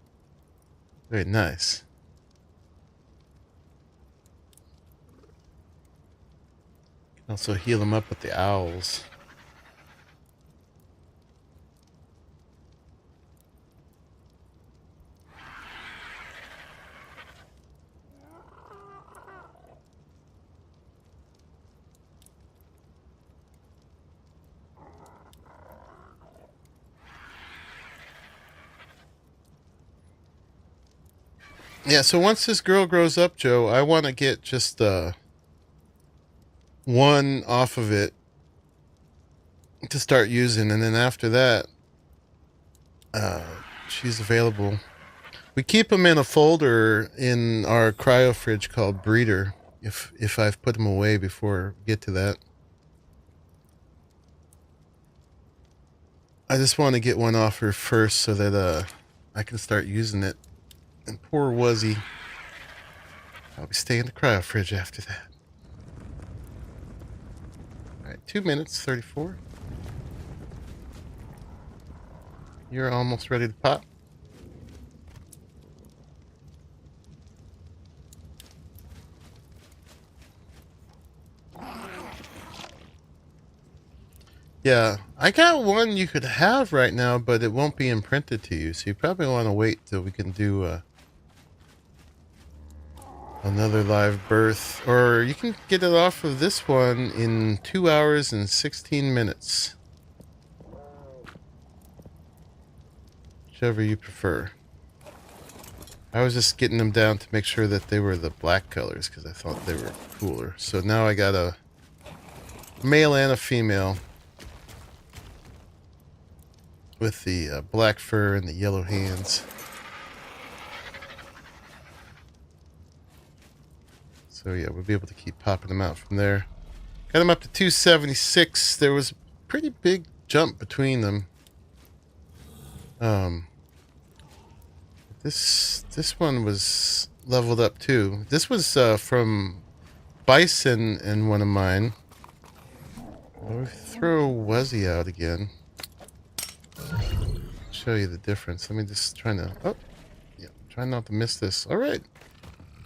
Very nice. Also heal them up with the owls. Yeah, so once this girl grows up, Joe, I want to get just one off of it to start using, and then after that, she's available. We keep them in a folder in our cryo fridge called Breeder, if I've put them away before we get to that. I just want to get one off her first so that I can start using it. And poor Wuzzy, I'll be staying in the cryo fridge after that. Alright, 2 minutes, 34. You're almost ready to pop. Yeah, I got one you could have right now, but it won't be imprinted to you. So you probably want to wait till we can do another live birth. Or you can get it off of this one in 2 hours and 16 minutes. Whichever you prefer. I was just getting them down to make sure that they were the black colors because I thought they were cooler. So now I got a male and a female with the black fur and the yellow hands. So yeah, we'll be able to keep popping them out from there. Got them up to 276. There was a pretty big jump between them. This one was leveled up too. This was from Bison and one of mine. I'll throw Wuzzy out again. Show you the difference. Let me just try to... Oh, yeah. Try not to miss this. All right.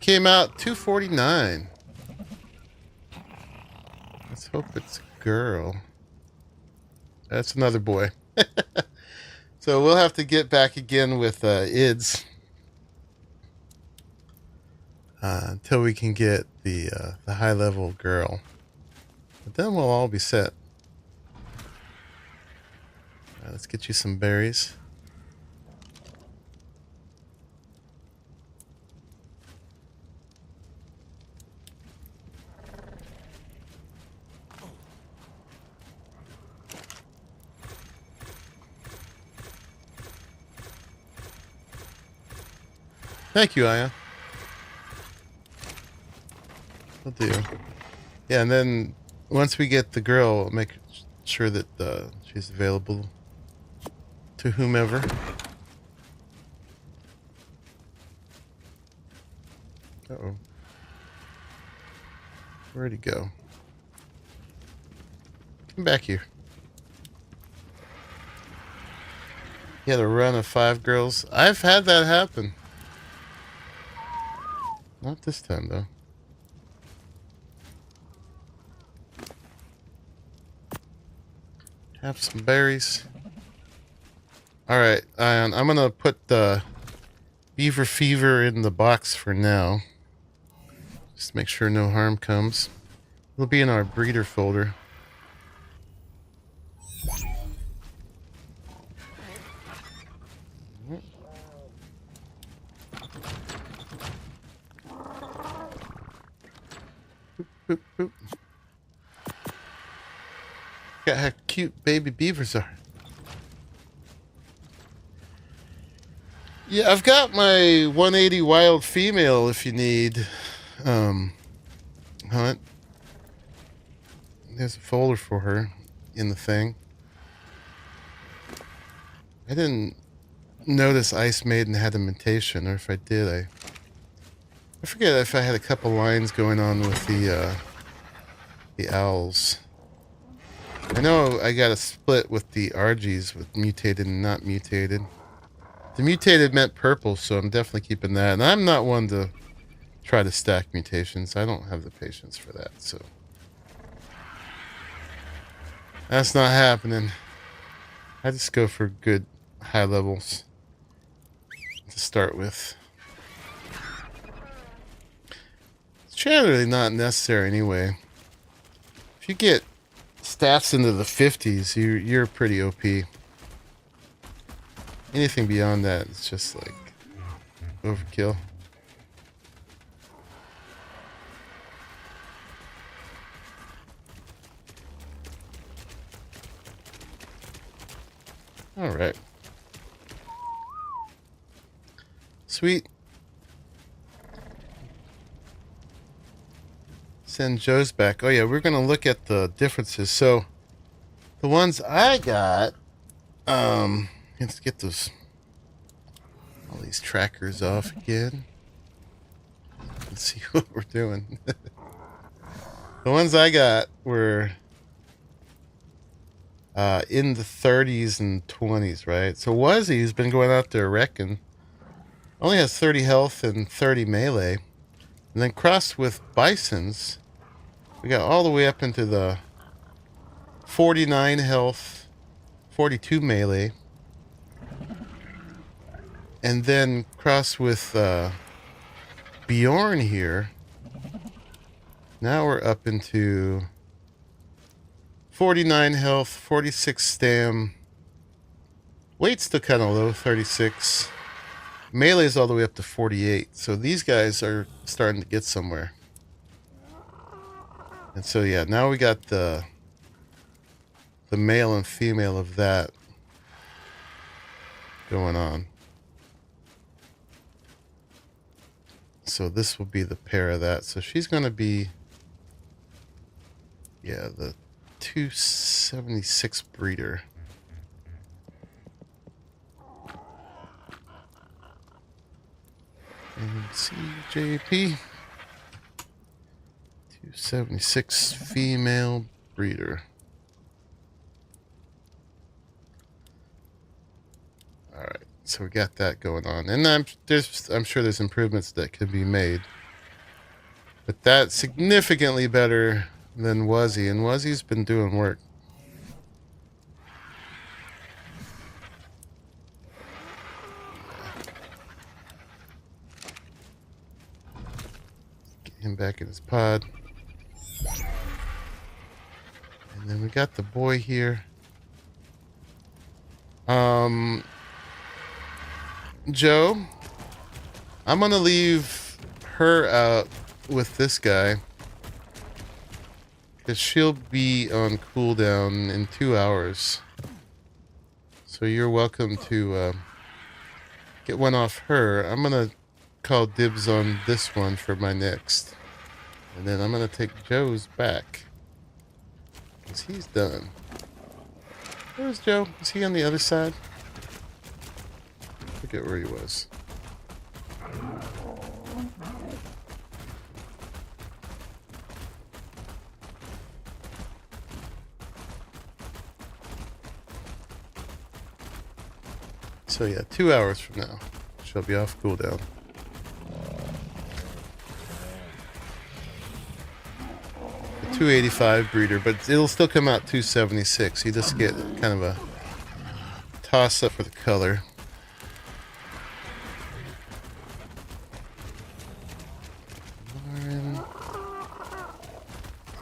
Came out 249. Let's hope it's a girl. That's another boy. So we'll have to get back again with IDS until we can get the high-level girl. But then we'll all be set. All right, let's get you some berries. Thank you, Aya. Will do. Yeah, and then once we get the girl, we'll make sure that she's available to whomever. Uh-oh. Where'd he go? Come back here. He had a run of 5 girls. I've had that happen. Not this time, though. Have some berries. Alright, Ion, I'm gonna put the Beaver Fever in the box for now. Just make sure no harm comes. It'll be in our breeder folder. Boop, boop. Look at how cute baby beavers are. Yeah, I've got my 180 wild female if you need hunt. There's a folder for her in the thing. I didn't notice Ice Maiden had a mutation, or if I did, I forget if I had a couple lines going on with the owls. I know I got a split with the RGs with mutated and not mutated. The mutated meant purple, so I'm definitely keeping that. And I'm not one to try to stack mutations. I don't have the patience for that, so that's not happening. I just go for good high levels to start with. It's generally not necessary anyway. If you get stats into the 50s, you're pretty OP. Anything beyond that, it's just like overkill. All right. Sweet. Send Joe's back. Oh yeah, we're gonna look at the differences. So the ones I got, let's get all these trackers off again. Let's see what we're doing. The ones I got were in the 30s and 20s, right? So Wuzzy's been going out there wrecking. Only has 30 health and 30 melee. And then crossed with Bison's, we got all the way up into the 49 health, 42 melee. And then crossed with Bjorn here. Now we're up into 49 health, 46 stam. Weight's still kind of low, 36. Melee is all the way up to 48. So these guys are starting to get somewhere. And so yeah, now we got the male and female of that going on. So this will be the pair of that. So she's going to be, yeah, the 276 breeder. And CJP 276 female breeder. All right, so we got that going on, and I'm sure there's improvements that can be made, but that's significantly better than Wuzzy, and Wuzzy's been doing work. Get him back in his pod. And then we got the boy here. Joe, I'm gonna leave her out with this guy because she'll be on cooldown in 2 hours. So you're welcome to get one off her. I'm gonna call dibs on this one for my next, and then I'm gonna take Joe's back because he's done. Where's Joe? Is he on the other side? I forget where he was. So yeah, 2 hours from now, she'll be off cooldown. A 285 breeder, but it'll still come out 276. You just get kind of a toss up for the color.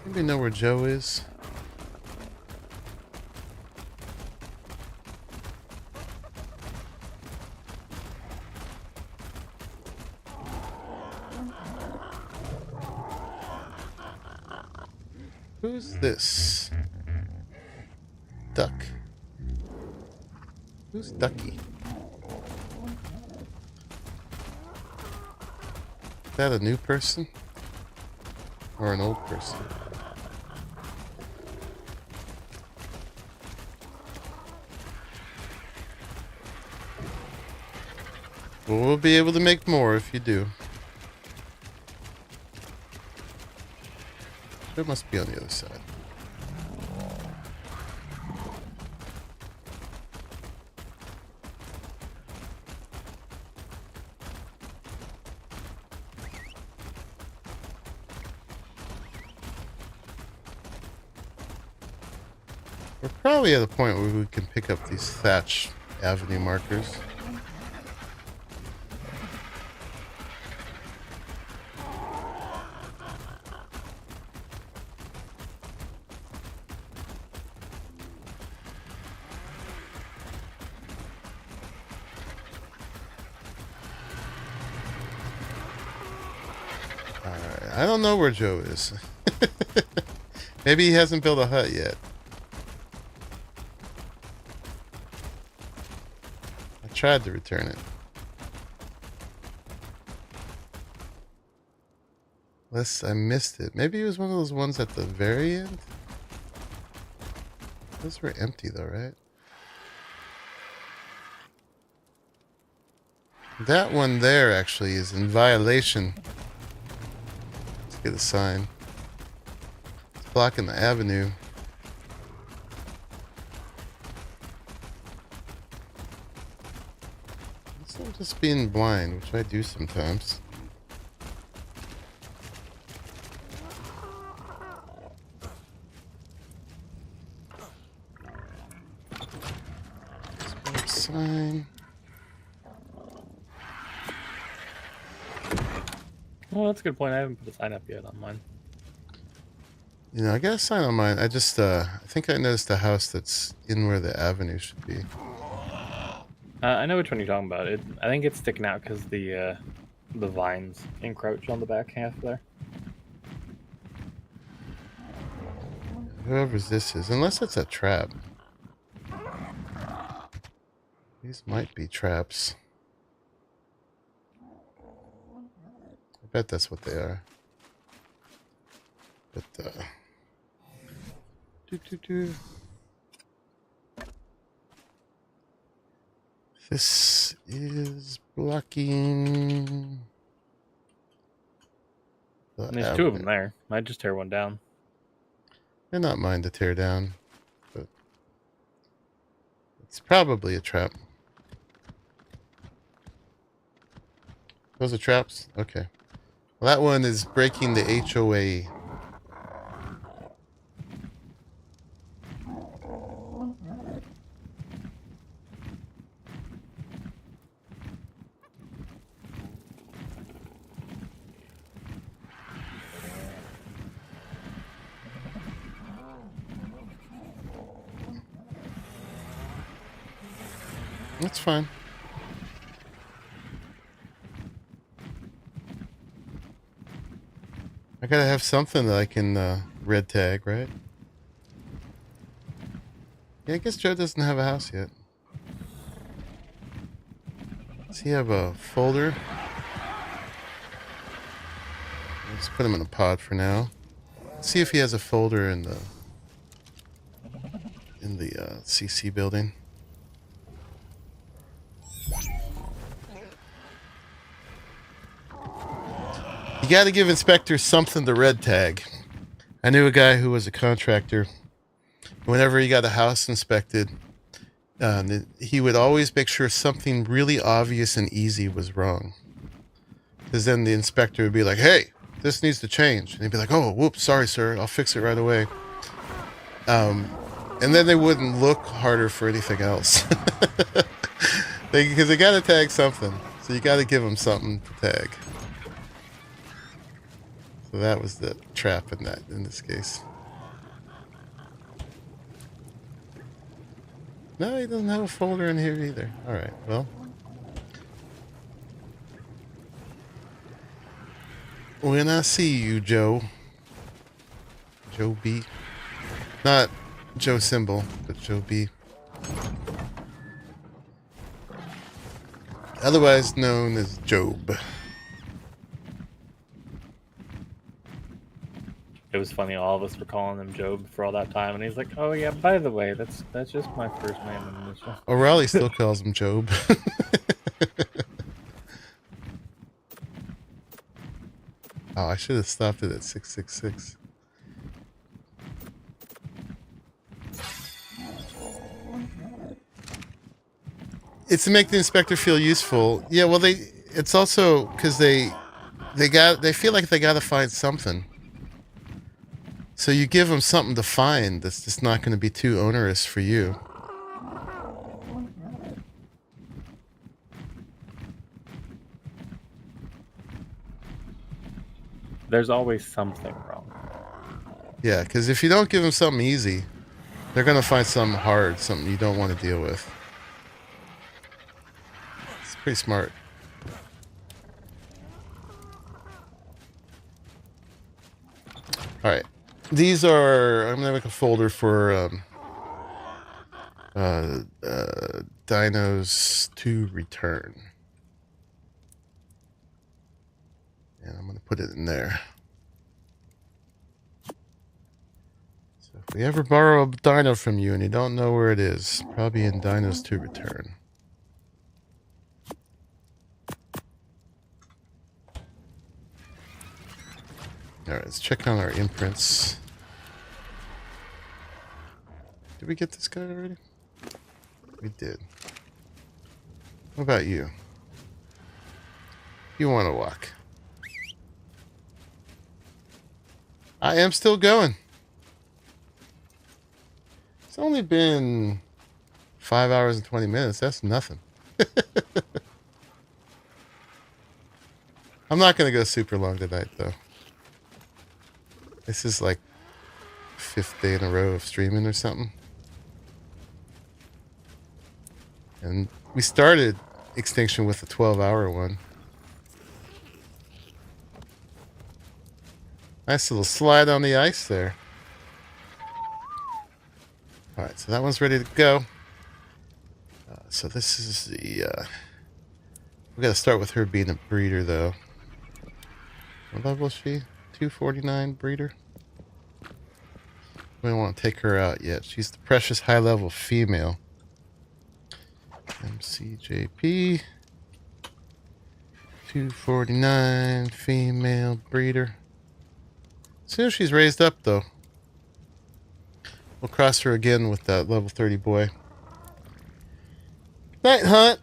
Anybody know where Joe is? Who's this? Duck. Who's Ducky? Is that a new person? Or an old person? Well, we'll be able to make more if you do. It must be on the other side. We're probably at a point where we can pick up these thatch avenue markers. I don't know where Joe is. Maybe he hasn't built a hut yet. tried to return it. Unless I missed it. Maybe it was one of those ones at the very end? Those were empty though, right? That one there actually is in violation. Let's get a sign. It's blocking the avenue. I'm just being blind, which I do sometimes. Sign. Well, that's a good point. I haven't put a sign up yet on mine. You know, I got a sign on mine. I just, I think I noticed a house that's in where the avenue should be. I know which one you're talking about. I think it's sticking out because the vines encroach on the back half there. Whoever's this is, unless it's a trap. These might be traps. I bet that's what they are. But, This is blocking. And there's two of them there. Might just tear one down. They're not mine to tear down, but it's probably a trap. Those are traps? Okay. Well, that one is breaking the HOA. That's fine. I gotta have something that I can red tag, right? Yeah, I guess Joe doesn't have a house yet. Does he have a folder? Let's put him in a pod for now. Let's see if he has a folder in the CC building. You got to give inspectors something to red tag. I knew a guy who was a contractor. Whenever he got a house inspected, he would always make sure something really obvious and easy was wrong. Because then the inspector would be like, hey, this needs to change. And he'd be like, oh, whoops, sorry, sir. I'll fix it right away. And then they wouldn't look harder for anything else. Because they got to tag something. So you got to give them something to tag. So that was the trap in this case. No, he doesn't have a folder in here either. Alright, well. When I see you, Joe. Joe B. Not Joe Symbol, but Joe B. Otherwise known as Job. It was funny, all of us were calling him Job for all that time, and he's like, "Oh yeah, by the way, that's just my first name and initial." Arahli still calls him Job. Oh, I should have stopped it at 666. It's to make the inspector feel useful. Yeah, well, it's also because they feel like they got to find something. So you give them something to find that's just not going to be too onerous for you. There's always something wrong. Yeah, because if you don't give them something easy, they're going to find something hard, something you don't want to deal with. It's pretty smart. All right. These are, I'm going to make a folder for dinos to return. And I'm going to put it in there. So if we ever borrow a dino from you and you don't know where it is, probably in dinos to return. Alright, let's check on our imprints. Did we get this guy already? We did. What about you? You want to walk? I am still going. It's only been 5 hours and 20 minutes. That's nothing. I'm not going to go super long tonight, though. This is like 5th day in a row of streaming or something. And we started Extinction with a 12-hour one. Nice little slide on the ice there. Alright, so that one's ready to go. So this is the... we got to start with her being a breeder, though. What level is she? 249 breeder? We don't want to take her out yet. She's the precious high-level female. MCJP 249 female breeder. As soon as she's raised up, though, we'll cross her again with that level 30 boy. Night hunt.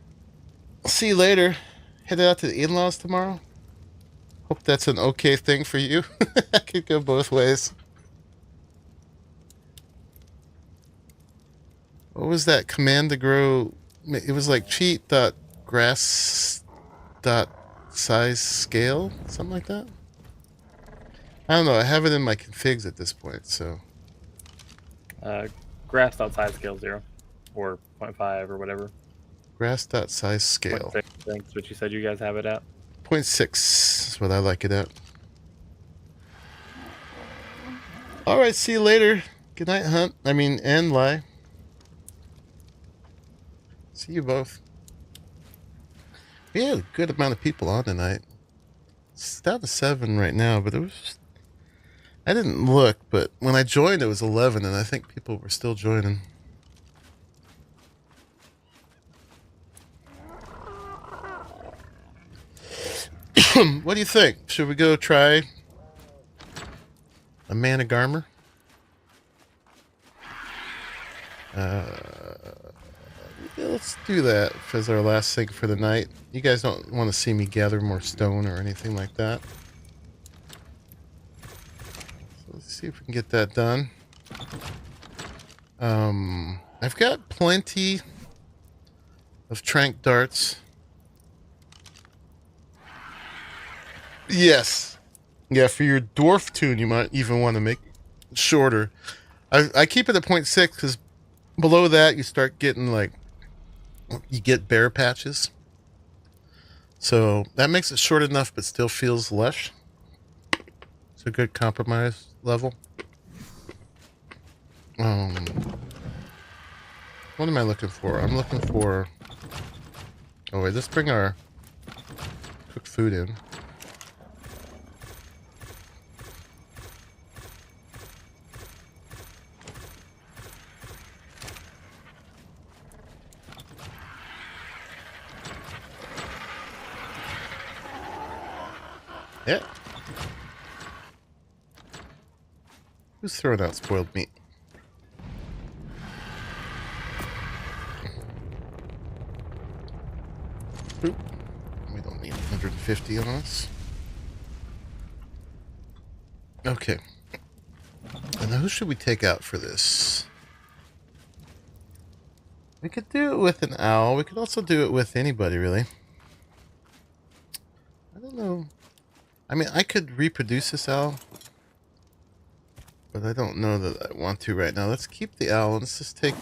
See you later. Headed out to the in-laws tomorrow. Hope that's an okay thing for you. I could go both ways. What was that command to grow? It was like cheat.grass.size.scale, something like that. I don't know. I have it in my configs at this point, so. Grass.size.scale 0 or 0.5 or whatever. Grass.size.scale. 0.6, I think that's what you said you guys have it at. 0.6 is what I like it at. All right, see you later. Good night, Hunt. I mean, and Lie. See you both. We had a good amount of people on tonight. It's down to 7 right now, but it was just, I didn't look, but when I joined it was 11, and I think people were still joining. What do you think? Should we go try a Mana Garmer? Yeah, let's do that as our last thing for the night. You guys don't want to see me gather more stone or anything like that. So let's see if we can get that done. I've got plenty of trank darts. Yes. Yeah, for your dwarf tune, you might even want to make it shorter. I keep it at 0.6 because below that you start getting like, you get bare patches. So that makes it short enough but still feels lush. It's a good compromise level. What am I looking for? I'm looking for... Oh wait, let's bring our cooked food in. Yeah. Who's throwing out spoiled meat? Oop. We don't need 150 on us. Okay. And now who should we take out for this? We could do it with an owl. We could also do it with anybody, really. I don't know. I mean, I could reproduce this owl, but I don't know that I want to right now. Let's keep the owl. Let's just take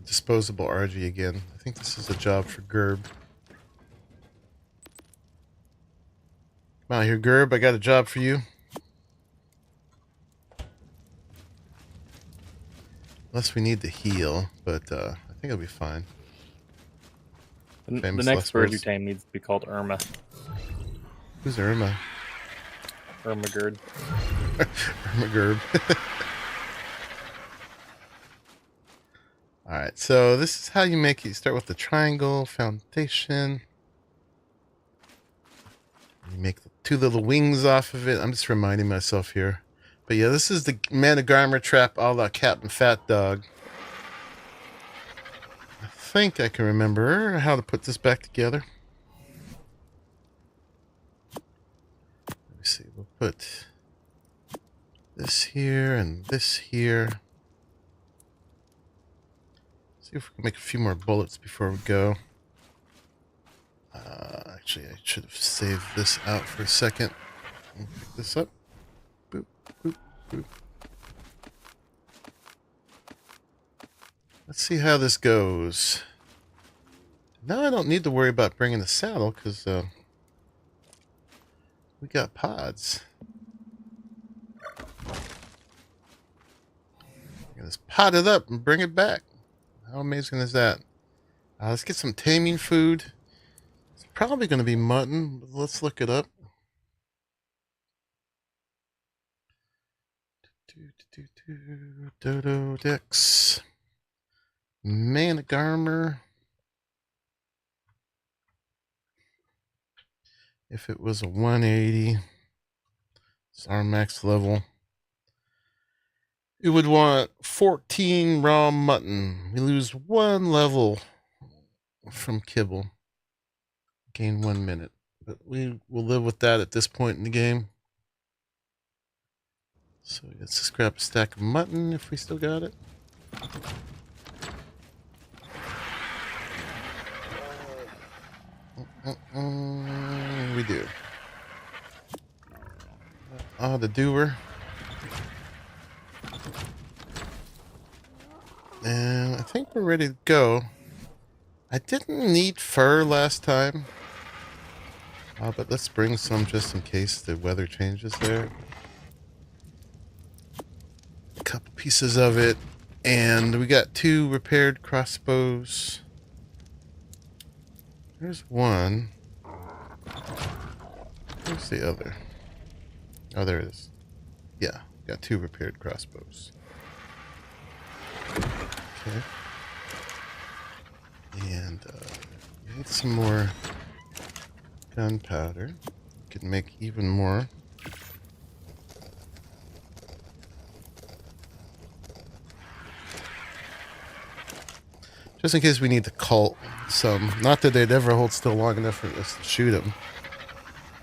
disposable RG again. I think this is a job for Gerb. Come out here, Gerb. I got a job for you. Unless we need to heal, but I think think it'll be fine. The Famous next last bird you words. tame needs to be called Irma. Who's Irma? Irmagerd. Irmagerd. Alright, so this is how you make it. You start with the triangle foundation. You make the 2 little wings off of it. I'm just reminding myself here. But yeah, this is the Managarmer trap a la Captain Fat Dog. I think I can remember how to put this back together. Let me see. We'll put this here and this here. See if we can make a few more bullets before we go. Actually, I should have saved this out for a second. We'll pick this up. Boop, boop, boop. Let's see how this goes. Now I don't need to worry about bringing the saddle because we got pods. Let's pot it up and bring it back. How amazing is that? Let's get some taming food. It's probably going to be mutton, but let's look it up. Dodo Dex. Managarmer. If it was a 180, it's our max level. It would want 14 raw mutton. We lose 1 level from kibble. Gain 1 minute. But we will live with that at this point in the game. So let's just grab a stack of mutton if we still got it. We do. The doer. And I think we're ready to go. I didn't need fur last time. But let's bring some just in case the weather changes there. A couple pieces of it. And we got 2 repaired crossbows. There's one. Where's the other? Oh, there it is. Yeah, got 2 repaired crossbows. Okay. And we need some more gunpowder. We can make even more. Just in case we need to cult some. Not that they'd ever hold still long enough for us to shoot them.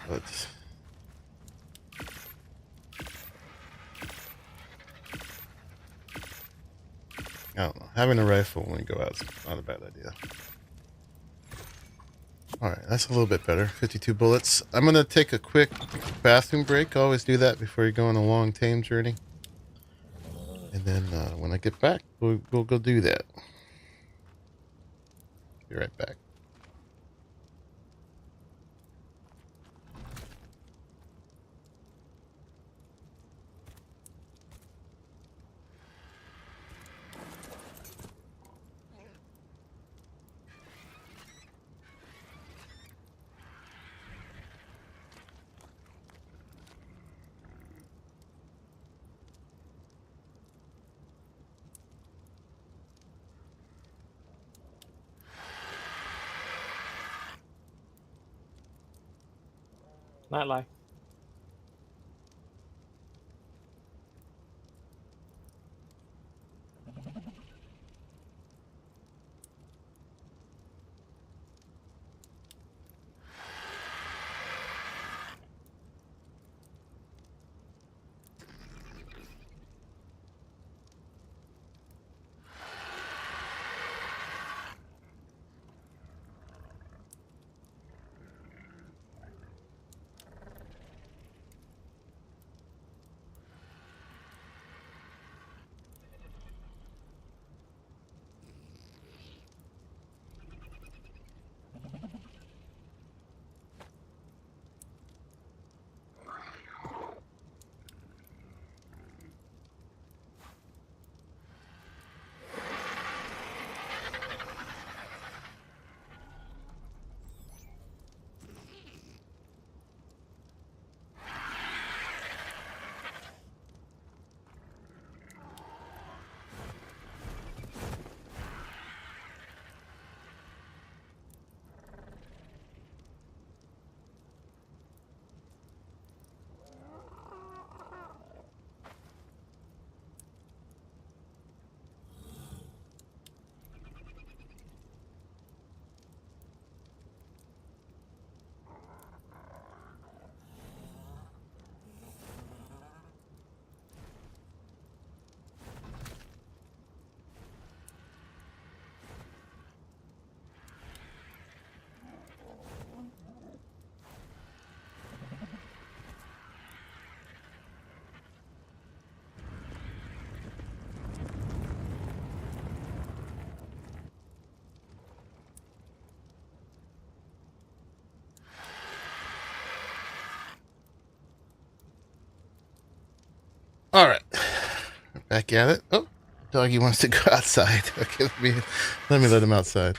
But I don't know. Having a rifle when you go out is not a bad idea. Alright, that's a little bit better. 52 bullets. I'm going to take a quick bathroom break. I always do that before you go on a long tame journey. And then when I get back, we'll go do that. Be right back. Not lie. All right, back at it. Oh, doggy wants to go outside. Okay, let me let him outside.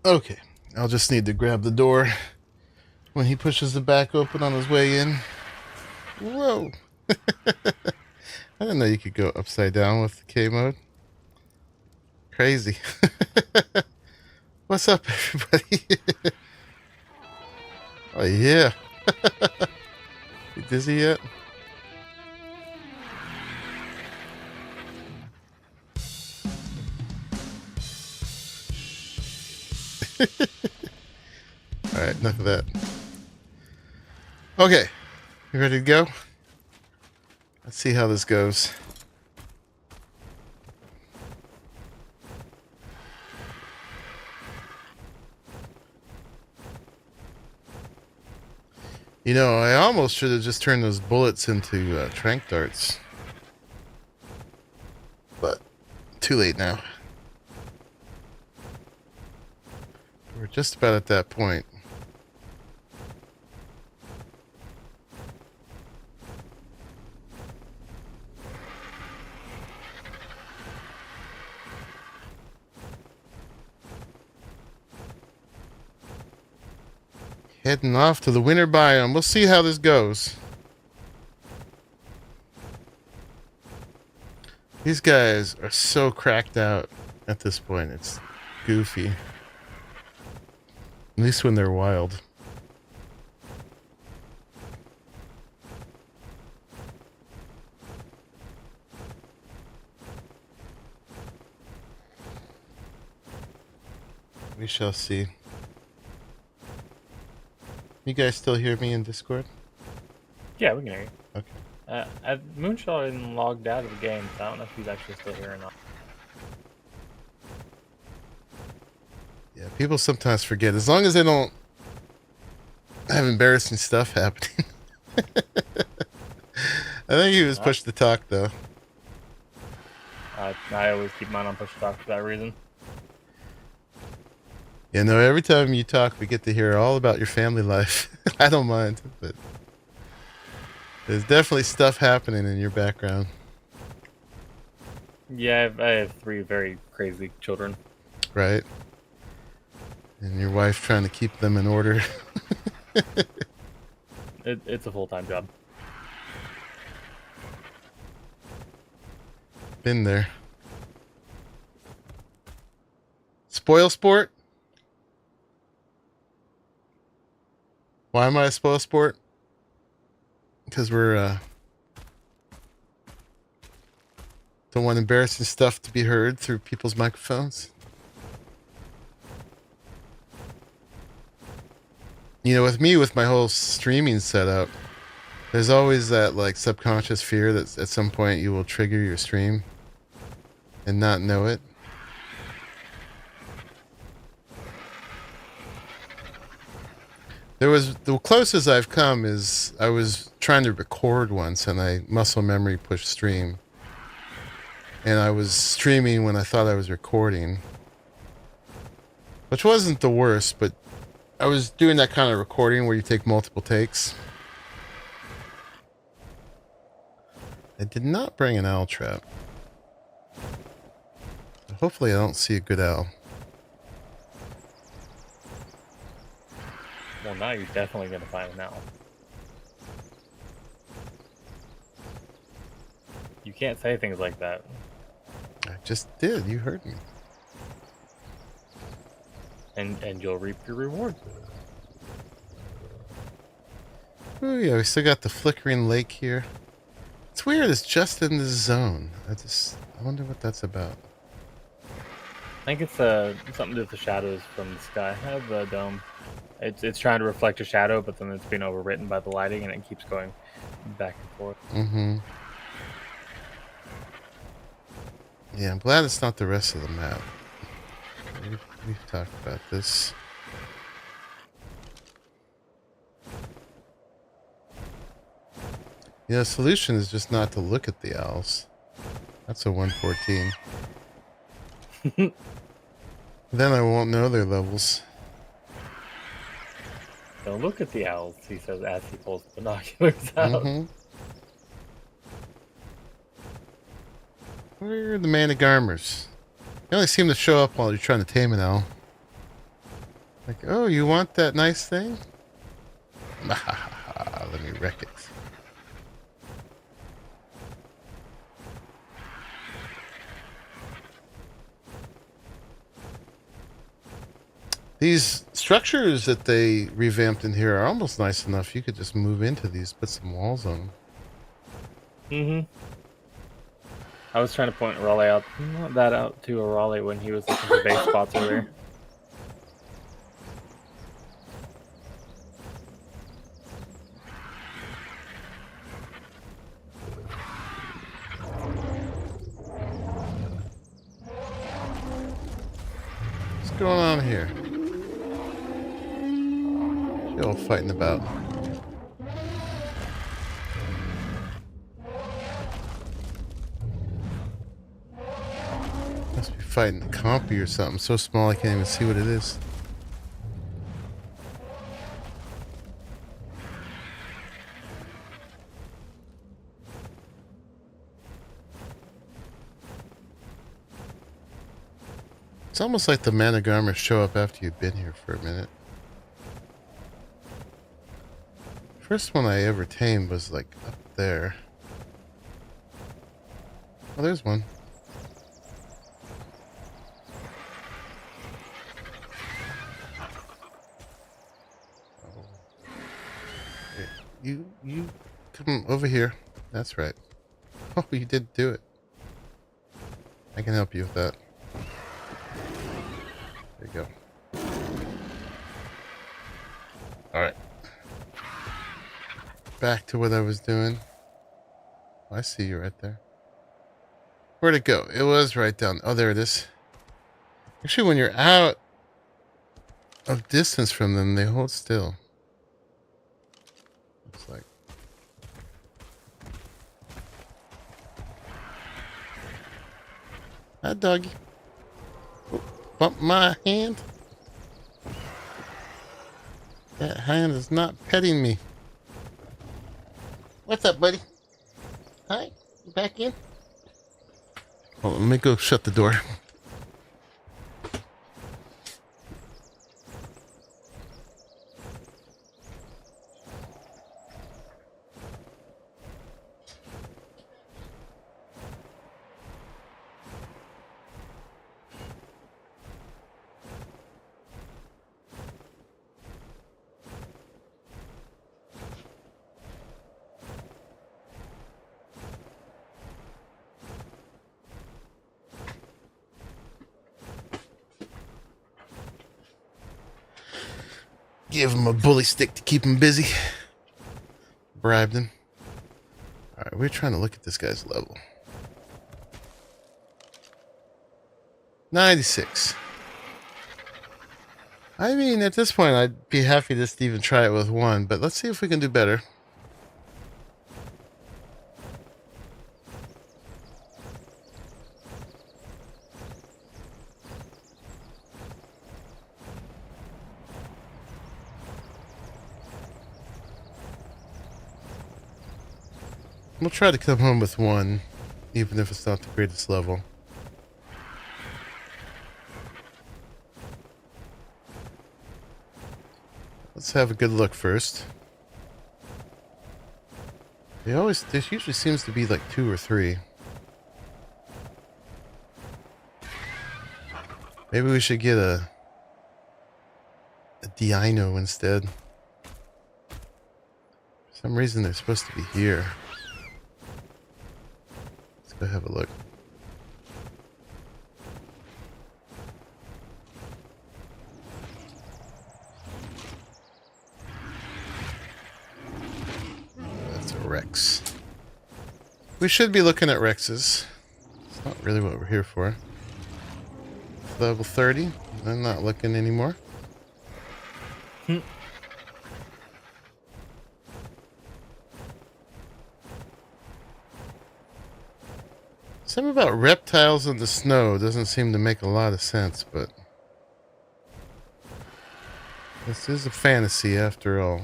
Okay, I'll just need to grab the door when he pushes the back open on his way in. Whoa! I didn't know you could go upside down with the K mode. Crazy. What's up, everybody? Oh, yeah. You dizzy yet? Alright, enough of that. Okay, you ready to go? Let's see how this goes. You know, I almost should have just turned those bullets into tranq darts. But, too late now. We're just about at that point. Heading off to the winter biome. We'll see how this goes. These guys are so cracked out at this point. It's goofy. At least when they're wild. We shall see. You guys still hear me in Discord? Yeah, we can hear you. Okay. Moonshot isn't logged out of the game, so I don't know if he's actually still here or not. Yeah, people sometimes forget. As long as they don't have embarrassing stuff happening. I think he was push to talk, though. I always keep mine on push to talk for that reason. You know, every time you talk, we get to hear all about your family life. I don't mind, but there's definitely stuff happening in your background. Yeah, I have 3 very crazy children. Right? And your wife trying to keep them in order. It's a full-time job. Been there. Spoil sport? Why am I a spoil sport? Because we're don't want embarrassing stuff to be heard through people's microphones. You know, with me, with my whole streaming setup, there's always that like subconscious fear that at some point you will trigger your stream and not know it. The closest I've come is I was trying to record once and I muscle memory pushed stream. And I was streaming when I thought I was recording. Which wasn't the worst, but I was doing that kind of recording where you take multiple takes. I did not bring an owl trap. Hopefully I don't see a good owl. Well, now you're definitely going to find an owl. You can't say things like that. I just did. You heard me. And you'll reap your reward. Oh yeah, we still got the flickering lake here. It's weird, it's just in the zone. I wonder what that's about. I think it's something to do with the shadows from the sky of the dome. It's trying to reflect a shadow, but then it's being overwritten by the lighting, and it keeps going back and forth. Mm-hmm. Yeah, I'm glad it's not the rest of the map. We've talked about this. Yeah, the solution is just not to look at the owls. That's a 114. Then I won't know their levels. Don't look at the owls, he says as he pulls the binoculars out. Mm-hmm. Where are the man of garmers? They only seem to show up while you're trying to tame an owl. Like, oh, you want that nice thing? Let me wreck it. These structures that they revamped in here are almost nice enough. You could just move into these, put some walls on them. Mm-hmm. I was trying to point Raleigh out to Raleigh when he was looking for base spots earlier. What's going on here? What you all fighting about? Must be fighting a compy or something. So small I can't even see what it is. It's almost like the man of garmers show up after you've been here for a minute. First one I ever tamed was like up there. Oh, there's one. You come over here. That's right. Oh, you did do it. I can help you with that. There you go. Alright. Back to what I was doing. Oh, I see you right there. Where'd it go? It was right down. Oh, there it is. Actually, when you're out of distance from them, they hold still. Looks like. Hi, doggy. Oh, bump my hand. That hand is not petting me. What's up, buddy? Hi, you back in? Hold on, let me go shut the door. Give him a bully stick to keep him busy. Bribed him. Alright, we're trying to look at this guy's level. 96. I mean, at this point, I'd be happy just to even try it with one, but let's see if we can do better. We'll try to come home with one, even if it's not the greatest level. Let's have a good look first. There usually seems to be like 2 or 3. Maybe we should get a Dino instead. For some reason they're supposed to be here. Let's go have a look. That's a Rex. We should be looking at Rexes. It's not really what we're here for. Level 30. I'm not looking anymore. Something about reptiles in the snow doesn't seem to make a lot of sense, but this is a fantasy after all.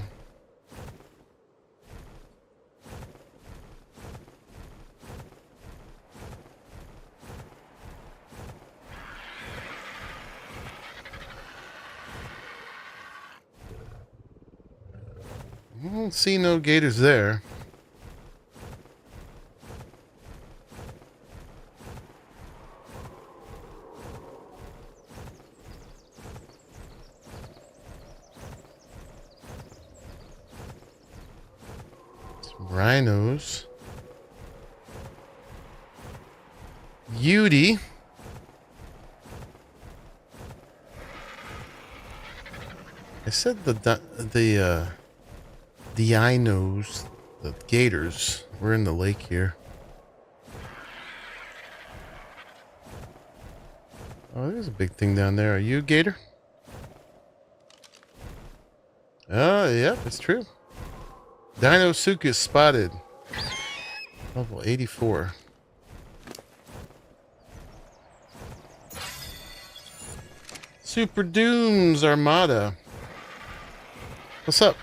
I don't see no gators there. Some rhinos. Beauty. I said the dinos, the gators, were in the lake here. Oh, there's a big thing down there. Are you a gator? Oh, yep, it's true. Dinosuchus spotted. Level 84. Super Dooms Armada. What's up?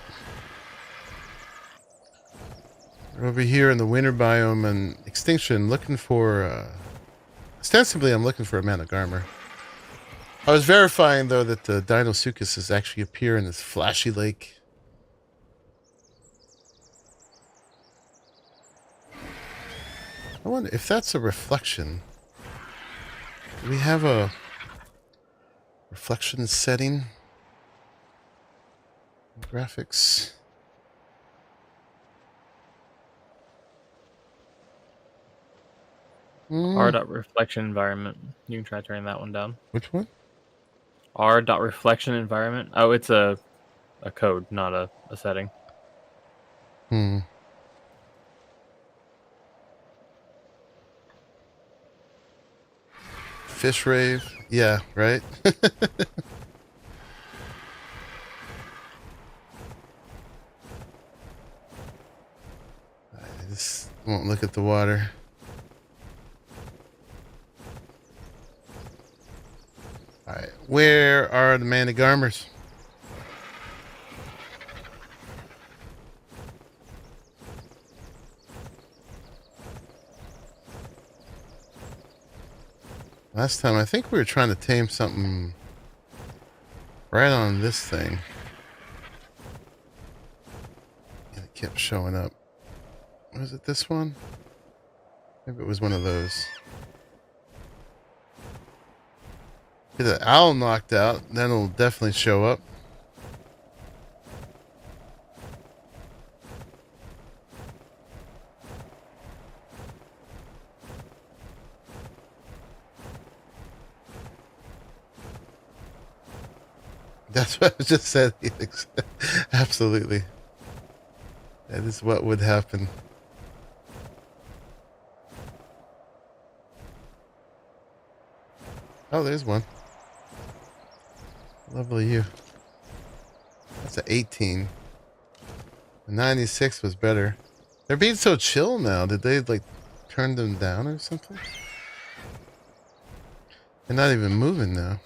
We're over here in the winter biome and Extinction looking for, ostensibly I'm looking for a man of armor. I was verifying though that the Dinosuchus actually appear in this flashy lake. I wonder if that's a reflection. Do we have a reflection setting? Graphics. R.reflection environment. You can try turning that one down. Which one? R.reflection environment. Oh, it's a code, not a setting. Fish rave. Yeah, right? I just won't look at the water. Alright, where are the man of armors? Last time, I think we were trying to tame something right on this thing. And it kept showing up. Was it this one? Maybe it was one of those. Get the owl knocked out, then it'll definitely show up. That's what I just said, Felix. Absolutely. That is what would happen. Oh, there's one. Level you. That's an 18. The 96 was better. They're being so chill now. Did they, like, turn them down or something? They're not even moving now.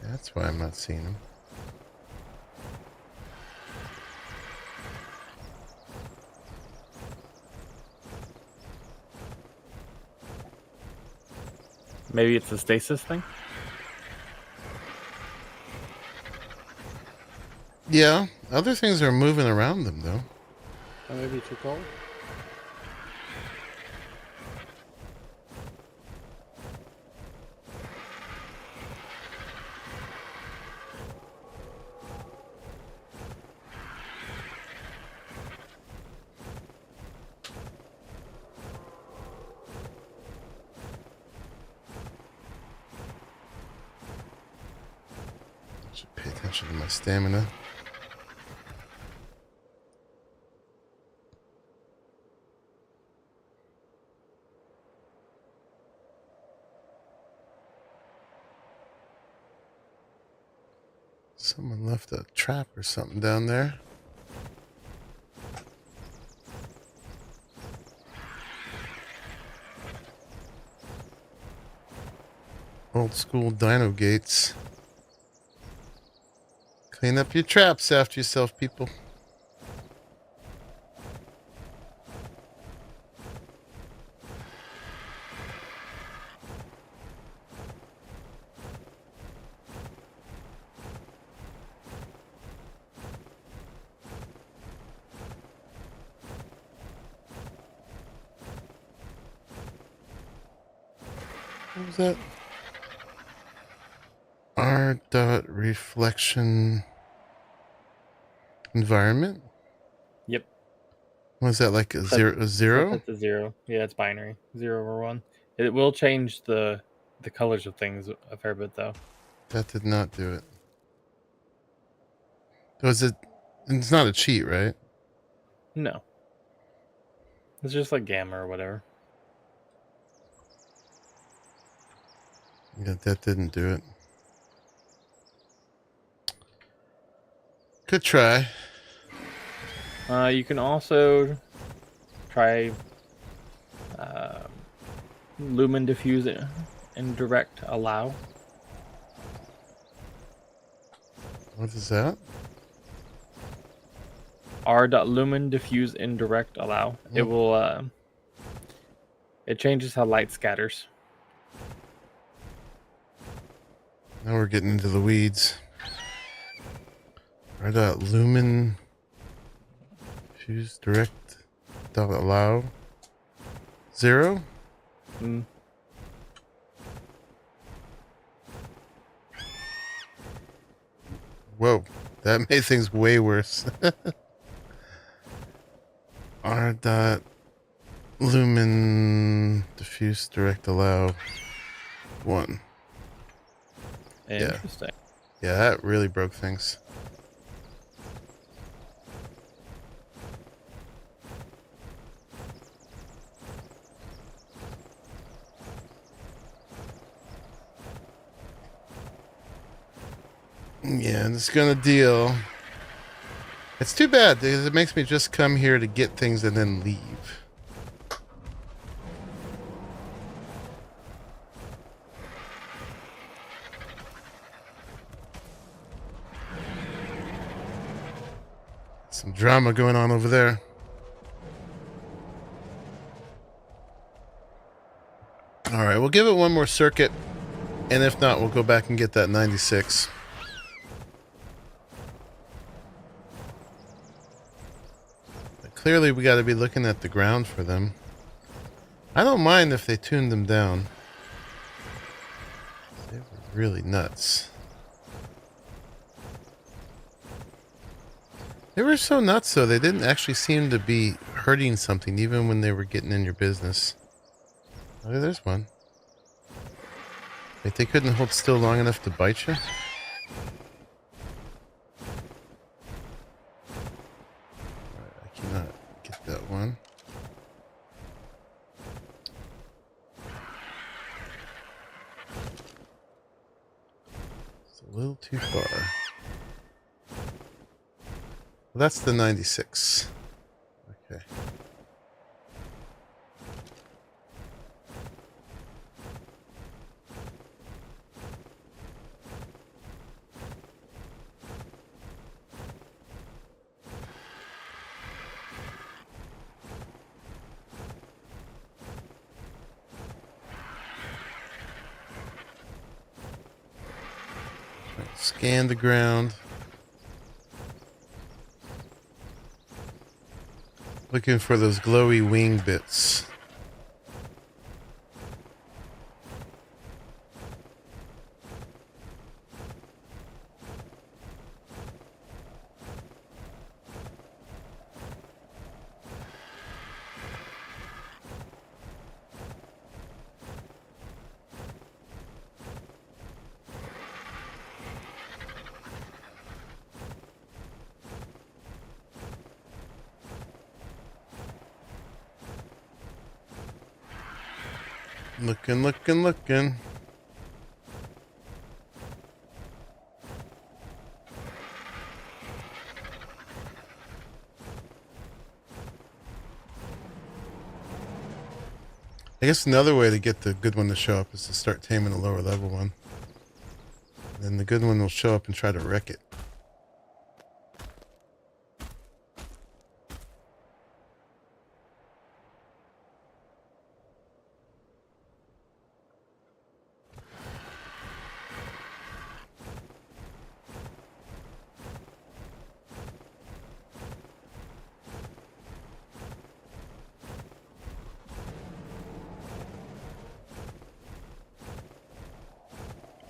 That's why I'm not seeing them. Maybe it's a stasis thing. Yeah, other things are moving around them though. Or maybe too cold. Should pay attention to my stamina. Someone left a trap or something down there. Old school dino gates. Clean up your traps after yourself, people. What was that? R dot reflection environment? Yep. Was that like a Set- zero? A zero? Set to 0. Yeah, it's binary. 0 or 1. It will change the colors of things a fair bit though. That did not do it. Was it? It's not a cheat, right? No. It's just like gamma or whatever. Yeah, that didn't do it. Good try. You can also try lumen diffuse indirect allow. What is that? R.lumen diffuse indirect allow. It will it changes how light scatters. Now we're getting into the weeds. R dot lumen fuse direct dot allow 0. Mm. Whoa, that made things way worse. R dot lumen diffuse direct allow 1. Interesting. Yeah, that really broke things. Yeah, it's gonna deal. It's too bad because it makes me just come here to get things and then leave. Some drama going on over there. All right, we'll give it one more circuit, and if not, we'll go back and get that 96. But clearly, we got to be looking at the ground for them. I don't mind if they tuned them down. They were really nuts. They were so nuts, though. They didn't actually seem to be hurting something, even when they were getting in your business. Oh, there's one. Wait, they couldn't hold still long enough to bite you? Alright, I cannot get that one. It's a little too far. Well, that's the 96. Okay. Scan the ground. Looking for those glowy wing bits. Looking. I guess another way to get the good one to show up is to start taming the lower level one. Then the good one will show up and try to wreck it.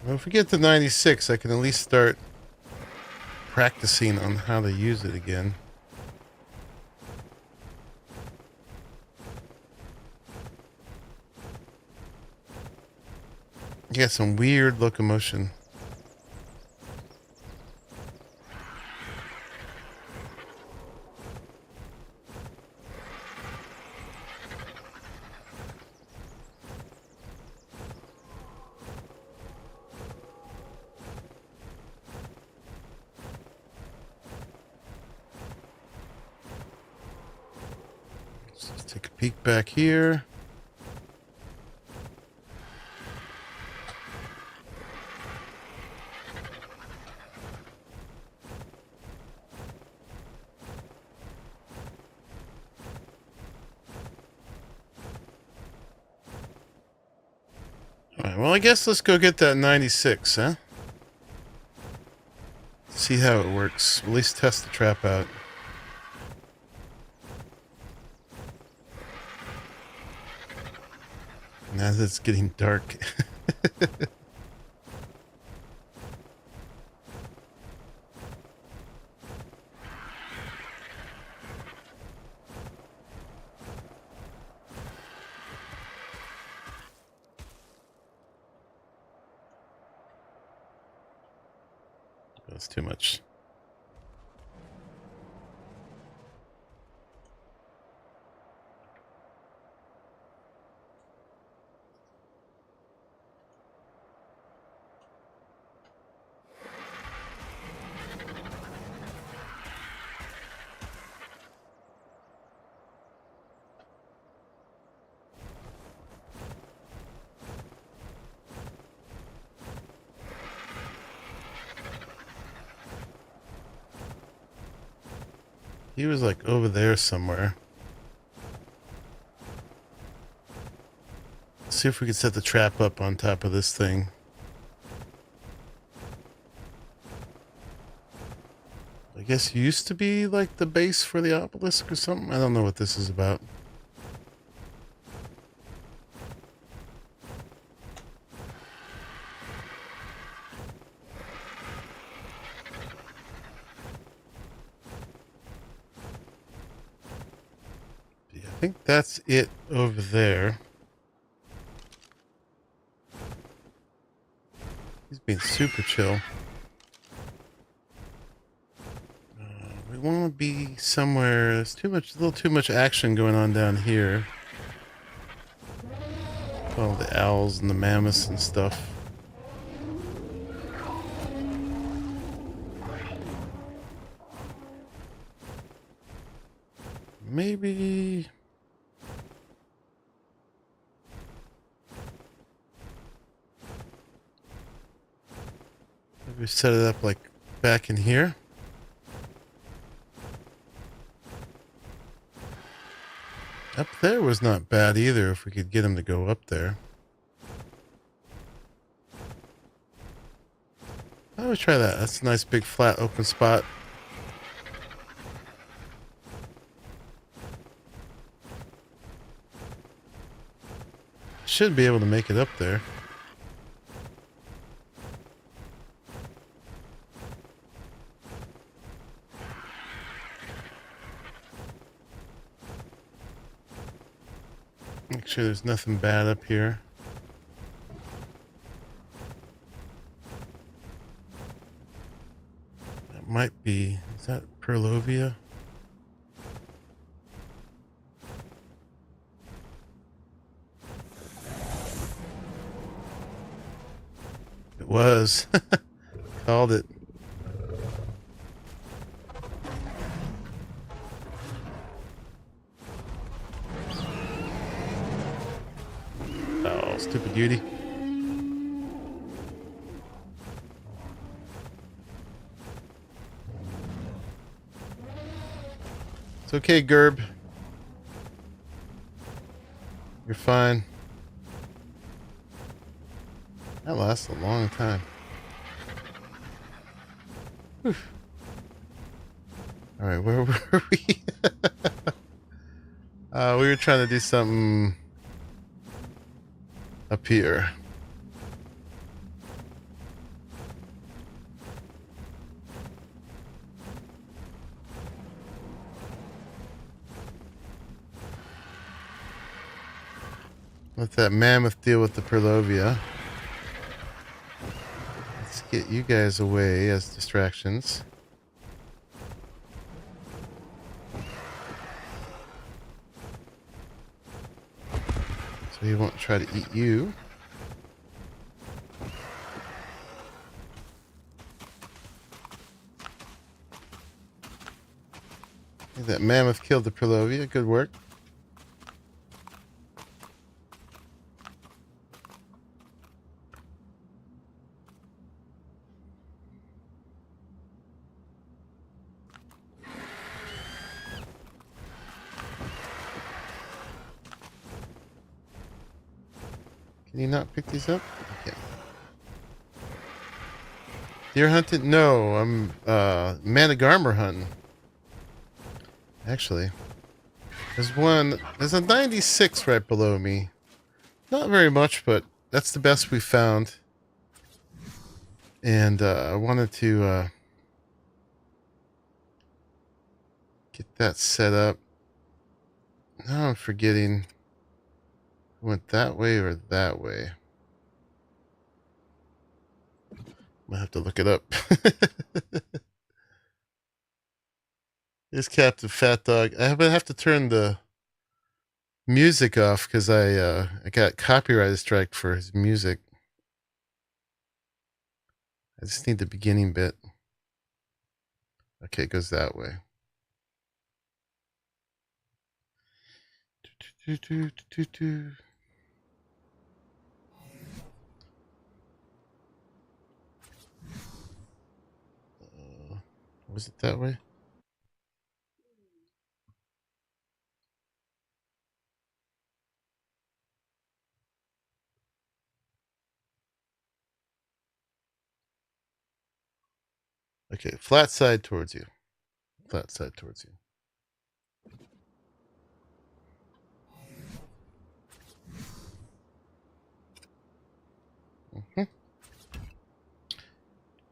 Well, if we get to 96, I can at least start practicing on how to use it again. You got some weird locomotion. Let's take a peek back here. Alright, well, I guess let's go get that 96, huh? See how it works. At least test the trap out. And as it's getting dark. That's too much. He was like over there somewhere. Let's see if we can set the trap up on top of this thing. I guess used to be like the base for the obelisk or something. I don't know what this is about. I think that's it over there. He's being super chill. We want to be somewhere. There's a little too much action going on down here. All the owls and the mammoths and stuff. Maybe. We set it up like back in here. Up there was not bad either if we could get him to go up there. Oh me try that. That's a nice big flat open spot. Should be able to make it up there. Make sure there's nothing bad up here. That might be, is that Perlovia? It was. Called it. Oh, stupid beauty. It's okay, Gerb. You're fine. That lasts a long time. Whew. All right, where were we? We were trying to do something up here. Let that mammoth deal with the Perlovia. Let's get you guys away as distractions. So he won't try to eat you. That mammoth killed the Perlovia. Good work. Can you not pick these up? Okay. Deer hunting? No, I'm Managarmer hunting. Actually, there's a 96 right below me. Not very much, but that's the best we found. And I wanted to get that set up. Now I'm forgetting. Went that way or that way? Might have to look it up. Here's Captain Fat Dog. I have to turn the music off because I got copyright strike for his music. I just need the beginning bit. Okay, it goes that way. Was it that way? Okay, flat side towards you. Flat side towards you. Mm-hmm.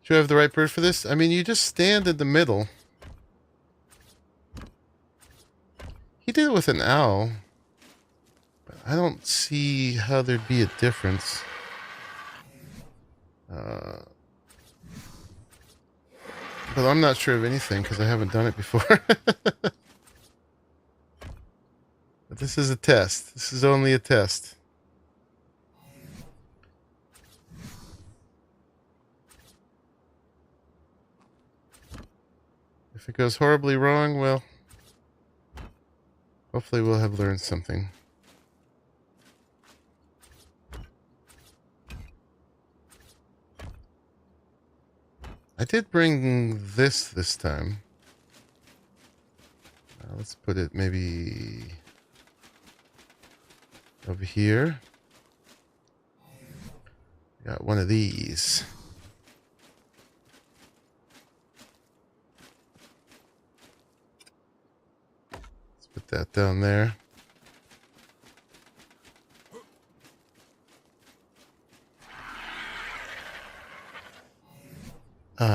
Do I have the right bird for this? I mean, you just stand in the middle. He did it with an owl. But I don't see how there'd be a difference. But I'm not sure of anything because I haven't done it before. But this is a test. This is only a test. If it goes horribly wrong, well, hopefully we'll have learned something. I did bring this time. Let's put it maybe over here. Got one of these. Put that down there.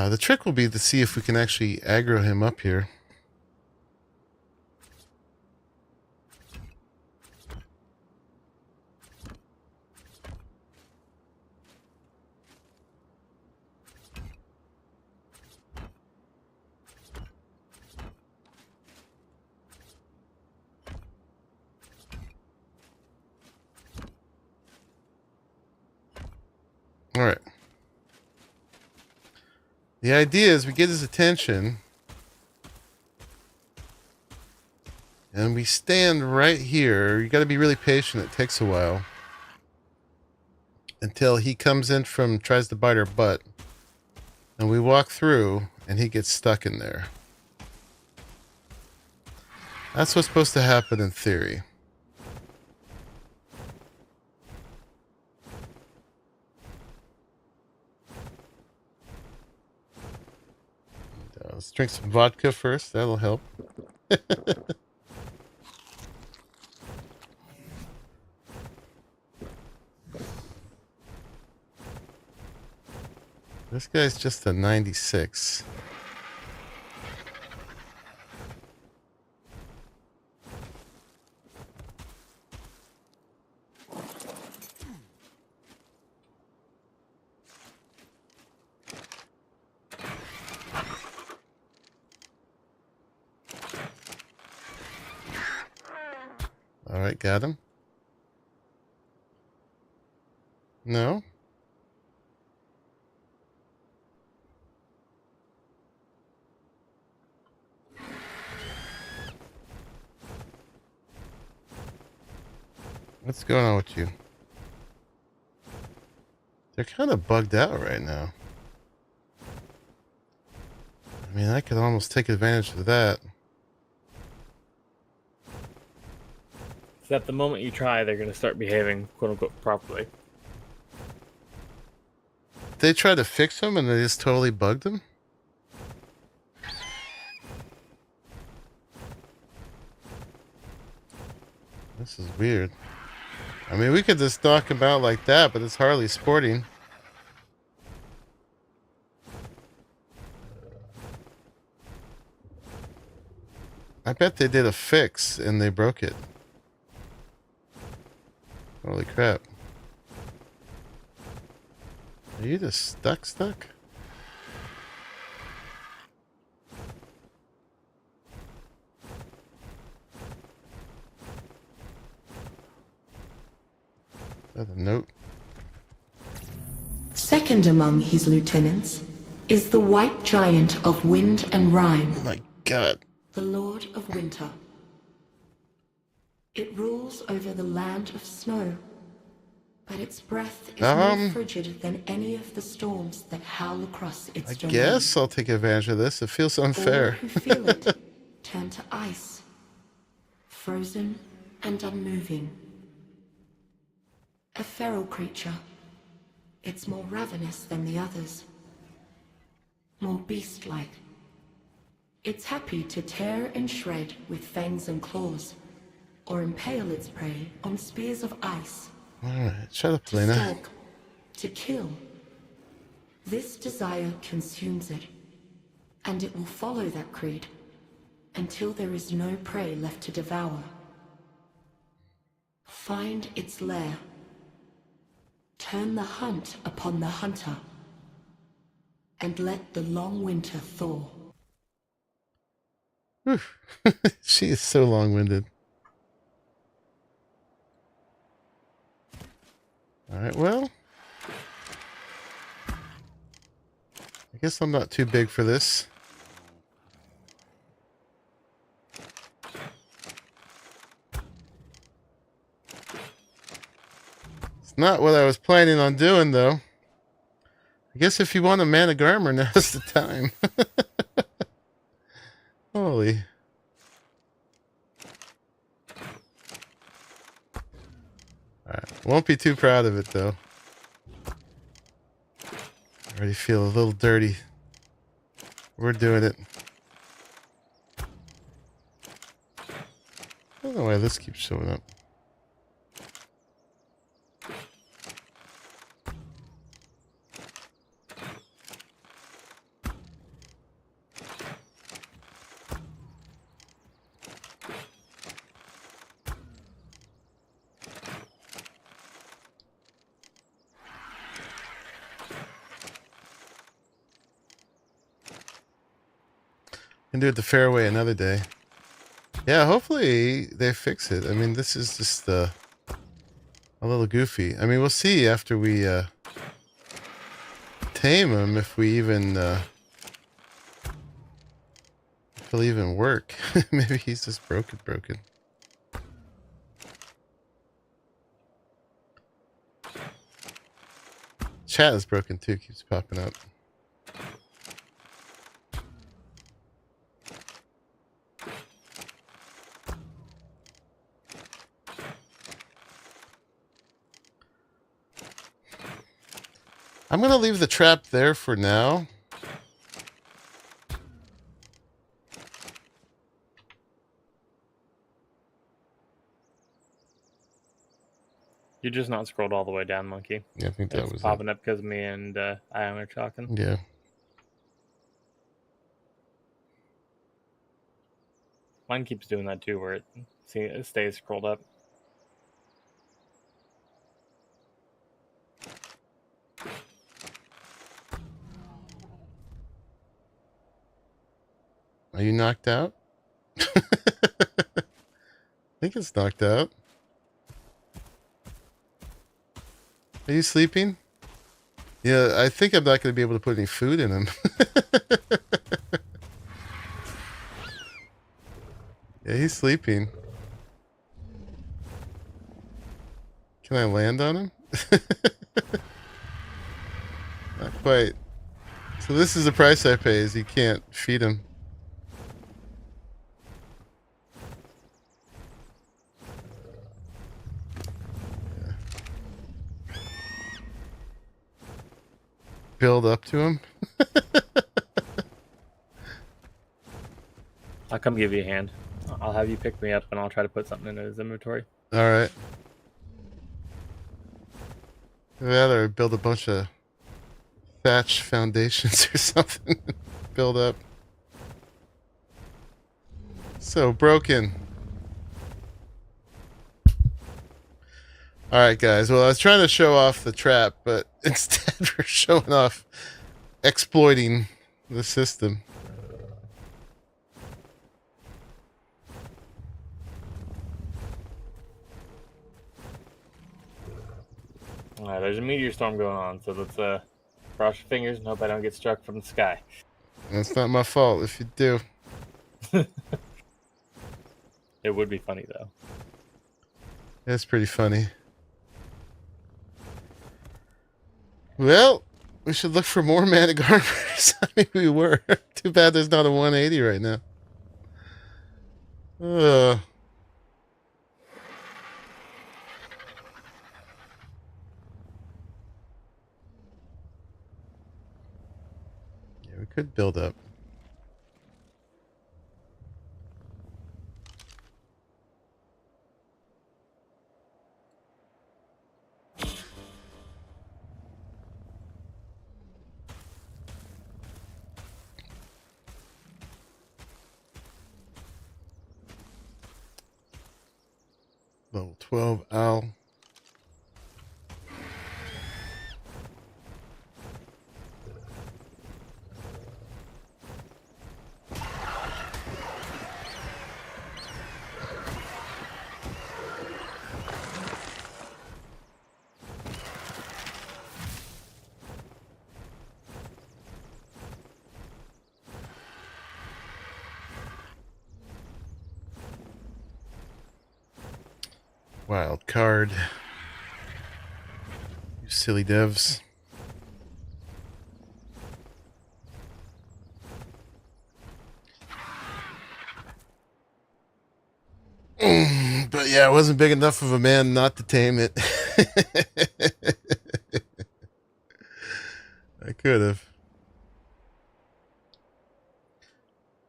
The trick will be to see if we can actually aggro him up here. All right. The idea is we get his attention and we stand right here. You got to be really patient. It takes a while until he comes in from, tries to bite our butt, and we walk through and he gets stuck in there. That's what's supposed to happen in theory. Let's drink some vodka first. That'll help. This guy's just a 96. All right, got him. No? What's going on with you? They're kind of bugged out right now. I mean, I could almost take advantage of that. Except the moment you try, they're going to start behaving quote-unquote properly. They tried to fix him and they just totally bugged him? This is weird. I mean, we could just knock him out like that, but it's hardly sporting. I bet they did a fix and they broke it. Holy crap. Are you just stuck? Is that a note? Second among his lieutenants is the White Giant of Wind and Rime, Oh my god. the Lord of Winter. It rules over the land of snow, but its breath is more frigid than any of the storms that howl across its I domain. guess I'll take advantage of this. It feels All unfair. who feel it turn to ice, frozen and unmoving. A feral creature, it's more ravenous than the others, more beast-like. It's happy to tear and shred with fangs and claws, or impale its prey on spears of ice. Alright, shut up, To Lena. stalk, to kill. This desire consumes it, and it will follow that creed until there is no prey left to devour. Find its lair. Turn the hunt upon the hunter, and let the long winter thaw. Whew. She is so long-winded. Alright, well. I guess I'm not too big for this. It's not what I was planning on doing, though. I guess if you want a man of armor, now's the time. Holy. Alright, won't be too proud of it, though. I already feel a little dirty. We're doing it. don't know why this keeps showing up. Can do it the fair way another day. Yeah, hopefully they fix it. I mean, this is just a little goofy. I mean, we'll see after we tame him if we even if he'll even work. Maybe he's just broken. Chat is broken too. Keeps popping up. I'm going to leave the trap there for now. You just not scrolled all the way down, Monkey. Yeah, I think that It's was popping up because me and Ion are talking. Yeah. Mine keeps doing that too, where it stays scrolled up. Are you knocked out? I think it's knocked out. Are you sleeping? Yeah, I think I'm not going to be able to put any food in him. Yeah, he's sleeping. Can I land on him? Not quite. So this is the price I pay, is you can't feed him. Build up to him. I'll come give you a hand. I'll have you pick me up and I'll try to put something in his inventory. Alright. Rather build a bunch of thatch foundations or something. Build up. So broken. Alright guys, well I was trying to show off the trap, but instead we're showing off exploiting the system. Alright, there's a meteor storm going on, so let's cross your fingers and hope I don't get struck from the sky. That's not my fault if you do. It would be funny though. That's pretty funny. Well, we should look for more manic armors. I mean, we were. Too bad there's not a 180 right now. Yeah, we could build up. Level 12 owl. Wild card. You silly devs. But yeah, I wasn't big enough of a man not to tame it. I could have.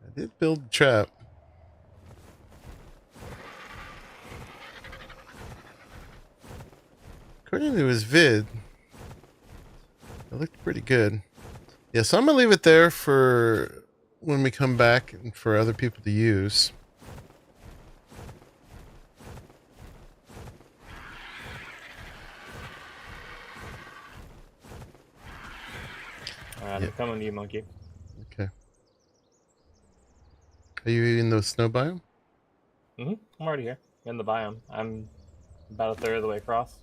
I did build a trap. According to his vid, it looked pretty good. Yeah, so I'm gonna leave it there for when we come back and for other people to use. Alright, I'm coming to you, monkey. Okay. Are you in the snow biome? I'm already here in the biome. I'm about a third of the way across.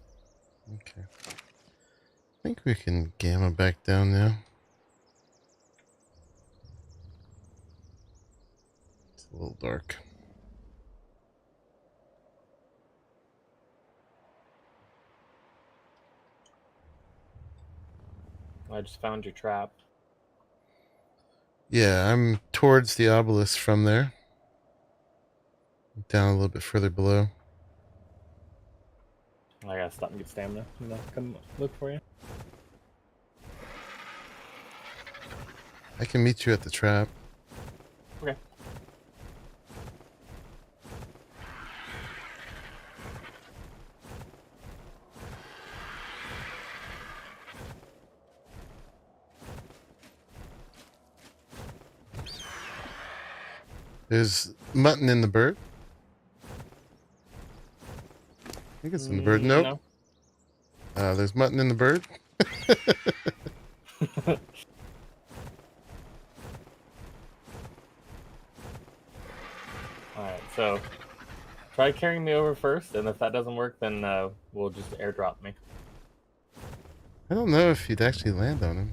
Okay. I think we can gamma back down now. It's a little dark. I just found your trap. Yeah, I'm towards the obelisk from there. Down a little bit further below. I gotta stop and get stamina. I'm gonna come look for you. I can meet you at the trap. Okay. There's mutton in the bird. I think it's in the bird. Nope. No. There's mutton in the bird. Alright, so try carrying me over first, and if that doesn't work, then we'll just airdrop me. I don't know if you'd actually land on him.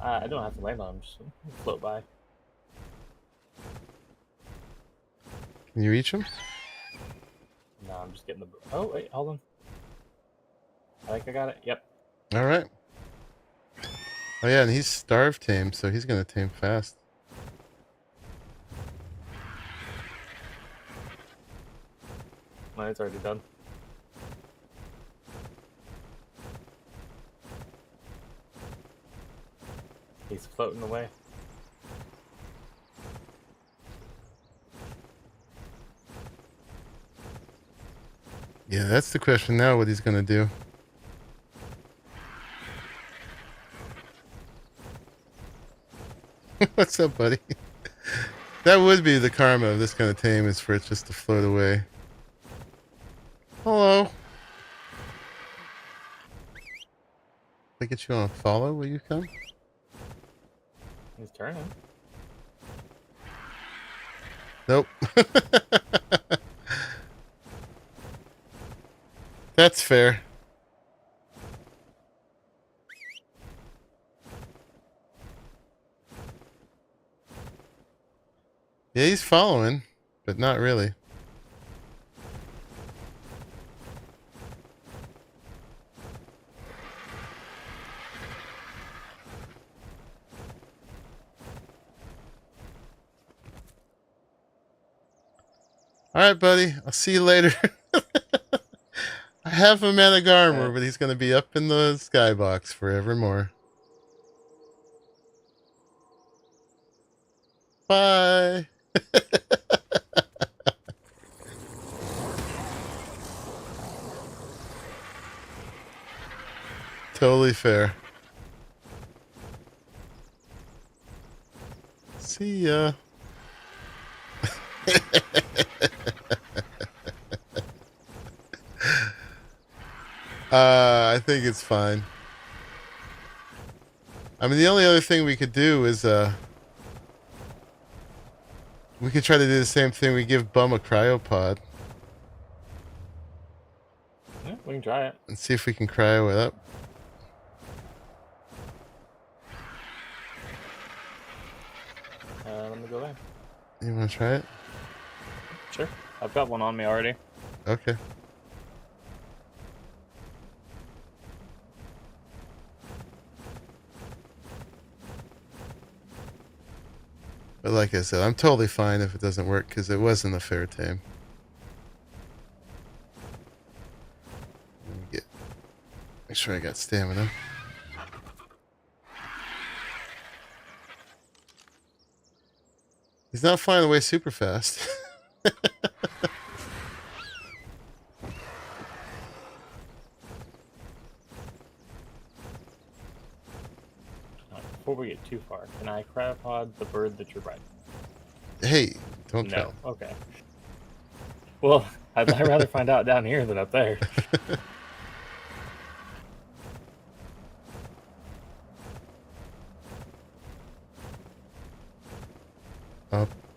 I don't have to land on him, just float by. Can you reach him? No, I'm just getting the... Oh, wait, hold on. I think I got it. Yep. All right. Oh yeah, and he's starved tame, so he's gonna tame fast. Mine's already done. He's floating away. Yeah, that's the question now, what he's gonna do. What's up, buddy? That would be the karma of this kind of tame, is for it just to float away. Hello. If I get you on a follow, will you come? He's turning. Nope. That's fair. Yeah, he's following, but not really. All right, buddy. I'll see you later. I have him at a armor, but he's going to be up in the skybox forevermore. Bye. Totally fair. See ya. I think it's fine. I mean, the only other thing we could do is, we could try to do the same thing. We give Bum a cryopod. Yeah, we can try it. And see if we can cryo it up. Let me go there. You want to try it? Sure. I've got one on me already. Okay. But like I said, I'm totally fine if it doesn't work, because it wasn't a fair tame. Let me make sure I got stamina. He's not flying away super fast. before we get too far, can I cryopod the bird that you're riding? Hey, don't try. No. Okay. Well, I'd rather find out down here than up there.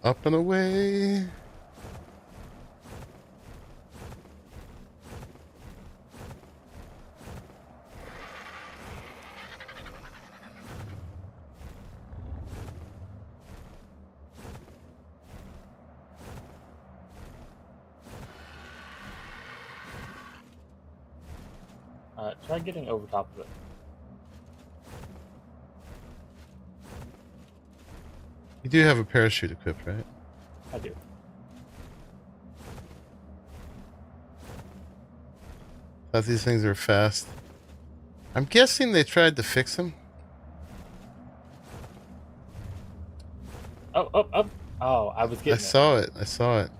Up and away. Try getting over top of it. You do have a parachute equipped, right? I do. Thought these things are fast. I'm guessing they tried to fix them. Oh, oh, oh. Oh, I was getting I saw it. I saw it.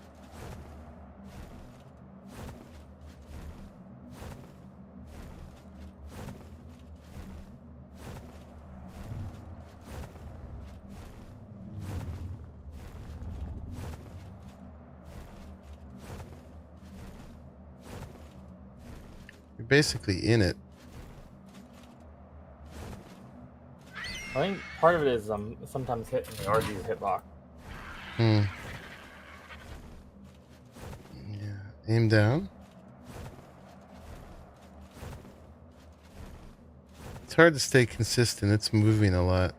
You're basically in it. I think part of it is sometimes hitting the RG hitbox. Yeah. Aim down. It's hard to stay consistent. It's moving a lot.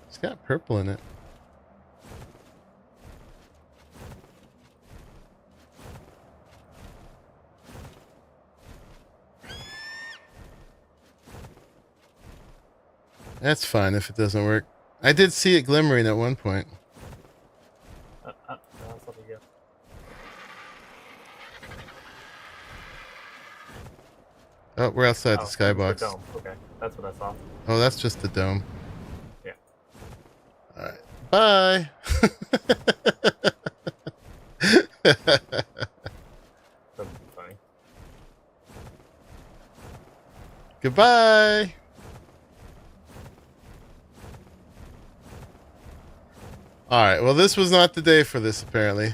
It's got purple in it. That's fine if it doesn't work. I did see it glimmering at one point. That's what we get. Oh, we're outside the skybox. The dome. Okay, that's what I saw. Oh, that's just the dome. Yeah. Alright. Bye! That'd be funny. Goodbye! Alright, well this was not the day for this apparently.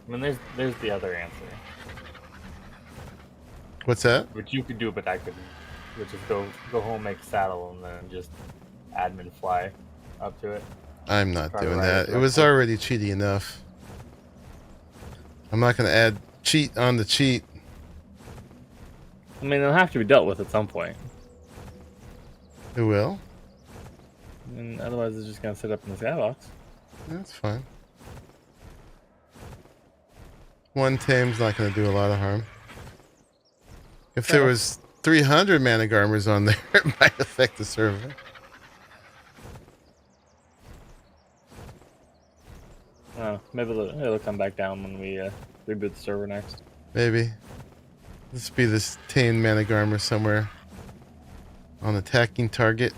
I mean, there's the other answer, What's that? which you could do, but I couldn't. Which is go home, make a saddle, and then just admin fly up to it. I'm not Try to doing ride that. it It was correctly. already cheaty enough. I'm not going to add cheat on the cheat. I mean, it'll have to be dealt with at some point. It will. And otherwise, it's just gonna sit up in the skybox. That's fine. One tame's not going to do a lot of harm. If there was 300 Managarmers on there, it might affect the server. Maybe it'll come back down when we reboot the server next. Maybe. This be this tamed Managarmer somewhere on attacking target.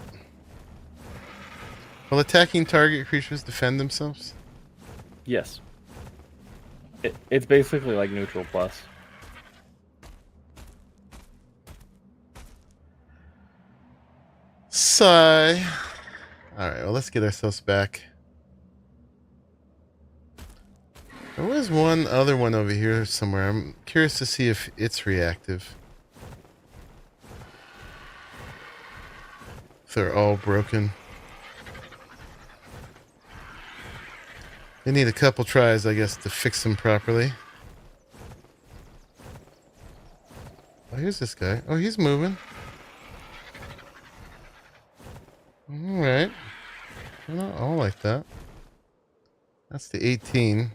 Will attacking target creatures defend themselves? Yes. It's basically like neutral plus. Sigh. Alright, well let's get ourselves back. There was one other one over here somewhere. I'm curious to see if it's reactive. If they're all broken. They need a couple tries, I guess, to fix them properly. Oh, here's this guy. Oh, he's moving. Alright. They're not all like that. That's the 18.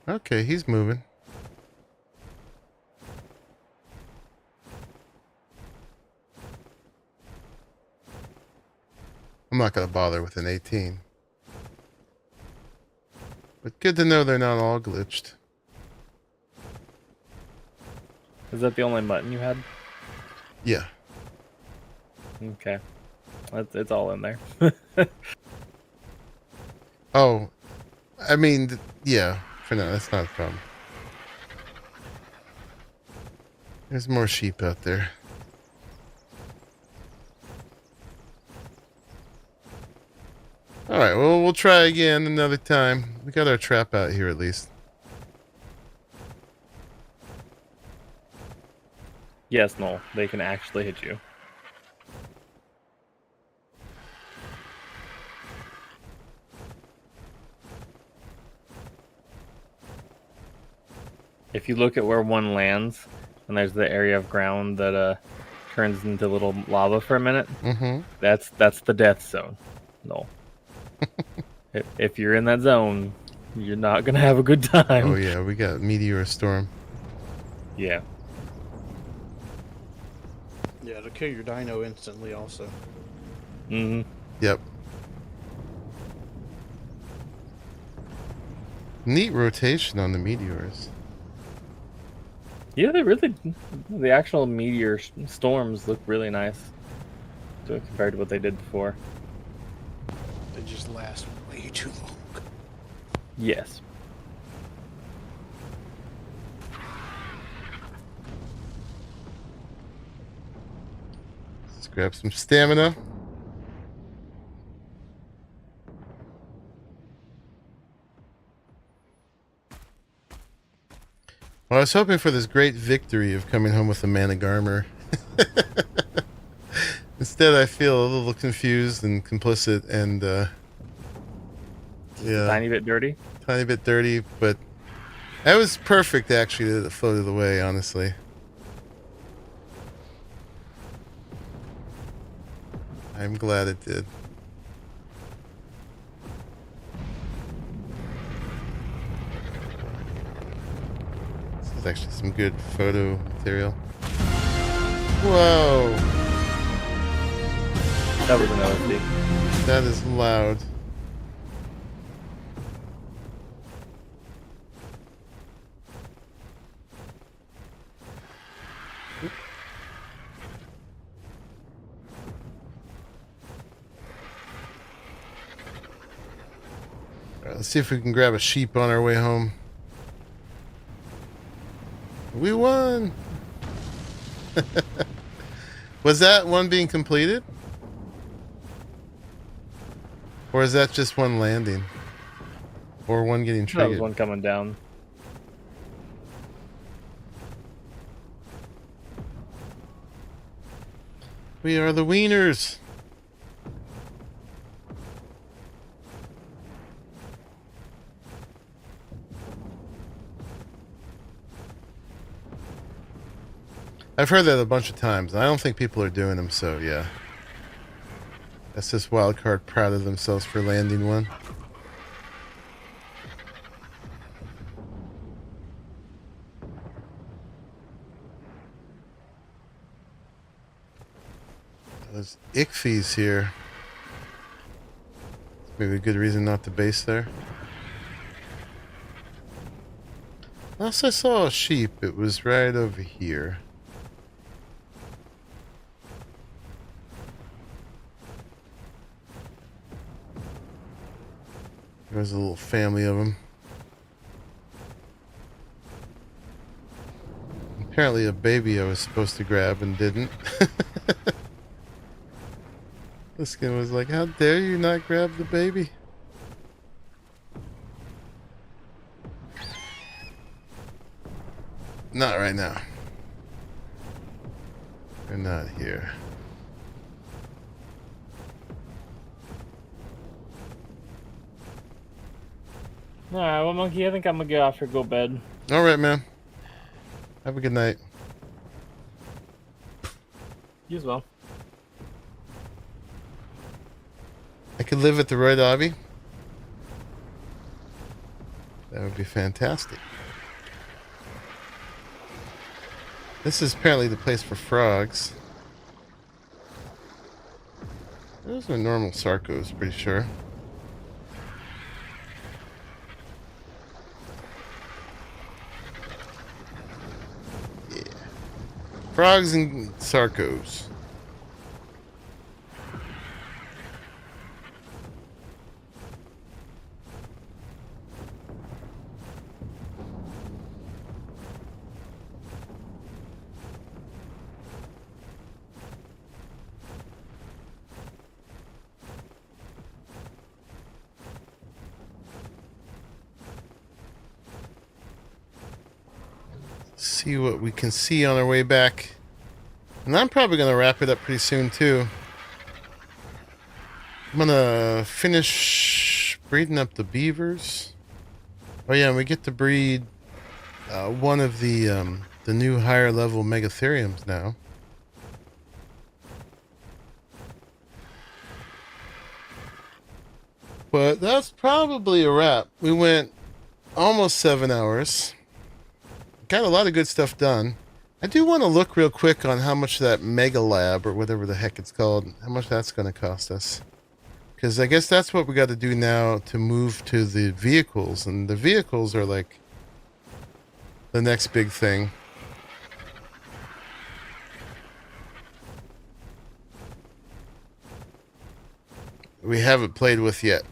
Okay, he's moving. I'm not going to bother with an 18. But good to know they're not all glitched. Is that the only mutton you had? Yeah. Okay. It's all in there. Oh, I mean, yeah. For now, that's not a problem. There's more sheep out there. Alright, well, we'll try again another time. We got our trap out here at least. Yes, no, they can actually hit you. If you look at where one lands, and there's the area of ground that turns into little lava for a minute, that's the death zone. No. If you're in that zone, you're not gonna have a good time. Oh yeah, we got meteor storm. Yeah. Yeah, it'll kill your dino instantly also. Yep. Neat rotation on the meteors. Yeah, the actual meteor storms look really nice compared to what they did before. They just last way too long. Yes. Let's grab some stamina. Well, I was hoping for this great victory of coming home with a man of armor. Instead, I feel a little confused and complicit, and yeah, Tiny bit dirty. tiny bit dirty. But that was perfect, actually, that it floated away. Honestly, I'm glad it did. This is actually some good photo material. Whoa! That was another thing. That is loud. Alright, let's see if we can grab a sheep on our way home. We won! Was that one being completed? Or is that just one landing? Or one getting That triggered? was one coming down. We are the wieners! I've heard that a bunch of times, and I don't think people are doing them, so yeah. That's just Wildcard proud of themselves for landing one. There's Ichthys here. Maybe a good reason not to base there. Last I saw a sheep, it was right over here. There's a little family of them. Apparently a baby I was supposed to grab and didn't. This guy was like, how dare you not grab the baby? Not right now. They're not here. Alright, well, Monkey, I think I'm gonna get off here, go bed. Alright, man. Have a good night. You as well. I could live at the Roy Dobby. That would be fantastic. This is apparently the place for frogs. Those are normal Sarcos, pretty sure. Yeah. Frogs and Sarcos. See what we can see on our way back. And I'm probably going to wrap it up pretty soon, too. I'm going to finish breeding up the beavers. Oh, yeah, and we get to breed one of the new higher level megatheriums now. But that's probably a wrap. We went almost 7 hours. Got a lot of good stuff done. I do want to look real quick on how much that Mega Lab, or whatever the heck it's called, how much that's going to cost us. Because I guess that's what we got to do now to move to the vehicles. And the vehicles are like the next big thing. We haven't played with yet.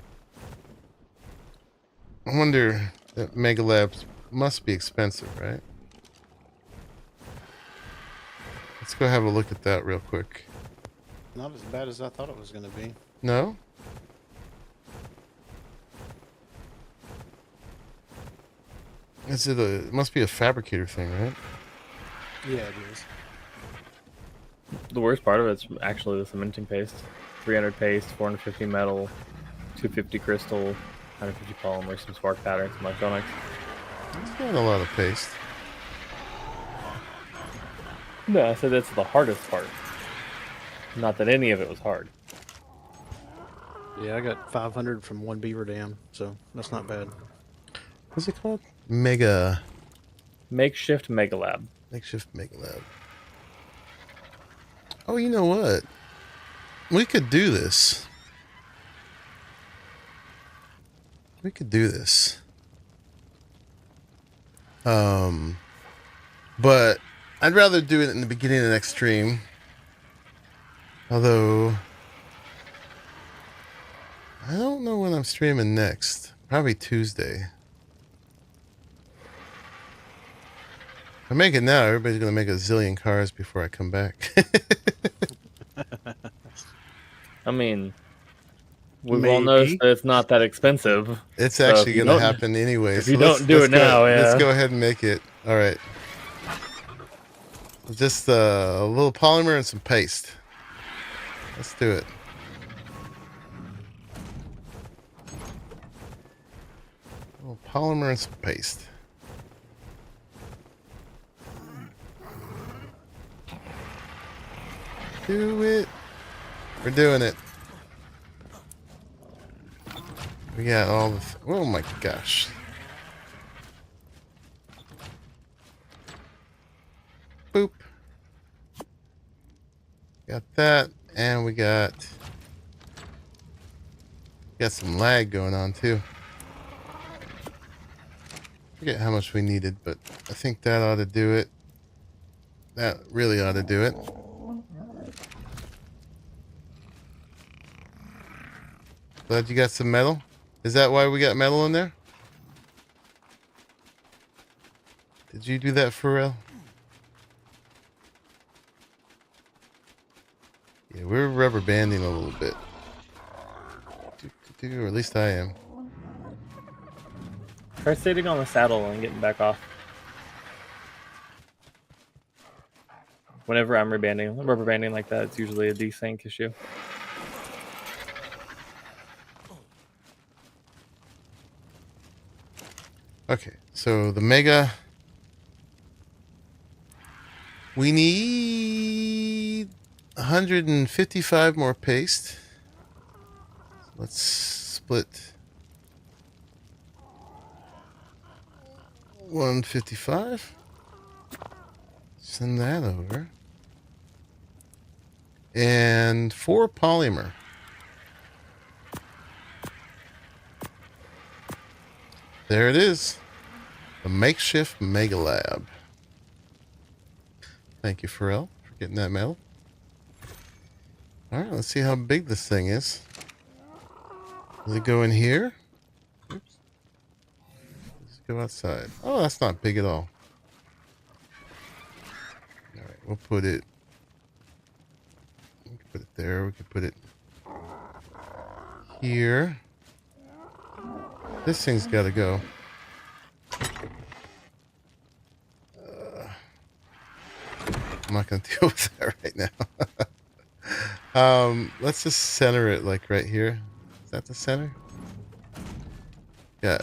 I wonder, that Mega Labs must be expensive, right? Let's go have a look at that real quick. Not as bad as I thought it was going to be. No? Is it a... It must be a fabricator thing, right? Yeah, it is. The worst part of it's actually the cementing paste. 300 paste, 450 metal, 250 crystal, 150 polymer, some spark patterns, some electronics. It's got a lot of paste. No, I said that's the hardest part. Not that any of it was hard. Yeah, I got 500 from one beaver dam, so that's not bad. What's it called? Mega... Makeshift Mega Lab. Makeshift Mega Lab. Oh, you know what? We could do this. We could do this. But I'd rather do it in the beginning of the next stream. Although I don't know when I'm streaming next. Probably Tuesday. If I make it now, everybody's gonna make a zillion cars before I come back. I mean, we've all noticed that it's not that expensive. It's So actually if you going to don't- happen anyway. if you don't do it now, let's yeah. go ahead and make it. All right. Just a little polymer and some paste. Let's do it. A little polymer and some paste. Do it. We're doing it. We got all the... oh my gosh. Boop. Got that, and we got some lag going on too. Forget how much we needed, but I think that ought to do it. That really ought to do it. Glad you got some metal. Is that why we got metal in there? Did you do that for real? Yeah, we're rubber banding a little bit. Or at least I am. Try sitting on the saddle and getting back off. Whenever I'm rubber banding like that, it's usually a desync issue. Okay, so the Mega... we need 155 more paste. Let's split 155. Send that over. And 4 polymer. There it is. The makeshift Mega Lab. Thank you, Pharrell, for getting that mail. Alright, let's see how big this thing is. Does it go in here? Oops. Does it go outside? Oh, that's not big at all. Alright, we'll put it... We can put it there. We can put it here. This thing's got to go. I'm not going to deal with that right now. Let's just center it like right here. Is that the center? Yeah.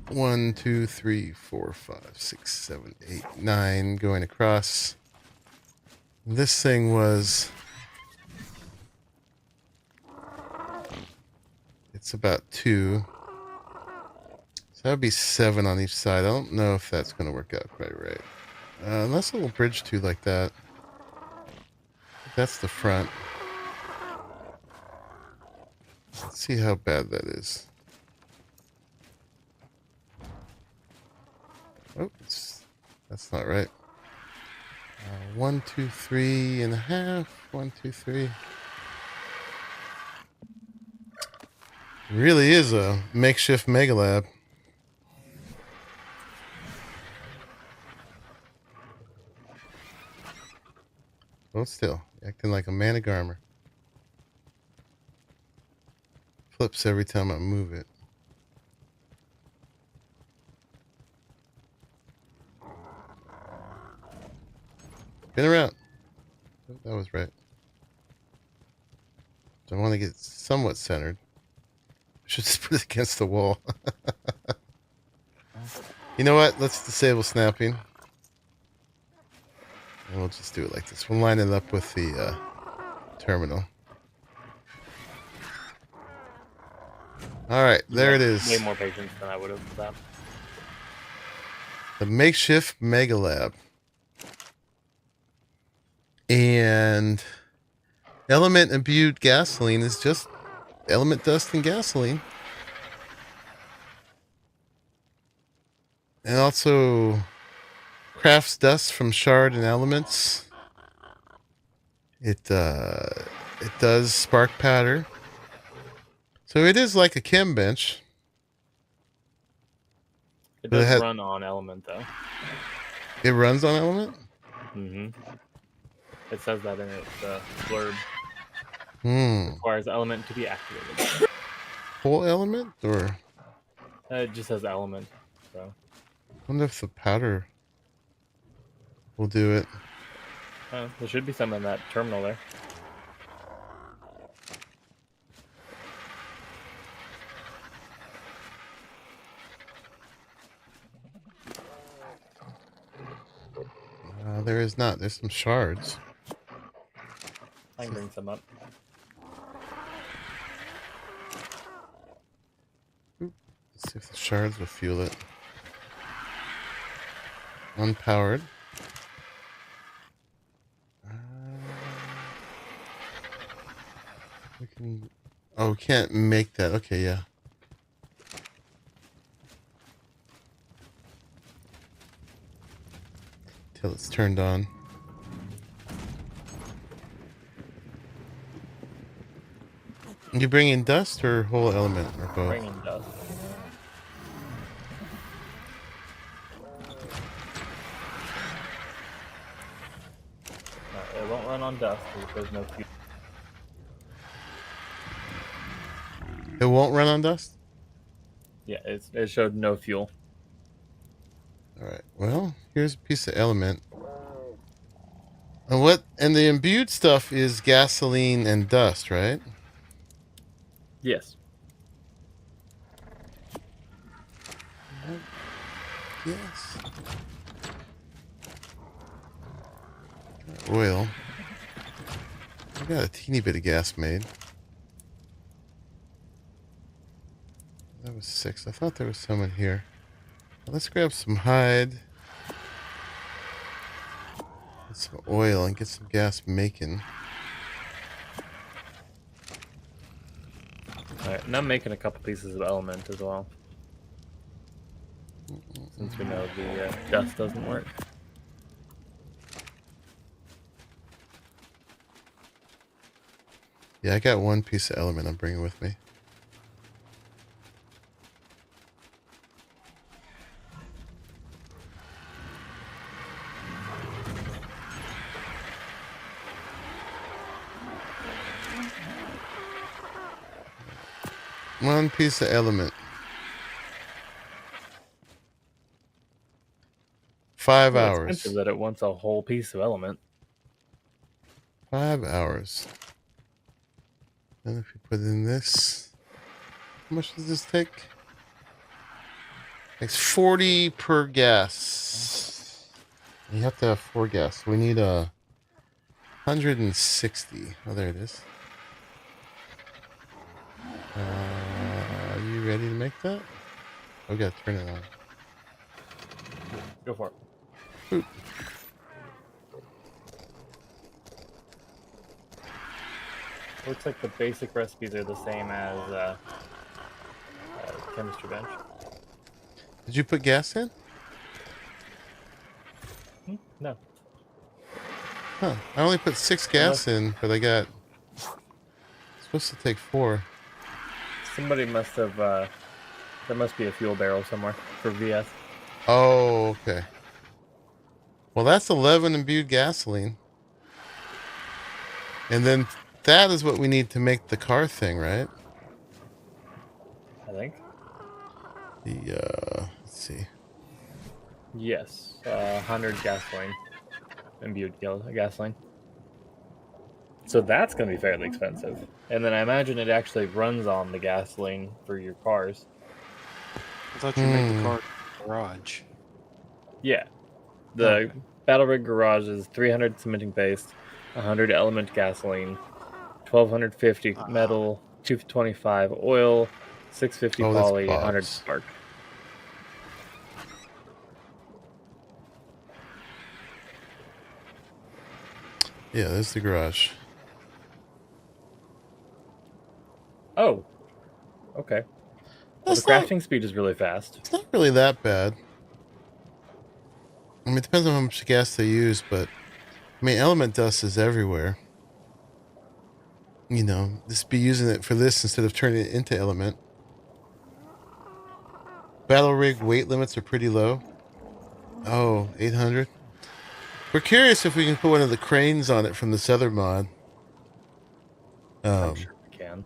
1, 2, 3, 4, 5, 6, 7, 8, 9 going across. This thing was... It's about 2. So that would be 7 on each side. I don't know if that's going to work out quite right. Unless a little bridge 2 like that. That's the front. Let's see how bad that is. Oh, that's not right. 1, 2, 3 and a half. 1, 2, 3. Really is a makeshift mega lab. Hold still, acting like a man of Garmer. Flips every time I move it. Spin around. Oh, that was right. So I want to get somewhat centered. I should just put it against the wall. You know what? Let's disable snapping. And we'll just do it like this. We'll line it up with the terminal. Alright, there it is. Way more patience than I would have with that. The makeshift mega lab. And element imbued gasoline is just element dust and gasoline. And also crafts dust from shard and elements. It does spark powder. So it is like a chem bench. It But does run on element though. It runs on element? Mm-hmm. It says that in its blurb. Requires element to be activated. Whole element or? It just says element. So. I wonder if the powder will do it. There should be some in that terminal there. There is not. There's some shards. I can bring some up. Let's see if the shards will fuel it. Unpowered. We can... Oh, we can't make that. Okay, yeah. Till it's turned on. You bring in dust or whole element or both? Bring in dust. No, it won't run on dust because there's no fuel. It won't run on dust? Yeah, it showed no fuel. Alright, well, here's a piece of element. And the imbued stuff is gasoline and dust, right? Yes. Yes. Oil. I got a teeny bit of gas made. That was 6. I thought there was some in here. Let's grab some hide. Get some oil and get some gas making. Alright, and I'm making a couple pieces of element as well. Since we know the dust doesn't work. Yeah, I got one piece of element I'm bringing with me. One piece of element. 5 Well, hours. expensive that it wants a whole piece of element. 5 hours. And if you put in this, how much does this take? It's 40 per gas. You have to have 4 gas. We need 160. Oh, there it is. Are you ready to make that? I've got to turn it on. Go for it. Boop. Looks like the basic recipes are the same as chemistry bench. Did you put gas in? No. Huh. I only put 6 gas in, but I got... supposed to take 4. Somebody must have... there must be a fuel barrel somewhere for VS. Oh, okay. Well, that's 11 imbued gasoline. And then that is what we need to make the car thing, right? I think. The, let's see. Yes. 100 gasoline. Imbued gasoline. So that's going to be fairly expensive. And then I imagine it actually runs on the gasoline for your cars. I thought you made the car garage. Yeah. The Battle Rig Garage is 300 cementing paste, 100 element gasoline, 1250 metal, 225 oil, 650 Oh, that's poly, 100 box. spark. Yeah, there's the garage. Oh. Okay. Well, the That's not, crafting speed is really fast. it's not really that bad. I mean, it depends on how much gas they use, but I mean, element dust is everywhere. You know, just be using it for this instead of turning it into element. Battle rig weight limits are pretty low. Oh, 800. We're curious if we can put one of the cranes on it from this other mod. I'm sure we can.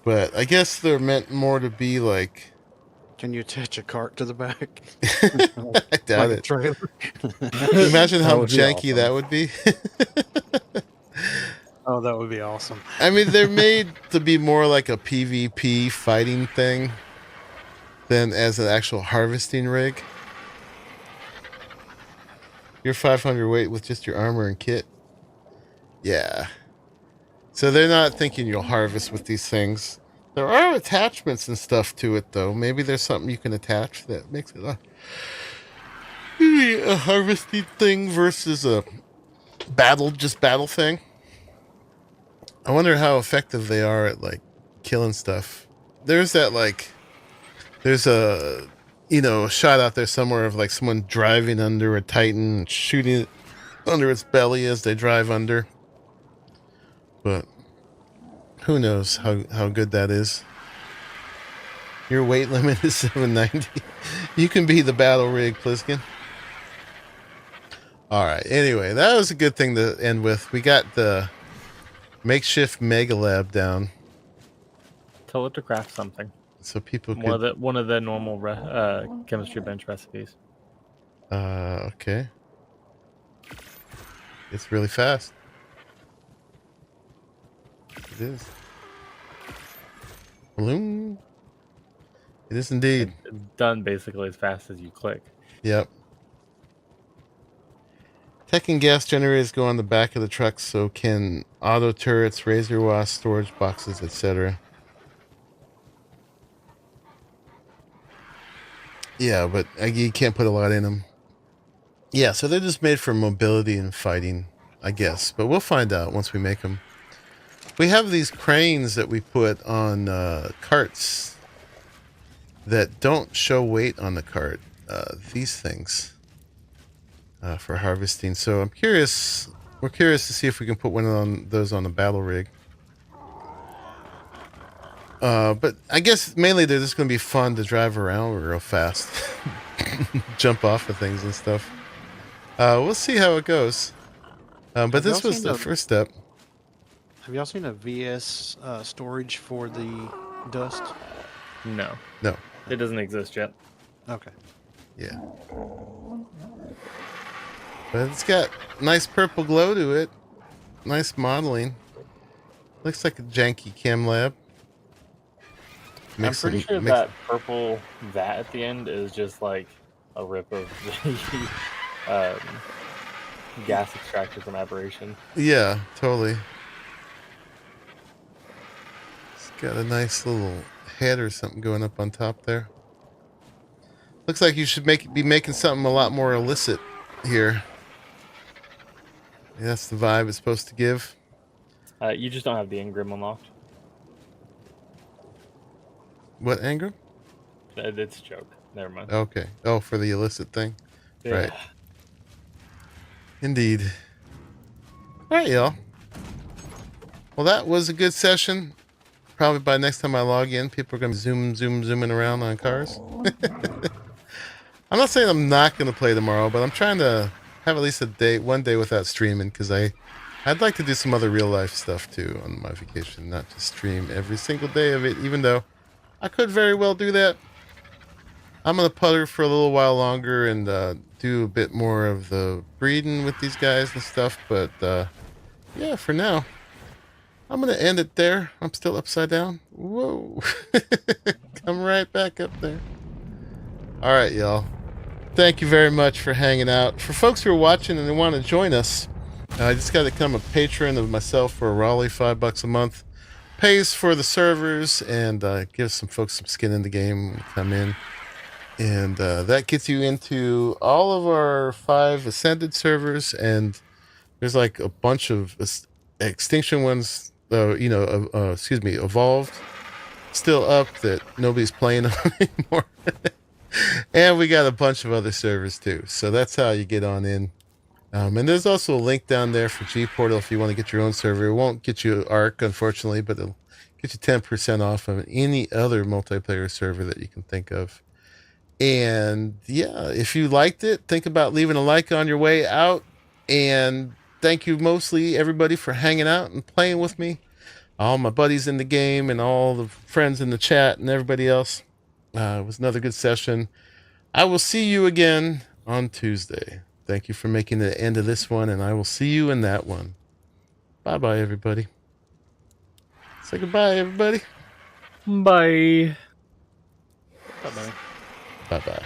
But I guess they're meant more to be like... Can you attach a cart to the back? I doubt Like a it. trailer? Imagine That how would be janky awesome. that would be. Oh, that would be awesome. I mean, they're made to be more like a PvP fighting thing than as an actual harvesting rig. You're 500 weight with just your armor and kit. Yeah. So they're not thinking you'll harvest with these things. There are attachments and stuff to it, though. Maybe there's something you can attach that makes it a harvesting thing versus a battle thing. I wonder how effective they are at, like, killing stuff. There's a, a shot out there somewhere of, like, someone driving under a Titan and shooting it under its belly as they drive under. But who knows how good that is. Your weight limit is 790. You can be the battle rig, Pliskin. Alright, anyway, that was a good thing to end with. We got the makeshift mega lab down. Tell it to craft something. So people One could... of the normal chemistry bench recipes. Okay. It's really fast. It is. Bloom. It is indeed. It's done basically as fast as you click. Yep. Tech and gas generators go on the back of the truck, so can auto turrets, razor wasp, storage boxes, etc. Yeah, but you can't put a lot in them. Yeah, so they're just made for mobility and fighting, I guess. But we'll find out once we make them. We have these cranes that we put on carts that don't show weight on the cart. These things for harvesting. So I'm curious. We're curious to see if we can put one of those on the battle rig. But I guess mainly they're just going to be fun to drive around real fast. Jump off of things and stuff. We'll see how it goes. But Have this y'all was seen the first step. Have y'all seen a VS storage for the dust? No, No. it doesn't exist yet. Okay. Yeah. But it's got nice purple glow to it. Nice modeling. Looks like a janky cam lab. I'm pretty sure that purple vat at the end is just like a rip of the gas extractor from Aberration. Yeah, totally. It's got a nice little head or something going up on top there. Looks like you should be making something a lot more illicit here. Yeah, that's the vibe it's supposed to give. You just don't have the engram unlocked. What, Angram? It's a joke. Never mind. Okay. Oh, for the illicit thing. Yeah. Right. Indeed. All right, y'all. Well, that was a good session. Probably by next time I log in, people are going to zooming around on cars. I'm not saying I'm not going to play tomorrow, but I'm trying to have at least one day without streaming, because I'd like to do some other real life stuff too on my vacation, not just stream every single day of it, even though I could very well do that. I'm going to putter for a little while longer and do a bit more of the breeding with these guys and stuff. But yeah, for now, I'm going to end it there. I'm still upside down. Whoa. Come right back up there. All right, y'all. Thank you very much for hanging out. For folks who are watching and they want to join us, I just got to become a patron of myself for Arahli, $5 a month. Pays for the servers and gives some folks some skin in the game when you come in. And that gets you into all of our 5 Ascended servers, and there's like a bunch of Extinction ones, Evolved, still up that nobody's playing on anymore. And we got a bunch of other servers too. So that's how you get on in. And there's also a link down there for G-Portal if you want to get your own server. It won't get you Ark, unfortunately, but it'll get you 10% off of any other multiplayer server that you can think of. And yeah, if you liked it, think about leaving a like on your way out. And thank you mostly everybody for hanging out and playing with me. All my buddies in the game and all the friends in the chat and everybody else. It was another good session. I will see you again on Tuesday. Thank you for making the end of this one, and I will see you in that one. Bye-bye, everybody. Say goodbye, everybody. Bye. Bye-bye. Bye-bye.